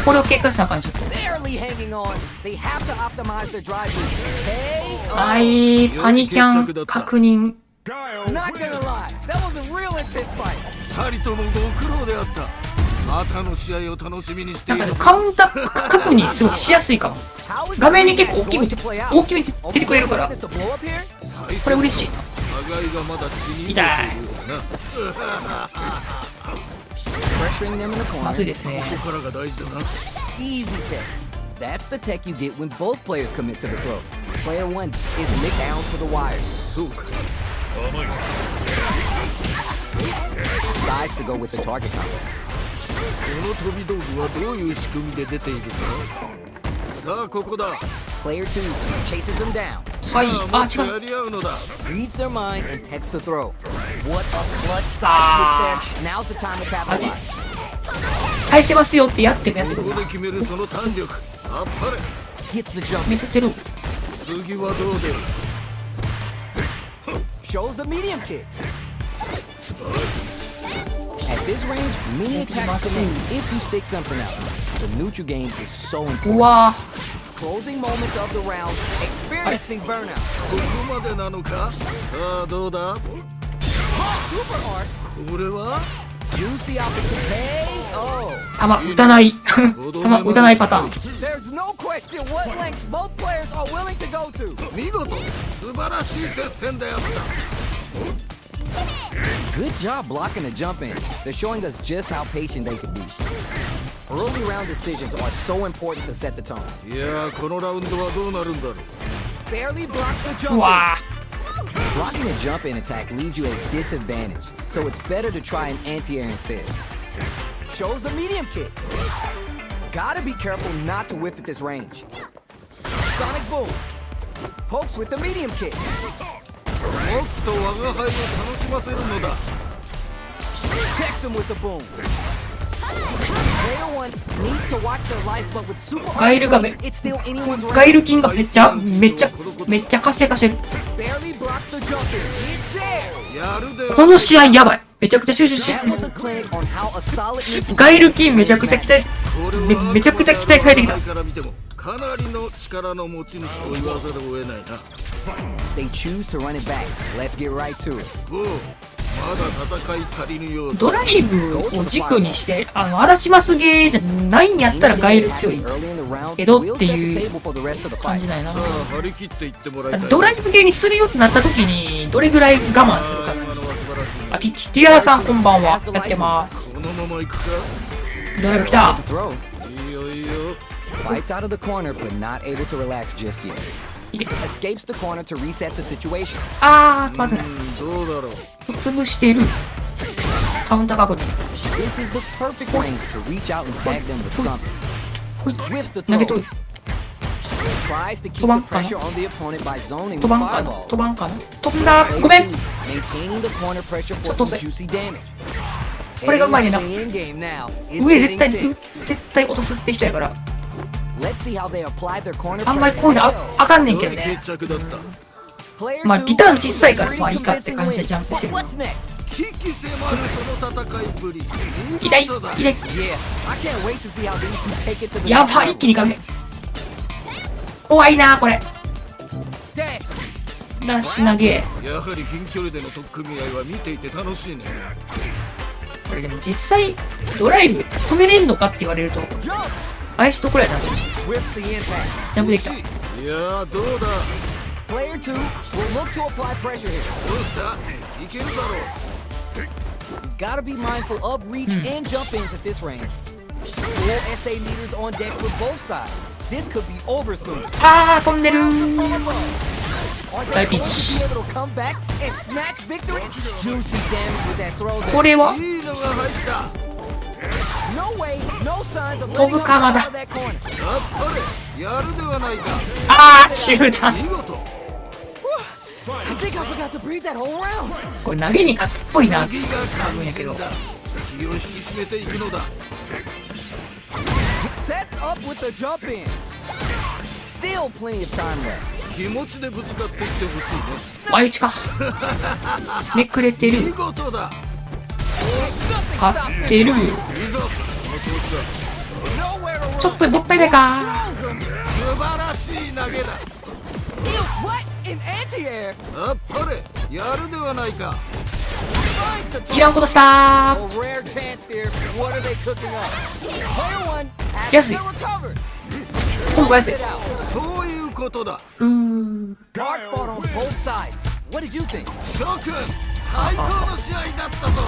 これを警戒しなあかんちょっと Barely hanging on. They have to optimize their drive. Hey, はいパニキャン確認 Guile, not gonna lie. That was a real intense fight. 二人ともご苦労であった。またの試合を楽しみにしてないんる。かカウンター確認すごいしやすいかも How is 画面に this 結構 match 大き going め to play out? 大きめに出てくれるから Witness a blow up here? これ嬉しいな互いがまだ血に痛い入れているようだな。 Pressuring them in the ま corner. ずいですねここからが大事だな。 Easy tech. That's the tech you get when both players commit to the throw. Player 1 is nicked down to the wire. そうか。 Decides to go with the target combo. この飛び道具はどういう仕組みで出ているか。さあここだ。Player 2 chases him down, はい。あ、もっと違う。やり合うのだ。 reads their mind, and texts the throw. What a clutch side switch there. Now's the time to capitalize. 返せますよってやってもやってくるここで決めるその弾力。あっぱれ。 Hits the jump, 見せてる。次はどう出る。 shows the medium kick. At this range, many attacks come in if you stick something out. The neutral game is so う important. わ Closing moments of the round, experiencing burnout. ここまでなのか。さあどうだ。 Super art, これは juicy opportunity. Oh, 弾撃たない。弾撃たないパターン。 there's no question what lengths both players are willing to go to. 見事素晴らしい接戦であった。 Good job blocking the jump in. They're showing us just how patient they can be. Early round decisions are so important to set the tone. いやーこのラウンドはどうなるんだろう。 Barely blocks the う jump わ in. Blocking the jump in attack leaves you at a disadvantage, so it's better to try an anti-air instead. Shows the medium kick. Gotta be careful not to whiff at this range. Sonic boom. Pokes with the medium kick. もっと我が輩を楽しませるのだ。 Checks him with the boom. Player 1 needs to watch their life, but with super ガイルがめ it's still anyone's ガイ range. ルキンがめっちゃ活性化してる。 Barely blocks the jump in. It's there. やるで。この試合やばい。めちゃくちゃ集中して That was a clinic on how a solid neutral る。ガイルキンめちゃくちゃ期待、めちゃくちゃ期待変えてきた。から見てもかなりの力の持ち主と言わざるを得ないな。 They choose to run it back. Let's get right to it. おう、まだ戦い足りぬようだ。ドライブを軸にして、荒らしますゲーじゃないんやったらガイル強い Early in the round, けど we'll って set い the う table for the rest of the 感 fight. じなんやな。さあ張り切って言ってもらいたいな。ドライブゲーにするよってなった時に、どれぐらい我慢するかな。今のは素晴らしい。あ、ティアラさんこんばんは。やってます。このまま行くか。ドライブ来た。 Throw いいよいいよ。 bites out of the corner, but not able to relax just yet. いけ Escapes the corner to reset the situation. あー、待ってどうだろう。潰してる。カウンター確認。 This is the perfect range to reach out and tag them with something. ほい Whiffs the 投げと throw. い。 Tries to keep 飛ば the んかな pressure on the opponent by zoning 飛 with ばんかな fireballs. 飛ばんかな飛んだ Player ごめん two, maintaining the corner pressure for ちょっと some 遅い juicy damage. これがうまいねんな。 Entering the in game now. It's 上 getting 絶 tense. 対落とすって人やから Let's see how they apply their corner あんまり pressure. こういうのあかんねんけど良いね。決着だった。 Player まあ two リターン小さいから with a まあいいかっ pretty て感じで convincing ジャンプして win. る。 What's next? 危機迫るその戦いぶり。痛い見事だ。痛い Yeah, I can't wait to see how these two take it to the や next ばい level. 一気に壁怖いなこれ Dash. ラッシュ投げやはり近距離での取っ組み合いは見ていて楽しいね。これでも実際ドライブ止めれんのかって言われると Jump. アイスとくらいなんですよ Whiffs the impact. ジャンプできたいやーどうだ。 Player 2 will look to apply pressure here. どうした。いけるだろう。 Gotta be mindful of reach and jump ins at this range. 4 SA meters on deck for both sides. This could be over soon. あー飛んでる From above. Are they That going bitch. to be able to come back and snatch victory? Juicy damage with that throw こ there. れはいいのが入った。 No way, no signs of 飛 letting ぶ up かま out だ of that corner. やっぱりやるではないか。あー中断見事。 I think I forgot to breathe that whole round. これ投げに勝つっぽいな次が多分やけど気を引き締めていくのだ。 Sets up with the jump in. Still plenty of time left. 気持ちでぶつかっていってほしいね。相打ちかめくれて見る事だ。 Nothing 張 stops ってる いいぞ。この調子だ。 Nowhere to run. ちょっともったいないか Throws him. 素晴らしい投げだ。 Ew, what? In anti-air? やっぱりやるではないか。 Finds the いらんことした A rare chance here. What are they cooking up? Player 1 has Yes. still recovered. 今度安い Sit out. そういうことだ。うーん Guard fought on both sides. What did you think? 諸君最高の試合だったぞ。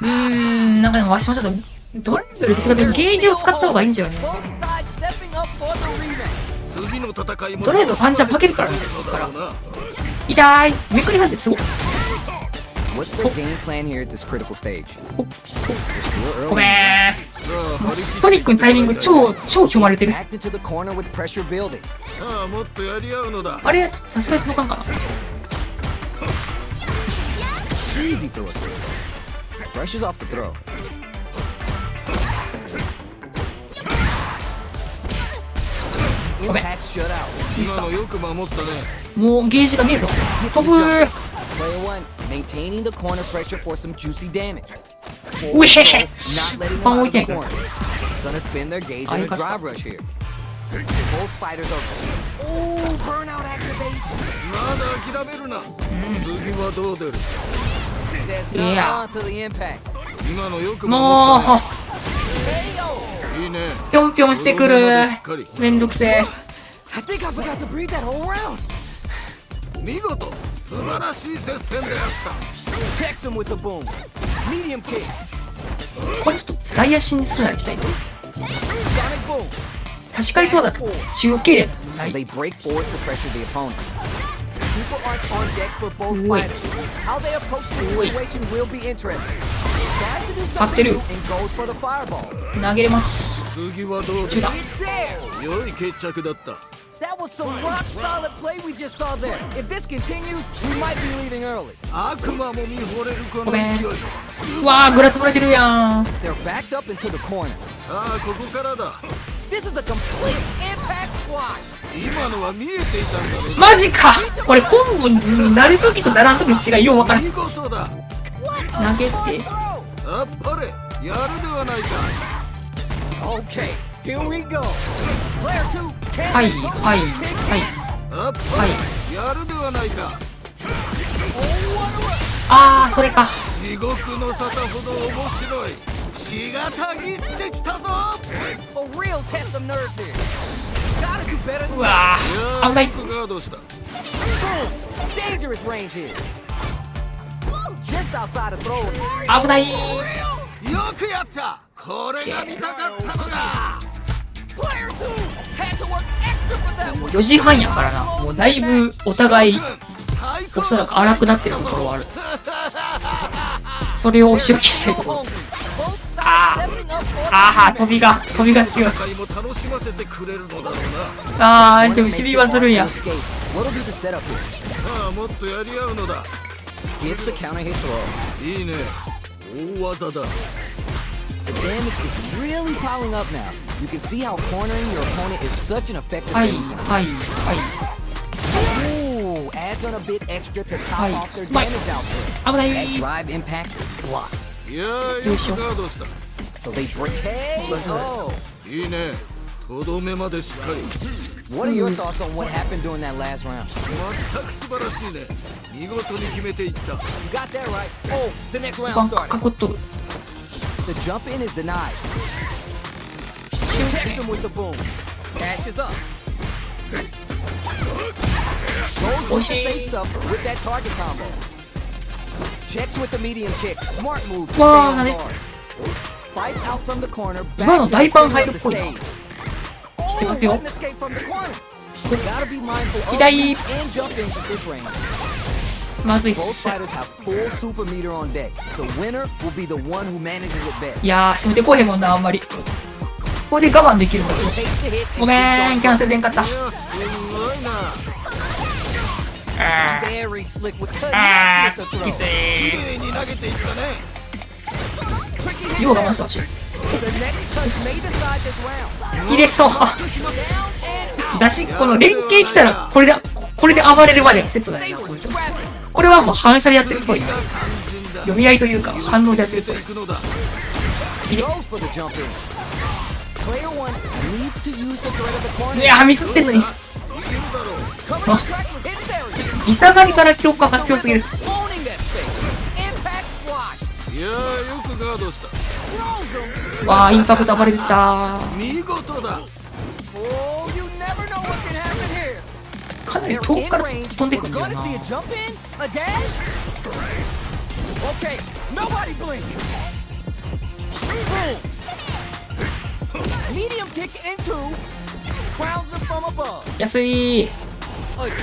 なんかでもわしもちょっとドライブよりどっちかというとゲージを使った方がいいんじゃよね Both sides stepping up for the rematch. 次の戦いもドライブパンチャー負けるからねそっからそうだろうな。痛いめくりなんてすごい What's their game plan here at this critical stage? They're still ご early. めんもうストリックのタイミング超読まれてる。 Backed into the corner with pressure building. さあもっとやり合うのだ。あれさすがに届かんかな。 Easy to us. Brushes off the throw. Impact shut out. 今のよく守ったね。もうゲージが見えるぞ。飛ぶー。 Player 1, maintaining the corner pressure for some juicy damage. うえへへ。 Not letting パ them ン out 置 of いてな the いから corner. Gonna spin their gauge Ah, in a you got drive stuck. rush here. Both fighters are. Oh, burnout activate. まだ諦めるな。次はどう出る。 There's Yeah. not on to the impact. 今のよくも守っうKO. たね。いいね。ぴょんぴょんしてくる。めんどくせえ。 I think I forgot to breathe that whole round. 見事素晴らしい接戦であった。 Checks him with the boom. Medium kick. これちょっと大足にするなりしたい。 Sonic boom. 差し替えそうだと中継でな So い。 they break forward to pressure the opponent. People aren't on deck for both Wait. fighters. How they approach the situation will be interesting. Tries to do 張って something る new and goes for the fireball. 投げれます。次はどう中だ。出る。 It's there. 良い決着だった。 That was some rock solid play we just saw there. If this continues, we might be leaving early. 悪魔も見惚れるこのごめん勢い。うわー、ぐらつぶれてるやん。 They're backed up into the corner. さあここからだ。 This is a complete impact squash. 今のは見えていたんだろう。マジか。これコンボになるときとならんときの違いようわからん。見事だ。投げて。 Throw. あっぱれやるではないか。 Okay, here we go. Player 2 can't はい go はい kick. はい。あっぱれやるではないか。 Oh, what a rush. あー、それか。地獄の沙汰ほど面白い。血がたぎってきたぞ。 A real test of nerves here. Gotta do better う than わいー、や危ない。よくガードした。 boom. Dangerous range here. Just outside of throw. 危ない。よくやった。これが見たかったのだ。 Player 2 had to work extra for that one. 4時半やからな。もうだいぶお互いおそらく荒くなってるところはある。それを押し置きしたいところ。 Both sides Ah. stepping up for あー、飛びが強い。戦いも楽しませてくれるのだろうな。あー、でも守備はするんや。 Escape. What'll be the setup here? さあもっとやり合うのだ。 Gets the counter hit throw. いいね。大技だ。 The damage is really piling up now. You can see how cornering your opponent is such an effective はい game. はいは Ooh, adds on a bit extra to top Hey, off their Mike. damage output. い。危な That い。 drive impact is blocked. いやーよくガードした。 So they break. Hey, oh. いいね。とどめまでしっかり。 What are your thoughts on what happened during that last round? 全く素晴らしいね。見事に決めていった。 You got that right. Oh, the next バ round ンカ started. 囲っとる。 The jump in is denied. Checks him with the boom. Dashes up. Goes with the safe stuff with that target combo. Checks with the medium kick. Smart move to stay Wow, on 何 guard. Fights out from the corner. 今の Back to 大 the パン center 入 of るっ the ぽいな。 stage. 知って Oh, ますよ what。an escape from the corner. Gotta be mindful of左。 and jump ins at this range. まずいっ Both す。 fighters have full super meter on deck. The winner will be the one who manages it best. いやー、攻めてこへんもんな、あんまり。ここで我慢できるんですよ。 Takes the hit and ごめん、キャンセルでんかった。いやすごいな。 very slick with the あ with the ー、 throw. きつ綺麗に投げていったね。Tricky い。 hit よう我慢してほしい。 The next touch may decide this round. 切れそう。 Down and out. だし、この連携来たら、これで暴れるまでがセットだ They よな。 were これ scrapping. これはもう反射でやってるっぽい。肝心だ。読み合いというか、反応でやってるっぽい決めてい。くのだ。 Goes for the jump in. Player one needs to use the threat of the corner. いやー、ミスってんのに。いけるだろう。 Covering the tracks with hidden barriers. リサガリから記憶が強すぎる。 Owning that space. Impact squash. いやーよくガードした。 Throws him. わー、インパクト暴れてた。見事だ。 Oh, you never know what can happen here. かなり They're 遠く in から range. 飛んで We're くるんだよ gonna な。 see a jump in, a dash. Okay, nobody blink. Boom. Medium kick into. Crowns them from above. 安い。 A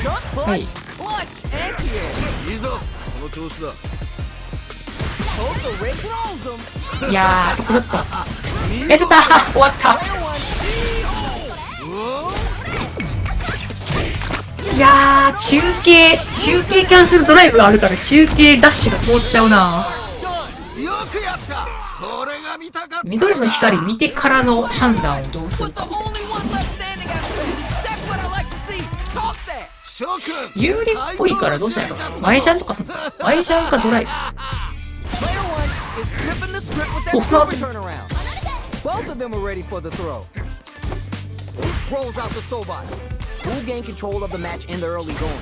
jump punch, Hey. clutch, anti-air. いいぞ。この調子だ。いやー、そこだった。やっちゃった。終わった。いやー、中継キャンセルドライブがあるから中継ダッシュが通っちゃうな。緑の光見てからの判断をどうするか。有利っぽいからどうしたらいいかな。前ジャンとかさ、前ジャンかドライブ。お、フラーって。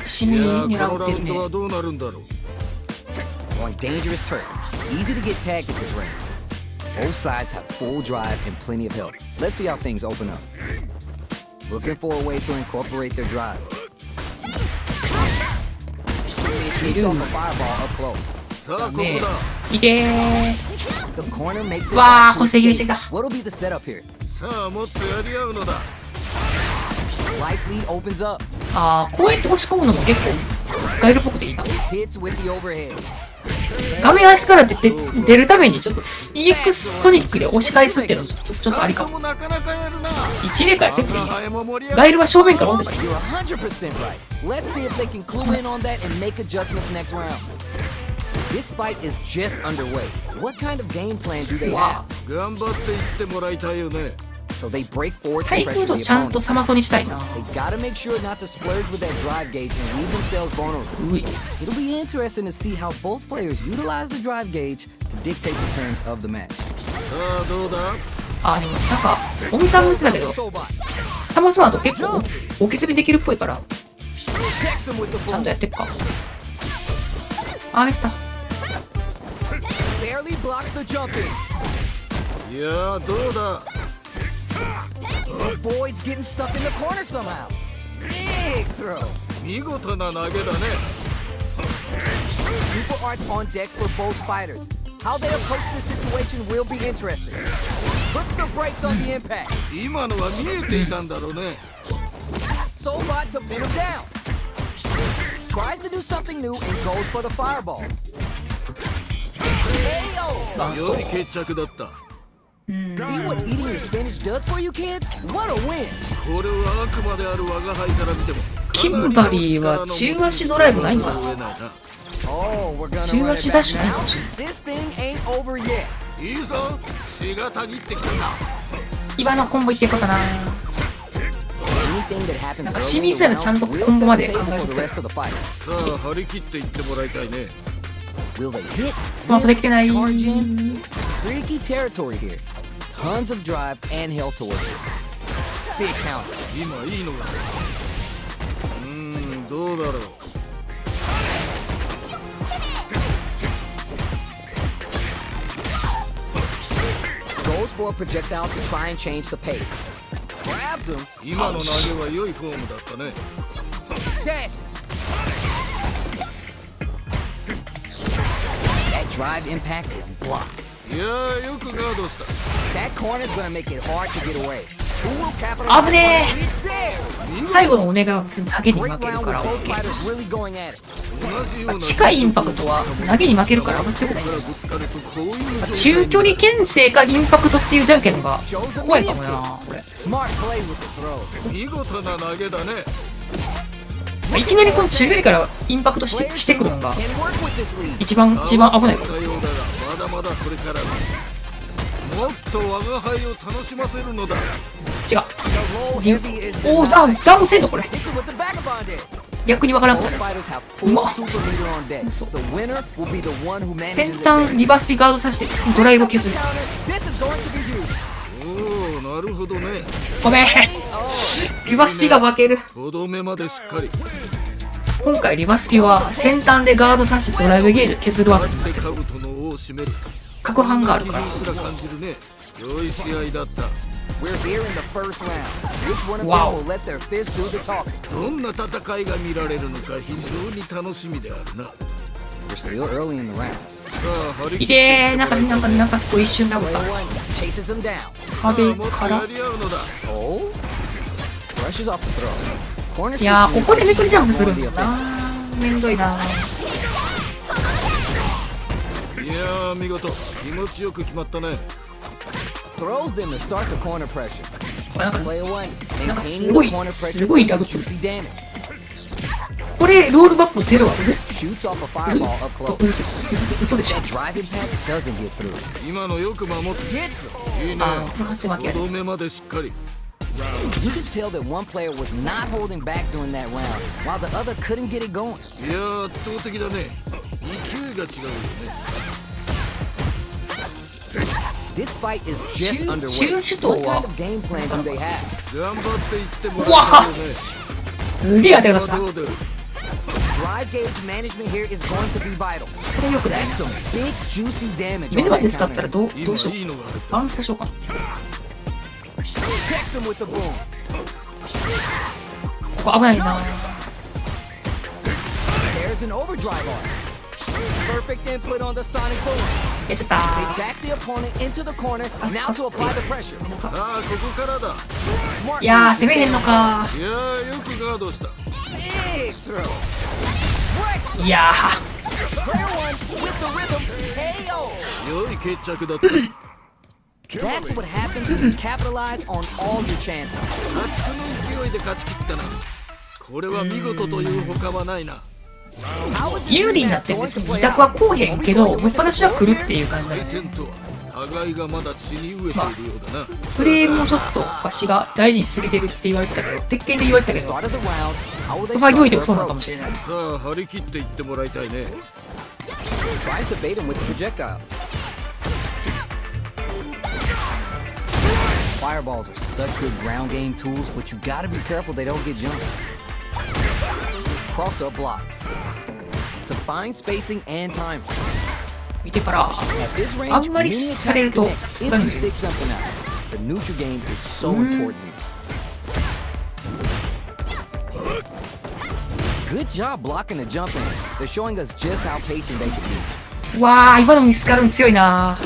死に狙ってるね。On dangerous turf, easy to get tagged at this range. Both sides have full drive and plenty of help. Let's see how things open up. Looking for a way to incorporate their drive. Shoots off a fireball up close. ねえ、いけー。 The corner makes it. わー、補正切りしてきた。 What'll be the setup here? さあもっとやり合うのだ。 Life lead opens up. あー、こうやって押し込むのも結構ガイルっぽくていいな。 Hits with the overhead. 画面端から出るためにちょっと EX ソニックで押し返すっていうのちょっとありかも。一例からセットでいいや。ガイルは正面から押せばいい。 You're 100% right. Let's see if they can clue in on that and make adjustments next round. This fight is just underway. What kind of game plan do they have? 頑張っていってもらいたいよね。 So they break forward to 対 pressure 空 the とちゃんと opponent. サマソにしたいな。 They gotta make sure not to splurge with that drive gauge and leave themselves vulnerable. うい。 It'll be interesting to see how both players utilize the drive gauge to dictate the terms of the match. さあどうだ。あ、でもなんか、おみさんも言ってたけど、サマソだと結構お削りできるっぽいから、ちゃんとやってっか。あ、ミスった。Barely blocks the jump in. いやーどうだ。 Avoids getting stuck in the corner somehow. Big throw. 見事な投げだね。 Super arts on deck for both fighters. How they approach this situation will be interesting. Puts the brakes on the impact. 今のは見えていたんだろうね。 Sobot to pin him down. Tries to do something new and goes for the fireball. KO. 良い決着だった。 See what eating your spinach does for you kids? What a win. これはあくまである我が輩から見ても。キンバリーは中足ドライブないんかな。 Oh, we're gonna 中 run it 足ダッ back シュないか now. もしれない。 This thing ain't over yet. いいぞ。血がたぎってきたんだ。今のコンボいっていこうかな。 Anything that happens なんか early 清 in 水 the さんのちゃんと round コンボま will で set 考 the え table て for く the れ。 rest of the fight. さあ張り切っていってもらいたいね。 Will they hit? コマソできてない。 Charge in? Tricky territory here. Tons of drive and held towards it. Big counter. 今いいのが。どうだろう。 Goes for a projectile to try and change the pace. Grabs him. 今の投げは良いフォームだったね。 Dash. That drive impact is blocked. いやーよくガードした。 That corner is gonna make it hard to get away. Who will capitalize? 危ね It's there. え。最後のお願いは別に影に Great 負ける round か with ら both OK。 fighters really going at it. 同じような。近いインパクトは投げに負けるからあんま強くない。ぶつかるとこういう状態に中距離牽制かインパクトっていうじゃんけんのが怖いかもな、これ。 Smart play with the throw. 見事な投げだね。いきなりこの中距離からインパクトしてくるのが Can work with this lead. 一番危ないかも。ようだがまだまだこれからだ。もっと我が輩を楽しませるのだ。違う。 The low heavy is おお、ダウンせんのこれ。 hits it with the vagabond hit. 逆にわからんく Both なる。 fighters have full super meter on deck. The winner will be the one who 先 manages it 端 best. リバースピガードさせてドライブを削る。 This is going to be huge. おおなるほどね。ごめん。リバースピが負ける。とどめまでしっかり。今回リバースピは先端でガードさせてドライブゲージを削る技になってる。カブトの尾を締める。角反があるから。すら感じるね。良い試合だった。 We're here in the first round. Which one of them Wow. will let their fist do the talking? どんな戦いが見られるのか非常に楽しみであるな。 We're still early in the round. さあ張り切いっててー、なんかすごい一瞬ラブか。 Player one chases him down. 壁もっとからや。り合うのだ。 Oh, brushes off the throw. Corner いやー、ここでめくりジャンプするん on the だな offensive. ー。めんどいなー。いややー見事気持ちよく決まったね。 Throws them to start the corner pressure. これなんか Player 1, なんかす maintaining ご the い corner pressure すごい with ラ some グってる。 juicy damage. これロールバックゼロはShoots off a fireball up close. 嘘でしょ。 That drive impact doesn't get through. 今のよく守って Gets him. いいね。ああ、この発生負けや5で。度目までしっかり。 You could tell that one player was not holding back during that round, while the other couldn't get it going. いやー圧倒的だね。勢いが違うよね。 This fight is just Shoot, underway. shoot, shoot, What wow. kind of game plan do they have? 頑張っていってもらいたいよね。すげえ当たりました。こどうだよ。 Drive gauge management here is going to be vital. れよくない。 Some big juicy damage 目 on の前 that で使ったら counter. どう今しよう。いいのが入った。バウンスしようかな。 Checks him with the boom. ここ危ないな。 There's an overdrive on. Perfect input on the sonic boom. やっちゃった They ー。 back the opponent into the corner. Now to apply the pressure. ああここからだ。 Smart いやー move to 攻めへん stay の on. かいやーよくガードした。 Big throw. Breaks ー。いや player one with the rhythm. KO. 良い決着だった。 That's what happens when you capitalize on all your chances. 夏の勢いで勝ち切ったな。これは見事という他はないな。 How is ー this 有利に match なってるん going ですよ。 to 二 play 択は out? こうへんけど、ぶっ放しは来るっていう感じなん対ですよ。戦とは互いがまだ血に飢えているようだな。フレームをちょっとわしが大事にしすぎてるって言われてたけど、鉄拳で言われてたけど、 Start of the round. How will they そばにおいて start もそうな their のかも approach? しれない。さあ張り切っていってもらいたいね。 Tries to bait him with the projectile. Fireballs are such good ground game tools, but you gotta be careful they don't get jumped. Cross up block. Some fine spacing and time. 見てから、 At this range, あんまり many される attacks と connect さす if が you に stick something out. The neutral game is so important here. Good job blocking the jump in. They're showing us just how patient they can be. うわー、今のミスカルン強いな。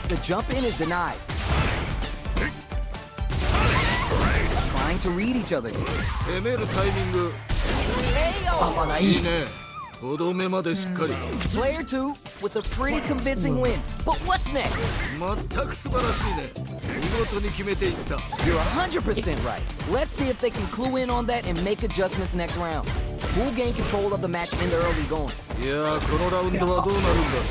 The jump in is denied. Trying to read each other here. 攻めるタイミングあ、まだいい。いいね。5度目までしっかり。 Player 2 with a pretty convincing win. But what's next? 全く素晴らしいね。見事に決めていった。 You're 100% right. Let's see if they can clue in on that and make adjustments next round. Who gain control of the match in the early going? いやーこのラウンドはどうなるんだろう。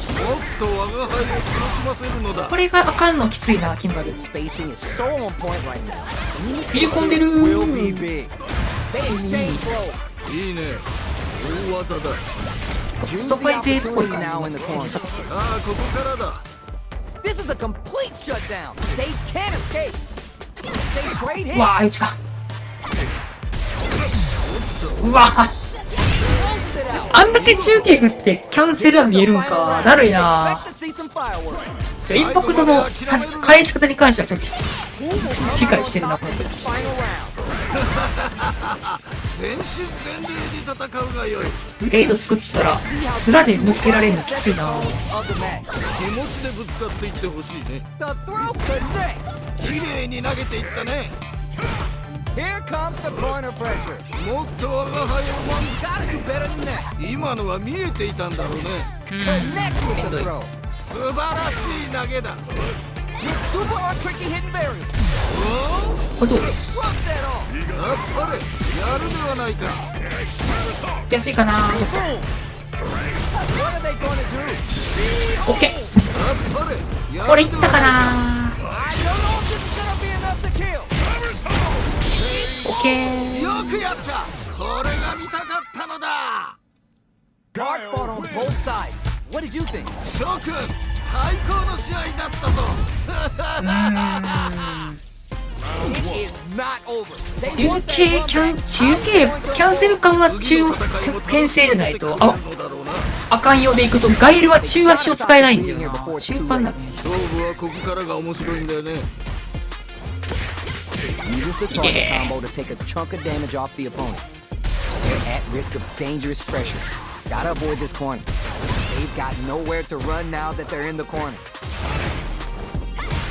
もっと我が輩を楽しませるのだ。これがあかんのきついな、キンバル。 Spacing is so on point right now. Any 入れ mistake 込んでる will be big. They exchange blows. いいね。大技だ。スト Juicy パイ勢っぽい opportunity 感 now in the corner. ああここからだ。 This is a complete shutdown. They can't escape. They trade じ。う hits. わー、ちか。うわー、 Closes it out. あんだけ中継振ってキャンセルは見えるんか。だるいな。 Expect to see some fireworks. インパクトの返し方に関してはちょっと Who will come 理 out 解 on してるな、 top これ in。this final round? 全身全霊に戦うがよい。ブレード作ったら、スラで抜けられるのきついな。 Of the match. 気持ちでぶつかっていってほしいね。 The throw connects. 綺麗に投げていったね。 Here comes the corner pressure. もっと我が輩を Gotta do better than that. 今のは見えていたんだろうね。 Connects with the throw. 素晴らしい投げだ。 With super hard tricky hidden barriers. これどう Shrugs that off. やっぱりやるではないか。安いかな。 Boom. What are they gonna do? オッケー。やっぱりやこれいるではったかな。 I don't know if this is gonna be enough to kill. オッケー。よくやった。これが見たかったのだ。 Hard fought on both sides. What did you think? 諸君最高の試合だったぞ。 It is not over. They 中 want 継 that キャン、 comeback. 中継、キャンセル感は牽制でないと、あ、あかんようでいくと、ガイルは中足を使えないんだよな。中盤だね。勝負はここからが面白いんだよね。 Uses the target Yeah. combo to take a chunk of damage off the opponent. They're at risk of dangerous pressure. Gotta avoid this corner. They've got nowhere to run now that they're in the corner.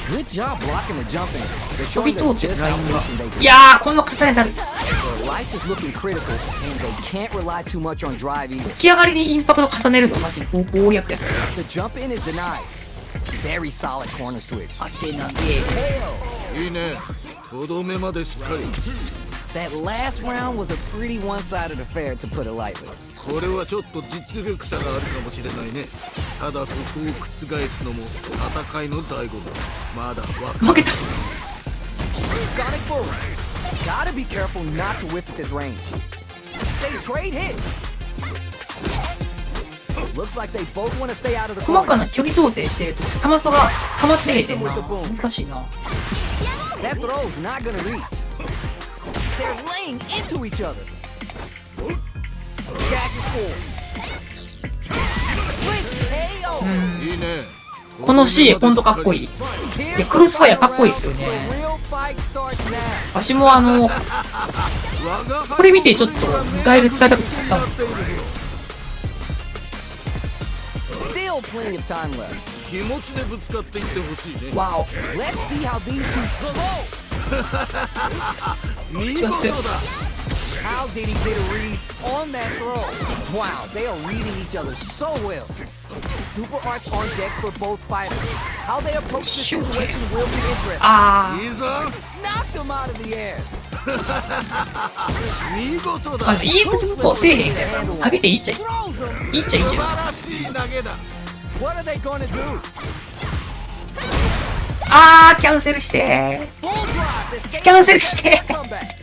Good job blocking the jump in. They're 飛び showing 通 us ってる just ライ how ンが。 patient they can いやー、この重ねたる。 be. For Life is looking critical, and they can't rely too much on drive either. 起き上がりにインパクト重ねるとマジ攻略やった。 The jump in is denied. Very solid corner switch. 当て投げ。 KO. いいね。とどめまでしっかり。 That last round was a pretty one-sided affair, to put it lightly. これはちょっと実力差があるかもしれないね。ただそこを覆すのも戦いの醍醐味。まだわか負けた。 Sonic Boom. Gotta be careful not to whiff at this range. They trade hits. Looks like they both want to stay out of the 細 corner. かな距離調整してるとサマソがサマってへんな。難しいな。 That throw's not gonna reach. They're laying into each other. Dash is forward. Quick KO. いいね。この C ほんとかっこいい。いや、クロスファイアかっこいいっすよね。 Real fight starts now. 私もこれ見てちょっとガイル使いたくなったもん。 Still plenty of time left. 気持ちでぶつかっていってほしいね。わお。 Let's see how these two blow. 見事だ。 How did he get a read on that throw? Wow, they are reading each other so well. Super arch on deck for both fighters. How they approach the Shoot. situation will be interesting. あいいぞ。 Knocked him out of the air. 見事あ。だ。いいことせえへんから、投げていいっちゃいい。 Throws him. いいっちゃいいんじゃん。素晴らしい投げだ。 What are they gonna do? あー、キャンセルして。 Full drive. Escape キャンセルして。 comeback.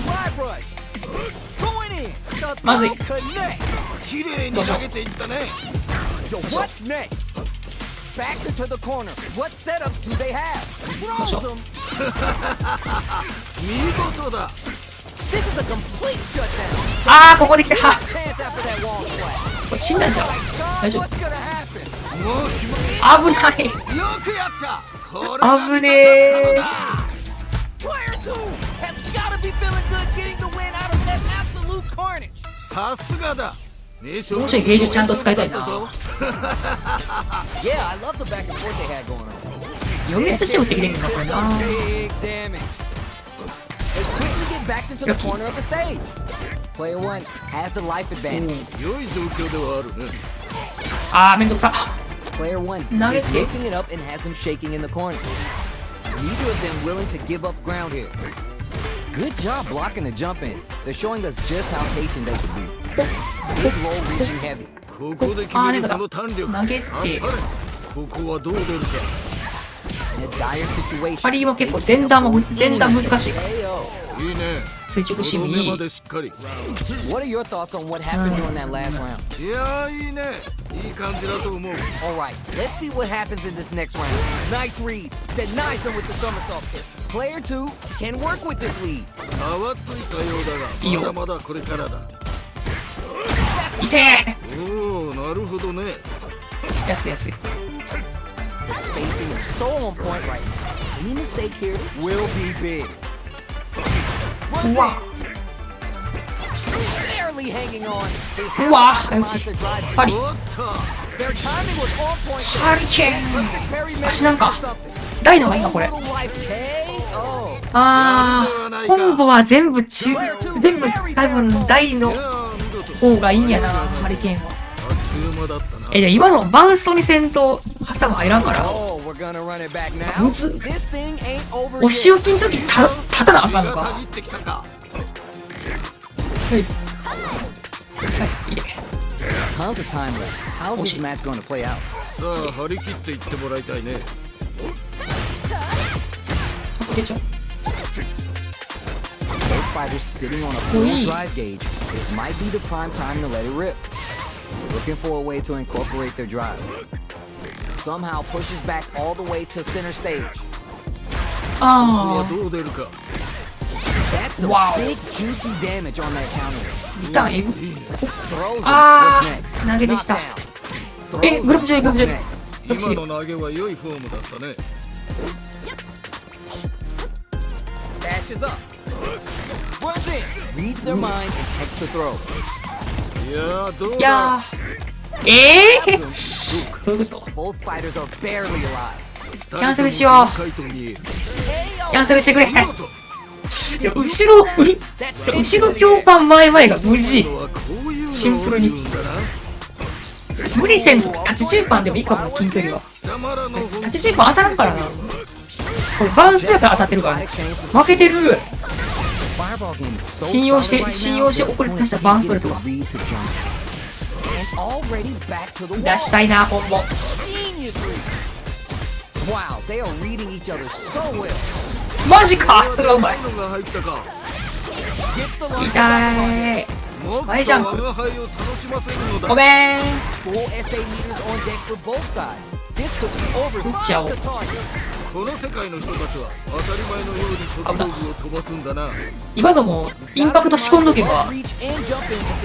Drive rush. Going in. The まずい。 throw connect. 綺麗に投げていったね。 Yo, what's next? Back to the corner. What setups do they have? Throws him. 見事だ。 This is a complete shutdown. あー、ここで来た。 Chance after that wall flag. これ死んだんじゃん。 God, 大丈 what's gonna happen? もう決ま夫。危ない。よくやった。これが危ねえ。 Player 2 has gotta be feeling good getting the win out of that absolute carnage. さすがだ。名勝負もうちょいゲージちゃんと使いたいな。 Yeah, I love the back and forth they had going on. 嫁として打ってきてるのかな。 Big damage. They quickly get back into the corner of the stage. Player 1 has the life advantage. 良い状況ではあるね。あー、めんどくさ。 Player 1 Now is let's get- mixing it up and has them shaking in the corner. Neither of them willing to give up ground here. Good job blocking the jump in. They're showing us just how patient they can be. Big low reaching heavy. ここで決めるその弾力。投げてあっぱれ。ここはどう出るか。 In a dire situation. パリも結構前段難しいから。 KO. いいね。垂直シとどめまミ。でしっかり。 What are your thoughts on what happened during that last round? いやーいいね。いい感じだと思う。 Alright, let's see what happens in this next round. Nice read. Denies them with the somersault kick. Player 2 can work with this lead. 差はついたよういいよだが、まだまだこれからだ。いてー。おお、なるほどね。安い安い。 The spacing is so on point right now. Any mistake here will be big. うわ。 Barely hanging on. They うわ。 have よ to し optimize their drive. パリ。おっと。 Their timing was on point. ハリケーン。 Perry made 私なんか something. 大のがいいなこれ。 Little life KO. あー、コンボは全部多分大のいやー見事。方がいいんやな、ハリケーンは。あっという間だったな。じゃあ今のバウンストにせんと旗も入らんから。 Oh, we're gonna run it back now. むずっ。 This thing ain't over お仕 yet. 置きの時立たなあかんのか。はがたぎってきたか。い。はい、いいね。 Tons of time left. How's this match going to play out? さあ張り切っていってもらいたいね。かけちゃう。 Both fighters sitting on a full drive gauge. This might be the prime time to let it rip. Looking for a way to incorporate their drive. Somehow pushes back all the way to center stage. あどう出るか。 That's some Wow. big juicy damage on that counter. ー、リターンエグ。 Throws him. あ What's ー、 next? 投げでした。 Knockdown. え、グループじゃない、グループじゃない。 What's 今の投げは良いフォームだったね。 Dashes up. Runs in. Reads their mind and takes the throw. いやーどうだ。いやー、どういうこと？ Both fighters are barely alive. キャンセルしよう。回答に KO. キャンセルしてくれ。見事。いや、後ろ強パン前々が無事。シンプルに。無理せんと立ち中パンでもいいかもな、近距離は。立ち中パン当たらんからな。これバーンスだったら当たってるからね。負けてる。信用して怒り出したバーンストレートが。出したいな、今後。マジか、それはうまい。痛い。前ジャンプ。ごめん。打っちゃおう。この世界の人たちは当たり前のように小道具を飛ばすんだな。今のもインパクト仕込んどけば、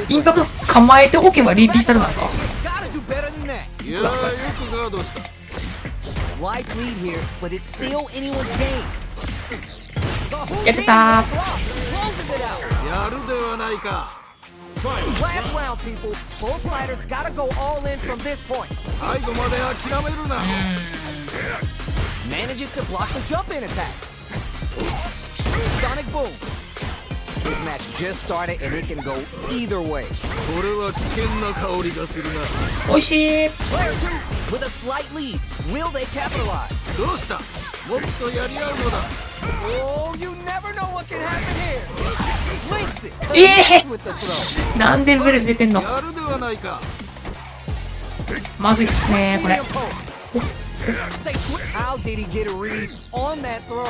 インパクト構えておけばリリースされるのか。いやー、よくガードした。やっちゃったー。やるではないか。最後まで諦めるな。Manages to block the jump-in attack. Sonic boom. This match just started and it can go either way. これは危険な香りがするな。おいしい。 Player 2 with a slight lead. Will they capitalize? どうした？もっとやり合うのだ。Oh, you never know what can happen here. Links it. え With the throw. なんでレベル出てんの。やるではないか。まずいっすねこれ。 How did he get a read on that throw?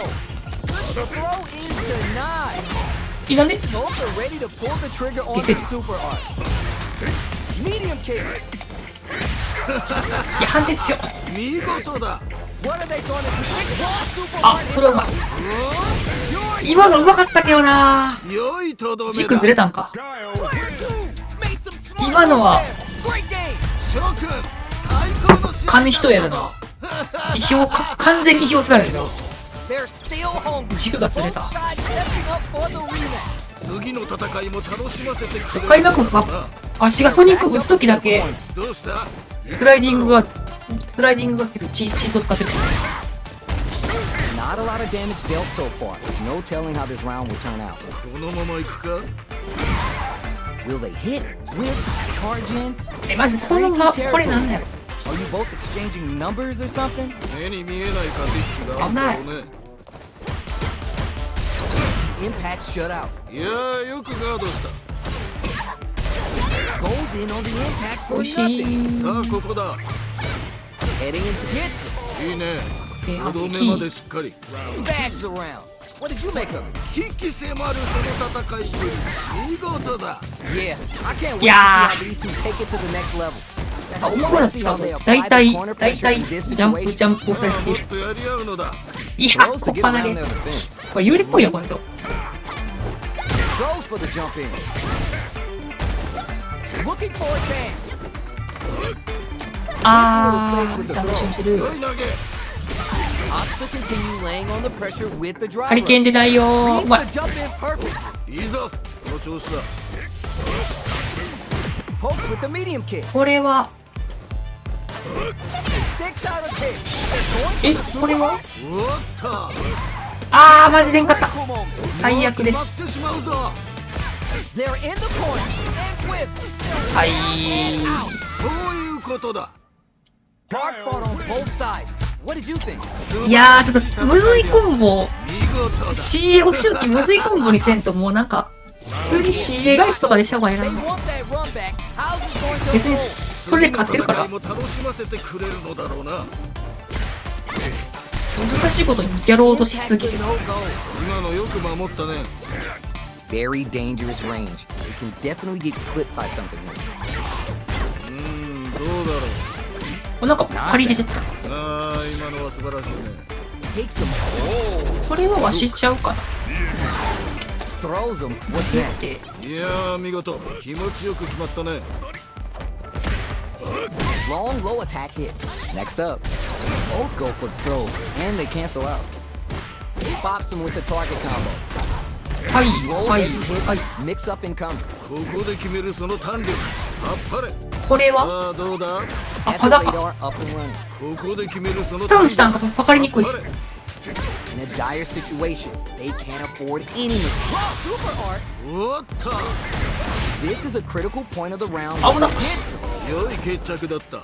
The throw is denied. なんで Both are ready to pull the trigger on the super art. Medium kick. いや判定強い。見事だ。 What are they going to do? あ、それはうまい。今のうまかったけどな。良いとどめだ。軸ずれたんか。今のは紙一重だな。完全に意表すられたけど軸がずれた。次の戦いも楽しませてくれる。他になんか足がソニック打つときだけどうした？スライディングが結構チート使ってる。 Not a lot of damage dealt so far. No telling how this round will turn out. このまま行くか？ Will they hit? Will charge in? マジこれなんだよ。 Are you both exchanging numbers or something? 目に見えない駆け引きがあるんだろうね。 Impact shut out. いやー、よくガードした。 Goes in on the impact お for いしい。 nothing. さあ、ここだ。 Heading into gets いいね。あとどめまでしっかり。 bags around. What did you make of it? 危機迫るその戦いぶり。見事だ。 Yeah, I can't wait to see Yeah. how these two take it to the next level. あ、思わず使うと大体ジャンプをされている。もっとやり合うのだ。いや、 Throws こ to っ get ぱ投 around げ。 their defense. これ有利っぽいよ、これと。 Goes for the jump in. Looking for a chance. あー、ちゃんとしてる。良い投げ。 Opts to continue laying on the pressure with the ハリ driver. ケーンでないよー。う Reads まい。 the jump in perfect. いいぞ。その調子だ。 Pokes with the medium kick. これは、 Sticks out a kick. え、これはおっと。あー、マジでんかった。 Critical moment. 最悪です。決まってしまうぞ。 They're in the corner and whips. はい。そういうことだ。 Hard fought on both sides. What did you think? いやー、ちょっと、むずいコンボ、見事だ。 CA 押しときむずいコンボにせんと、もうなんか、普通に CA 返しとかでした方がいいな。 They want that run back. How's it going to 別に go? それで勝ってるから次の戦いも楽しませてくれるのだろうな。難しいことやろうとしすぎ Impact る。 is no go. 今のよく守ったね。 Very dangerous range. You can definitely get clipped by something here. どうだろう。なんか仮出ちゃった。ああ、今のは素晴らしいね。 Takes him. これはわしちゃうかな。 Throws him. What's next? で、いやー、見事。気持ちよく決まったね。 Long low attack hits. Next up. Both go for the throw, and they cancel out. Pops him with the target combo. はい、 Roll はい、 heavy hits, はい。 mix up and counter. ここで決めるその胆力。あっぱれ。これはさあ、どうだ。あ、 At パ the ダか。 radar, up and running. ここで決めるそのスタンしたんか分かりにくい。あっぱれ。In a dire situation, they can't afford any mistakes. Wow, super art! おっと This is a critical point of the round. 危なっ。 良い決着だった。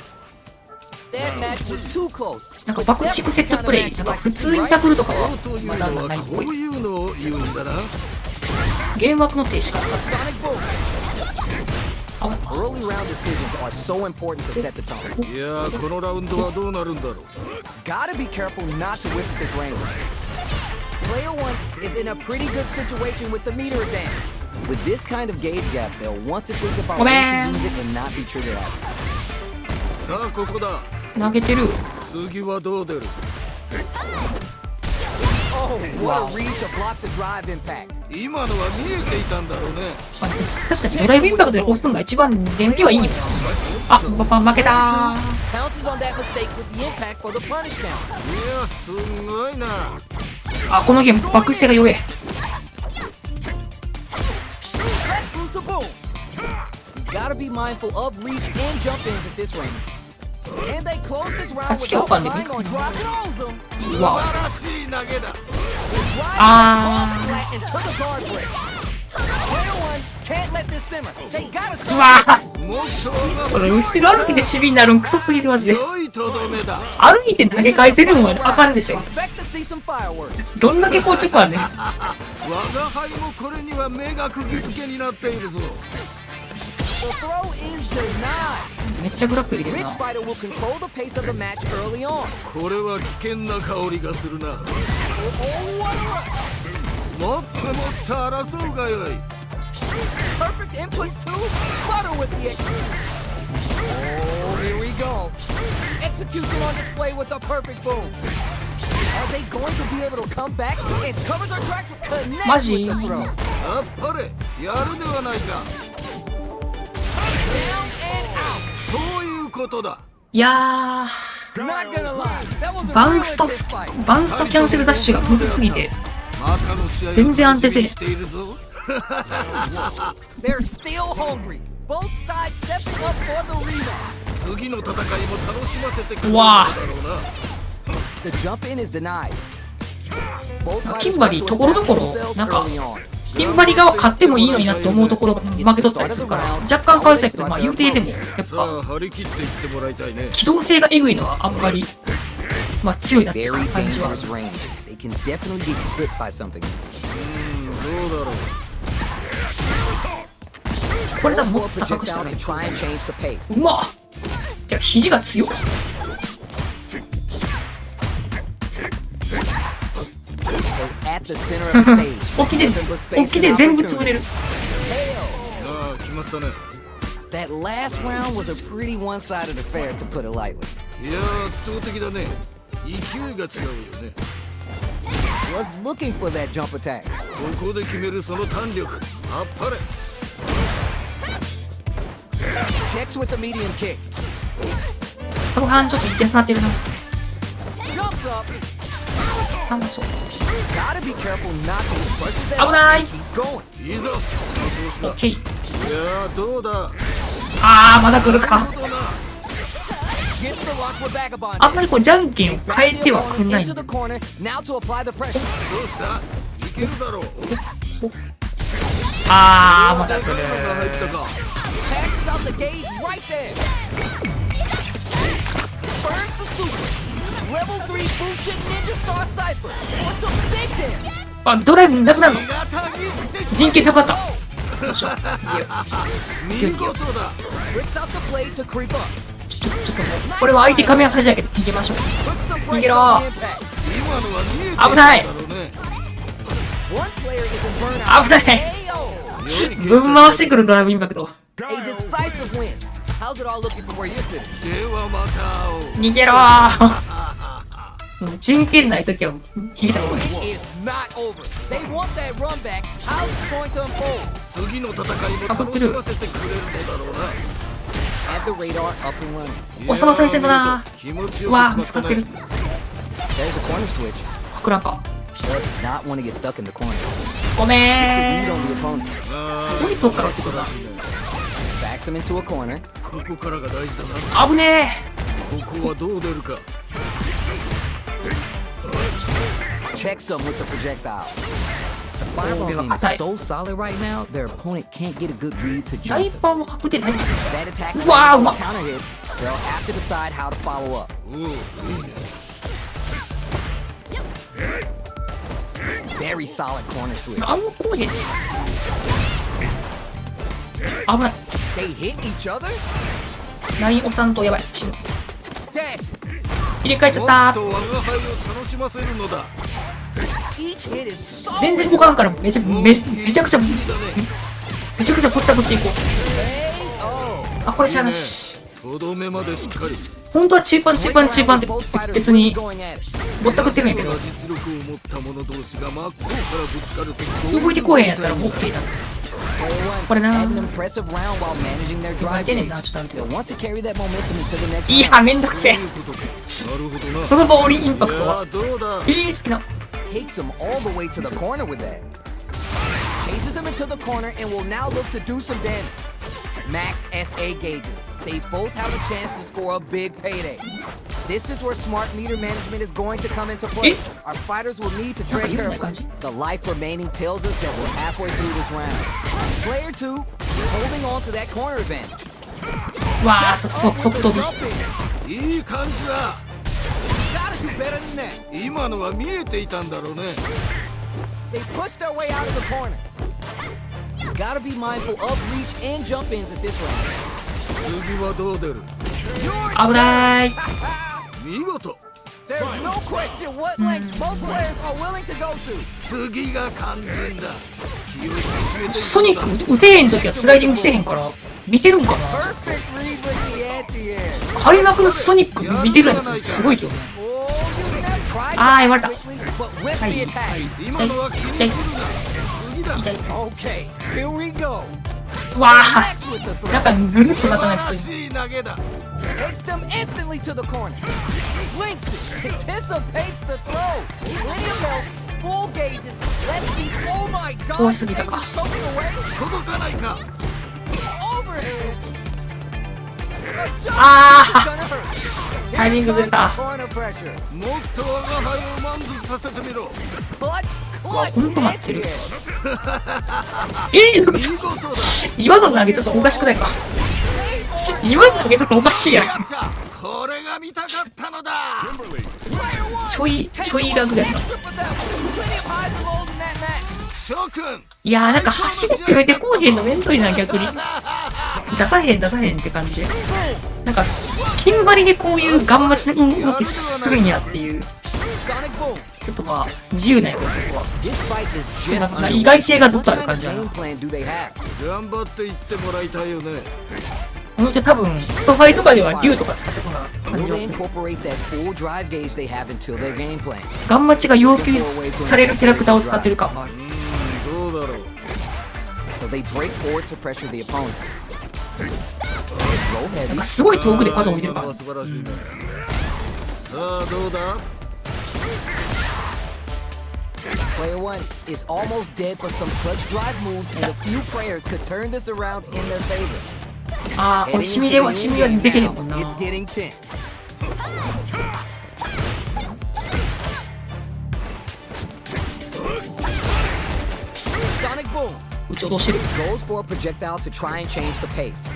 That match was too close. なんか爆竹セットプレイ、なんか普通にダブルとかはというまだのはないっぽい。こういうのを言うんだな。ゲーム枠の停止から使って Sonic boom. あ、 Early round decisions are so important to set the tone. いやーこのラウンドはどうなるんだろう。 Gotta be careful not to whip this range. Player 1 is in a pretty good situation with the meter advantage. With this kind of gauge gap, they'll want to think about when to use it and not be triggered out. さあここだ。投げてる。次はどう出る。 Oh, what a read to block the drive impact. 今のは見えていたんだろうね。まあ確かにドライブインパクトで押すのが一番電気はいいよな。あ、負けたー。 Pounces on that mistake with the impact for the punish count. いやすごいな。あ、このゲーム爆性が弱え。 Let's lose the boom. You gotta be mindful of reach and jump ins at this range. And they close this round without relying on drop rolls them. うわ。素晴らしい投げだ。 Drive Ah. off flat into the guard break. Player 1 can't let this simmer. They gotta う stop. わー。もっとこれ後ろ歩きでシビになるんクソすぎるマジで。良いとどめだ。歩いて投げ返せるのはあかんでしょ。 Expect to see some fireworks. どんだけ硬直あんねん。我が輩もこれには目が釘付けになっているぞ。 The throw is denied. めっちゃグラップ入れてる Rich な。 fighter will control the pace of the match early on. これは危険な香りがするな。 Oh, what a rush. もっともっと争うがよい。 Perfect inputs too. Butter with the execution. Oh, here we go. Execution on display with the perfect boom. Are they going to be able to come back and cover their tracks? Connect with the throw. やっぱりやるではないか。 Down and out. そういうことだ。いや Not gonna lie. That was ー、 a バ real ンスト intense fight. バンストキャンセルダッシュがむずすぎて。またの試合を全然安定せえへん楽しみにしているぞ。 They're still hungry. Both sides stepping up for the rebound. 次の戦いも楽しませてくれるうわだろうな。 The jump in is denied. Both キ fighters ンバリー have to ところどころ establish themselves なんか early on. キンバリ側勝ってもいいのになって思うところが負け取ったりするから若干かわいそうやけど、まあ言うてでもやっさぱあ張り切っていってもらいたいね。機動性がエグいのはあんまりまあ強いなって Very 感じは。 dangerous range. They can definitely get clipped by something. どうだろう。これだ Both も will っと高くした project ら out いい to try and change the pace. うまっ。いや肘が強い。 At the center of the stage. 沖で Nothing but space 沖で and 全部潰れ opportunity. る。ああ決まったね。 That last round was a pretty one-sided affair, to put it lightly. いや圧倒的だね。勢いが違うよね。 Was looking for that jump attack. ここで決めるその弾力。あっぱれ。 Checks with the medium kick. 後半ちょっといきやすなってるな。 Jumps up. なんだそう。 Gotta be careful not to pushes that 危ない up and keeps going. いいぞ。その調子だ。オッケー。いやどうだ。あーまだ来るか。なるほどな。 Gets the lock with Vagabond. あんまりこうじゃんけんを変えてはくんない Into the corner. Now to apply the pressure. どうしたいけるだろう。あーまだ来る。が入ったか。 Passes out the gauge right there. Burns the super. Level 3 Bullshit Ninja Star Cypher. For some big damage. あドライブなくなるの。血がたぎって人権高かった。よっしゃ。見事だ。 Rips out the blade to creep up. ちょっともうこれは相手カメラ端だけど逃げましょう。 Puts the brakes Get on off. the impact. 今のは見えていたん危ないだろうね。 One player is in burnout. 危ない。 AO. ぶん回してくるドライブインパクト。 A decisive win. How's it all looking from where you're sitting? ではまた会おう。逃げろー。もう人権ない時は逃げた方がいい。 It is not over. They want that run back. How's it going to unfold? 次の戦いも楽しませてくれるのだろうな。 Add the radar up and running. おさま先生だな。気持ちよくうわ決まったね。使ってる。 There's a corner switch. クラか。 Does not want to get stuck in the corner. ご To め lead ー on the opponent. ん。すごい遠くからってことだ。 Backs him into a corner. ここからが大事だな。危ねここはどう出るか。check some with the projectile. The fireball beam is so solid right now, their opponent can't get a good read to ダイ jump them. パーも隠れてない。 That attack is Wow, a ma- counter hit. They'll have to decide how to follow up. おういいね Very solid corner switch. 何もこうへん。危ない。 They hit each other? ライン押さんとやばい。チーム Dash. 入れ替えちゃっもたっと我が輩を楽しませるのだ Each hit is solid. 全然動かんからめちゃくちゃぶったぶっていこう。 KO. あ、これしゃあなし。とどめまでしっかり本当は中盤って Both fighters 別に really going at it. ぼったくってるんやけど、実力を持った者同士が真っ向からぶつかると動いてこうへんやったら OK だ。 Player one What now? had an impressive round while managing their drive 出ねえ gauge. な、ちょっとあるけ They'll ど。 want to carry that momentum into the next い round. や、めんどくせえ。そういうことかなるほどなこのボーリーインパクトいやは。どうだ好きな。 Takes him all the way to the corner with that. Chases them into the corner and will now look to do some damage. Max SA gauges. They both have a chance to score a big payday. This is where smart meter management is going to come into play. Our fighters will need to tread carefully. The life remaining tells us that we're halfway through this round. Player 2 holding on to that corner advantage. わあ、速飛び。いい感じだ Gotta do better than that. 今のは見えていたんだろうね They push their way out of the corner. Gotta be mindful of reach and jump ins at this round. 次はどう出る 危ない。見事 There's no question what lengths both players are willing to go to. 次が肝心だ気を引き締めてソニック打てへんときはスライディングしてへんから、見てるんかな。 Perfect read with the anti-air. 開幕のソニック見てるやつすごいけどね。 Oh, you tried to Ah, act guarda. quickly, but with はい、 the は attack. い。今のは気にするな次だ Okay, here we go. わあ、 Max with the なん throw. かぐるっとまたな素晴らちょっしい投げだ Takes them instantly to the corner. Links it. Anticipates the throw. Plenty of help. Full gauges. Let's see. Oh my god. 多すぎたか。 Choking away. 届かないか Overhead. あ It's あ、 gonna hurt. タイミングずれた。 Corner pressure. もっと我が輩を満足させてみろ Clutch, わ、 clutch, ほんと待ってる。 anti-air. 見事だ今の投げちょっとおかしくないか。今の投げちょっとおかしいやん。やったこれが見たかったのだ Kimberly. ちょいラグだよな。 Plenty of highs and lows in that match. 諸君いやー、なんか走り詰めてこうへんのめんどいな、逆に。出さへんって感じで。なんか、金張りでこういうガン待ちの動きするんやっていう。 Sonic boom. ちょっとまあ、自由なんやけど、そこは。 This fight is just なんか underway. 意外性がずっとある What 感 kind じ of だな。 game plan do they have? 頑張って一戦もらいたいよねほんと多分、ストファイとかでは竜とか使ってこな感 Will じが they する。 incorporate that full drive gauge they have into their game plan? ガン待ちが要求されるキャラクターを使ってる感がある。どうだろう So they break forward to pressure the opponent. Roll なん heavy. かすごい遠くでパズ置いてるから。素晴らしいねさあどうだ Player 1 is almost dead, but some clutch drive moves and a few prayers could turn this around in their favor. あー、これ Heading シミ into では、 the シ end ミは game 出てへん now. もんな。 It's getting tense. Sonic boom 打ち落としてる。 goes for a projectile to try and change the pace.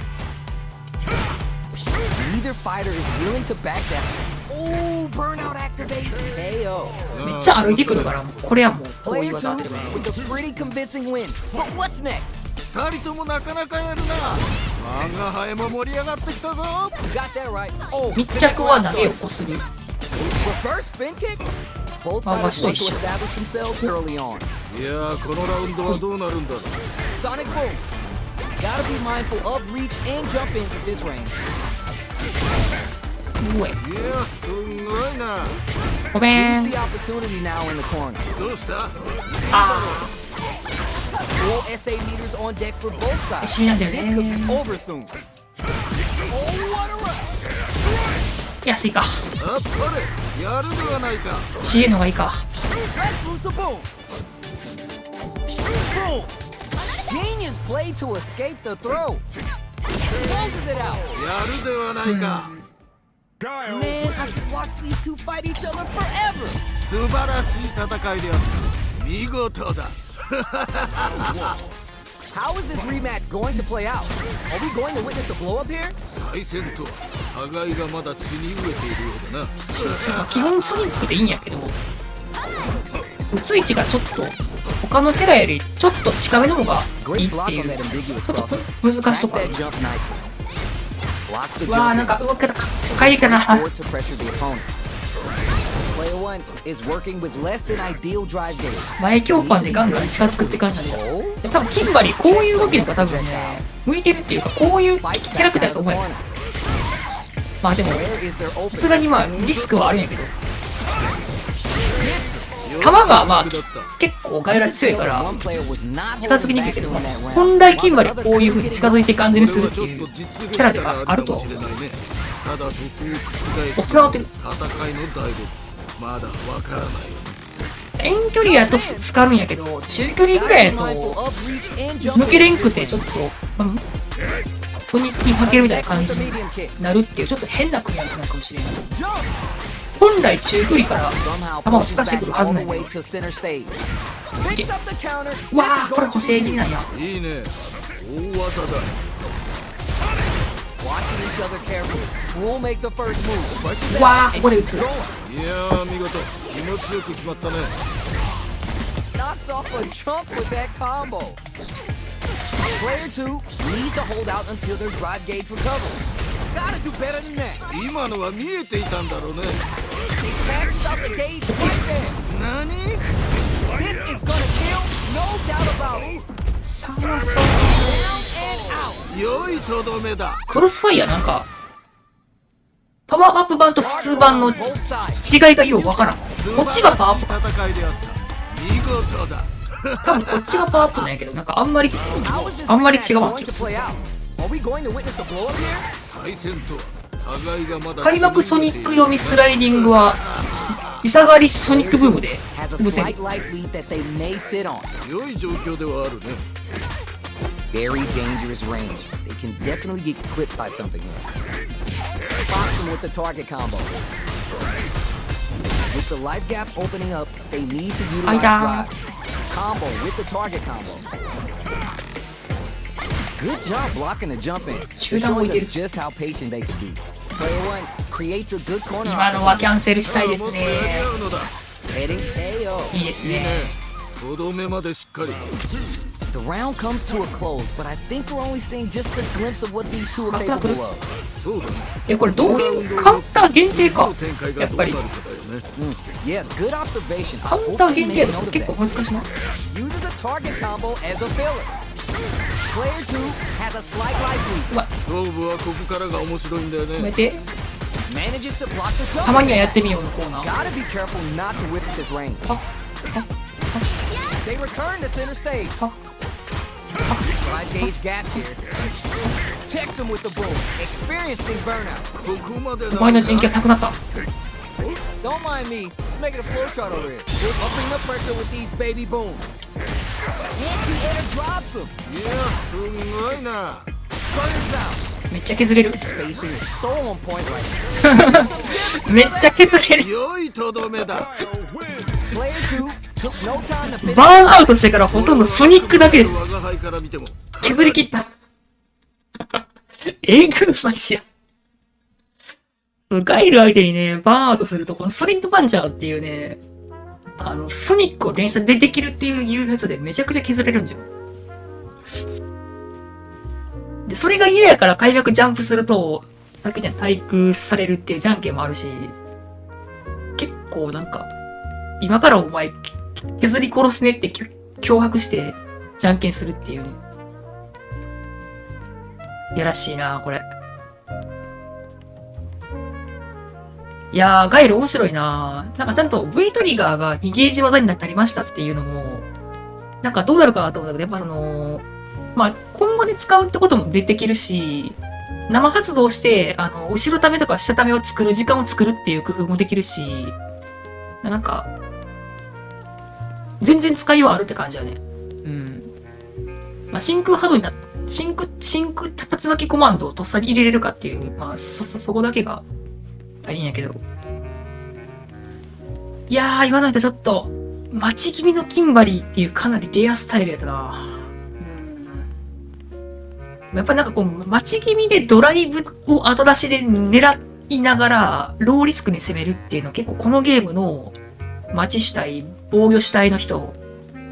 Neither fighter is willing to back down. Oh, burnout activate. KO. めっちゃ歩いてくるから、もうこれはもう、こうい Player う技当てればいい。 2 with a pretty convincing win. But what's next? 二人ともなかなかやるな我が輩も盛り上がってきたぞ Got that right. Oh, 密着は投げをこする。 reverse spin kick? Both Ah, fighters want to basta. establish themselves early on. いやーこのラウンドはどうなるんだろう Sonic boom. Gotta be mindful of reach and jump ins at this range. うえ。いやすんごいなごめん Juicy。opportunity now in the corner. どうしたあ Full SA meters on deck for both ー、 sides. シミなんだよ This could ね be。over soon. Oh, what a rush! 安いか。あっぱれやるではないか CA のがいいか。 Let's lose a boom. Boom. Genius play to escape the throw. Closes it out. やるではないか Kyle. Man, I could watch these two fight each other forever. 素晴らしい戦いであった。見事だ。How is this rematch going to play out? Are we going to witness a blow up here? 再戦とは互いがまだ血に飢えているようだな。まあ基本ソニックでいいんやけど、打つ位置がちょっと他のキャラよりちょっと近めの方がいい Great って block い on う that ambiguous ちょっと crossing. 難しい Back とこある。 that jump nicely. Blocks the うわー jump なんか in. 動き方深いかな。 Forward to pressure the opponent. Player 1 is working with less than ideal drive gauge. 前強パンでガンガン近づくって感じなんだよ。で多分キンバリーこういう動きの方が多分ね向いてるっていうか、こういうキ Fights ャラ back クター at だと the 思うよ。 corner. まあでも Where is their さ opening? すがにまあリスクはあるんやけど、 Hits. 球がまあ結構外来強いから One player was not 近づ holding きにくい back けど、 in that round. 本来キンバリーこういう風に近づいて感じにするってこれいうはちょっと実力キャラではあるとは思う。差があるかもしれないね。ただそこを覆すお、繋がってる。戦いの醍醐味、まだわからないよね。遠距離やとスカるんやけど、中距離ぐらいやと Mindful of reach and jump 抜けれんくてちょっと、ソニックに負けるみたいな感じになるっていうちょっと変な組み合わせなのかもしれない。 jump. 本来中距離から Somehow 球を pulls 透かして back くるはず all な the んや way けど、 to center stage. Picks up the counter. うわーこれ補正気味なんや。いいね、大技だ。 Watching each other carefully. Who'll make the first move? Pushes うわ back ーここで and 打つ。 keeps going. いやー見事、気持ちよく決まったね。 Knocks off a jump with that combo. Player 2 needs to hold out until their drive gauge recovers. Gotta do better than that. 今のは見えていたんだろうね。 Maxes out the gauge right there. 何？ This is gonna kill, no doubt about it. さあ Down and out. 良いとどめだ。クロスファイヤーなんかパワーアップ版と普通版の違いがようわからん。こっちがパワーアップ、戦いであった。見事だ。多分こっちがパワーアップなんやけど、なんかあんまり How is this あんまり rematch 違うわ going to play out? Are we going to witness a blow up here? 再戦とは互いがまだ開幕ソニック読みスライディングはイサガリソニックブームで Has a 無線 slight life lead that they may sit on. 良い状況ではあるね。 Very dangerous range. They can definitely get clipped by something here. Box them with the target combo. With the life gap opening up, they need to utilize Aya. drive. Combo with the target combo. Good job blocking the jump in. Shooting Showing with us it. just how patient they can be. Player 1 creates a good corner 今のはキャ opportunity. ンセルしたいですもっとね。やり合うのだ。 Heading KO. いいですいいねね。。とどめまでしっかり。 The round comes to a close, but I think we're only seeing just a glimpse of what these two are capable of. そうだね。これ動員カウンター限定か。展開やっぱりがどうなるかだよね。 Yeah, good observation. カウンター限定やと結構難しいな。 Uses a target combo as a filler. Player 2 has a slight life うわ、勝負はここからが面白いんだよね。止めて。 lead. Manages to block the たま jump. にはやってみようのコーナー。 Gotta be careful not to whip at this range. あ、 They return to center stage. あ、 Drive gauge gap here. Checks him with the boom. Experiencing burnout. ここまでお前の人気はなくなった。 Don't mind me. Just making a flowchart over here. We're upping the pressure with these baby booms. Anti-air drops him. いや、すごいな。 Burns out. めっちゃ削れる。 Spacing is so on point right めっちゃ削れる。良いとどめだ。 now. Player 2 took no time to finish. バーンアウトしてからほとんどソニックだけで我が輩から見ても削り切った。えぐマジや。ガイル相手にね、バーンアウトすると、このソリッドパンチャーっていうね、ソニックを連射でできるっていうやつでめちゃくちゃ削れるんじゃん。で、それが嫌やから開幕ジャンプすると、さっき言った対空されるっていうじゃんけんもあるし、結構なんか、今からお前、削り殺すねって脅迫して、じゃんけんするっていうね。やらしいなこれ。いやー、ガイル面白いななんかちゃんと V トリガーが2ゲージ技になりましたっていうのも、なんかどうなるかなと思うんだけど、やっぱまあ、今後で使うってことも出てきるし、生発動して、後ろためとか下ためを作る、時間を作るっていう工夫もできるし、なんか、全然使いようあるって感じだね。うん。まあ、真空波動になって、真空竜巻コマンドをとっさに入れれるかっていう、まあ、そこだけが大変やけど。いやー、今の人ちょっと、待ち気味のキンバリーっていうかなりレアスタイルやったな。やっぱなんかこう、待ち気味でドライブを後出しで狙いながら、ローリスクに攻めるっていうのは結構このゲームの待ち主体、防御主体の人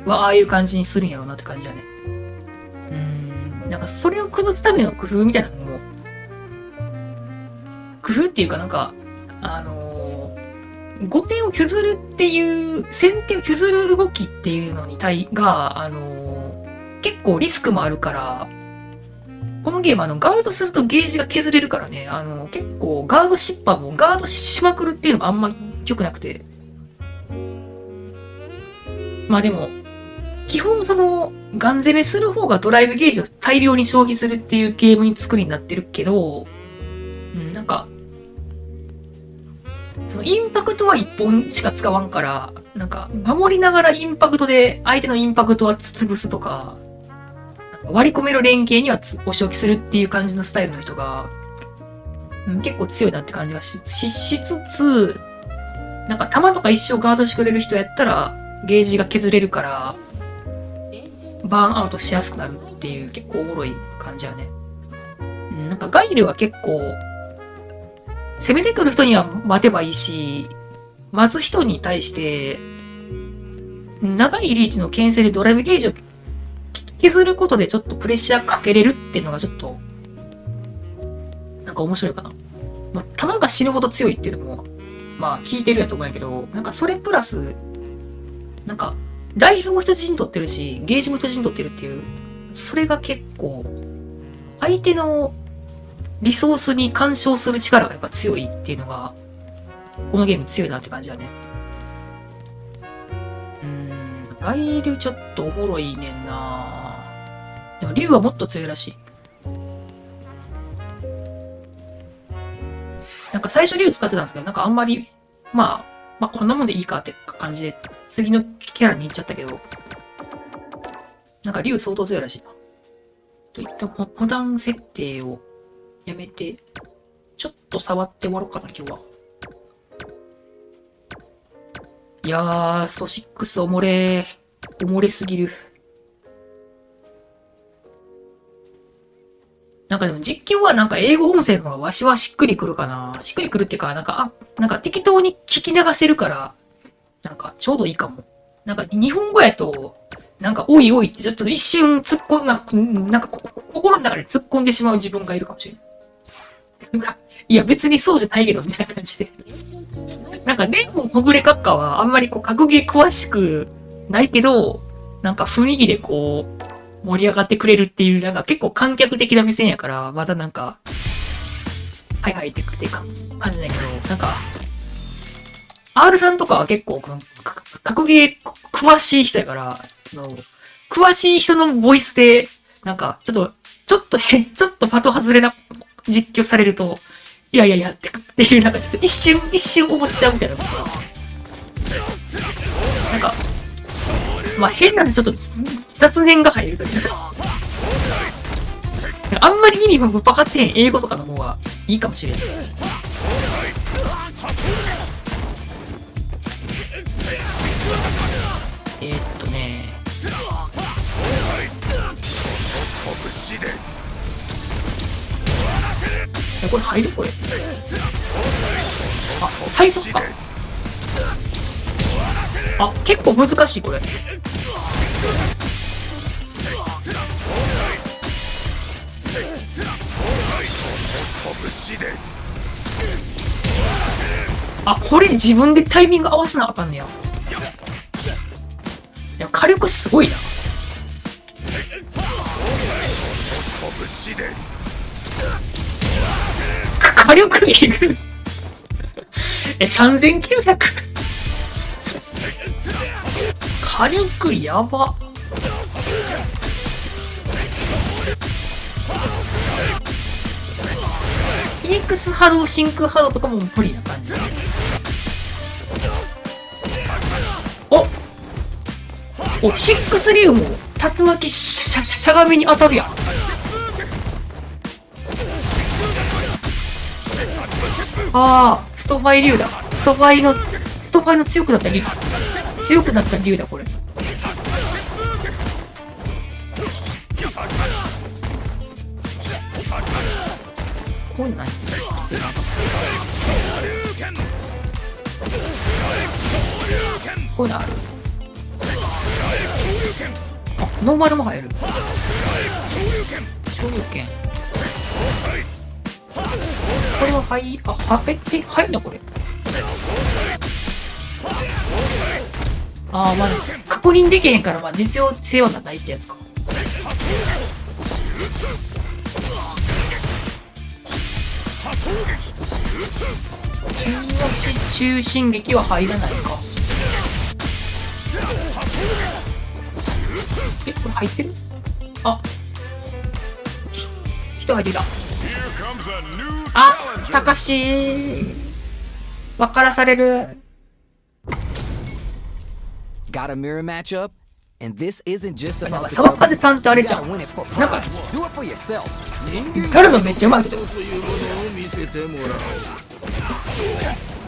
はああいう感じにするんやろうなって感じだね。なんかそれを崩すための工夫みたいなのも、工夫っていうかなんか、後手を譲るっていう、先手を譲る動きっていうのにが、結構リスクもあるから、このゲームガードするとゲージが削れるからね、結構ガード失敗もガードしまくるっていうのもあんま良くなくて。まあでも、基本ガン攻めする方がドライブゲージを大量に消費するっていうゲームに作りになってるけど、なんか、インパクトは1本しか使わんから、なんか、守りながらインパクトで相手のインパクトは潰すとか、割り込める連携にはお仕置きするっていう感じのスタイルの人が、結構強いなって感じがしつつ、なんか弾とか一生ガードしてくれる人やったら、ゲージが削れるから、バーンアウトしやすくなるっていう結構おもろい感じやね。なんかガイルは結構、攻めてくる人には待てばいいし、待つ人に対して、長いリーチの牽制でドライブゲージを削ることでちょっとプレッシャーかけれるっていうのがちょっと、なんか面白いかな。まあ、弾が死ぬほど強いっていうのも、まあ効いてるやと思うんやけど、なんかそれプラス、なんか、ライフも人質に取ってるし、ゲージも人質に取ってるっていう、それが結構、相手のリソースに干渉する力がやっぱ強いっていうのが、このゲーム強いなって感じだね。ガイルちょっとおもろいねんな。でも竜はもっと強いらしい。なんか最初竜使ってたんですけど、なんかあんまり、まあこんなもんでいいかって感じで、次のキャラに行っちゃったけど、なんか竜相当強いらしいな。一旦モダン設定をやめて、ちょっと触って終わろうかな、今日は。いやー、スト6おもれすぎる。なんかでも実況はなんか英語音声の方がわしはしっくりくるかな。しっくりくるっていうか、なんか適当に聞き流せるから、なんかちょうどいいかも。なんか日本語やと、なんかおいおいってちょっと一瞬突っ込んなんか心の中で突っ込んでしまう自分がいるかもしれない。いや別にそうじゃないけど、みたいな感じで。なんかレンモンほぐれ閣下はあんまり格ゲー詳しくないけど、なんか雰囲気で盛り上がってくれるっていう、なんか結構観客的な目線やから、まだなんか、はいはいって感じだけど、なんか、R さんとかは結構、格ゲー詳しい人やから、詳しい人のボイスで、なんか、ちょっとパト外れな実況されると、いやっていう、なんかちょっと一瞬思っちゃうみたいなことが。なんか、まあ変なんでちょっと雑念が入るというか、あんまり意味も分かってへん英語とかの方がいいかもしれない。これ入るこれ。あ、最速か。あ、結構難しいこれ。あ、これ自分でタイミング合わせなあかんねや。いや、火力すごいな。火力いる。3900。火力やば。EX 波動、真空波動とかも無理な感じ。お、6竜も竜巻しゃがみに当たるやん。ああ、ストファイ竜だ。ストファイのトファイの強くなった理由だこれ。こういうのない？こういうのある？あ、ノーマルも入る。昇竜拳。これは入んなこれ。ああ、まだ確認できへんから、まあ実用性はないってやつか。中進撃は入らないか。え、これ入ってる？あ、人入ってきた。あ、たかし分からされる。Got a mirror matchup? And this isn't just なん about か the 沢風さんってあれじゃん。 gotta win it for なんか do it for yourself. やるのめっちゃうまい人だよ。というものを見せてもらう。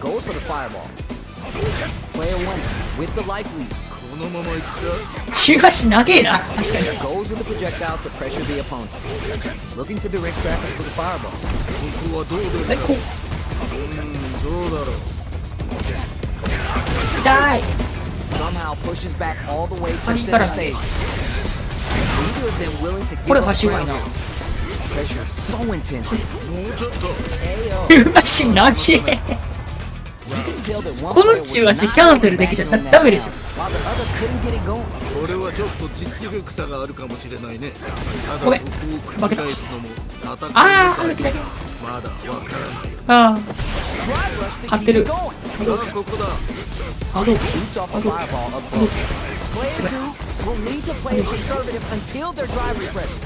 Goes for the fireball. Player one with the life lead. このままいった。中足長えな。確かに。 Goes with the projectile to pressure the opponent. Looking to direct traffic for the fireball. ここはどう出るはい、か。こう。どうだろう。痛い。 Somehow pushes back all the way to 針か center ら stage. Neither of them willing to こ give れ up 足うまい ground な。 here. Pressure is so intense. もうちょっと。 Ayo. 足長え。 You can tell that one この player was 中足 not キャンセルできちゃ manual ダメでしょ。 while the other couldn't get it going. これはちょっと実力差があるかもしれないね。ただごめんそこを覆すのも戦いああ、の歩きだけ。まだわからないよ。あ Drive rush to あ、張っ keep てる it。going. さあここだ。あ、どう？ Shoots off a fireball up close. Player two will need to play conservative until their drive refreshes.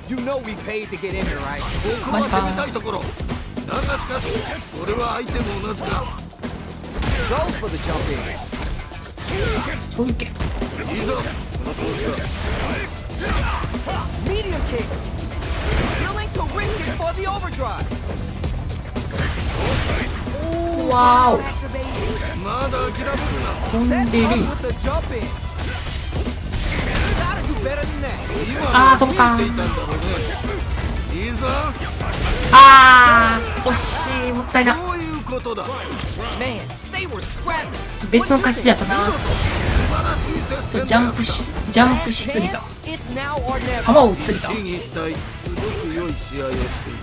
You know we paid to get in here, right? ここは攻めたいところ。だがしかしそれは相手も同じか。 Goes for the jump in. そういうけ。いいぞ。この調子だ。 Medium kick. Willing to risk it for the overdrive. わー Activated. まだ諦めるな。お。飛ん Set でる。 up with the jump in. Gotta do better than that. 今あー飛ぶかのは見えていたんだろうね。いいぞ。ああ、惜しい。もったいな。そういうことだ。 Man, they were scrapping. 別の勝ちだったな。素晴らしい接戦だ。ジャンプしすぎた。 It's now or never. 球を打ちすぎた。一進一退、すごく良い試合をしている。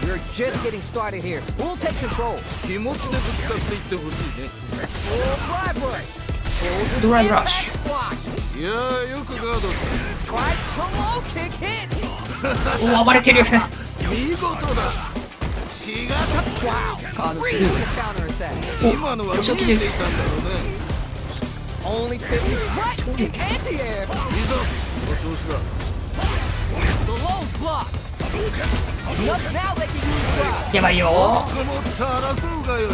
We're just getting started here. We'll take control. 気持ちでぶつかっていってほしいね。 Full drive rush. ドライブラッシュ。 Block. いやーよくガードし Try promo kick hit. おお、暴れてる。た。見事だ。血が Wow. ガードする。 Clear the counter attack. 今のは見えていたんだろうね。 Only 50. Right kick anti-air. いいぞ。この調子だ。 The low's blocked. Now they can use drive. やばいよ。こもった争うがよい。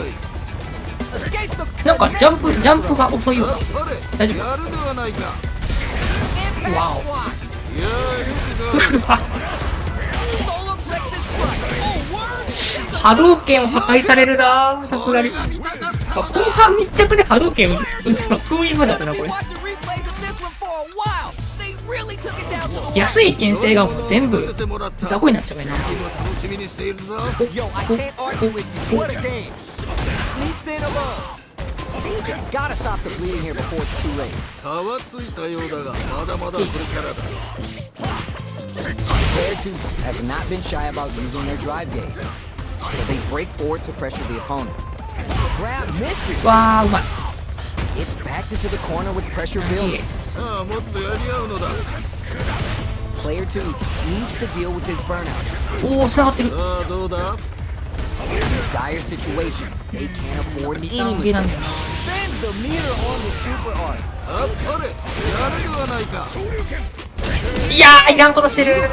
Escapes the なんかジャンプが遅いような。あっぱれ。大丈夫やるではないか。 impact Wow. block. いやーよくガード。 Solar plexus strike. Oh, word. 波動拳を破壊されるな。さすがに。後半密着で波動拳を打つの封印までだったなこれ。 Watching replays of this one for a while. They really took it down to the wire. 安い牽制がもう全部雑魚になっちゃうよな。今楽しみにしているぞ。 Yo, I can't argue with you. What a game. Sneaks in alone. Gotta stop the bleeding here before it's too late. 差はついたようだが、まだまだこれからだ。 Player 2 has not been shy about using their drive game. So they break forward to pressure the opponent. Grab misses. わあ、うまい。 It's backed into the corner with pressure building. さあもっとやり合うのだ。 Player 2 needs to deal with this burnout. おお、繋がってる。さあどうだ。 Dire situation. They can't afford リ any ターンゲーなん mistakes. だよな。 Spends the meter on the super art. あっぱれ。やるではないか。いやー、いらんことしてる。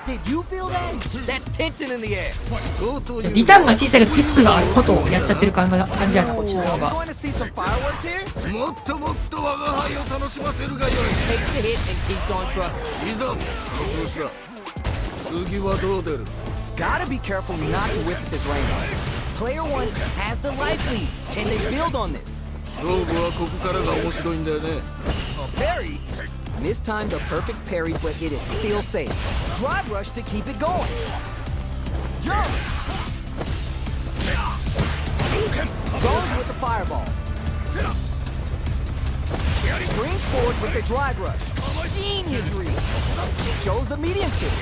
Did you feel that? That's tension in the air. とうとうリターンが小さいけどリスクがあることをやっちゃってる感じやな、こっちの方 We're が。 going to see some fireworks here. もっともっと我が輩を楽しませるがよい。 Takes the hit and keeps on trucking. いいぞ。この調子だ。次はどう出る。 Gotta be careful not to whip at this range. Player 1 has the life lead. Can they build on this? 勝負はここからが面白いんだよね。Parry? Mistimed a perfect parry, but it is still safe. Drive rush to keep it going. Jump! Zones with the fireball. Springs forward with the drive rush. Genius read. Shows the medium kick.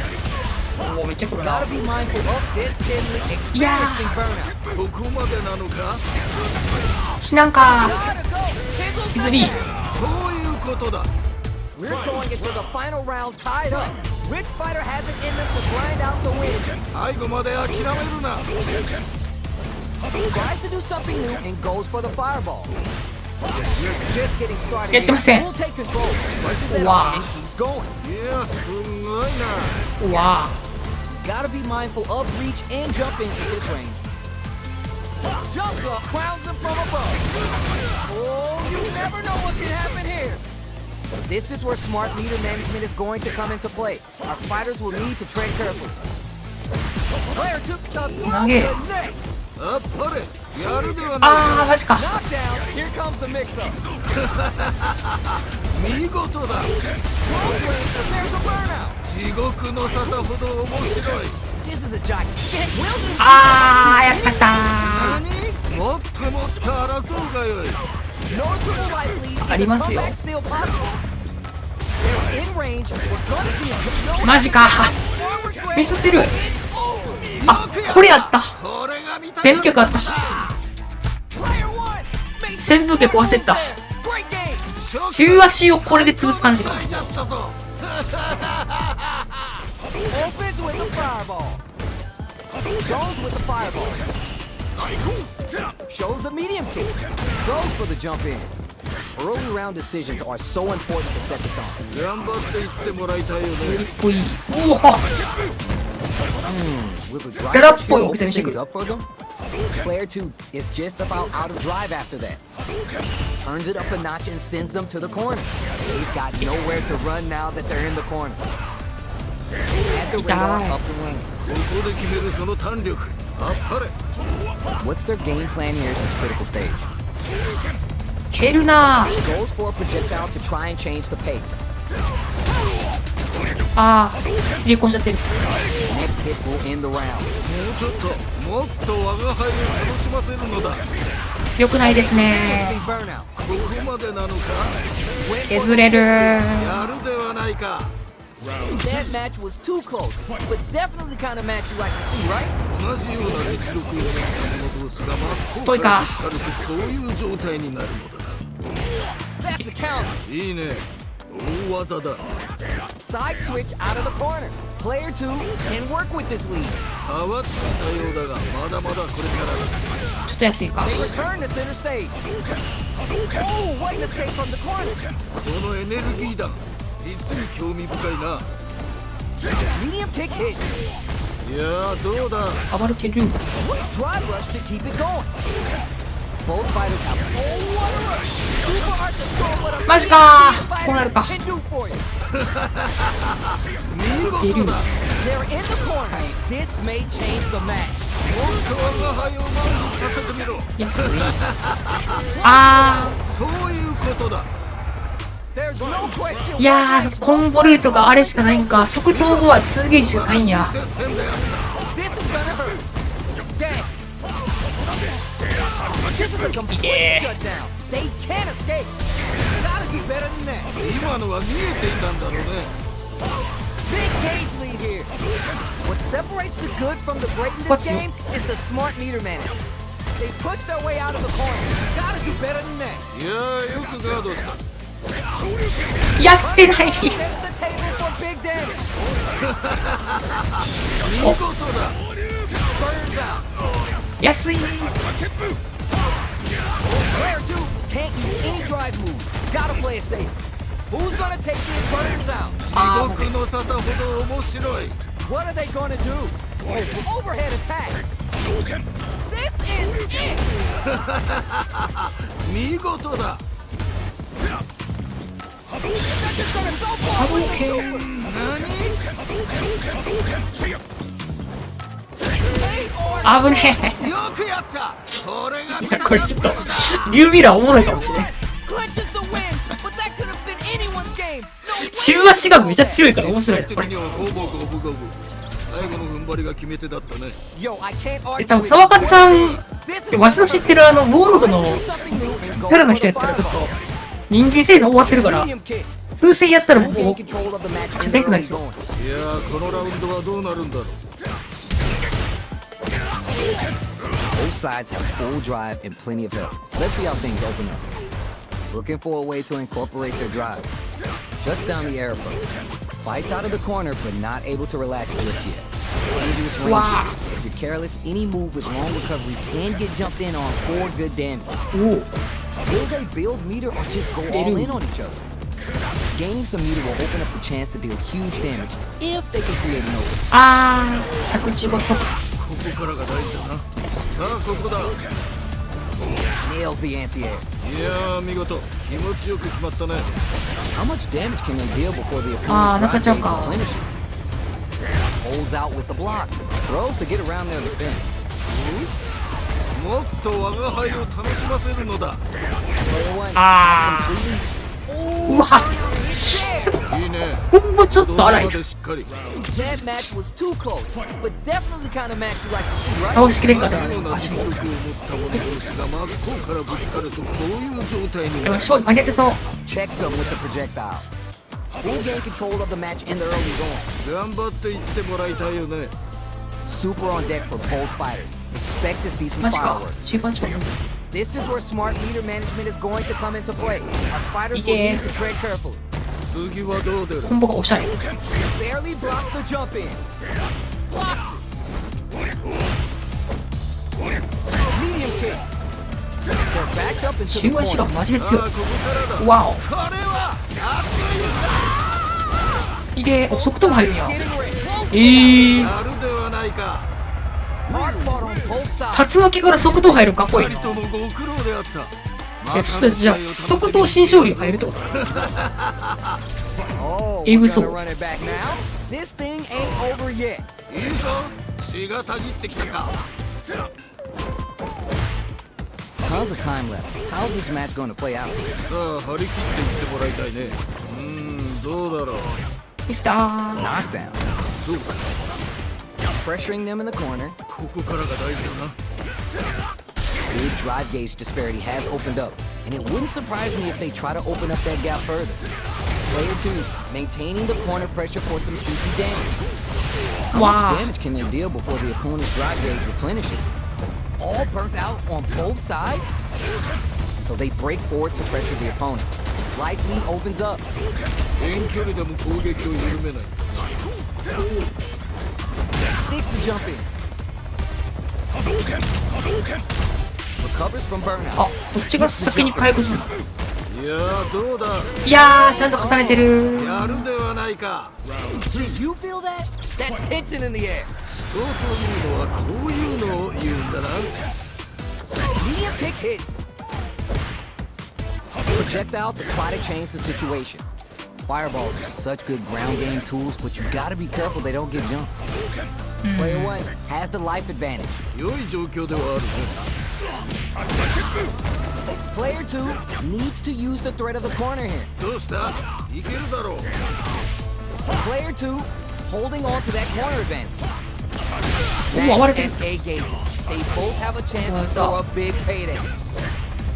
おお、めっちゃ来るな。 Gotta be mindful of this deadly experiencing burnout. ここまでなのか。死なんか Gotta go. Tizzle 削り。そういうことだ。 We're going into the final round tied up. Which fighter has it in them to grind out the win? 最後まで諦めるな。 Tries to do something new and goes for the fireball. You're just getting started. やってません。 We'll take control. Rushes it Wow. off and keeps going. いや、すんごいな。うわ Gotta be mindful of reach and jump into this range. Jumps up, crowns them from above. Oh, you never know what can happen here. This is where smart meter management is going to come into play. Our fighters will need to tread carefully. Player took the throw to the next. あっぱれ、やるではないあー、マジか。 Knockdown. Here comes the mix-up. 見事だ。 Close range, but there's a burnout. 地獄の沙汰ほど面白い。 This is a gigantic wilderness. あー、やっかした何？もっともっと争うがよい。 Noticeable life lead. Is あり the ますよ。 comeback still possible? They're in range. We're gonna see a マジか。ミスってる。あ、これやった。これが見た選曲あった。旋風脚忘れた。中足をこれで潰す感じか。やったぞ。 Opens with the fireball. Zones with the fireball. Shows the medium kick. Goes for the jump in. Early round decisions are so important to set the tone. 頑張っていってもらいたいよかっね。こいい。おお。 Will the drive ガラっ rush ぽい here お店 open 見せてく things る。 up for them? Player 2 is just about out of drive after that. Turns it up a notch and sends them to the corner. They've got nowhere to run now that they're in the corner. Add the radar up and running. ここで決めるその弾力。あっぱれ。 What's their game plan here at this critical stage? 減るな。 Goes for a projectile to try and change the pace. あー、入れ込んじゃってる。 Next hit will end the round. もうちょっと、もっと我が輩を楽しませるのだ。よくないですね。 Experiencing burnout. ここまでなのか。 Went for 削れる。やるではないか。 That match was too close, but definitely the kind of match you like to see, right? 同じような実力を持った者同士が真っ向遠いか。からぶつかるとそういう状態になるのだ。 That's a counter. いいね。大技だ。 Side switch out of the corner. Player 2 can work with this lead. 差はついたようだが、まだまだこれからだ。ちょっと安いか。 They return to center stage. Oh, what an escape from the corner. このエネルギー弾、実に興味深いな。 Medium kick hit. いやー、どうだ。暴れてる。 Drive rush to keep it going. Both fighters have. Oh, what a rush. Super hard to control what a マジか。 fighter こうなるか。 can do for you. 見事だ。 They're in the corner. This may change the match. もっと我が輩を満足させてみろ。安い。あそういうことだ。 There's no question. ー。いやー、ちょっとコンボルートがあれしかないんか。即統合は2ゲージしかないんや。接戦だよ。 This is gonna hurt. Dang. This is a complete shutdown. They can't escape. Gotta do better than that. 今のは見えていたんだろうね。 Big cage lead here. What separates the good from the great in this What's game is the smart meter management. They pushed their way out of the corner. Gotta do better than that. いやー、よくガードした。やってない。 Sets the table for big damage. 見事だ。 Burns out. 安い。 Player 2 can't use any drive moves. Gotta play it safe. Who's gonna take these burns out? あー、地獄の沙汰ほど面白い。 What are they gonna do? Oh, overhead attack. This is it. 見事だ。 That's just gonna go far with the super. 危ねえ。よくくやったこれがいや、これちょっと、リュウミラーおもろいかもしれん。 Clinches the win, but that could have been anyone's game. No 中足がめちゃ強いから面白いな、これ。的にはほぼ五分五分最後の踏ん張りが決め手だったね Yo, I can't argue 多分 with 沢勝さん、 This is わしの知ってるウォーログの something new and キ go ャラの人やったらちょっと、人間性能終わってるから、 medium kick. 数戦やったらもう、 Gain control of the match in で the くない early っすよ。 going. いやーこのラウンドはどうなるんだろう Both sides have full drive and plenty of help. Let's see how things open up. Looking for a way to incorporate their drive. Shuts down the air approach. Fights out of the corner, but not able to relax just yet. Dangerous range. Wow. If you're careless, any move with long recovery can get jumped in on for good damage. おお。 Will they build meter or just go all in on each other? Gaining some meter will open up the chance to deal huge damage if they can create an opening. あー、着地後速。ここからが大事だなさあここだ Nails the anti-air. いやー見事気持ちよく決まったね How much damage can they deal before the Ah, opponent's drive nakachao gauge ka. replenishes? Holds out with the block. Throws to get around their defense. もっと我が輩を楽しませるのだ Player one Ah. has completely. うわ、 いいねコンボちょっと荒い。までしっかり That match was too close, but definitely kind of match you like to see, right? 倒しきれんかった同じような足も。実力を持った者同士が真っ向からぶつかるとこういう状態にでも勝利負けてそう。 Checks them with the projectile. Who gain control of the match in the early going? 頑張っていってもらいたいよね Super on deck for both fighters. Expect to see some マジか。 fireworks. 中盤近く。 This is where smart meter management is going to come into play. Our fighters will Yeah. need to tread carefully. 次はどう出るコンボがおしゃれ。 Barely blocks the jump in. Blocks it. Medium kick. They're backed up into 中 the 盤志願 corner. マジで強い。さあここからだわお。これは熱いいけー。お、速度も入るんや。 Getting ready. やるではないか Hard fought on both sides. 竜巻から速度入るかっこいいな。二人ともご苦労であったえ、ちょっとじゃあ速度新勝利入るってこと？ Oh, It we're was gonna over. run it back now. This thing ain't over yet. いいぞ血がたぎってきたか How's the time left? How's this match going to play out? さあ張り切っていってもらいたいねどうだろうミスター。 Knockdown. そうか Pressuring them in the corner. ここからが大事だな Big drive gauge disparity has opened up, and it wouldn't surprise me if they try to open up that gap further. Player 2, maintaining the corner pressure for some juicy damage. How Wow. much damage can they deal before the opponent's drive gauge replenishes? All burnt out on both sides? So they break forward to pressure the opponent. Life lead opens up. 遠距離でも攻撃を緩めない Takes the jump in. Recovers from あ、 burnout. こっちが先に回復する。いやーどうだいやー、ちゃんと重ねてる。やるではないか Did you feel that? That's tension in the air. 人というのはこういうのを言うんだな Medium kick hits. Projectile to try to change the situation. Fireballs are such good ground game tools, but you gotta be careful they don't get jumped. Player 1 has the life advantage. 良い状況ではあるね Player 2 needs to use the threat of the corner here. どうしたいけるだろう Player 2 is holding on to that corner advantage. お、割れてる。 That's SA gauges. They both have a chance to What's throw up? a big payday.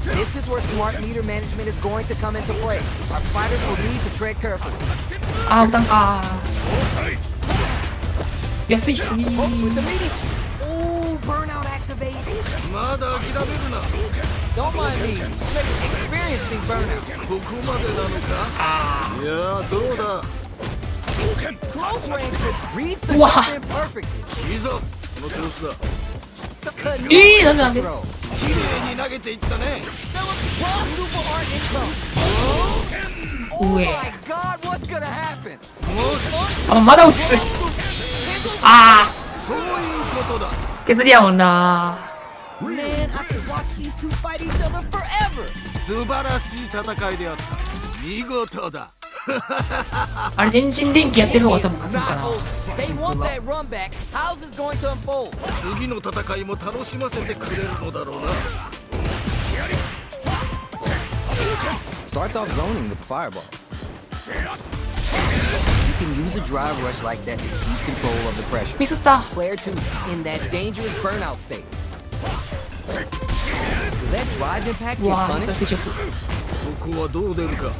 This is where smart meter management is going to come into play. Our fighters will need to tread carefully. あー、負担かー。安いすぎ Folks with the ー。 meeting. Ooh, burnout activated. まだ諦めるな Don't mind me. Experiencing burnout. ここまでなのかいやーどうだ Close range hits reads the Wow. jump in perfectly. いいぞこの調子だ The なんで throw. 綺麗に投げていったね Super hard income. Oh Wait. my god, what's gonna happen? あ、まだ落ちす。あそういうことだー、削りやもんな Man, I could watch these two fight each other forever. 素晴らしい戦いであった見事だあれ、電人電気やってる方が多分勝つんか Not な。 over. They won off that run back, how's this going to unfold? 次の戦いも楽しませてくれるのだろうな。 Starts off zoning with the fireball. You can use a drive rush like that to keep control of the pressure. ミスった。 Player 2 in that dangerous burnout state. Will that drive impact う get わー、 punished? 垂直。ここはどう出るか。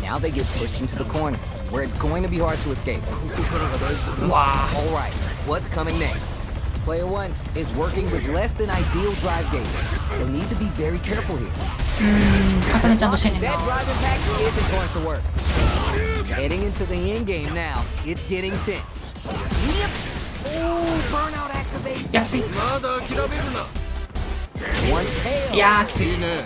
Now they get pushed into the corner, where it's going to be hard to escape. ここからが大事だな。うわ Alright, what's coming next? Player 1 is working with less than ideal drive gauge. They'll need to be very careful here. 刀ちゃんとしてんねん That な。 drive impact isn't going to work. Heading into the end game now, it's getting tense. Yep. Oh, burnout activate. 安い。まだ諦めるな。 One tail. いやー、きつい。いいね。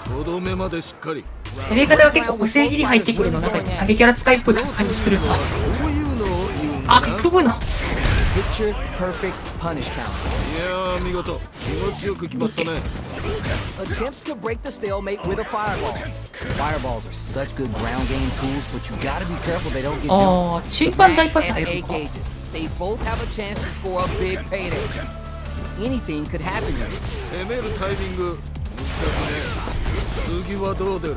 とどめまでしっかり。攻め方は結構無制限に入ってくるの、なんか影キャラ使いっぽい感じするな。こういうのを言うんだあ、な。結局の。 Picture perfect punish count. いやー見事。気持ちよく決まったね。 Attempts to break the stalemate with a fireball. Fireballs are such good ground game tools, but you gotta be careful they don't get あ jumped. ー、中盤大 Max パス and 入る A のか。 gauges. They both have a chance to score a big payday. Anything could happen here. 攻めるタイミング難しいね。次はどう出る？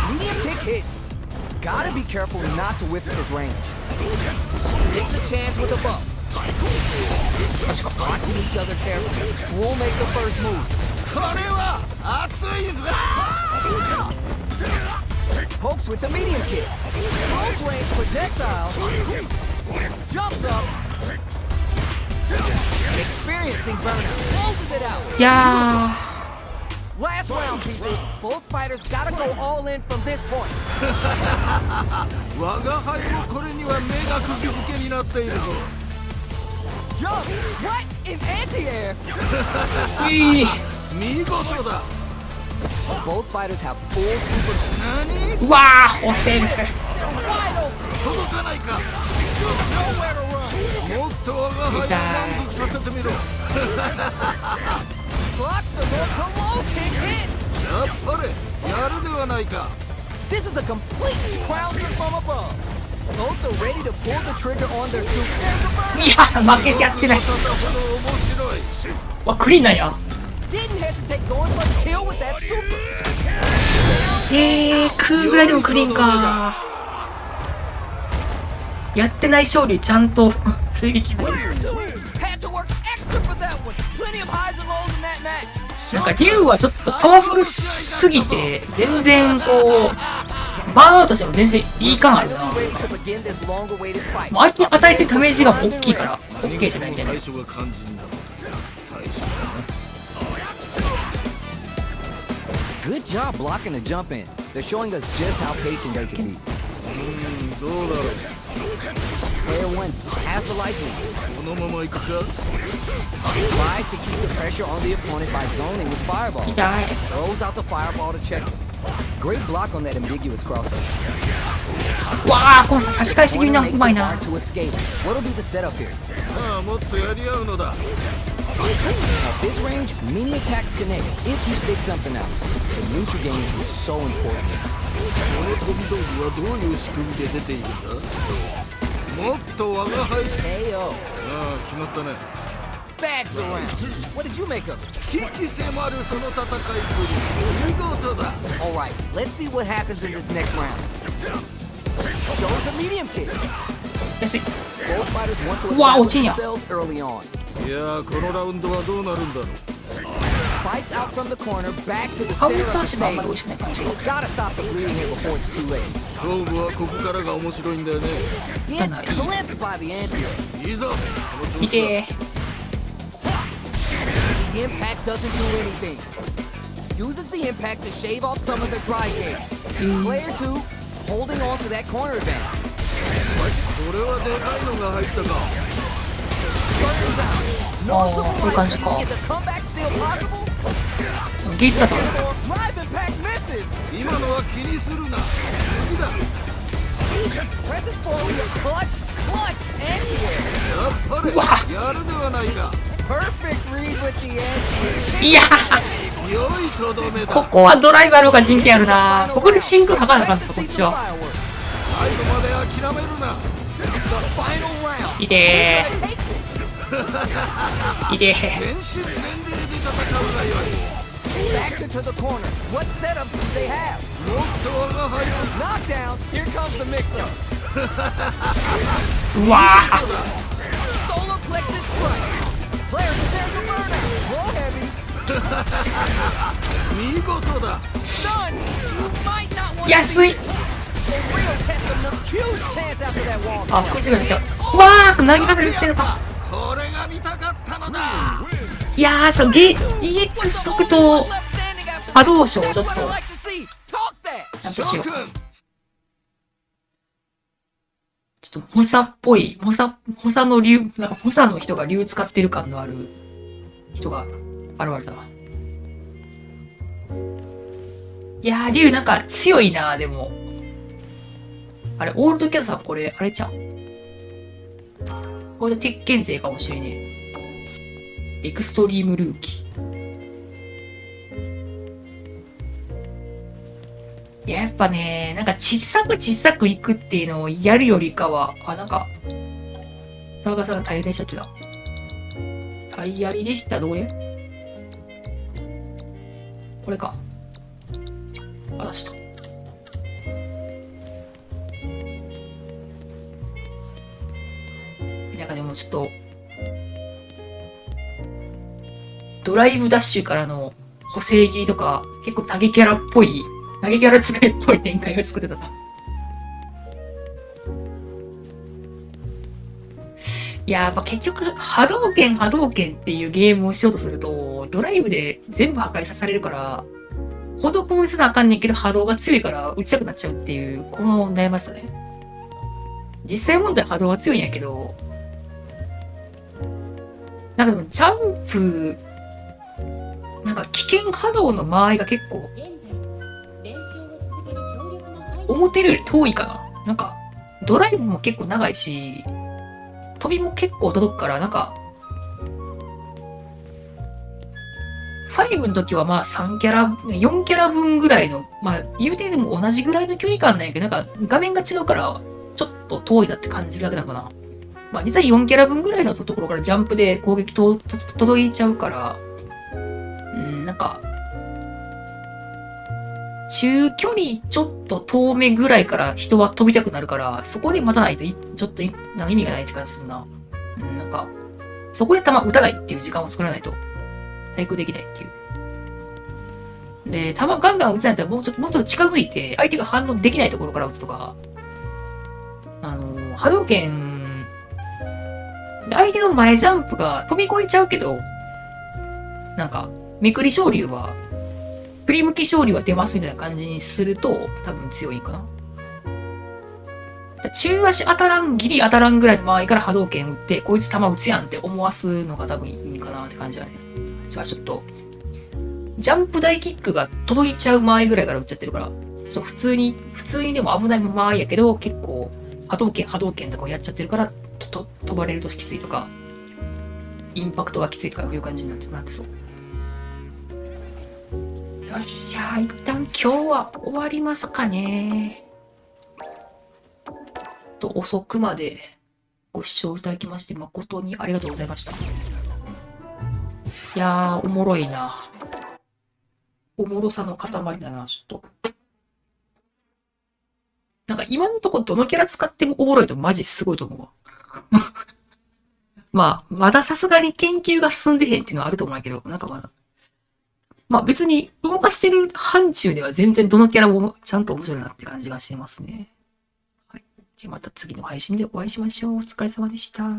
Medium kick hits. Gotta be careful not to whip at this range. Takes a chance with a bump. Watching each other carefully. We'll make the first move. これは熱いぞ。 Pokes with the medium kick. Close range projectile. Jumps up. Experiencing burnout. Closes it out. いや Last round, people. Both fighters gotta go all in from this point. 我が輩もこれには目が釘付けになっているぞ。 Jump. What? In anti-air? ー、いい。見事だ。 Both fighters have full super. 何？うわー、押せる。 Wide open. 届かないか。 Nowhere to run. もっと我が輩を満足させてみろ。 Blocks the low low kick hit. やっぱりやるではないか。 This is a complete scrounger from above. Both are ready to pull the trigger on their super. There's a いや、負けてやってない。片ほど面白い。わ、クリーンなんや。 didn't hesitate going for the kill with that super. 食うぐらいでもクリーンか。やってない勝利ちゃんと追撃入る。 Had to work extra for that one. Plenty of highs and lows in that match. なんか竜はちょっとパワフルすぎて、全然こう、バーンアウトしても全然いい感あるな。 Ready to begin this long-awaited fight. 相手に与えてるダメージが大きいから、OK じゃないみたいな。最初が肝心だ。最初だな。 Good job blocking the jump in. They're showing us just how patient they can be. どうだろう。 Player 1 has the light lead. このまま行くか。 Tries to keep the pressure on the opponent by zoning with fireball. 痛い。 Throws out the fireball to check it. Great block on that ambiguous crossover. わあ、このさ、差し返し気味 Corner な、 makes うまい it な hard。to escape. What'll be the setup here? さあもっとやり合うのだ。 At this range, mini attacks connect if you stick something out. The neutral game is so important. この飛び道具はどういう仕組みで出ているんだ。もっと我が輩。 KO. ああ決まったね。 Bags around. What did you make of it? 危機迫るその戦いぶり。見事だ。 Alright, let's see what happens in this next round. Shows the medium kick. 安い。 Both fighters want to うわ、 establish 落ちんや。 themselves early on. いやーこのラウンドはどうなるんだろう。 Fights out from the corner back to the カウン center ター of し the かあんまり美味 stage. しくない感じ。 Gotta stop the bleeding here before it's too late. 勝負はここからが面白いんだよね。 Gets clipped by the anti-air. いいぞ。この調子だ。いて The impact doesn't do anything. Uses the impact to shave off some of their dry game. Player 2 is holding on to that corner advantage. これはでかいのが入ったか。 No ああ、こういう感じか。 Is a comeback still possible? 技術だと思う。 Drive impact misses. 今のは気にするな。次だ。 Presses forward with a clutch anti-air. やっぱりうわやるではないか。 Perfect read with the anti-air. いや良いとどめだ。ここはドライバーの方が人権あるな。ここでシンクル測らなかった、こっちは。最後まで諦めるな。 The final いてー。いてー。全身全霊で戦うがよい。 Back to the corner. What setups do they have? もっと我が輩を Knockdown. Here comes the mixer. うわー。 Solar plexus strike. Players prepare for burnout. Roll heavy. 見事だ。 Done. You might not want to 安い。 see a real test of them. Huge chance after that wall. あ、こっちが出ちゃう。うわー、投げ方にしてるのか。これが見たかったのだ。いやー、EX 速度波動賞ちょっと、なんとしよう。ちょっと、モサっぽい、モサの竜、なんかモサの人が竜使ってる感のある人が現れたわ。いやー、竜なんか強いな、でも。あれ、オールドキャドさんこれ、あれちゃう。これ鉄拳勢かもしれねえ。エクストリームルーキー。いや、やっぱね、なんか小さくいくっていうのをやるよりかは、あ、なんか、沢川さんがタイヤリでしたってた。タイヤリでした、どれこれか。あ、出した。なんかでもちょっと、ドライブダッシュからの補正切りとか、結構投げキャラっぽい、投げキャラ使いっぽい展開を作ってたな。いや、やっぱ結局、波動拳っていうゲームをしようとすると、ドライブで全部破壊させられるから、ほどこにせなあかんねんけど波動が強いから打ちたくなっちゃうっていう、この問題ありましたね。実際問題波動は強いんやけど、なんかでもジャンプ、なんか危険波動の間合いが結構、思ってるより遠いかな。なんか、ドライブも結構長いし、飛びも結構届くから、なんか、5の時はまあ3キャラ、4キャラ分ぐらいの、まあ言うてでも同じぐらいの距離感なんやけど、なんか画面が違うから、ちょっと遠いなって感じるだけなのかな。まあ実際4キャラ分ぐらいのところからジャンプで攻撃届いちゃうから、なんか、中距離ちょっと遠めぐらいから人は飛びたくなるから、そこで待たないとちょっとなんか意味がないって感じするな。なんか、そこで弾撃たないっていう時間を作らないと、対空できないっていう。で、弾ガンガン撃つなんてもうちょっと近づいて、相手が反応できないところから撃つとか、波動拳、相手の前ジャンプが飛び越えちゃうけど、なんか、めくり昇竜は、振り向き昇竜は出ますみたいな感じにすると、多分強いかな。中足当たらん、ギリ当たらんぐらいの間合いから波動拳打って、こいつ弾打つやんって思わすのが多分いいかなって感じはね。じゃあちょっと、ジャンプ台キックが届いちゃう間合いぐらいから打っちゃってるから、ちょっと普通にでも危ない間合いやけど、結構、波動拳とかをやっちゃってるから、飛ばれるときついとか、インパクトがきついとかいう感じになってそう。よっしゃ、一旦今日は終わりますかね。遅くまでご視聴いただきまして誠にありがとうございました。いやー、おもろいな。おもろさの塊だな、ちょっと。なんか今のとこどのキャラ使ってもおもろいとマジすごいと思うわ。まあ、まださすがに研究が進んでへんっていうのはあると思うんやけど、なんかまあ別に動かしてる範疇では全然どのキャラもちゃんと面白いなって感じがしてますね。はい。じゃあまた次の配信でお会いしましょう。お疲れ様でした。